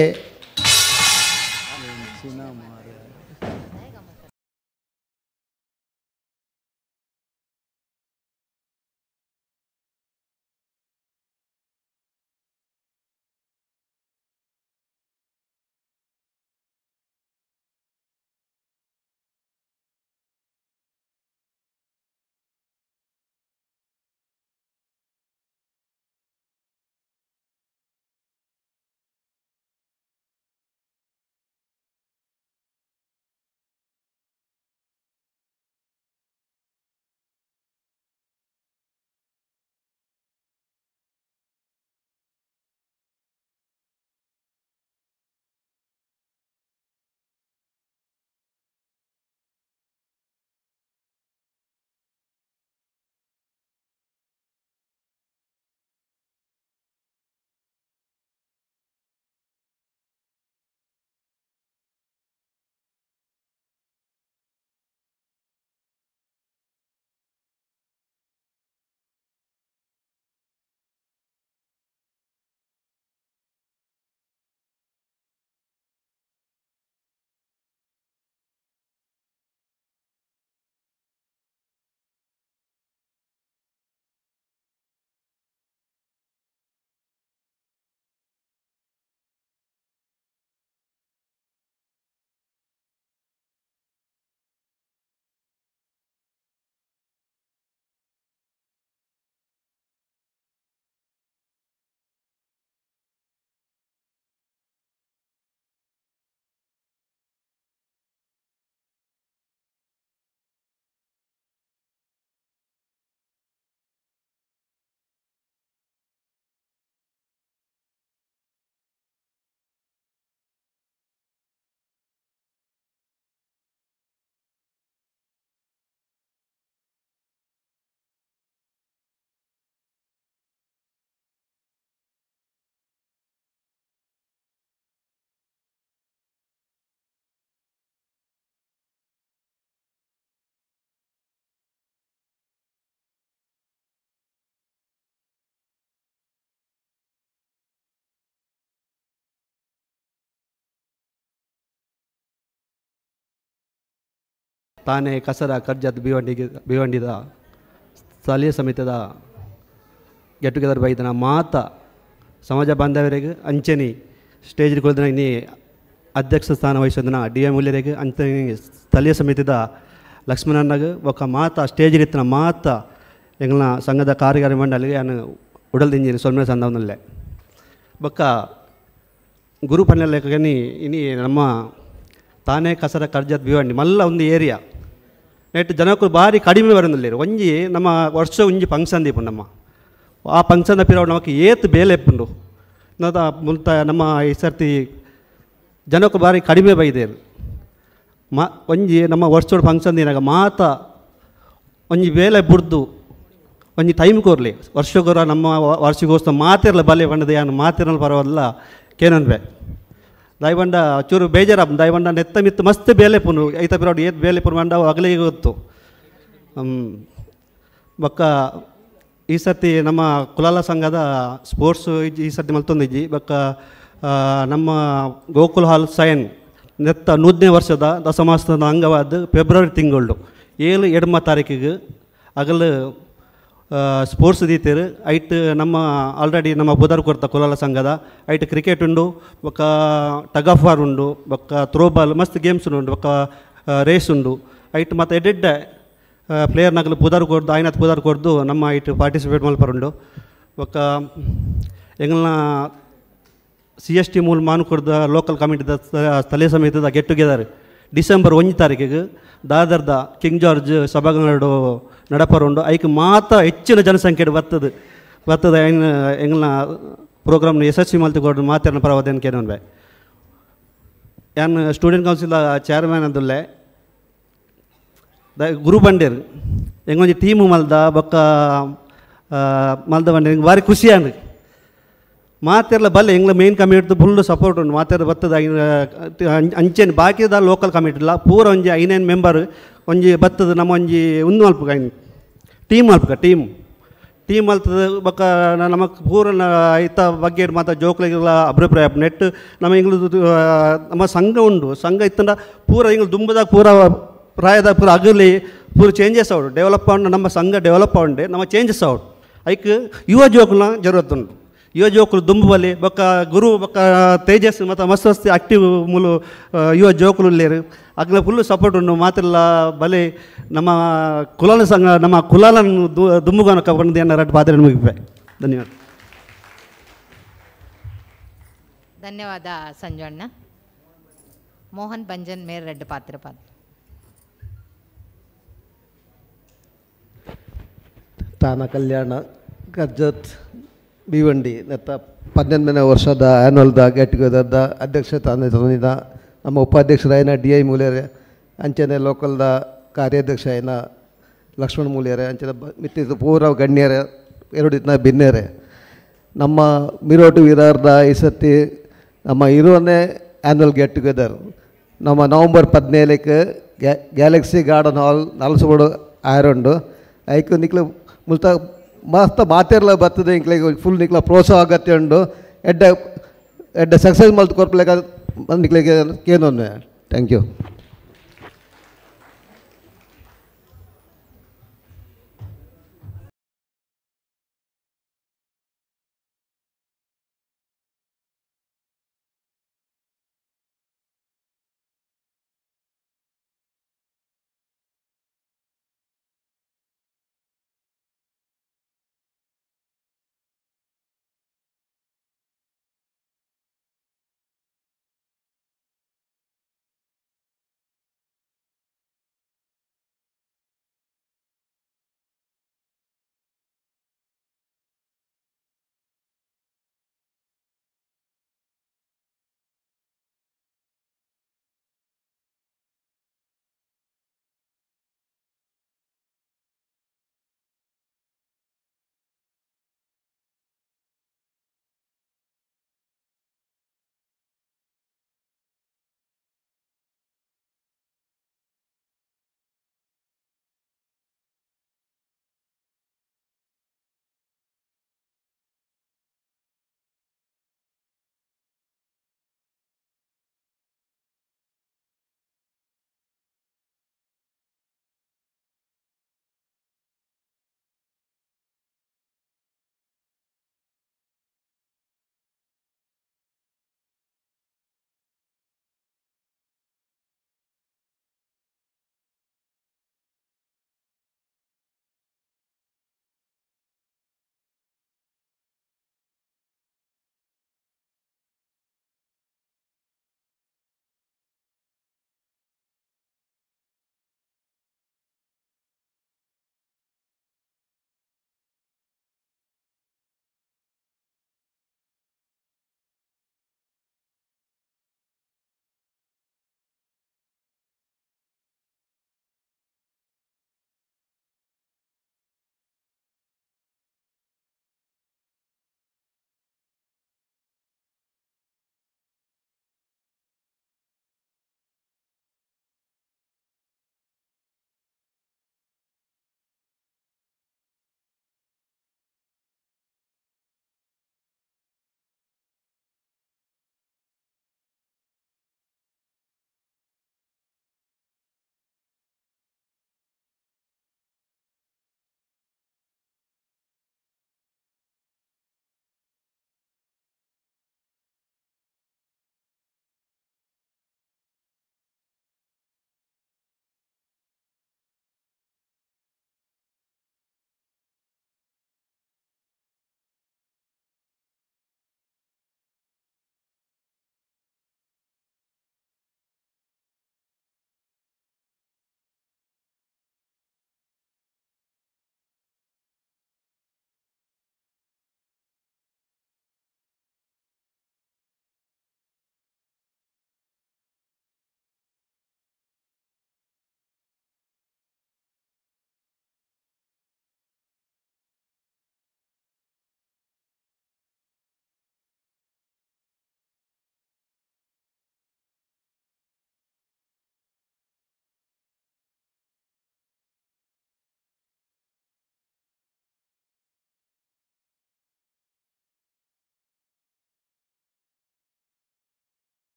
ತಾನೇ ಕಸರ ಕರ್ಜತ್ ಭಿವಂಡಿದ ಸ್ಥಳೀಯ ಸಮಿತಿದ ಗೆಟ್ ಟುಗೆದರ್ ಬೈದನ ಮಾತ ಸಮಾಜ ಬಾಂಧವರಿಗೆ ಅಂಚನೆ ಸ್ಟೇಜ್ ಕೊಲ್ದಿನ ಇನ್ನಿ ಅಧ್ಯಕ್ಷ ಸ್ಥಾನ ವಹಿಸೋದನ್ನ ಡಿ ಎಂ ಮೂಲ್ಯರಿಗೆ ಅಂಚನೆ ಸ್ಥಳೀಯ ಸಮಿತಿದ ಲಕ್ಷ್ಮಣನಾಗ ఒక ಮಾತ ಸ್ಟೇಜ್ ಇತ್ತಿನ ಮಾತ ಎಂಗ್ಲ ಸಂಘದ ಕಾರ್ಯಕಾರಿ ಮಂಡಳಿಗೆ ನಾನು ಉಡಲ್ದಿಂಜಿನ ಸೊಲ್ಮೆ ಸಂದವನಲ್ಲೇ ಬೊಕ್ಕ ಗುರು ಪನ್ನೆಲ್ಲಕನಿ ಇನಿ ನಮ್ಮ ತಾನೇ ಕಸರ ಕರ್ಜತ್ ಭಿವಂಡಿ ಮಲ್ಲ ಒಂದು ಏರಿಯಾ ನೆಟ್ಟು ಜನಕ್ಕೂ ಭಾರಿ ಕಡಿಮೆ ಬರೋದಿಲ್ಲ ಒಂಜಿ ನಮ್ಮ ವರ್ಷ ಒಂಜಿ ಫಂಕ್ಷನ್ ದೀಪು ನಮ್ಮ ಆ ಫಂಕ್ಷನ್ ಪಿರವಡು ನಮಗೆ ಏತ್ ಬೇಲೆ ಎಪ್ಪುಂಡು ನದ ಮುಂತ ನಮ್ಮ ಈ ಸರ್ತಿ ಜನಕ್ಕೂ ಭಾರಿ ಕಡಿಮೆ ಬೈದೇರು ಒಂಜಿ ನಮ್ಮ ವರ್ಷೋಡು ಫಂಕ್ಷನ್ ದಿನಾಗ ಮಾತ ಒಂಜಿ ಬೇಲೆ ಬುಡ್ದು ಒಂಜಿ ಟೈಮ್ ಕೋರ್ಲಿ ವರ್ಷಗೋರ ನಮ್ಮ ವರ್ಷಗೋಸ್ಕರ ಮಾತಿರಲ್ಲ ಬಲೆ ಬಂಡದ ಯಾನು ಮಾತಿರಲ್ಲ ಪರವಲ್ಲ ಕೇನನ್ಬೆ ದಯಬಂಡ ಚೂರು ಬೇಜಾರ ದಯಬಂಡ ನೆತ್ತ ಮಿತ್ತು ಮಸ್ತ್ ಬೇಲೆ ಪುನು ಐತ ಪಿರೋಡು ಏತ್ ಬೇಲೆ ಪುನು ಬಂಡ ಅಗಲಿಗೆ ಗೊತ್ತು ಬೊಕ್ಕ ಈ ಸರ್ತಿ ನಮ್ಮ ಕುಲಾಲ ಸಂಘದ ಸ್ಪೋರ್ಟ್ಸ್ ಈ ಸರ್ತಿ ಮಲ್ತೊಂದಿಜ್ಜಿ ಬೊಕ್ಕ ನಮ್ಮ ಗೋಕುಲ್ ಹಾಲ್ ಸೈನ್ ನೆತ್ತ 100ನೇ ವರ್ಷದ ದಸಮಾಸದ ಅಂಗವಾದ ಫೆಬ್ರವರಿ ತಿಂಗಳು 7 ತಾರೀಕಿಗೆ ಅಗಲು ಸ್ಪೋರ್ಟ್ಸ್ ದೀತೀರು ಐಟ್ ನಮ್ಮ ಆಲ್ರೆಡಿ ನಮ್ಮ ಬುಧರ್ ಕೊಡ್ತಾ ಕುಲಾಲ ಸಂಘದ ಐಟ್ ಕ್ರಿಕೆಟ್ ಉಂಡು ಬೊಕ್ಕ ಟಗ್ ಆಫ್ ವಾರ್ ಉಂಡು ಬೊಕ್ಕ ಥ್ರೋಬಾಲ್ ಮಸ್ತ್ ಗೇಮ್ಸ್ ಉಂಡು ಬೊಕ್ಕ ರೇಸ್ ಉಂಡು ಐಟ್ ಮತ್ತು ಎಡ್ಡೆಡ್ಡೆ ಪ್ಲೇಯರ್ ನಗಲು ಬುಧರ್ ಕೊಡ್ದು ಆಯ್ನತ್ ಬುಧರ್ ಕೊಡ್ದು ನಮ್ಮ ಐಟ್ ಪಾರ್ಟಿಸಿಪೇಟ್ ಮಲ್ಪರುಂಡು ಬೊಕ್ಕ ಎಂಗ್ಲನ CST ಮೂಲ ಮಾನುಕೊಡ್ದ ಲೋಕಲ್ ಕಮಿಟಿದ ಸ್ಥಳೀಯ ಸಮಿತಿದ ಗೆಟ್ ಟುಗೆದರ್ ಡಿಸೆಂಬರ್ 1 ತಾರೀಕಿಗೆ ದಾದರ್ದ ಕಿಂಗ್ ಜಾರ್ಜ್ ಸಭಾಂಗಣ ನಡಪರುಂಡು ಐಕ್ ಮಾತ ಹೆಚ್ಚಿನ ಜನಸಂಖ್ಯೆ ಬರ್ತದೆ ಎಂಗ್ಲನ ಪ್ರೋಗ್ರಾಮ್ನ ಯಶಸ್ವಿ ಮಲ್ತಿಕೊಡು ಮಾತಾಡಿನ ಪರವಾದೇನು ಕೇನೊಂಬೆ ಯಾನ್ ಸ್ಟೂಡೆಂಟ್ ಕೌನ್ಸಿಲ್ ಚೇರ್ಮನ್ ಅಂದುಲ್ಲೆ ಗುರು ಬಂಡೇರು ಎಂಗೊಂಜಿ ಟೀಮು ಮಲ್ದ ಬೊಕ್ಕ ಮಲ್ದ ಬಂಡೆ ಭಾರಿ ಖುಷಿ ಅಂದ್ರಿ ಮಾತೆಲ್ಲ ಬಲ್ಲೆ ಎಂಗ್ಲ ಮೇನ್ ಕಮಿಟಿದು ಫುಲ್ಲು ಸಪೋರ್ಟ್ ಉಂಟು ಮಾತೆಲ್ಲ ಬರ್ತದ ಅಂಚೆನ್ ಬಾಕಿದ ಲೋಕಲ್ ಕಮಿಟಿ ಇಲ್ಲ ಪೂರ ಒಂಜಿ 9 ಮೆಂಬರ್ ಒಂಜಿ ಬತ್ತದ ನಮ್ಮ ಒಂಜಿ ಒಂದು ಮಲ್ಪಕ ಟೀಮ್ ಮಲ್ಪಕ ಟೀಮ್ ಮಲ್ತದ ಬೊಕ್ಕ ನಮಕ್ ಪೂರ ಐತ ಬಗ್ಗೆ ಮಾತ ಜೋಕ್ಲಿಗೆಲ್ಲ ಅಭಿಪ್ರಾಯ ನೆಟ್ ನಮ್ಮ ಇಂಗ್ಲದು ನಮ್ಮ ಸಂಘ ಉಂಡು ಸಂಘ ಇತ್ತಂಡ ಪೂರ ಇಂಗ್ಲು ದುಂಬದಾಗ ಪೂರ ಪ್ರಾಯದ ಪೂರ ಅಗಲಿ ಪೂರ ಚೇಂಜಸ್ ಆವಡು ಡೆವಲಪ್ ಆಂಡ್ ನಮ್ಮ ಸಂಘ ಡೆವಲಪ್ ಆಂಡೆ ನಮ್ಮ ಚೇಂಜಸ್ ಆವಡು ಐಕ್ ಯುವ ಜೋಕುಲ ಜರುರತ್ತುಂಡು ಯುವ ಜೋಕುಲು ದುಂಬು ಬಲಿ ಬೊಕ್ಕ ಗುರು ಬೊಕ್ಕ ತೇಜಸ್ ಮತ್ತು ಮಸ್ತ್ ಮಸ್ತ್ ಆಕ್ಟಿವ್ ಮೂಲು ಯುವ ಜೋಕುಲು ಲೇರು ಅಗ್ಲ ಫುಲ್ಲು ಸಪೋರ್ಟ್ ಉಂಡು ಮಾತಿಲ್ಲ ಬಲೆ ನಮ್ಮ ಕುಲಾಲ ಸಂಘ ನಮ್ಮ ಕುಲಾಲನ್ನು ದುಂಬುಗಾನ ಕಬ್ಬಂದು ಏನಾರ ಪಾತ್ರ ಮುಗಿಪೆ ಧನ್ಯವಾದ ಧನ್ಯವಾದ ಸಂಜಣ್ಣ. ಮೋಹನ್ ಬಂಜನ್ ಮೇರ್ ರೆಡ್ಡು ಪಾತ್ರ ತಾನ ಕಲ್ಯಾಣ ಕರ್ಜತ್ ಭಿವಂಡಿ ನೆತ್ತ 18ನೇ ವರ್ಷದ ಆ್ಯನ್ವಲ್ದ ಗೆಟ್ ಟುಗೆದರ್ದ ಅಧ್ಯಕ್ಷತೆ ತಂದಿದ ನಮ್ಮ ಉಪಾಧ್ಯಕ್ಷರಾಯಿನ DI ಮೂಲ್ಯರೆ ಅಂಚನೆ ಲೋಕಲ್ದ ಕಾರ್ಯಾಧ್ಯಕ್ಷ ಆಯ್ನ ಲಕ್ಷ್ಮಣ್ ಮೂಲ್ಯರೆ ಅಂಚನೆ ಮಿತ್ತಿದ ಪೂರ ಗಣ್ಯರೆ 2 ದಿನ ಭಿನ್ನೇರೆ ನಮ್ಮ ಮಿರೋಟು ವಿರಾರ್ದ ಈ ಸರ್ತಿ ನಮ್ಮ ಇರುವನೇ ಆ್ಯನ್ವಲ್ ಗೆಟ್ ಟುಗೆದರ್ ನಮ್ಮ ನವಂಬರ್ 17ಕ್ಕೆ ಗ್ಯಾಲಕ್ಸಿ ಗಾರ್ಡನ್ ಹಾಲ್ ನಲ್ಸಬೋಡು ಆಯರುಂಡು ಐಕು ನಿಕ್ಲು ಮುಲ್ತ ಮಸ್ತ್ ಮಾತೆರ್ಲ ಬರ್ತದೆ ಇಂಕ್ಲಿಗೆ ಫುಲ್ ನಿಕ್ಲ ಪ್ರೋತ್ಸಾಹ ಅಗತ್ಯ ಉಂಡು ಎಡ್ಡ ಸಕ್ಸಸ್ ಮಲ್ತು ಕೊರ್ಪಲೆಗ ನಿಕ್ಲಿಗೆ ಏನೊಂದು ಥ್ಯಾಂಕ್ ಯು.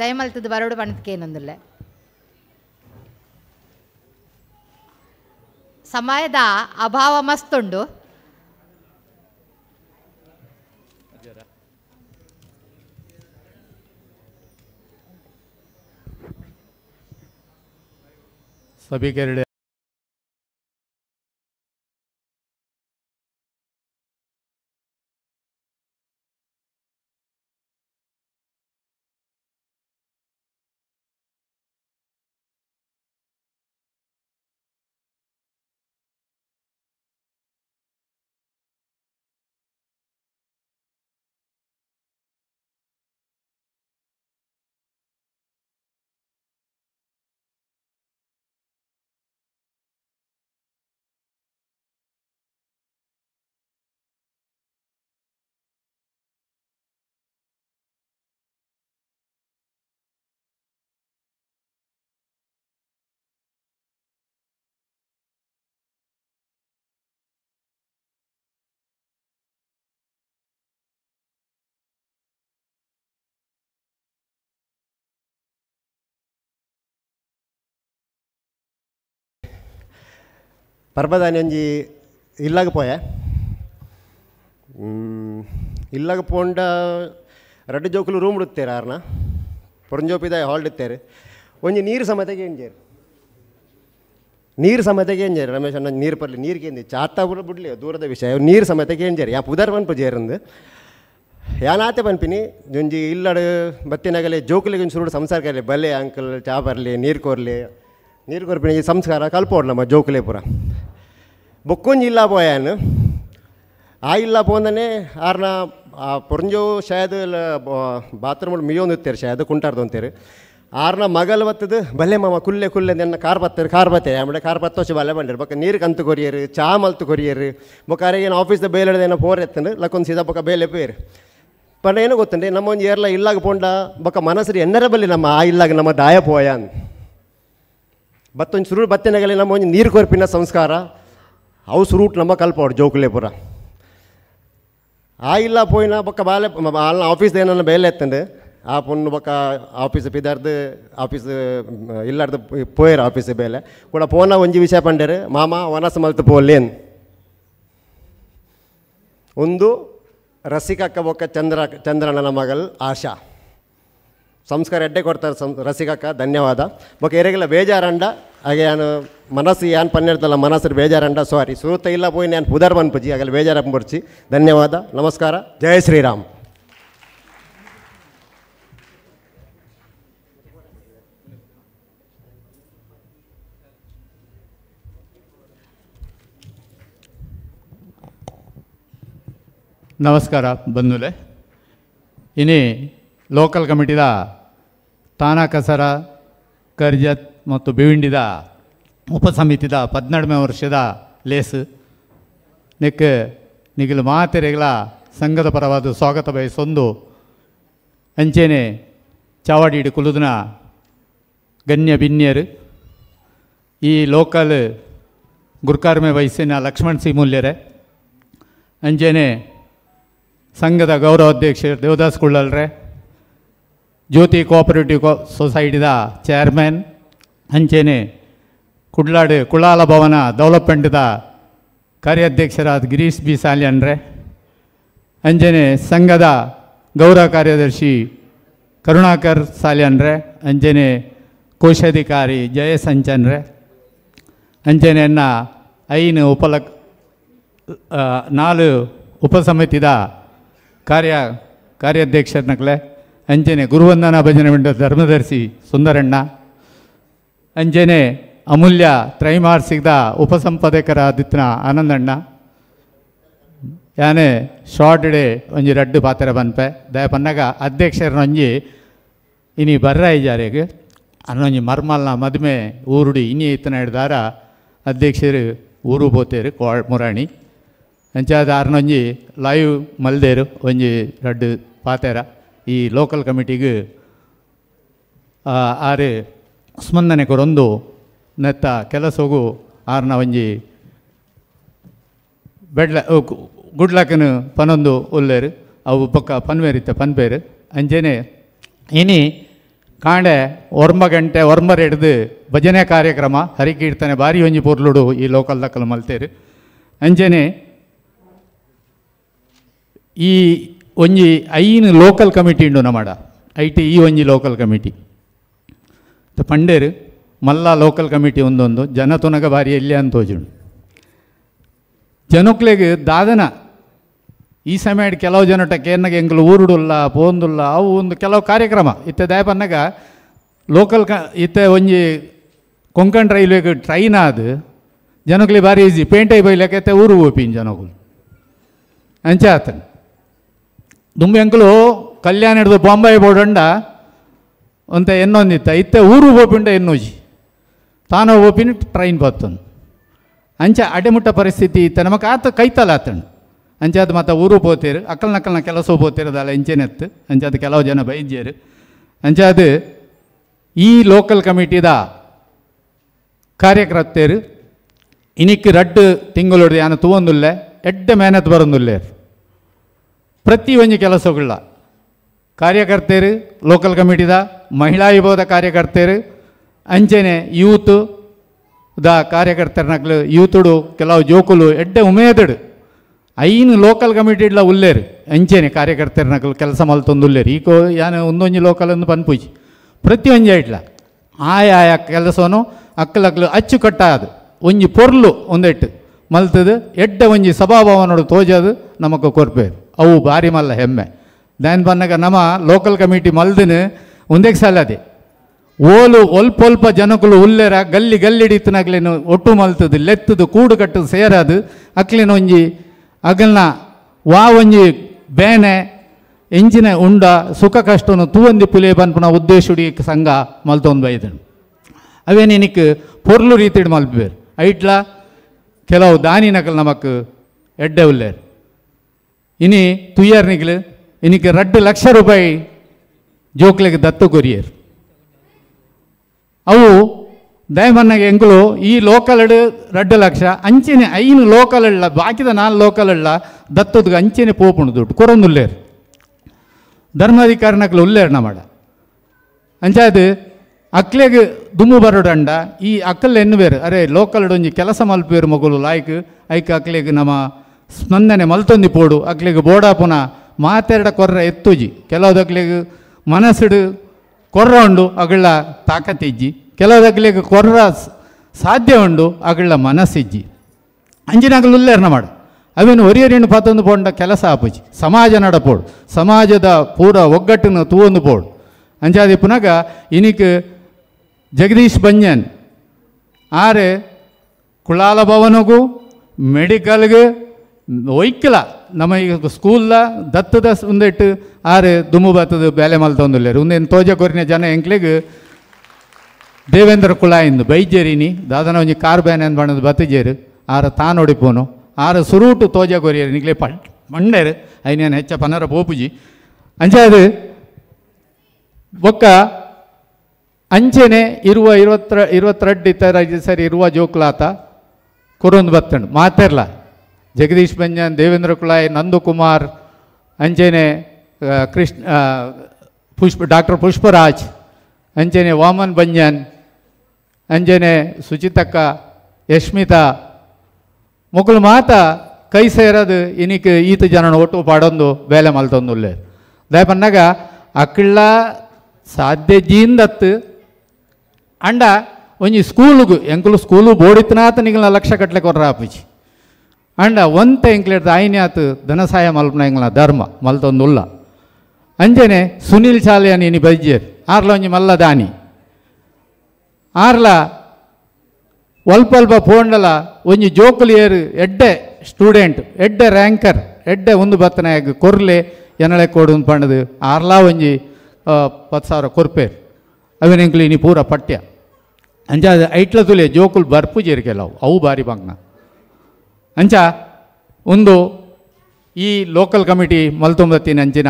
ದಯಮಲ್ತದ ಬರೋಡು ಪಣತ್ಕೇನೊಂದುಲ್ಲೆ ಸಮಯದ ಅಭಾವ ಮಸ್ತುಂಡು. ಸಭಿಕರಡೆ ಪರ್ಬದಾನಿ ಒಂಜಿ ಇಲ್ಲಾಗ ಪೋಯ ಇಲ್ಲಾಗ ಪೋಂಡ ರಡ್ಡು ಜೋಕುಲು ರೂಮ್ ಇಡುತ್ತೇರೆ ಆರ್ನ ಪೊರಂಜೋಪಿದ ಹಾಲ್ ಇಡ್ತೇರೆ ಒಂಜಿ ನೀರು ಸಮೇತಗೆ ಎಂಜೇರು ನೀರು ಸಮೇತಗೆ ಎಂಜೇರು ರಮೇಶ್ ಅಣ್ಣ ನೀರು ಪರ್ಲಿ ನೀರಿಗೆ ಎಂದಿ ಚಾತ ಪೂರ ಬಿಡ್ಲಿ ದೂರದ ವಿಷಯ ನೀರು ಸಮೇತಗೆ ಎಂಜೇರು ಯಾ ಪುದರ್ ಪನ್ಪು ಜೇರಂದು ಯಾನಾತೆ ಪನ್ಪಿನಿ ಒಂಜಿ ಇಲ್ಲಡು ಬತ್ತಿನಾಗಲೆ ಜೋಕುಲಿಗೆ ಒಂದು ಸುರುಡು ಸಂಸಾರಕ್ಕೆ ಬಲ್ಲೆ ಅಂಕಲ್ ಚಾ ಬರಲಿ ನೀರು ಕೊರ್ಪಿನ ಈ ಸಂಸ್ಕಾರ ಕಲ್ಪೋಡು ನಮ್ಮ ಜೋಕುಲೆ ಪೂರ ಬೊಕ್ಕೊಂಜಿ ಇಲ್ಲ ಪೋಯಾನು ಆ ಇಲ್ಲ ಪೋಂದನೆ ಆರ್ನ ಪೊರಂಜೋ ಶಾಯದ್ ಬಾತ್ರೂಮ್ ಮಿಯೋನ್ ಇತ್ತೇರು ಶಾಯದ್ ಕುಂಟಾರ್ದು ಅಂತೇರು ಆರ್ನ ಮಗಲ್ ಬತ್ತದು ಬಲ್ಲೆ ಮಾಮ ಕುಲ್ಲೆ ನೆನ್ನ ಕಾರ್ ಬತ್ತೆ ಆಮೇಲೆ ಕಾರ್ ಬತ್ತೋಚೆ ಬಲ್ಲೆ ಬಂದಿರು ಬೊಕ್ಕ ನೀರು ಕಂತು ಕೊರಿಯರು ಚಾ ಮಲ್ತು ಕೊರಿಯರು ಬೊಕ್ಕ ಅರೆಗೇನು ಆಫೀಸ್ದ ಬೇಲೆಡ್ದೇನೋ ಪೋರ್ ಎತ್ತಂಡು ಲಕ್ಕೊಂದು ಸೀದಾ ಬೊಕ್ಕ ಬೇಲೆ ಪೇರು ಪಂಡ ಏನೋ ಗೊತ್ತಂడి ನಮ್ಮ ಒಂದು ಏರ್ಲ ಇಲ್ಲಾಗ ಪೋಂಡ ಬೊಕ್ಕ ಮನಸ್ಸರಿ ಎನ್ನರ ಬಲ್ಲಿ ನಮ್ಮ ಆ ಇಲ್ಲಾಗ ನಮ್ಮ ದಾಯ ಪೋಯಾನ್ ಬತ್ತೊಂದು ಸುರುಳು ಬತ್ತಿನಾಗಲಿ ನಮ್ಮ ಒಂದು ನೀರು ಕೊರ್ಪಿನ ಸಂಸ್ಕಾರ ಅವು ಸುರುಟ್ ನಮ್ಮ ಕಲ್ಪೋಡು ಜೋಕುಲೆ ಪುರ ಆ ಇಲ್ಲ ಪೋಯಿನ ಬೊಕ್ಕ ಬಾಲೆ ಅಲ್ಲ ಆಫೀಸ್ದ ಏನನ್ನ ಬೇಲೆ ಎತ್ತಂಡು ಆ ಪೊಣ್ಣು ಬೊಕ್ಕ ಆಫೀಸ್ ಪಿದಾರ್ದು ಆಫೀಸ್ ಇಲ್ಲಾರ್ದು ಪೋಯರು ಆಫೀಸ್ ಬೇಲೆ ಕೂಡ ಪೋನ ಒಂಜಿ ವಿಷಯ ಪಂಡರು ಮಾಮ ವನಸ ಮಲ್ತು ಪೋಲೇನ್ ಒಂದು ರಸಿಕಕ್ಕ ಬೊಕ್ಕ ಚಂದ್ರಣ್ಣನ ಮಗಲ್ ಆಶಾ ಸಂಸ್ಕಾರ ಎಡ್ಡೆ ಕೊಡ್ತಾರೆ ರಸಿಕಕ್ಕ ಧನ್ಯವಾದ ಬೊಕ್ಕ ಎರೆಗೆಲ್ಲ ಬೇಜಾರಂಡ ಹಾಗೆ ನಾನು ಮನಸ್ಸು ಏನು ಪನ್ನಿರ್ತಲ್ಲ ಮನಸ್ಸು ಬೇಜಾರಂಡ ಸಾರಿ ಸುರುತ್ತ ಇಲ್ಲ ಪೋಯಿ ನಾನು ಪುದರ್ ಬನ್ಪುಜಿ ಹಾಗೆಲ್ಲ ಬೇಜಾರಪ್ಪ ಬರ್ಚಿ ಧನ್ಯವಾದ ನಮಸ್ಕಾರ ಜಯ ಶ್ರೀರಾಮ್. ನಮಸ್ಕಾರ ಬಂಧುಲೆ ಇನಿ ಲೋಕಲ್ ಕಮಿಟಿದ ತಾನಾ ಕಸರ ಕರ್ಜತ್ ಮತ್ತು ಬಿವಿಂಡಿದ ಉಪಸಮಿತಿದ 12ನೇ ವರ್ಷದ ಲೇಸು ನೆಕ್ ನಿಗಿಲು ಮಾತೆರೆಗಳ ಸಂಘದ ಪರವಾದ ಸ್ವಾಗತ ಬಯಸೊಂದು ಅಂಚೆನೆ ಚಾವಾಡಿಡು ಕುಲುದಿನ ಗಣ್ಯ ಬಿನ್ಯರು ಈ ಲೋಕಲ್ ಗುರ್ಕಾರ್ಮೆ ವಯಸ್ಸಿನ ಲಕ್ಷ್ಮಣ್ ಸಿ ಮೂಲ್ಯರೇ ಅಂಚೆನೆ ಸಂಘದ ಗೌರವಾಧ್ಯಕ್ಷರು ದೇವದಾಸ್ ಕುಳ್ಳಲ್ರೆ ಜ್ಯೋತಿ ಕೋಆಪರೇಟಿವ್ ಸೊಸೈಟಿದ ಚೇರ್ಮನ್ ಅಂಚೆನೆ ಕುಡ್ಲಾಡು ಕುಳಾಲ ಭವನ ಡೆವಲಪ್ಮೆಂಟ್ದ ಕಾರ್ಯಾಧ್ಯಕ್ಷರಾದ ಗಿರೀಶ್ ಬಿ ಸಾಲ್ಯನ್ರೆ ಅಂಜನೆ ಸಂಘದ ಗೌರವ ಕಾರ್ಯದರ್ಶಿ ಕರುಣಾಕರ್ ಸಾಲ್ಯನ್ರೆ ಅಂಜನೆ ಕೋಶಾಧಿಕಾರಿ ಜಯೇಶ್ ಅಂಚನ್ರೆ ಅಂಜನೆ ಅನ್ನ ಐನು ನಾಲು ಉಪಸಮಿತಿದ ಕಾರ್ಯಾಧ್ಯಕ್ಷರನಕ್ಲೆ ಅಂಜನೆ ಗುರುವಂದನಾ ಭಜನೆ ಮಂಡ ಧರ್ಮದರ್ಶಿ ಸುಂದರಣ್ಣ ಅಂಜನೆ ಅಮೂಲ್ಯ ತ್ರೈಮಾಸಿಕದ ಉಪಸಂಪಾದಕರಾದಿತ್ನ ಆನಂದಣ್ಣ ಯಾನೆ ಶಾರ್ಟ್ ಡೇ ಒಂಜಿ ರಡ್ಡು ಪಾತ್ರ ಬನ್ಪೆ ದಯ ಪನ್ನಗ ಅಧ್ಯಕ್ಷರನೊಂಜಿ ಇನಿ ಬರ್ರ ಇಜಾರೆಗೆ ಅನ್ನೊಂಜಿ ಮರ್ಮಲ್ನ ಮದುವೆ ಊರುಡಿ ಇನಿ ಇತ್ತನ ಹಿಡ್ದಾರ ಅಧ್ಯಕ್ಷರು ಊರು ಬೋತೇರು ಮುರಾಣಿ ಅಂಚಾದ ಆರ್ನೊಂಜಿ ಲೈವ್ ಮಲ್ದೇರು ಒಂಜಿ ರಡ್ಡು ಪಾತೆರ ಈ ಲೋಕಲ್ ಕಮಿಟಿಗೆ ಆರು ಸ್ಪಂದನೆ ಕೊರೊಂದು ನೆತ್ತ ಕೆಲಸಗೂ ಆರ್ನ ಒಂಜಿ ಗುಡ್ಲಕ್ಕನು ಪನೊಂದು ಉಲ್ಲೇರು ಅವು ಪಕ್ಕ ಪನ್ವೇರಿತ್ತ ಪನ್ಪೇರು ಅಂಜನೆ ಇನಿ ಕಾಂಡೆ ಒರ್ಮ ಗಂಟೆ ಒರ್ಮರ್ ಹಿಡ್ದು ಭಜನೆ ಕಾರ್ಯಕ್ರಮ ಹರಿಕೀರ್ತನೆ ಬಾರಿ ಒಂಜಿ ಪೊರ್ಲುಡು ಈ ಲೋಕಲ್ ದಕ್ಕಲು ಮಲ್ತೇರು. ಅಂಚನೆ ಈ ಒಂಜಿ ಐನು ಲೋಕಲ್ ಕಮಿಟಿ ಉಂಡು ನಮ್ಮಡ ಐಟಿ ಈ ಒಂಜಿ ಲೋಕಲ್ ಕಮಿಟಿ ಪಂಡೇರು ಮಲ್ಲ ಲೋಕಲ್ ಕಮಿಟಿ ಒಂದೊಂದು ಜನ ತುನಗ ಬಾರಿ ಎಲ್ಲಿ ಅಂತ ತೋಜುಂಡು ಜನಕ್ಲೆಗೆ ದಾದನ ಈ ಸಮಯ ಕೆಲವು ಜನಟ ಕೇರ್ನಾಗ ಎಂಗ್ಲು ಊರುಡುಲ್ಲ ಪೋಂದುಲ್ಲ ಅವು ಒಂದು ಕೆಲವು ಕಾರ್ಯಕ್ರಮ ಇತ್ತೆ ದಯಪನ್ನಾಗ ಲೋಕಲ್ ಇತ್ತೆ ಒಂಜಿ ಕೊಂಕಣ್ ರೈಲ್ವೆಗೆ ಟ್ರೈನ್ ಆದ ಜನಕ್ಲಿ ಭಾರಿ ಈಸಿ ಪೇಂಟೈ ಬೈಲಕ್ಕೆ ಊರು ಹೋಪಿನ್ ಜನಗಳು ಅಂಚೆ ಆತನು ದುಂಬು ಎಂಕಲು ಕಲ್ಯಾಣ ಹಿಡಿದು ಬಾಂಬೆ ಬೋಡಂಡ ಅಂತ ಎನ್ನೊಂದಿತ್ತ ಇತ್ತೆ ಊರು ಹೋಪಿಂಡ ಎನ್ನೋಜಿ ತಾನು ಹೋಪಿನ ಟ್ರೈನ್ ಬರ್ತನು ಅಂಚೆ ಅಡೆಮುಟ್ಟ ಪರಿಸ್ಥಿತಿ ಇತ್ತ ನಮಗೆ ಆತ ಕೈತಲ್ಲ ಆತನು ಅಂಚೆ ಅದು ಮತ್ತು ಊರು ಪೋತೀರು ಅಕ್ಕಲ್ನಕ್ಕಲ್ನ ಕೆಲಸ ಪೋತಿರೋದಲ್ಲ ಇಂಚೆನೆತ್ತು ಅಂಚೆ ಅದು ಕೆಲವು ಜನ ಬೈದ್ಯರು ಅಂಚೆ ಅದು ಈ ಲೋಕಲ್ ಕಮಿಟಿದ ಕಾರ್ಯಕರ್ತರು ಇನಿಕ್ಕೆ ರಡ್ಡು ತಿಂಗಳು ಯಾನು ತೂವೊಂದುಲ್ಲೆ ಎಡ್ಡೆ ಮೇಹನತ್ ಬರೋಂದುಲ್ಲೇರು ಪ್ರತಿ ಒಂಜಿ ಕೆಲಸಗಳ ಕಾರ್ಯಕರ್ತರು ಲೋಕಲ್ ಕಮಿಟಿದ ಮಹಿಳಾ ವಿಭಾಗದ ಕಾರ್ಯಕರ್ತರು ಅಂಚೆನೆ ಯೂತ್ ದ ಕಾರ್ಯಕರ್ತರನಕ್ಲು ಯೂತುಡು ಕೆಲವು ಜೋಕುಲು ಎಡ್ಡೆ ಉಮೇದಡು ಐನು ಲೋಕಲ್ ಕಮಿಟಿಡ್ಲ ಉಲ್ಲೇರು ಅಂಚೆನೆ ಕಾರ್ಯಕರ್ತರನಕ್ಲು ಕೆಲಸ ಮಲ್ತೊಂದುಲ್ಲೇರು ಈಕೋ ಯಾನು ಒಂದೊಂಜಿ ಲೋಕಲ್ ಅಂದು ಪನ್ಪುಜಿ ಪ್ರತಿಯೊಂಜಿ ಇಟ್ಲ ಆಯಾ ಕೆಲಸವನ್ನು ಅಕ್ಕಲಕ್ಲು ಅಚ್ಚುಕಟ್ಟಾದು ಒಂಜಿ ಪೊರ್ಲು ಒಂದೆಟ್ಟು ಮಲ್ತದು ಎಡ್ಡೆ ಒಂಜಿ ಸಭಾಭವನೋಡು ತೋಜದು ನಮకు ಕೊರ್ಪೇರು ಅವು ಭಾರಿ ಮಲ್ಲ ಹೆಮ್ಮೆ ದಾನ್ ಬನ್ನಾಗ ನಮ್ಮ ಲೋಕಲ್ ಕಮಿಟಿ ಮಲ್ದನು ಒಂದೇ ಸಲ ಅದೇ ಓಲು ಒಲ್ಪ ಜನಗಳು ಉಲ್ಲೇರ ಗಲ್ಲಿ ಗಲ್ಲಿಡಿತನಾಗ್ಲೇನು ಒಟ್ಟು ಮಲ್ತದು ಲೆತ್ತದು ಕೂಡು ಕಟ್ಟದು ಸೇರದು ಅಕ್ಲೇನು ಒಂಜಿ ಅಗಲ್ನ ವಾ ಒಂಜಿ ಬೇನೆ ಎಂಜಿನ ಉಂಡ ಸುಖ ಕಷ್ಟನು ತೂವೊಂದಿ ಪುಲೆ ಪನ್ಪುನ ಉದ್ದೇಶುಡಿ ಸಂಘ ಮಲ್ತೊಂದು ಬೈದನು ಅವೇನಿನಿಕ್ ಪೊರ್ಲು ರೀತಿಡ್ ಮಲ್ಪೇರು ಐಟ್ಲ ಕೆಲವು ದಾನಿನಕಲ್ ನಮಕ್ ಎಡ್ಡೆ ಉಲ್ಲೇರು ಇನಿ ತುಯ್ಯರ್ನಿಗ್ಲು ಇನಿಕ್ಕೆ 2 ಲಕ್ಷ ರೂಪಾಯಿ ಜೋಕ್ಲೆಗೆ ದತ್ತು ಕೊರಿಯರು ಅವು ದಯಮನ್ನಾಗ ಎಂಕುಲು ಈ ಲೋಕಲ್ 2 ಲಕ್ಷ ಅಂಚೆನೆ ಐನು ಲೋಕಲ್ ಬಾಕಿದ 4 ಲೋಕಲ್ ದತ್ತದ ಅಂಚೆನೆ ಪೋಪುಣು ದುಡ್ಡು ಕೊರೊಂದುಲ್ಲೇರು ಧರ್ಮಾಧಿಕಾರಿನಕ್ಲು ಉಲ್ಲೇರು ನಮ್ಮಡ ಅಂಚಾದು ಅಕ್ಲೆಗೆ ದುಮ್ಮು ಬರೋಡಂಡ ಈ ಅಕ್ಕಲ್ ಎನ್ನುವೇರು ಅರೆ ಲೋಕಲ್ ಒಂಜಿ ಕೆಲಸ ಮಲ್ಪೇರು ಮಗುಲು ಲಾಯ್ಕ್ ಐಕ್ ಅಕ್ಲೆಗೆ ನಮ್ಮ ಸ್ಪಂದನೆ ಮಲ್ತೊಂದಿ ಪೋಡು ಅಕ್ಲೆಗೆ ಬೋಡ ಪುನಃ ಮಾತೆರಡ ಕೊರ್ರ ಎತ್ತುಜಿ ಕೆಲವುದಕ್ಲೆಗೆ ಮನಸ್ಸುಡು ಕೊರ್ರ ಉಂಡು ಅಗಳ ತಾಕತ್ತಿಜ್ಜಿ ಕೆಲವುದಕ್ಲೆಗೆ ಕೊರ್ರ ಸಾಧ್ಯ ಉಂಡು ಅಗಳ ಮನಸ್ಸಿಜ್ಜಿ ಅಂಜಿನಾಗಲು ಉಲ್ಲೇರ್ನ ಮಾಡು ಅವೇನು ಒರಿಯರಿಯನ್ನು ಪಾತೊಂದು ಪೋಂಡ ಕೆಲಸ ಆಪುಜಿ ಸಮಾಜ ನಡಪೋಡು ಸಮಾಜದ ಪೂರ ಒಗ್ಗಟ್ಟನ್ನು ತೂವೊಂದು ಪೋಡು ಅಂಚಾದಿ ಪುನಗ ಇನಿಕ್ ಜಗದೀಶ್ ಬಂಜನ್ ಆರೆ ಕುಳಾಲ ಭವನಗೂ ಮೆಡಿಕಲ್ಗೆ ಒಯ್ಕಲ ನಮ್ಮ ಈಗ ಸ್ಕೂಲ್ದ ದತ್ತದ ಒಂದಿಟ್ಟು ಆರೆ ದುಮ್ಮು ಬತ್ತದ ಬೇಲೆ ಮಲ್ತೊಂದುಲ್ಲೇರು ಒಂದೇನು ತೋಜ ಕೊರಿನ ಜನ ಎಂಕ್ಲೆಗೆ ದೇವೇಂದ್ರ ಕುಳಾಯಿಂದು ಬೈಜೇರಿನಿ ದಾದನ ಒಂಜಿ ಕಾರ್ ಬ್ಯಾನ್ ಏನು ಬಣ್ಣದ ಬತ್ತಜೇರು ಆರ ತಾನೊಡಿಪೋನು ಆರ ಸುರೂಟು ತೋಜ ಕೊರಿಯರು ನಿಗ್ಲೆ ಮಂಡೇರು ಐನೇನು ಹೆಚ್ಚ ಪನರ ಪೋಪುಜಿ ಅಂಚಾದು ಬೊಕ್ಕ ಅಂಚೆನೆ ಇರುವ 22 ಇತ್ತರ ಸರಿ ಇರುವ ಜೋಕ್ಲಾತ ಕೊರೊಂದು ಬತ್ತಂಡು ಮಾತೆರ್ಲ ಜಗದೀಶ್ ಬಂಜನ್ ದೇವೇಂದ್ರ ಕುಳಾಯ್ ನಂದಕುಮಾರ್ ಅಂಚೆನೆ ಡಾಕ್ಟರ್ ಪುಷ್ಪರಾಜ್ ಅಂಚೆನೆ ವಾಮನ್ ಬಂಜನ್ ಅಂಚೆನೆ ಸುಚಿತಕ್ಕ ಯಶ್ಮಿತಾ ಮೊಕಲು ಮಾತ ಕೈ ಸೇರದು ಇನಿಕ್ ಈತ ಜನನ ಒಟ್ಟು ಪಾಡೊಂದು ಬೇಲೆ ಮಲ್ತೊಂದುಲ್ಲೆ ದಯಪನ್ನಾಗ ಅಕ್ಕಳ್ಳ ಸಾಧ್ಯ ಜೀಂದತ್ತು ಅಂಡ ಒಂಜಿ ಸ್ಕೂಲಿಗೂ ಎಂಕುಲು ಸ್ಕೂಲು ಬೋಡಿತನಾತ ನಿಗಲ ಲಕ್ಷ ಕಟ್ಲೆ ಕೊರ್ರ ಆಪುಜಿ ಅಂಡ ಒಂತ ಎಂಕ್ಲೆಡ್ದ ಆಯ್ನ್ಯಾತು ಧನಸಹಾಯ ಮಲ್ಪನ ಎಂಗ್ಲ ಧರ್ಮ ಮಲ್ತೊಂದುಲ್ಲ ಅಂಜನೆ ಸುನೀಲ್ ಚಾಲಿಯಾನಿ ಇನಿ ಬೈಜೇರ್ ಆರ್ಲ ಒಂಜಿ ಮಲ್ಲ ದಾನಿ ಆರ್ಲ ಒಲ್ಪ ಪೋಂಡಲ ಒಂಜಿ ಜೋಕುಲಿಯರು ಎಡ್ಡೆ ಸ್ಟೂಡೆಂಟ್ ಎಡ್ಡೆ ರ್ಯಾಂಕರ್ ಎಡ್ಡೆ ಒಂದು ಬತ್ತನಾಗ ಕೊರ್ಲೆ ಎನಳೆ ಕೊಡು ಪಂಡದು ಆರ್ಲಾ ಒಂಜಿ 10,000 ಕೊರ್ಪೇರು ಅವೇನೆಂಕ್ಲು ಇನಿ ಪೂರ ಪಠ್ಯ ಅಂಚ ಐಟ್ಲ ತುಲೆ ಜೋಕುಲು ಬರ್ಪುಜೇರು ಕೆಲವು ಅವು ಬಾರಿ ಬಂಗ್ನ ಅಂಚ ಒಂದು ಈ ಲೋಕಲ್ ಕಮಿಟಿ ಮಲ್ತೊಂಬತ್ತಿನ ಅಂಚಿನ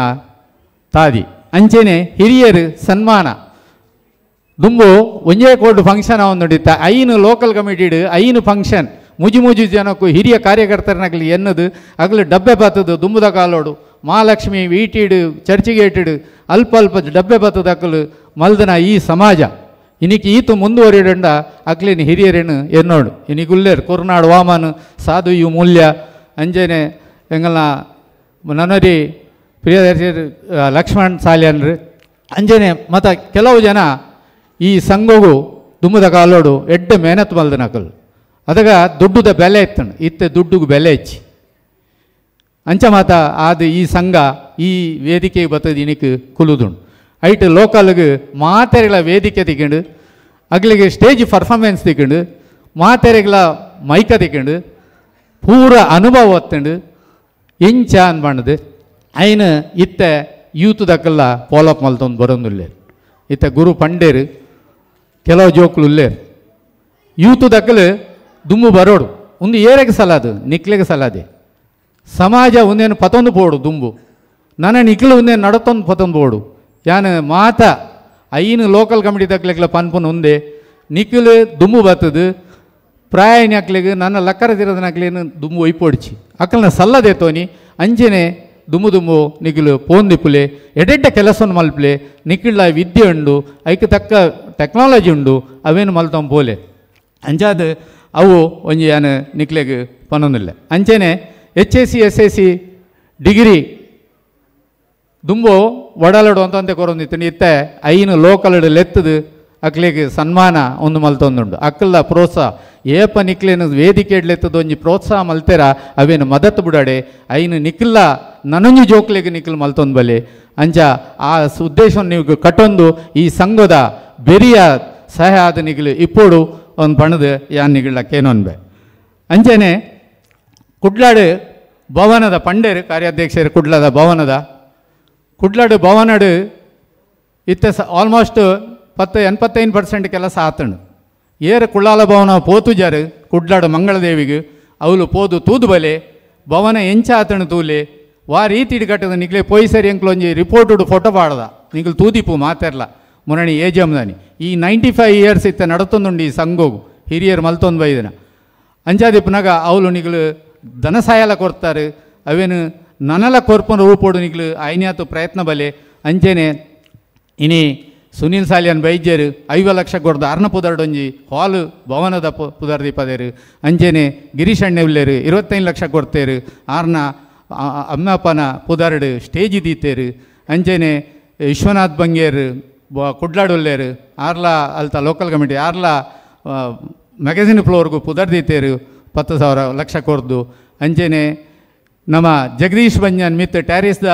ತಾದಿ ಅಂಚೆನೆ ಹಿರಿಯರು ಸನ್ಮಾನ ದುಂಬು ಒಂಜೇ ಕೋರ್ಟ್ ಫಂಕ್ಷನ್ ಅವನು ನಡೀತ ಐನು ಲೋಕಲ್ ಕಮಿಟಿಡ್ ಐನು ಫಂಕ್ಷನ್ ಮುಜು ಜನಕ್ಕೂ ಹಿರಿಯ ಕಾರ್ಯಕರ್ತರನಾಗಲಿ ಎನ್ನದು ಅಗಲು ಡಬ್ಬೆ ಬತ್ತದು ದುಂಬುದ ಕಾಲೋಡು ಮಹಾಲಕ್ಷ್ಮಿ ವೀಟಿಡು ಚರ್ಚಿಗೆ ಇಟ್ಟಿಡು ಅಲ್ಪ ಡಬ್ಬೆ ಬತ್ತದಕ್ಕಲು ಮಲ್ದನ ಈ ಸಮಾಜ ಇನಿಕ್ ಈತು ಮುಂದುವರಿಯಂಡ ಅಕ್ಲಿನ ಹಿರಿಯರೇನು ಎನ್ನೋಡು ಇನಿಗುಲ್ಲೇರು ಕುರ್ನಾಡು ವಾಮನ್ ಸಾಧು ಇವು ಮೂಲ್ಯ ಅಂಜನೆ ಎಂಗಲ್ನ ನನರಿ ಪ್ರಿಯದರ್ಶಿ ಲಕ್ಷ್ಮಣ್ ಸಾಲ್ಯನ್ರಿ ಅಂಜನೆ ಮತ್ತು ಕೆಲವು ಜನ ಈ ಸಂಘಗೂ ದುಮ್ಮದ ಕಾಲೋಡು ಎಡ್ಡೆ ಮೆಹನತ್ ಮಲ್ದನಕಲ್ ಅದಾಗ ದುಡ್ಡುದ ಬೆಲೆ ಇತ್ತನು ಇತ್ತೆ ದುಡ್ಡುಗೂ ಬೆಲೆ ಹೆಚ್ಚಿ ಅಂಚ ಮಾತ ಅದು ಈ ಸಂಘ ಈ ವೇದಿಕೆಗೆ ಬರ್ತದೆ ಇನಿಕ್ ಕುಲುದುಂಡು ಐಟ್ ಲೋಕಲ್ಗೆ ಮಾತೆರೆಗಳ ವೇದಿಕೆ ತಿಕೊಂಡು ಅಗ್ಲಿಗೆ ಸ್ಟೇಜ್ ಪರ್ಫಾರ್ಮೆನ್ಸ್ ತಿಕೊಂಡು ಮಾತೆರೆಗಳ ಮೈಕ ತಿಕೊಂಡು ಪೂರ ಅನುಭವ ಒತ್ತಂಡು ಎಂಚ ಅನ್ಬಣ್ಣದು ಐನು ಇತ್ತ ಯೂತ್ ದಕ್ಕಲ್ಲ ಫಾಲೋಅಪ್ ಮಲ್ತೊಂದು ಬರೋದಿಲ್ಲ ಇತ್ತ ಗುರು ಪಂಡೇರು ಕೆಲವು ಜೋಕ್ಲು ಉಲ್ಲೇರು ಯೂತ್ ದಕ್ಕಲು ದುಮ್ಮು ಬರೋಡು ಒಂದು ಏರೆಗೆ ಸಲಾದು ನಿಕ್ಲೆಗೆ ಸಲಾದೆ ಸಮಾಜ ಒಂದೇನು ಪತೊಂದು ಪೋಡು ದುಂಬು ನನ್ನ ನಿಕ್ಲು ಒಂದೇನು ನಡತೊಂದು ಪತೊಂದು ಪೋಡು ಯಾನು ಮಾತ ಐನು ಲೋಕಲ್ ಕಮಿಟಿ ದಕ್ಲೆಗ್ಲ ಪನ್ಪುನ್ ಒಂದೇ ನಿಕ್ಲು ದುಮ್ಮು ಬರ್ತದು ಪ್ರಾಯಣಿ ಅಕ್ಲಿಗೆ ನನ್ನ ಲಕ್ಕರ ತಿರೋದನಕ್ಲೇನು ದುಮ್ಮು ಒಯ್ಪೊಡ್ಚಿ ಅಕ್ಕಲ್ನ ಸಲ್ಲದೆ ತೋನಿ ಅಂಜನೆ ದುಮ್ಮು ನಿಕ್ಲು ಪೋಂದಿಪ್ಪುಲೆ ಎಡೆಡ್ಡ ಕೆಲಸವನ್ನು ಮಲ್ಪಲೆ ನಿಕ್ಲ ವಿದ್ಯೆ ಉಂಡು ಐಕೆ ತಕ್ಕ ಟೆಕ್ನಾಲಜಿ ಉಂಡು ಅವೇನು ಮಲ್ತೊಂದು ಪೋಲೆ ಅಂಚಾದ ಅವು ಒಂಜಿ ಯಾನು ನಿಕ್ಲೆಗೆ ಪನ್ನೊಂದಿಲ್ಲ ಅಂಚೆನೆ HSC SSC ಡಿಗ್ರಿ ದುಂಬು ಒಡಲಡು ಅಂತಂತೆ ಕೊರೊಂದಿತ್ತು ಇತ್ತೆ ಐನು ಲೋಕಲ್ಡ್ ಲೆತ್ತದು ಅಕ್ಲಿಗೆ ಸನ್ಮಾನ ಒಂದು ಮಲ್ತೊಂದುಂಡು ಅಕ್ಕಲ್ಲ ಪ್ರೋತ್ಸಾಹ ಏಪ ನಿಕ್ಲೇನು ವೇದಿಕೆ ಎಡ್ಲೆತ್ತದು ಒಂಜಿ ಪ್ರೋತ್ಸಾಹ ಮಲ್ತೆರ ಅವೇನು ಮದತ್ ಬಿಡಾಡೆ ಐನು ನಿಕ್ಲ ನನಂಜು ಜೋಕ್ಲೆಗೆ ನಿಕ್ಲು ಮಲ್ತೊಂದು ಬಲೆ ಅಂಚ ಆ ಉದ್ದೇಶವನ್ನು ನೀವು ಕಟ್ಟೊಂದು ಈ ಸಂಘದ ಬೆರಿಯ ಸಹಾಯ ಆದ ನಿಗ್ಲು ಇಪ್ಪೋಡು ಒಂದು ಬಣದು ಯಾನ್ ನಿಗ್ಲಕ್ಕೇನೊಂದು ಅಂಚೆನೆ ಕುಡ್ಲಾಡು ಭವನದ ಪಂಡೇರು ಕಾರ್ಯಾಧ್ಯಕ್ಷರು ಕುಡ್ಲದ ಭವನದ ಕುಡ್ಲಾಡು ಭವನಡು ಇತ್ತೆ ಆಲ್ಮೋಸ್ಟ್ 85% ಕೆಲಸ ಆತಂಡು ಏರು ಕುಳ್ಳಾಲ ಭವನ ಪೋತುಜಾರು ಕುಡ್ಲಾಡು ಮಂಗಳದೇವಿಗೆ ಅವಳು ಪೋದು ತೂದು ಬಲೆ ಭವನ ಎಂಚ ಆತಂಡು ತೂಲೆ ವಾ ರೀತಿ ಕಟ್ಟದ ನಿಗ್ಲೆ ಪೊಯ್ಸರಿ ಎಂಕ್ಲೊಂಜಿ ರಿಪೋರ್ಟುಡು ಫೋಟೋ ಪಾಡದ ನಿಗ್ಲು ತೂದಿಪ್ಪು ಮಾತೆರ್ಲ ಮುರಣಿ ಏಜಮ್ದಾನಿ ಈ 95 ಇಯರ್ಸ್ ಇತ್ತ ನಡತೊಂದುಂಡು ಈ ಸಂಘೋಗು ಹಿರಿಯರು ಮಲ್ತೊಂದು ಬೈದನ ಅಂಚಾದಿಪ್ಪನಾಗ ಅವಳು ನಿಗ್ಲು ಧನ ಸಹಾಯ ಕೊಡ್ತಾರೆ ಅವೇನು ನನಲ ಕೊರ್ಪನ ರೂಪೋಡು ನಿಗ್ಲು ಐನ್ಯಾತು ಪ್ರಯತ್ನ ಬಲೆ ಅಂಚೆನೆ ಇನಿ ಸುನೀಲ್ ಸಾಲಿಯನ್ ಬೈದ್ಯರು 5 ಲಕ್ಷ ಕೊಡ್ದು ಅರ್ನ ಪುದರ್ಡೊಂಜಿ ಹಾಲು ಭವನದ ಪುದರ್ ದೀಪದೇರು ಅಂಚೆನೆ ಗಿರೀಶ್ ಅಣ್ಣೆ ಉಳ್ಳೇರು 25 ಲಕ್ಷ ಕೊಡ್ತೇರು ಆರ್ನ ಅಮ್ಮಪ್ಪನ ಪುದರ್ಡು ಸ್ಟೇಜ್ ದೀತೇರು ಅಂಚೆನೆ ವಿಶ್ವನಾಥ್ ಬಂಗೇರು ಕುಡ್ಲಾಡು ಉಳ್ಳೇರು ಆರ್ಲ ಅಲ್ತ ಲೋಕಲ್ ಕಮಿಟಿ ಆರ್ಲ ಮ್ಯಾಗಝಿನ್ ಫ್ಲೋರ್ಗೂ ಪುದರ್ ದೀತೇರು 10,000 ಲಕ್ಷ ಕೊರ್ದು ಅಂಚೆನೆ ನಮ್ಮ ಜಗದೀಶ್ ಬಂಜಾನ್ ಮಿತ್ ಟ್ಯಾರಿಸ್ದ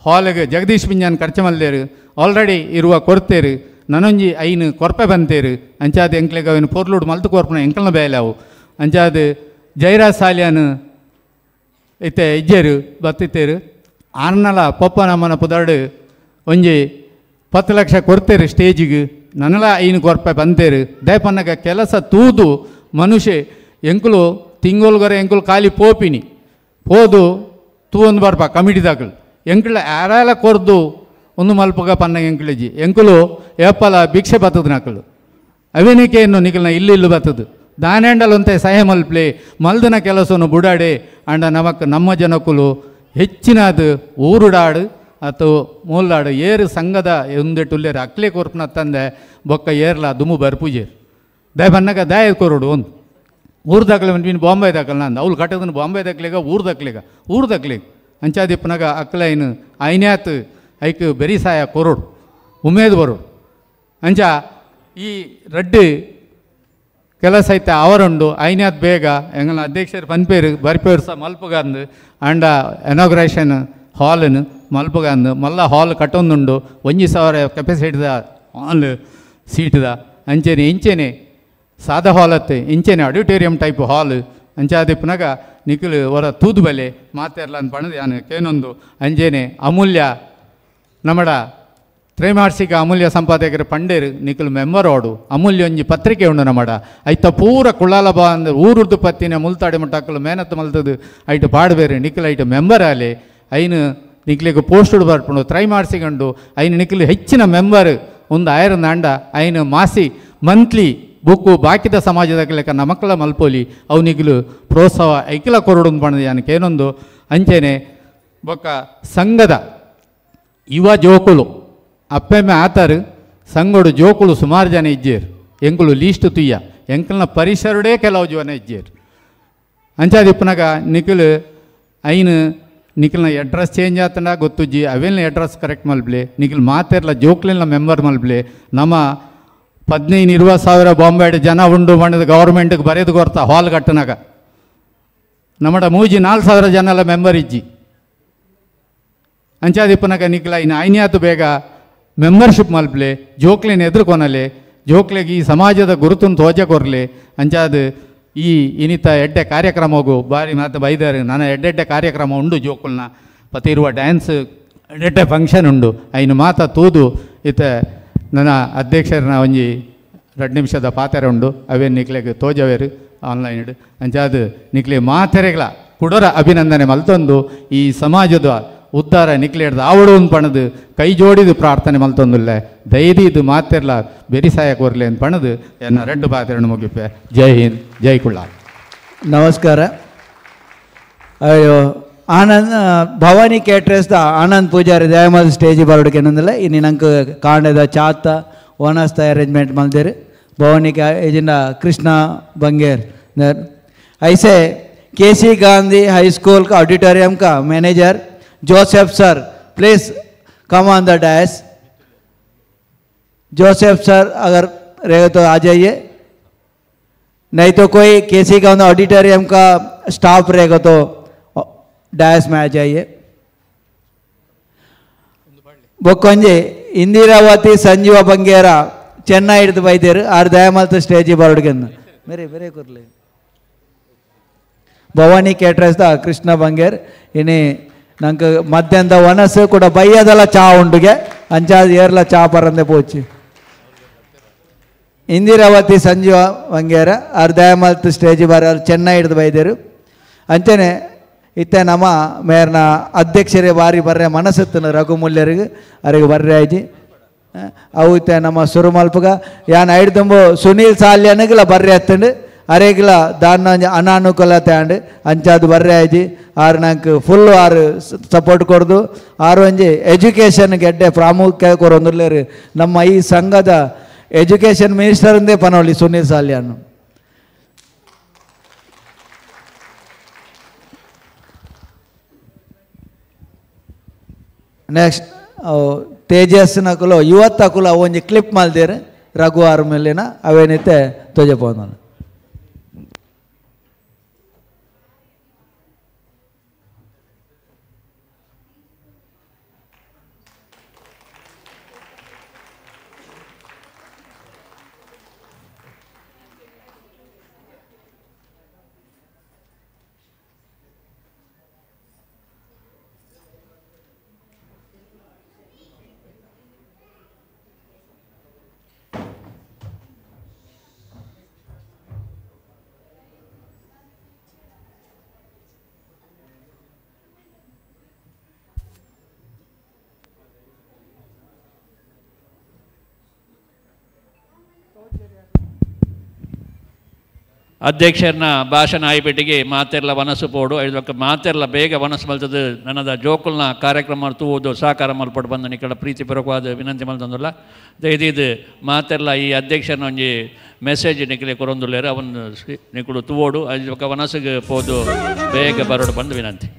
ಹಾಲ್ಗೆ ಜಗದೀಶ್ ಬಂಜಾನ್ ಖರ್ಚು ಮಲ್ದೇರು ಆಲ್ರೆಡಿ ಇರುವ ಕೊರ್ತೇರು ನನೊಂಜಿ ಐನು ಕೊರ್ಪೆ ಬಂತೇರು ಅಂಚಾದ ಎಂಕ್ಲೆಗೆ ಅವನು ಪೊರ್ಲುಡು ಮಲ್ತು ಕೊರ್ಪನ ಎಂಕಲ್ನ ಬೇಲೆ ಅವು ಅಂಚಾದ ಜೈರಾಜ್ ಸಾಲಿಯಾನು ಇತ್ತೆ ಇಜ್ಜೇರು ಬತ್ತಿತ್ತೇರು ಆರ್ನಲ ಪಪ್ಪ ನಮ್ಮನ ಪುದರ್ಡು ಒಂಜಿ 10 ಲಕ್ಷ ಕೊರ್ತೇರು ಸ್ಟೇಜಿಗೆ ನನಲ ಐನು ಕೊರ್ಪೆ ಬಂತೇರು ದಯಪನ್ನಗ ಕೆಲಸ ತೂದು ಮನುಷ್ಯ ಎಂಕುಲು ತಿಂಗೋಲ್ಗರ ಎಂಕುಲು ಖಾಲಿ ಪೋಪಿನಿ ಹೋದು ತೂ ಒಂದು ಬರ್ಪ ಕಮಿಟಿದಾಗಲು ಎಂಕುಲ ಯಾರೆಲ್ಲ ಕೊರ್ದು ಒಂದು ಮಲ್ಪಗ ಪನ್ನ ಎಂಕುಲಜಿ ಎಂಕುಲು ಏಪಲ ಭಿಕ್ಷೆ ಬತ್ತದ ನಕಲು ಅವೇನಿಕೆ ಇನ್ನು ನಿಖಲ್ನ ಇಲ್ಲಿಲ್ಲು ಬತ್ತದು ದಾನೆಂಡಲಂತೆ ಸಹಾಯ ಮಲ್ಪ್ಲೆ ಮಲ್ದನ ಕೆಲಸವನ್ನು ಬುಡಾಡೆ ಅಂಡ ನಮ್ಮ ಜನಕ್ಕುಲು ಹೆಚ್ಚಿನದು ಊರುಡಾಡು ಅಥವಾ ಮೂಲಾಡು ಏರು ಸಂಘದ ಒಂದೆಟ್ಟುಲ್ಲೇರು ಅಕ್ಲೆ ಕೊರ್ಪನ ತಂದೆ ಬೊಕ್ಕ ಏರ್ಲ ದುಮು ಬರ್ಪೂಜೇರು ದಯ ಬನ್ನಗ ದಯ ಕೊರೋಡು ಒಂದು ಊರು ದಕ್ಲೆ ಮೀನು ಬಾಂಬೆ ದಕ್ಕಲ್ ನಂದು ಅವ್ಳು ಕಟ್ಟದನ್ನು ಬಾಂಬೆ ದಕ್ಲೆಗ ಊರು ದಕ್ಲೆಗ ಅಂಚಾದಿಪ್ಪನಾಗ ಅಕ್ಲೈನು ಐನ್ಯಾತ್ ಐಕ್ ಬೆರಿ ಸಾಯ ಕೊರೋಡು ಉಮೇದು ಬರೋಡು ಅಂಚ ಈ ರಡ್ಡು ಕೆಲಸ ಐತೆ ಅವರುಂಡು ಐನ್ಯಾತ್ ಬೇಗ ಎಂಗಲ ಅಧ್ಯಕ್ಷರು ಪನ್ಪೇರು ಬರ್ಪೇರು ಸಹ ಮಲ್ಪಗಂದು ಅಂಡ ಎನಾಗ್ರೇಷನ್ ಹಾಲನ್ನು ಮಲ್ಪಗಂದು ಮಲ್ಲ ಹಾಲ್ ಕಟ್ಟೊಂದುಂಡು 1,000 ಕೆಪಾಸಿಟಿದ ಹಾಲ್ ಸೀಟ್ದ ಅಂಚೆನೆ ಇಂಚೆನೆ ಸಾದಾ ಹಾಲ್ ಅತ್ತೆ ಇಂಚೆನೆ ಆಡಿಟೋರಿಯಂ ಟೈಪ್ ಹಾಲ್ ಅಂಚಾದಿಪ್ಪನಾಗ ನಿಖಿಲು ಹೊರ ತೂದು ಬಲೆ ಮಾತೆರ್ಲ ಅಂತ ಪಣದು ಯಾನು ಕೇನೊಂದು ಅಂಜೇನೆ ಅಮೂಲ್ಯ ನಮ್ಮಡ ತ್ರೈಮಾಸಿಕ ಅಮೂಲ್ಯ ಸಂಪಾದಕರು ಪಂಡೇರು ನಿಖಿಲು ಮೆಂಬರ್ ಓಡು ಅಮೂಲ್ಯ ಒಂಜಿ ಪತ್ರಿಕೆ ಉಂಡು ನಮ್ಮಡ ಐತ ಪೂರ ಕುಳ್ಳಾಲ ಬಾ ಅಂದ್ರೆ ಊರುರ್ದು ಪತ್ತಿನ ಮುಲ್ತಾಡಿ ಮುಟ್ಟಾಕಲು ಮೇನತ್ತು ಮಲ್ತದು ಐಟು ಪಾಡ್ಬೇರು ನಿಖಿಲು ಐಟು ಮೆಂಬರ್ ಆಲೆ ಐನು ನಿಖಿಲಿಗೆ ಪೋಸ್ಟುಡು ಬರ್ಪುಂಡು ತ್ರೈಮಾಸಿಕಂಡು ಐನು ನಿಖಿಲು ಹೆಚ್ಚಿನ ಮೆಂಬರ್ ಒಂದು ಆಯರಂದ ಅಂಡ ಐನು ಮಾಸಿ ಮಂತ್ಲಿ ಬುಕ್ಕು ಬಾಕಿದ ಸಮಾಜದ ಲೆಕ್ಕ ನಮಕ್ಕಳ ಮಲ್ಪೋಲಿ ಅವು ನಿಖಿಲು ಪ್ರೋತ್ಸಾಹ ಐಕಿಲ ಕೊರಡು ಪಣದು ಯಾನಕ್ಕೆ ಏನೊಂದು ಅಂಚೆನೆ ಬೊಕ್ಕ ಸಂಘದ ಯುವ ಜೋಕುಲು ಅಪ್ಪೆಮ್ಮೆ ಆತರು ಸಂಗೋಡು ಜೋಕುಳು ಸುಮಾರು ಜನ ಇಜ್ಜೇರು ಎಂಕುಲು ಲೀಸ್ಟ್ ತುಯ್ಯ ಎಂಕಲ್ನ ಪರಿಸರಡೇ ಕೆಲವು ಜನ ಇಜ್ಜೇರು ಅಂಚಾದಿಪ್ಪನಾಗ ನಿಖಿಲ್ ಐನು ನಿಖಿಲ್ನ ಅಡ್ರೆಸ್ ಚೇಂಜ್ ಆತಂಡ ಗೊತ್ತುಜ್ಜಿ ಅವೆಲ್ಲ ಅಡ್ರೆಸ್ ಕರೆಕ್ಟ್ ಮಲ್ಬ್ಲೆ ನಿಖಿಲ್ ಮಾತೆರ್ಲ ಜೋಕ್ಲೆಲ್ಲ ಮೆಂಬರ್ ಮಲ್ಬ್ಲೆ ನಮ್ಮ 15-20,000 ಬಾಂಬೆಡ್ ಜನ ಉಂಡು ಮಣ್ಣದ ಗೌರ್ಮೆಂಟ್ಗೆ ಬರೆದು ಕೊರ್ತಾ ಹಾಲ್ ಕಟ್ಟನಾಗ ನಮ್ಮಡ 3,000-4,000 ಜನ ಎಲ್ಲ ಮೆಂಬರ್ ಇಜ್ಜಿ ಅಂಚಾದಿಪ್ಪನಾಗ ನಿಖಿಲ ಇನ್ನು ಐನ್ಯಾತು ಬೇಗ ಮೆಂಬರ್ಶಿಪ್ ಮಲ್ಪ್ಲೆ ಜೋಕ್ಲೆನ ಎದುರುಕೊನಲೆ ಜೋಕ್ಲೆಗೆ ಈ ಸಮಾಜದ ಗುರುತನ್ನು ತೋಜ ಕೊರಲೆ ಅಂಚಾದ ಈ ಇನಿತ ಎಡ್ಡೆ ಕಾರ್ಯಕ್ರಮ ಹೋಗು ಬಾರಿ ಮಾತು ಬೈದಾರೆ ನಾನು ಎಡ್ಡೆಡ್ಡೆ ಕಾರ್ಯಕ್ರಮ ಉಂಡು ಜೋಕುಲ್ನ ಪತಿ ಇರುವ ಡ್ಯಾನ್ಸ್ ಎಡ್ಡೆಡ್ಡೆ ಫಂಕ್ಷನ್ ಉಂಡು ಐನು ಮಾತ ತೂದು ಇತ್ತ ನನ್ನ ಅಧ್ಯಕ್ಷರನ್ನ ಒಂಜಿ 2 ನಿಮಿಷದ ಪಾತೆರೆ ಉಂಡು ಅವೇನು ನಿಕ್ಲೆಗೆ ತೋಜವೇರು ಆನ್ಲೈನ್ ಅಂಚಾದ ನಿಕ್ಲೆ ಮಾತೆರೆಗಳ ಕುಡರ ಅಭಿನಂದನೆ ಮಲ್ತೊಂದು ಈ ಸಮಾಜದ ಉದ್ಧಾರ ನಿಕ್ಲೇಡ್ದು ಆವಡು ಪಣದು ಕೈ ಜೋಡಿದು ಪ್ರಾರ್ಥನೆ ಮಲ್ತೊಂದುಲ್ಲ ದೈದಿದು ಮಾತೆರ್ಲ ಬೆರಿಸಾಯ ಕೋರ್ಲೆ ಅಂತ ಪಣದು ಎನ್ನ 2 ಪಾತೆರನ್ನು ಮುಗಿಪೆ. ಜೈ ಹಿಂದ್, ಜೈ ಕುಳ್ಳಾಲ್. ನಮಸ್ಕಾರ. ಅಯ್ಯೋ ಆನಂದ್ ಭವಾನಿ ಕೇಟ್ರೆಸ್ದ ಆನಂದ್ ಪೂಜಾರಿ ದಯಮಾದ ಸ್ಟೇಜ್ ಬರೋಡಕ್ಕೆ ಏನಂದಿಲ್ಲ ಇನ್ನು ನಂಗೆ ಕಾಂಡದ ಚಾತ ಓನಸ್ತ ಅರೇಂಜ್ಮೆಂಟ್ ಮಲ್ದೇರು ಭವಾನಿಗೆ ಇದನ್ನ ಕೃಷ್ಣ ಬಂಗೇರ್ ಐಸೆ KC गांधी हाई स्कूल का ऑडिटोरियम का manager Joseph sir please come on the dais. Joseph sir अगर रहे तो आ जाइए, नहीं तो कोई KC गांधी ऑडिटोरियम का स्टाफ रहेगा तो डैश में आ जाइए. बೊಕ್ಕೊಂಜಿ ಇಂದಿರಾವತಿ ಸಂಜೀವ ಬಂಗೇರ ಚೆನ್ನೈ ಹಿಡಿದು ಬೈದೇರು ಆರು ದಯಮಾಲ್ತ ಸ್ಟೇಜಿ ಬರೋಡ್ಗೆಂದು ಬೇರೆ ಬೇರೆ ಕೊರ್ಲಿ ಭವಾನಿ ಕೇಟ್ರೆಸ್ದ ಕೃಷ್ಣ ಬಂಗೇರ್ ಇನಿ ನಂಗೆ ಮಧ್ಯಾಹ್ನದ ವನಸ್ಸು ಕೂಡ ಬೈಯದಲ್ಲ ಚಾ ಉಂಡುಗೆ ಅಂಚಾದ ಏರ್ಲ ಚಾ ಪರಂದೆ ಪೋಚಿ ಇಂದಿರಾವತಿ ಸಂಜೀವ ಬಂಗೇರ ಆರು ದಯಮಾಲ್ತ ಸ್ಟೇಜಿ ಬರ ಚೆನ್ನೈ ಹಿಡಿದು ಬೈದೇರು ಅಂಚನೆ ಇತ್ತೆ ನಮ್ಮ ಮೇರ್ನ ಅಧ್ಯಕ್ಷರೇ ಬಾರಿ ಬರ್ರೆ ಮನಸ್ಸತ್ತನ ರಘುಮೂಲ್ಯರಿಗೆ ಅವರಿಗೆ ಬರ್ರೆ ಆಯ್ತು ಅವು ಇತ್ತೆ ನಮ್ಮ ಸುರುಮಲ್ಪಗ ಯಾನ್ ಐಡ್ದುಂಬು ಸುನೀಲ್ ಸಾಲ್ಯನಿಗೆಲ್ಲ ಬರ್ರೆ ಹತ್ತಂಡು ಅರೆಗಿಲ ದಾನ ಅನಾನುಕೂಲತೆ ಅಂಡು ಅಂಚಾದು ಬರ್ರೆ ಆಯ್ತು ಆರು ನಂಗೆ ಫುಲ್ಲು ಆರು ಸಪೋರ್ಟ್ ಕೊಡ್ದು ಆರು ಒಂಜಿ ಎಜುಕೇಷನ್ಗೆ ಎಡ್ಡೆ ಪ್ರಾಮುಖ್ಯ ಕೊರೊಂದುಲ್ಲೇರು ನಮ್ಮ ಈ ಸಂಘದ ಎಜುಕೇಷನ್ ಮಿನಿಸ್ಟರಿಂದೇ ಪನೋಳಿ ಸುನೀಲ್ ಸಾಲ್ಯನು. ನೆಕ್ಸ್ಟ್ ತೇಜಸ್ ನಕುಲು ಯುವತ್ತಕುಲು ಒಂಜಿ ಕ್ಲಿಪ್ ಮಲ್ದೇರು ರಘು ಆರ್ ಮೇಲಿನ ಅವೇನೈತೆ ತೋಜಪೋನ. ಅಧ್ಯಕ್ಷರನ್ನ ಭಾಷಣ ಆಯ್ಪೆಟ್ಟಿಗೆ ಮಾತೆರ್ಲ ವನಸ್ಸು ಪೋಡು ಐದಕ್ಕೆ ಮಾತೆರ್ಲ ಬೇಗ ವನಸ್ಸು ಮಲ್ತದ್ದು ನನ್ನದ ಜೋಕುಲ್ನ ಕಾರ್ಯಕ್ರಮ ತೂವುದು ಸಹಕಾರ ಮಲ್ಪಟ್ಟು ಬಂದ ನಿಕಲ ಪ್ರೀತಿಪೂರ್ವಕವಾದ ವಿನಂತಿ ಮಲ್ತಂದಿಲ್ಲ ದಯದಿದ್ದು ಮಾತೆರ್ಲ ಈ ಅಧ್ಯಕ್ಷರನ್ನ ಒಂಜಿ ಮೆಸೇಜ್ ನಿಖಲೆ ಕೊರೊಂದುಲ್ಲೇರು ಅವನು ನಿಕಲು ತೂವೋಡು ಐದಕ್ಕೆ ವನಸ್ಸಿಗೆ ಪೋದು ಬೇಗ ಬರೋಡು ಬಂದು ವಿನಂತಿ.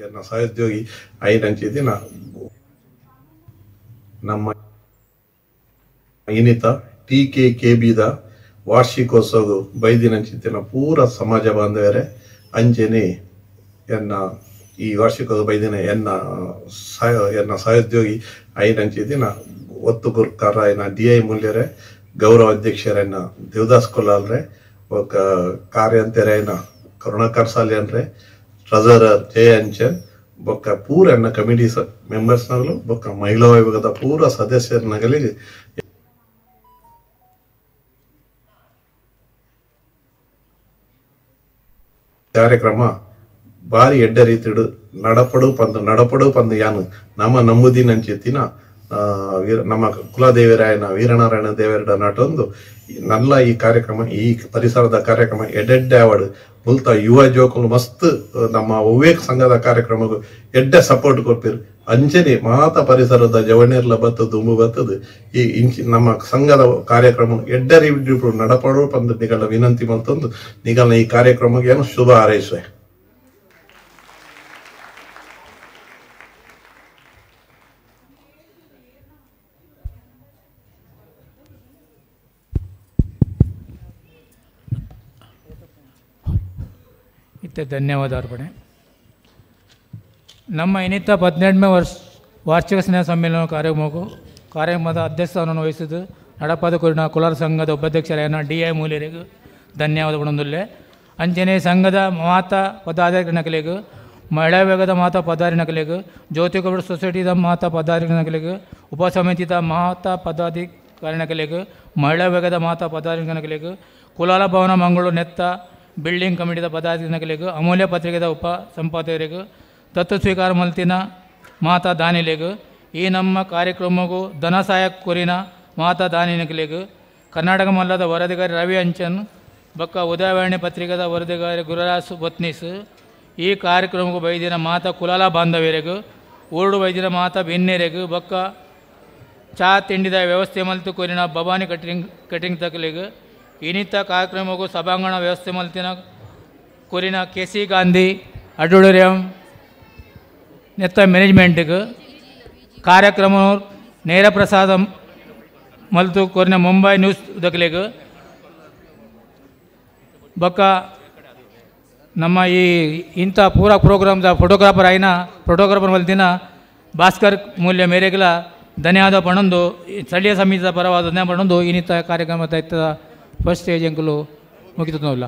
ಎನ್ನ ಸಹೋದ್ಯೋಗಿ ಐನಂಚಿದಿನ ನಮ್ಮ ಇನ್ನಿತ TKKBದ ವಾರ್ಷಿಕೋತ್ಸವ ಬೈದಿನಂಚಿತ್ತಿನ ಪೂರ ಸಮಾಜ ಬಾಂಧವರೇ ಅಂಜನೆ ಎನ್ನ ಈ ವಾರ್ಷಿಕೋತ್ಸವ ಬೈದಿನ ಎನ್ನ ಸಹೋದ್ಯೋಗಿ ಐನಂಚಿದಿನ ಒತ್ತು ಗುರ್ಕಾರ ಎನ್ನ DI ಮೂಲ್ಯರೇ ಗೌರವ ಅಧ್ಯಕ್ಷರನ್ನ ದೇವದಾಸ್ ಕೊಲ್ಲಾಲ್ರೆ ఒక ಕಾರ್ಯಾಂತರೇನ ಕರುಣಾಕರ್ ಸಾಲ್ಯನ್ರೆ ಟ್ರೆಜರರ್ ಜಯಂಚನ್ ಬೊಕ್ಕ ಪೂರ ಎನ್ನ ಕಮಿಟಿ ಮೆಂಬರ್ಸ್ನಗಳು ಬೊಕ್ಕ ಮಹಿಳಾ ವಿಭಾಗದ ಪೂರ ಸದಸ್ಯರನಗಳಿಗೆ ಕಾರ್ಯಕ್ರಮ ಬಾರಿ ಎಡ್ಡ ರೀತಿಡು ನಡಪಡು ಪಂದು ಯಾನು ನಮ್ಮ ನಂಬುದಿನಂಚೆತ್ತಿನ ನಮ್ಮ ಕುಲದೇವರಾಯನ ವೀರನಾರಾಯಣ ದೇವರ ನಟೊಂದು ನಲ್ಲ ಈ ಕಾರ್ಯಕ್ರಮ ಈ ಪರಿಸರದ ಕಾರ್ಯಕ್ರಮ ಎಡೆಡ್ಡೆ ಅವಾರ್ಡ್ ಮುಲ್ತ ಯುವ ಜೋಕುಲು ಮಸ್ತ್ ನಮ್ಮ ವಿವೇಕ್ ಸಂಘದ ಕಾರ್ಯಕ್ರಮಗೂ ಎಡ್ಡೆ ಸಪೋರ್ಟ್ ಕೊಡ್ತೀರಿ ಅಂಚನೆ ಮಾತ ಪರಿಸರದ ಜವಣೆರ್ಲ ಬತ್ತದು ದುಂಬು ಬತ್ತದು ಈ ನಮ್ಮ ಸಂಘದ ಕಾರ್ಯಕ್ರಮ ಎಡ್ಡೆ ರೀತಿ ನಡಪಡು ಬಂದು ನಿಗಳ ವಿನಂತಿ ಮಲ್ತೊಂದು ನಿಗಲ್ನ ಈ ಕಾರ್ಯಕ್ರಮಕ್ಕೆ ಏನು ಶುಭ ಹಾರೈಸುವೆ. ಧನ್ಯವಾದ ಅರ್ಪಣೆ. ನಮ್ಮ ಇನ್ನಿತ 18ನೇ ವಾರ್ಷಿಕ ಸ್ನೇಹ ಸಮ್ಮೇಳನ ಕಾರ್ಯಕ್ರಮದ ಅಧ್ಯಕ್ಷವನ್ನು ವಹಿಸಿದ್ದು ನಡಪಾದ ಕುರಿನ ಕುಲಾಲ ಸಂಘದ ಉಪಾಧ್ಯಕ್ಷರಾಯನ DI ಮೂಲ್ಯರಿಗೂ ಧನ್ಯವಾದ ಪಡೊಂದುಲ್ಲೆ. ಅಂಚನೆ ಸಂಘದ ಮಾತಾ ಪದಾಧಿಕಾರಿಗಳಿಗೂ ಮಹಿಳಾ ವಿಭಾಗದ ಮಾತಾ ಪದಾಧಿಕಾರಿಗಳಿಗೂ ಜ್ಯೋತಿಗೌಡ ಸೊಸೈಟಿದ ಮಾತಾ ಪದಾಧಿಕಾರಿಗಳಿಗೂ ಉಪಸಮಿತಿದ ಮಾತಾ ಪದಾಧಿಕಾರಿಗಳಿಗೂ ಮಹಿಳಾ ವಿಭಾಗದ ಮಾತಾ ಪದಾಧಿಕಾರಿಗಳಿಗೂ ಕುಲಾಲ ಭವನ ಮಂಗಳೂರು ನೆತ್ತ ಬಿಲ್ಡಿಂಗ್ ಕಮಿಟಿದ ಪದಾಧಿಕಾರಿಗಳಿಗೂ ಅಮೂಲ್ಯ ಪತ್ರಿಕೆದ ಉಪ ಸಂಪಾದಕರಿಗೂ ದತ್ತು ಸ್ವೀಕಾರ ಮಲ್ತಿನ ಮಾತಾ ದಾನಿಲೆಗೂ ಈ ನಮ್ಮ ಕಾರ್ಯಕ್ರಮಕ್ಕೂ ಧನ ಸಹಾಯ ಕೋರಿನ ಮಾತಾ ದಾನಿಗಳಿಗೂ ಕರ್ನಾಟಕ ಮಲ್ಲದ ವರದಿಗಾರಿ ರವಿ ಅಂಚನ್ ಬಕ್ಕ ಉದಯವಾಣಿ ಪತ್ರಿಕೆದ ವರದಿಗಾರಿ ಗುರುರಾಜ್ ಬತ್ನೀಸ್ ಈ ಕಾರ್ಯಕ್ರಮಕ್ಕೂ ಬೈದಿನ ಮಾತಾ ಕುಲಾಲ ಬಾಂಧವ್ಯರಿಗೂ ಊರುಡು ಬೈದಿನ ಮಾತಾ ಬೆನ್ನೇರಿಗೂ ಬಕ್ಕ ಚಾ ತಿಂಡಿದ ವ್ಯವಸ್ಥೆ ಮಲ್ತು ಕೋರಿನ ಭವಾನಿ ಕಟಿಂಗ್ ತಕಲಿಗೂ ಇನ್ನಿತ ಕಾರ್ಯಕ್ರಮಕ್ಕೂ ಸಭಾಂಗಣ ವ್ಯವಸ್ಥೆ ಮಲ್ತಿನ ಕೋರಿನ KC ಗಾಂಧಿ ಆಡಿಟೋರಿಯಂ ನೆತ್ತ ಮ್ಯಾನೇಜ್ಮೆಂಟ್ಗೆ ಕಾರ್ಯಕ್ರಮ ನೇರ ಪ್ರಸಾದ ಮಲ್ತು ಕೋರಿನ ಮುಂಬೈ ನ್ಯೂಸ್ ದಕ್ಲಿಗೆ ಬಕ್ಕ ನಮ್ಮ ಈ ಇಂಥ ಪೂರ ಪ್ರೋಗ್ರಾಮ್ದ ಫೋಟೋಗ್ರಾಫರ್ ಮಲ್ತಿನ ಭಾಸ್ಕರ್ ಮೂಲ್ಯ ಮೇರೆಗಳ ಧನ್ಯವಾದ ಪಣೊಂದು ಸ್ಥಳೀಯ ಸಮಿತಿಯ ಪರವಾದ ಧನ್ಯವಾದ ಪಣೊಂದು ಇನ್ನಿತ ಕಾರ್ಯಕ್ರಮ ಫಸ್ಟ್ ಸ್ಟೇಜ್ ಅಂಕಲು ಮುಗಿತನಲ್ಲ.